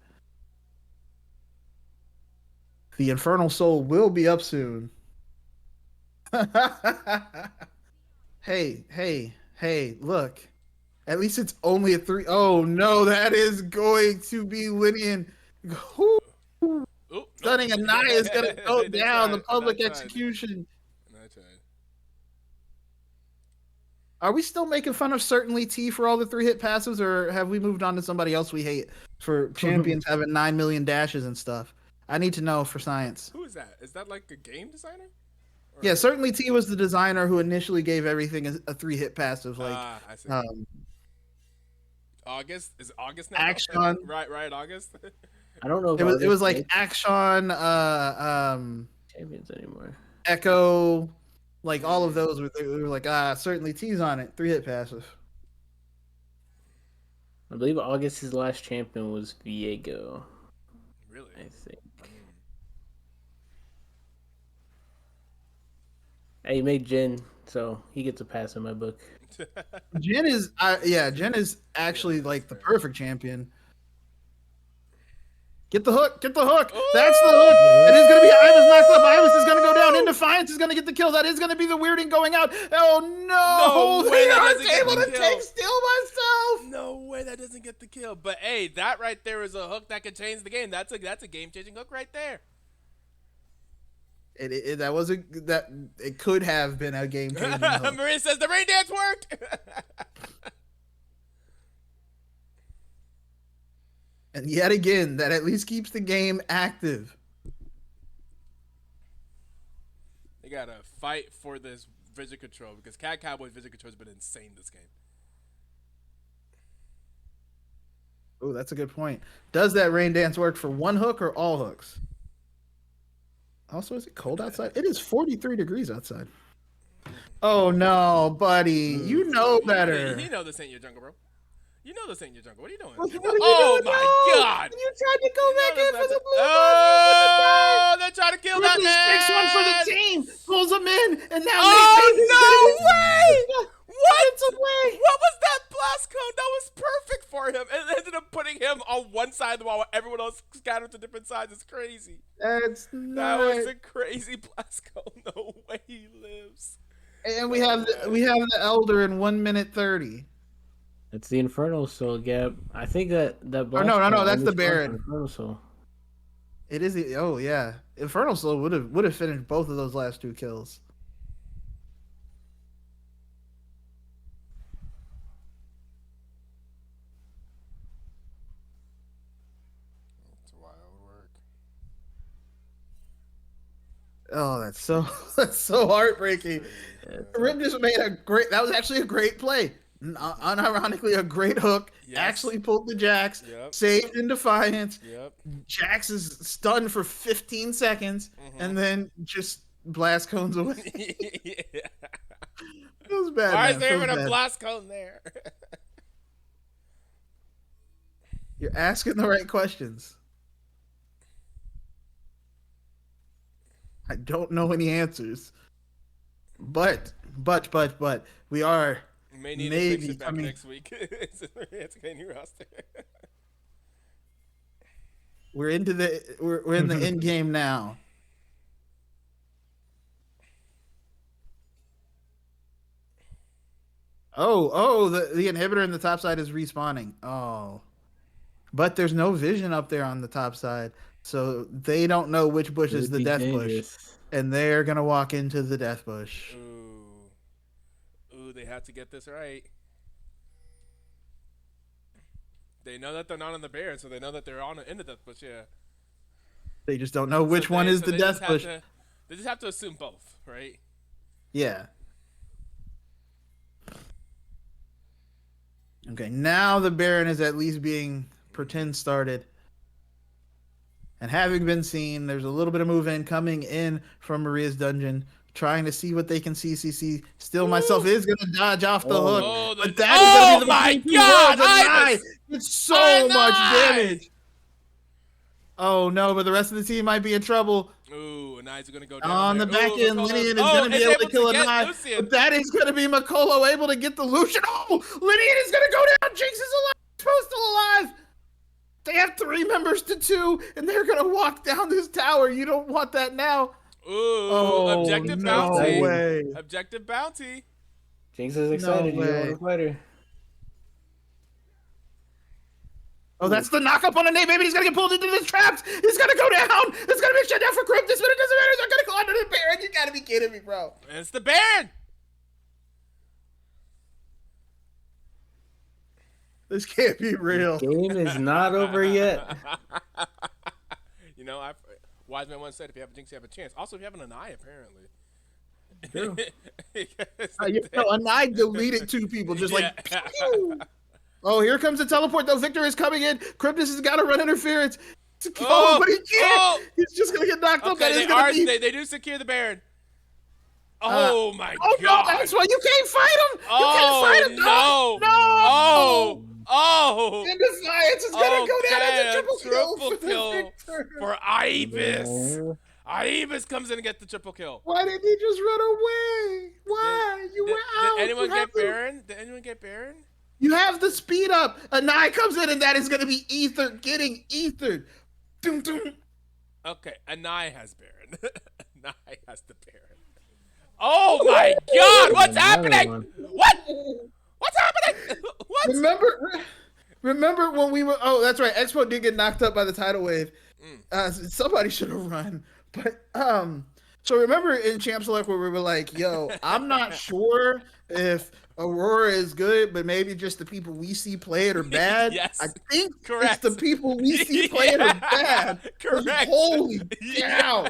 The Infernal Soul will be up soon. Hey, look. At least it's only a 3. Oh, no, that is going to be Linian. Oop, Stunning nope. Anaya is going to go They down. The tried. public They tried. execution. I tried. Are we still making fun of Certainly T for all the 3-hit passes, or have we moved on to somebody else we hate for champions having 9 million dashes and stuff? I need to know for science. Who is that? Is that like a game designer? Or- Yeah, Certainly T was the designer who initially gave everything a 3-hit passive. Like, I see. August is August now. Action. right, August. I don't know. If it was like August Action, makes champions anymore. Echo, like all of those were like Certainly T's on it, 3-hit passive. I believe August's last champion was Viego. Really? I think. Hey, he made Jin, so he gets a pass in my book. Jen is Jen is actually like the perfect champion. Get the hook! That's the hook! It is going to be Ivis knocked up. Ivis is going to go down. In Defiance is going to get the kill. That is going to be the weirding going out. Oh no! No way They that aren't doesn't get able the to kill. take Steal myself. No way that doesn't get the kill. But hey, that right there is a hook that could change the game. That's a game changing hook right there. It could have been a game changing hook. Maria says the rain dance worked. And yet again, that at least keeps the game active. They gotta fight for this vision control because Cat Cowboy's vision control has been insane this game. Oh, that's a good point. Does that rain dance work for one hook or all hooks? Also, is it cold outside? It is 43 degrees outside. Oh no, buddy. You know better. You know this ain't your jungle, bro. You know this ain't your jungle. What are you doing? What are you Oh doing? my No! god! You tried to go back in for the blue Oh, they're trying to kill that man! Picks one for the team, pulls him in, and now Oh no way! What? It's away. What was that blast cone? That was perfect for him. And it ended up putting him on one side of the wall while everyone else scattered to different sides. It's crazy. That's That not. was a crazy blast cone. No way he lives. And we have the Elder in 1 minute 30. It's the Infernal Soul gap. I think that no, blast that's the only Baron. spawns on Infernal Soul. It is the yeah. Infernal Soul would have finished both of those last 2 kills. It's wild work. Oh, that's so heartbreaking. Rip just made that was actually a great play. Unironically, a great hook. Yes. Actually pulled the Jax. Yep. Saved in defiance. Yep. Jax is stunned for 15 seconds, and then just blast cones away. Yeah. It was bad. Why man. is there It was even a bad. blast cone there? You're asking the right questions. I don't know any answers. But we are We may need maybe to fix it back coming. next week. It's a new roster. We're in the end game now. The inhibitor in the top side is respawning. Oh. But there's no vision up there on the top side. So they don't know which bush is Would the be death bush. dangerous. And they're gonna walk into the death bush. Ooh, they have to get this right. They know that they're not on the bear, so they know that they're in the death bush. Yeah. They just don't know which one is the they death just bush. They just have to assume both, right? Yeah. Okay, now the Baron is at least being pretend started. And having been seen, there's a little bit of movement coming in from Maria's dungeon, trying to see what they can see. CC still myself is going to dodge off the hook. Oh, But that is going to be the my between two God, worlds, and Ibis! it's so much Ibis! damage. Oh no, but the rest of the team might be in trouble. Ooh, Anai's gonna go down On the there. back Ooh, end, Makolo- Linian is going to be able to kill a get knife. Lucian. But that is going to be Makolo able to get the Lucian. Oh, Linian is going to go down. Jinx is alive. Post still alive. They have 3 members to 2, and they're going to walk down this tower. You don't want that now. Ooh, objective no bounty. way. Objective bounty. Jinx is excited. You way. want to fight her. Oh, that's the knock up on a name. Maybe he's going to get pulled into this traps. He's going to go down. It's going to be a shutdown for Cryptus, but it doesn't matter. They're going to go under the Baron. You got to be kidding me, bro. It's the Baron. This can't be real. Game is not over yet. You know, Wise Man once said, if you have a Jinx, you have a chance. Also, if you have an Anai, apparently. True. Anai deleted 2 people just like. Yeah. Pew. Oh, here comes the teleport though. Victor is coming in. Cryptus has got to run interference. Oh, But he can't. oh. He's just gonna get knocked up. Okay, That is gonna be. they do secure the Baron. Oh my Oh God. no, that's why you can't fight him. You Oh can't fight him. no. No. Oh. And Defiance is gonna go down as a triple kill triple for kill the Victor. for Ibis. Yeah. Ibis comes in and gets the triple kill. Why did he just run away? Why? You were out. Did anyone You have get the- Baron? Did anyone get Baron? You have the speed up. Anai comes in and that is gonna be ether getting ethered. Doom, doom. Okay, Anai has Baron. Anai has the Baron. Oh my God! What's Another happening? one. What? What's happening? What? Remember when we were? Oh, that's right. Expo did get knocked up by the tidal wave. Somebody should have run. But so remember in Champ Select where we were like, "Yo, I'm not sure if Aurora is good, but maybe just the people we see play it are bad." Yes. I think Correct. it's the people we see play it are bad. Correct. Holy Yeah. cow!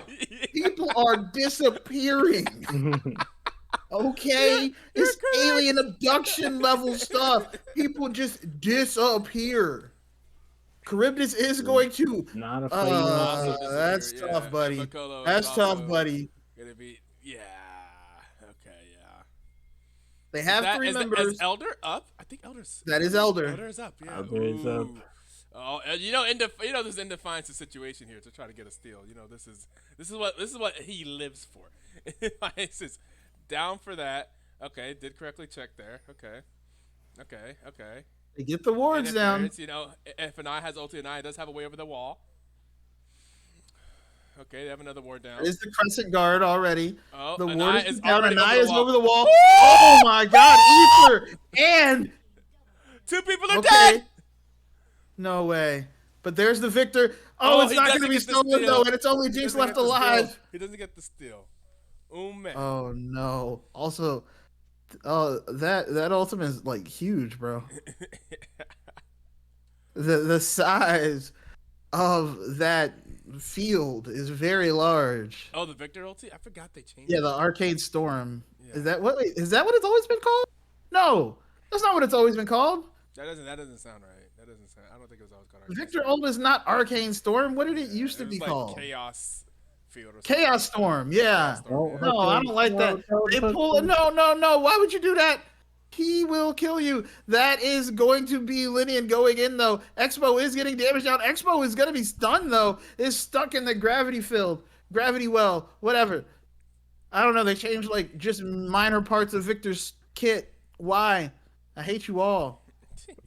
People are disappearing. Okay, You're it's correct. alien abduction level stuff. People just disappear. Charybdis is going to. Not a fighting Also monster. disappear, That's yeah. tough, And buddy. Makolo is That's tough, also buddy. gonna be, yeah. Okay, yeah. They have three Is members. Elder up? I think Elder's. That is Elder. Elder is up. Yeah. Elder is up. Ooh. Oh, this is in defiance situation here to try to get a steal. This is what he lives for. Defiance is down for that. Okay, did correctly check there. Okay. They get the wards down. Interference, if an eye has ulti, an eye does have a way over the wall. Okay, they have another ward down. There's the crescent guard already. Oh, The an ward eye is is down. already An eye over is the wall. over the wall. Oh my God, Ether and 2 people are okay. dead. No way. But there's the victor. Oh, it's he not going to doesn't be get the stolen steal. though, and it's only He Jinx doesn't left get the steal. alive. He doesn't get the steal. Oh man. Oh no. Also, that ultimate is like huge, bro. The size of that field is very large. Oh, the Victor ulti? I forgot they changed. Yeah, it. the Arcade Storm. Yeah. Is that what it's always been called? No, that's not what it's always been called. That doesn't sound right. That doesn't sound. I don't think it was always called. Victor Ult is not Arcane Storm. What did it used to It be was like called? Chaos Field or something. Chaos Storm. Yeah. Storm, yeah. No, I don't like that. They pull it. No. Why would you do that? He will kill you. That is going to be Linian going in, though. Expo is getting damaged down. Expo is going to be stunned, though. Is stuck in the gravity field. Gravity well. Whatever. I don't know. They changed, like, just minor parts of Victor's kit. Why? I hate you all.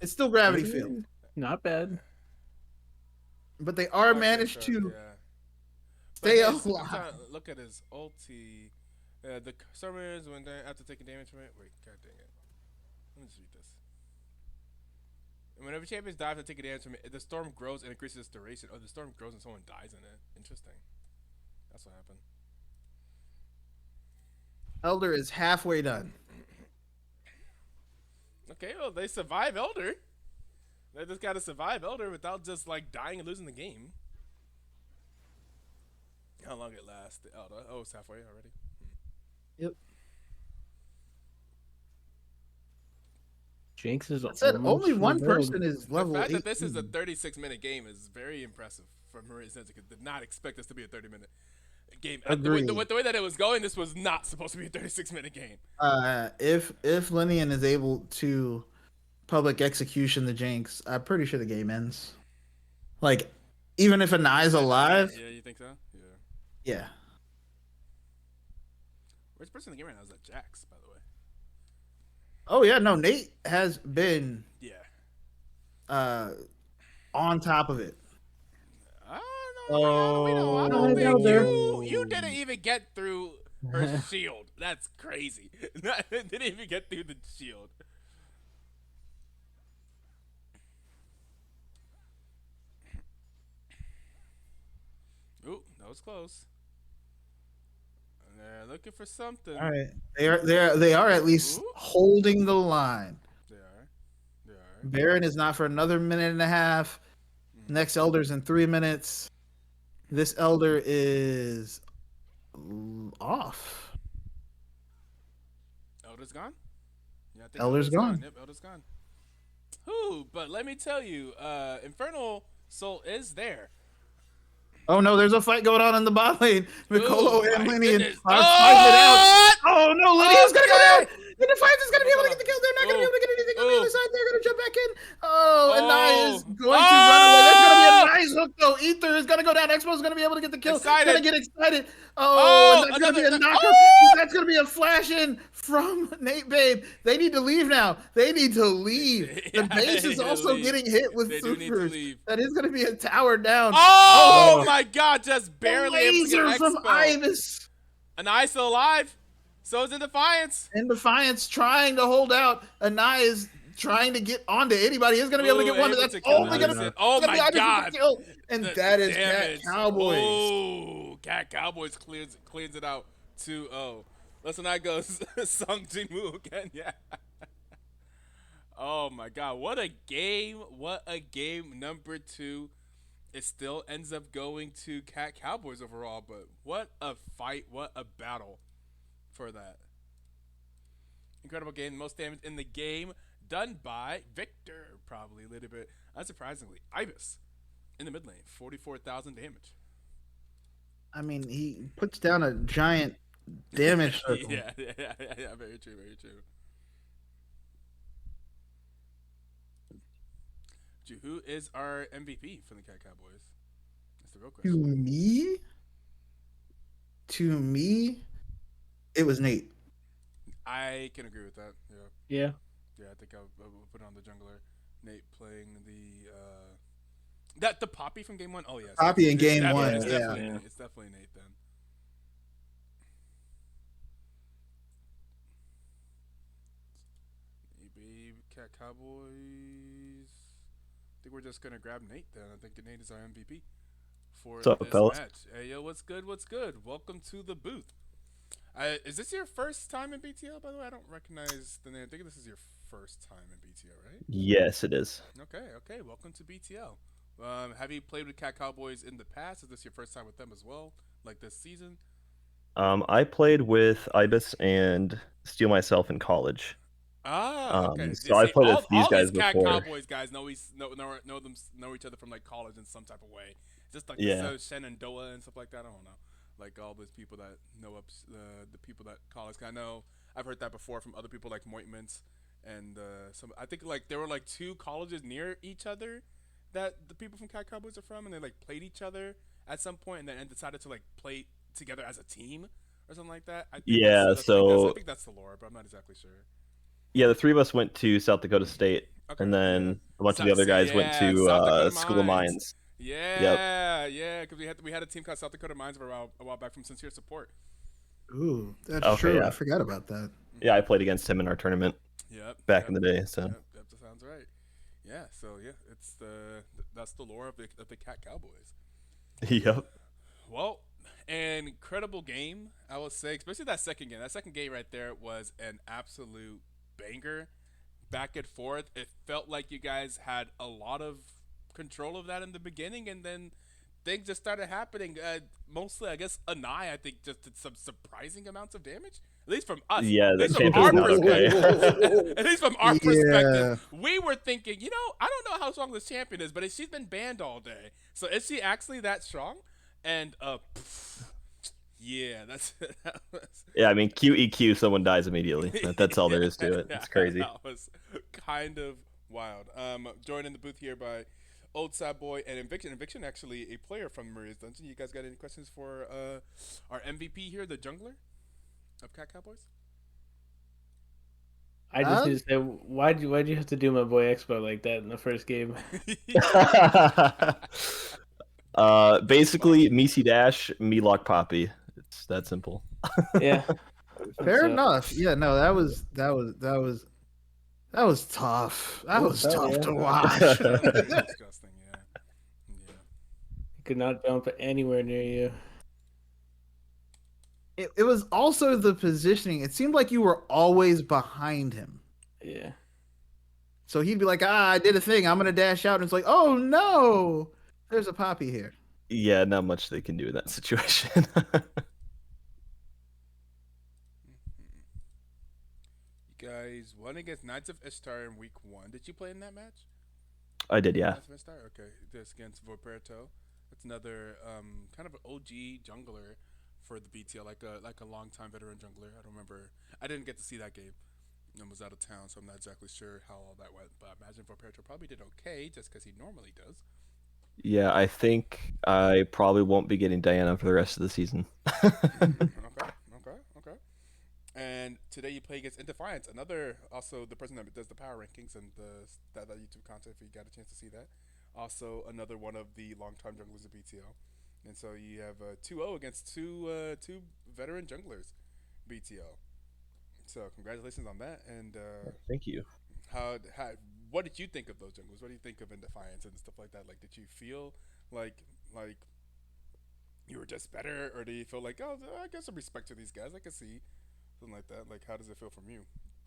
It's still gravity field. Not bad. But they are Okay, managed so, to yeah. stay I'm alive. trying to look at his ulti. The Stormers when they after taking damage from it. Wait, god dang it. Let me just read this. And whenever champions die after taking damage from it, the storm grows and increases its duration. Oh, the storm grows and someone dies in it. Interesting. That's what happened. Elder is halfway done. Okay, well they survive Elder. They just gotta survive Elder without just like dying and losing the game. How long it lasts? The Elder. Oh, it's halfway already. Yep. Jinx is Said almost only one revealed. person is level The fact 18. that this is a 36-minute game is very impressive for Maria Sensica. Did not expect this to be a 30-minute game. Agreed. With the way that it was going, this was not supposed to be a 36-minute game. If Linian is able to public execution the Jinx, I'm pretty sure the game ends. Like, even if an eye's alive, Yeah, you think so? Yeah. yeah. Which person in the game right now is that Jax, by the way? Oh yeah, no, Nate has been Yeah. on top of it. I don't know. I don't Oh, think there. you didn't even get through her shield. That's crazy. Didn't even get through the shield. Ooh, that was close. And they're looking for something. All right, they are at least Ooh. holding the line. They are. They are. Baron is not for another minute and a half. Next Elder's in 3 minutes. This Elder is off. Elder's gone? Yeah, I think Elder's gone. Yep, Elder's gone. Ooh, but let me tell you, Infernal Soul is there. Oh no, there's a fight going on in the bot lane. Mikolo Ooh, and my Linian goodness. are fighting it out. Oh no, Linian's gonna go Okay. down. The Defiance is gonna be able to get the kill. They're not gonna be able to get anything on the Ooh. other side. They're gonna jump back in. Oh, and Nai is Oh. going to run away. There's gonna be Oh. a nice hook though. Ether is gonna go down. Expo's gonna be able to get the kill. Excited. Gonna get excited. Oh, And that's gonna be a another- knocker. Oh. That's gonna be a flash in from Nate Babe. They need to leave now. They need to leave. Yeah, The base they is need to also leave. getting hit with They do need to supers. leave. That is gonna be a tower down. Oh, my god, just barely able to get Laser from Expo. Ibis. An eye still alive. So is in Defiance. And Defiance trying to hold out. Anai is trying to get onto anybody. He's going to be able to Ooh, get one, but able that's to kill only going Ibis. to Oh be my Ibis with god. the kill. And The that is Cat damage. Cowboys. Oh, Cat Cowboys cleans it out 2-0. Listen, I goes Sung Jinwoo again. Yeah. Oh my god, what a game. What a game. Number 2 it still ends up going to Cat Cowboys overall. But what a fight! What a battle for that. Incredible game, most damage in the game, done by Victor, probably a little bit unsurprisingly. Ibis in the mid lane, 44,000 damage. I mean, he puts down a giant damage circle. Yeah, very true, very true. Who is our MVP for the Cat Cowboys? That's the real To question. me, to me, it was Nate. I can agree with that. Yeah, Yeah. yeah. I think I'll put on the jungler. Nate playing the Poppy from game one. Oh yes, Poppy in game one, It's yeah. definitely Nate. It's definitely Nate then. Maybe Cat Cowboys. I think we're just gonna grab Nate then. I think Nate is our MVP for What's up, this fellas? match. Hey yo, what's good? What's good? Welcome to the booth. Is this your first time in BTL? By the way, I don't recognize the name. I think this is your first time in BTL, right? Yes, it is. Okay, okay. Welcome to BTL. Have you played with Cat Cowboys in the past? Is this your first time with them as well, like this season? I played with Ibis and Steel myself in college. Ah, okay. You So I see, played with these all these guys Cat before. Cowboys guys know each other from like college in some type of way. Just like Yeah. the Shenandoah and stuff like that. I don't know. Like all those people that know up the people that college. I know I've heard that before from other people like Moitmans and some. I think like there were like two colleges near each other that the people from Cat Cowboys are from, and they like played each other at some point, and then decided to like play together as a team or something like that. I think Yeah, I so think that's the lore, but I'm not exactly sure. yeah, the three of us went to South Dakota State, Okay, and yeah. then a bunch of the other guys went Yeah, to South Dakota School of Mines. Mines. Yep. Yeah, yeah, because we had a team called South Dakota Mines a while back from Sincere Support. Ooh, that's Okay, true. I yeah. forgot about that. Yeah, I played against him in our tournament Yep, back yep, in the day. So yep. That sounds right. Yeah, so yeah, that's the lore of the Cat Cowboys. yep. Well, an incredible game, I would say, especially that second game. That second game right there was an absolute banger. Back and forth. It felt like you guys had a lot of control of that in the beginning, and then things just started happening. Mostly, I guess, Anai, I think, just did some surprising amounts of damage. At least from us. Yeah, At the least from champion's our not okay. perspective. At least from our Yeah. perspective, we were thinking, I don't know how strong this champion is, but she's been banned all day. So is she actually that strong? And yeah, that was Yeah, I mean QEQ, someone dies immediately. That's all there is to it. It's crazy. That was kind of wild. Joined in the booth here by Old Sad Boy and Eviction. Eviction actually a player from Maria's Dungeon. You guys got any questions for our MVP here, the jungler of Cat Cowboys? I just need to say, why'd you have to do my boy Expo like that in the first game? Basically, Misi Dash, me lock Poppy. It's that simple. Yeah. Fair So- enough. Yeah, no, that was tough. That was tough, tough yeah. to watch. Disgusting, yeah. Yeah. Could not jump anywhere near you. It was also the positioning. It seemed like you were always behind him. Yeah. So he'd be like, I did a thing. I'm going to dash out. And it's like, oh, no. There's a Poppy here. Yeah, not much they can do in that situation. You guys won against Knights of Ishtar in week 1. Did you play in that match? I did, yeah. Knights of Ishtar? Okay. This against Vorperto. That's another kind of an OG jungler for the BTL, like a long-time veteran jungler. I don't remember. I didn't get to see that game. I was out of town, so I'm not exactly sure how all that went. But I imagine Vorperto probably did okay, just because he normally does. Yeah, I think I probably won't be getting Diana for the rest of the season. Okay. And today you play against Indefiance, another also the person that does the power rankings and that YouTube content. If you got a chance to see that, also another one of the longtime junglers of BTL. And so you have 2-0 against two veteran junglers, BTL. So congratulations on that. And Thank you. how what did you think of those junglers? What do you think of Indefiance and stuff like that? Like, did you feel like you were just better, or do you feel like, oh, I guess some respect to these guys? I can see something like that. Like, how does it feel from you?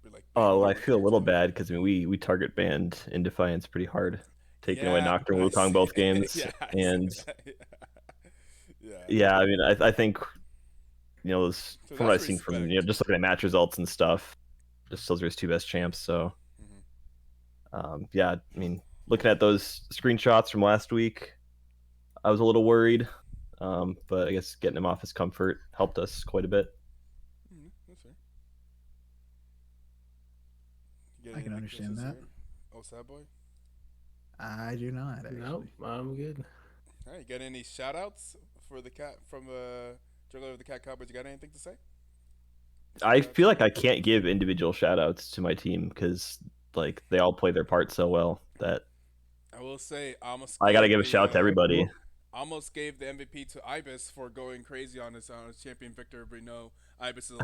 Be like, Oh, well, I being feel a little BTL. bad because I mean, we target banned in Defiance pretty hard taking away Yeah, Nocturne I Wukong see. both games. Yeah, I see And that. Yeah. yeah, I mean, I think So from what that's I've seen from respect. just looking at match results and stuff, just those are his two best champs. So Hmm. yeah, I mean, looking at those screenshots from last week, I was a little worried, but I guess getting him off his comfort helped us quite a bit. That's fair. You I get can any understand questions that. here? Oh, sad boy. I do not actually. Nope, I'm good. All right, you got any shout outs for the cat from Juggler of the Cat Cowboys? You got anything to say? I Shout outs feel or like I anything? can't give individual shout outs to my team because like they all play their part so well that I will say, I almost I got to gave give a the shout out to everybody. almost gave the MVP to Ibis for going crazy on his champion Victor. But no, Ibis is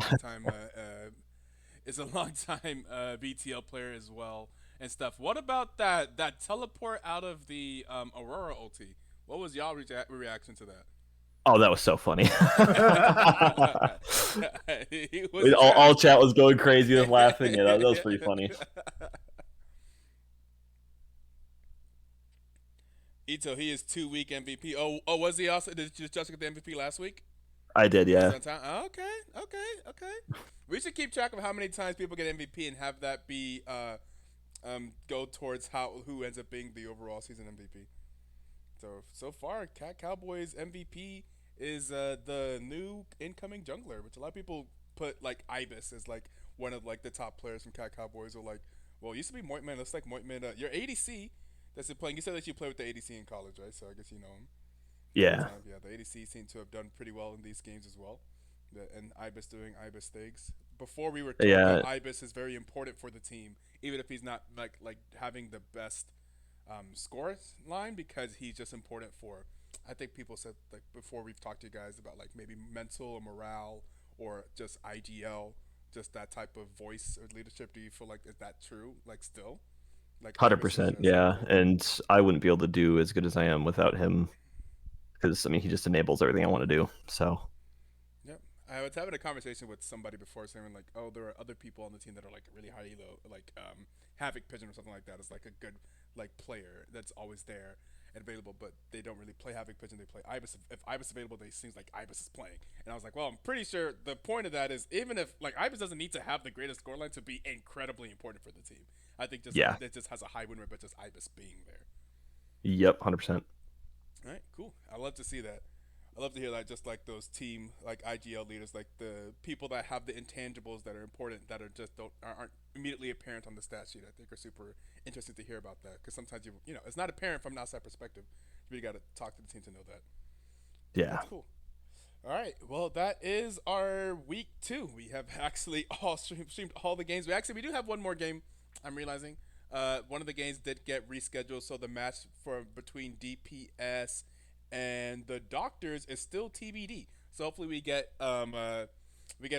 a long time BTL player as well and stuff. What about that teleport out of the Aurora ulti? What was y'all reaction to that? Oh, that was so funny. He was all trash. chat was going crazy with laughing. Yeah, that was pretty funny. Etoe, he is 2 week MVP. Oh, was he also? Did Justin get the MVP last week? I did, Was yeah. he on time? Okay. We should keep track of how many times people get MVP and have that be go towards who ends up being the overall season MVP. So far, Cat Cowboys MVP is the new incoming jungler, which a lot of people put like Ibis as like one of like the top players from Cat Cowboys. Or like, well, it used to be Moitman. Looks like Moitman. Your ADC that's been playing. You said that you played with the ADC in college, right? So I guess you know him. From that Yeah. time. Yeah, the ADC seem to have done pretty well in these games as well. And Ibis doing Ibis things. Before we were told that Yeah. Ibis is very important for the team, even if he's not like having the best score line, because he's just important for. I think people said like before we've talked to you guys about like maybe mental or morale or just IGL, just that type of voice or leadership. Do you feel like is that true? Like still, like Ibis is 100%. just Yeah. important. And I wouldn't be able to do as good as I am without him because I mean, he just enables everything I want to do. So, Yep. I was having a conversation with somebody before saying like, oh, there are other people on the team that are like really high elo, like Havoc Pigeon or something like that is like a good like player that's always there and available, but they don't really play Havoc Pigeon. They play Ibis. If Ibis is available, they seems like Ibis is playing. And I was like, well, I'm pretty sure the point of that is even if like Ibis doesn't need to have the greatest scoreline to be incredibly important for the team. I think just yeah. it just has a high win rate, but just Ibis being there. Yep, 100%. All right, cool. I love to see that. I love to hear that. Just like those team, like IGL leaders, like the people that have the intangibles that are important, that are just aren't immediately apparent on the stat sheet. I think are super interesting to hear about that because sometimes you know it's not apparent from an outside perspective. You really got to talk to the team to know that. So Yeah. that's cool. All right. Well, that is our week 2. We have actually all streamed all the games. We do have one more game. I'm realizing. One of the games did get rescheduled, so the match for between DPS and the Doctors is still TBD. So hopefully we get a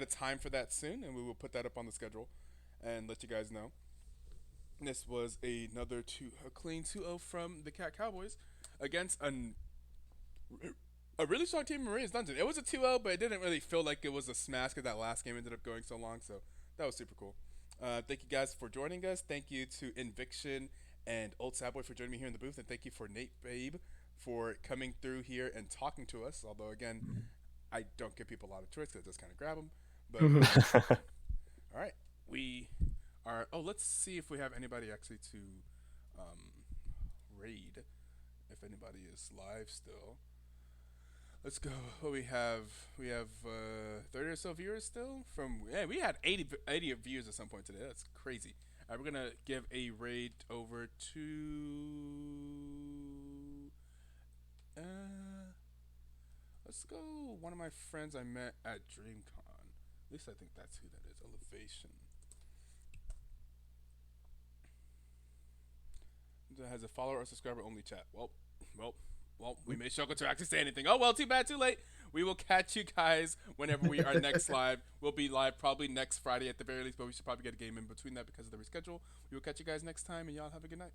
time for that soon, and we will put that up on the schedule and let you guys know. This was another a clean 2-0 from the Cat Cowboys against a really strong team in Maria's Dungeon. It was a 2-0, but it didn't really feel like it was a smash because that last game ended up going so long. So that was super cool. Thank you guys for joining us. Thank you to Inviction and Old Sadboy for joining me here in the booth. And thank you for Nate Babe for coming through here and talking to us. Although, again, I don't give people a lot of choice because I just kind of grab them. But, all right. We are. Oh, let's see if we have anybody actually to raid. If anybody is live still. Let's go. What we have 30 or so viewers still we had 80 viewers at some point today. That's crazy. All right, we're gonna give a raid over to let's go one of my friends I met at DreamCon. At least I think that's who that is. Elevation. That has a follower or subscriber only chat. Well, we may struggle to actually say anything. Oh, well, too bad, too late. We will catch you guys whenever we are next live. We'll be live probably next Friday at the very least, but we should probably get a game in between that because of the reschedule. We will catch you guys next time, and y'all have a good night.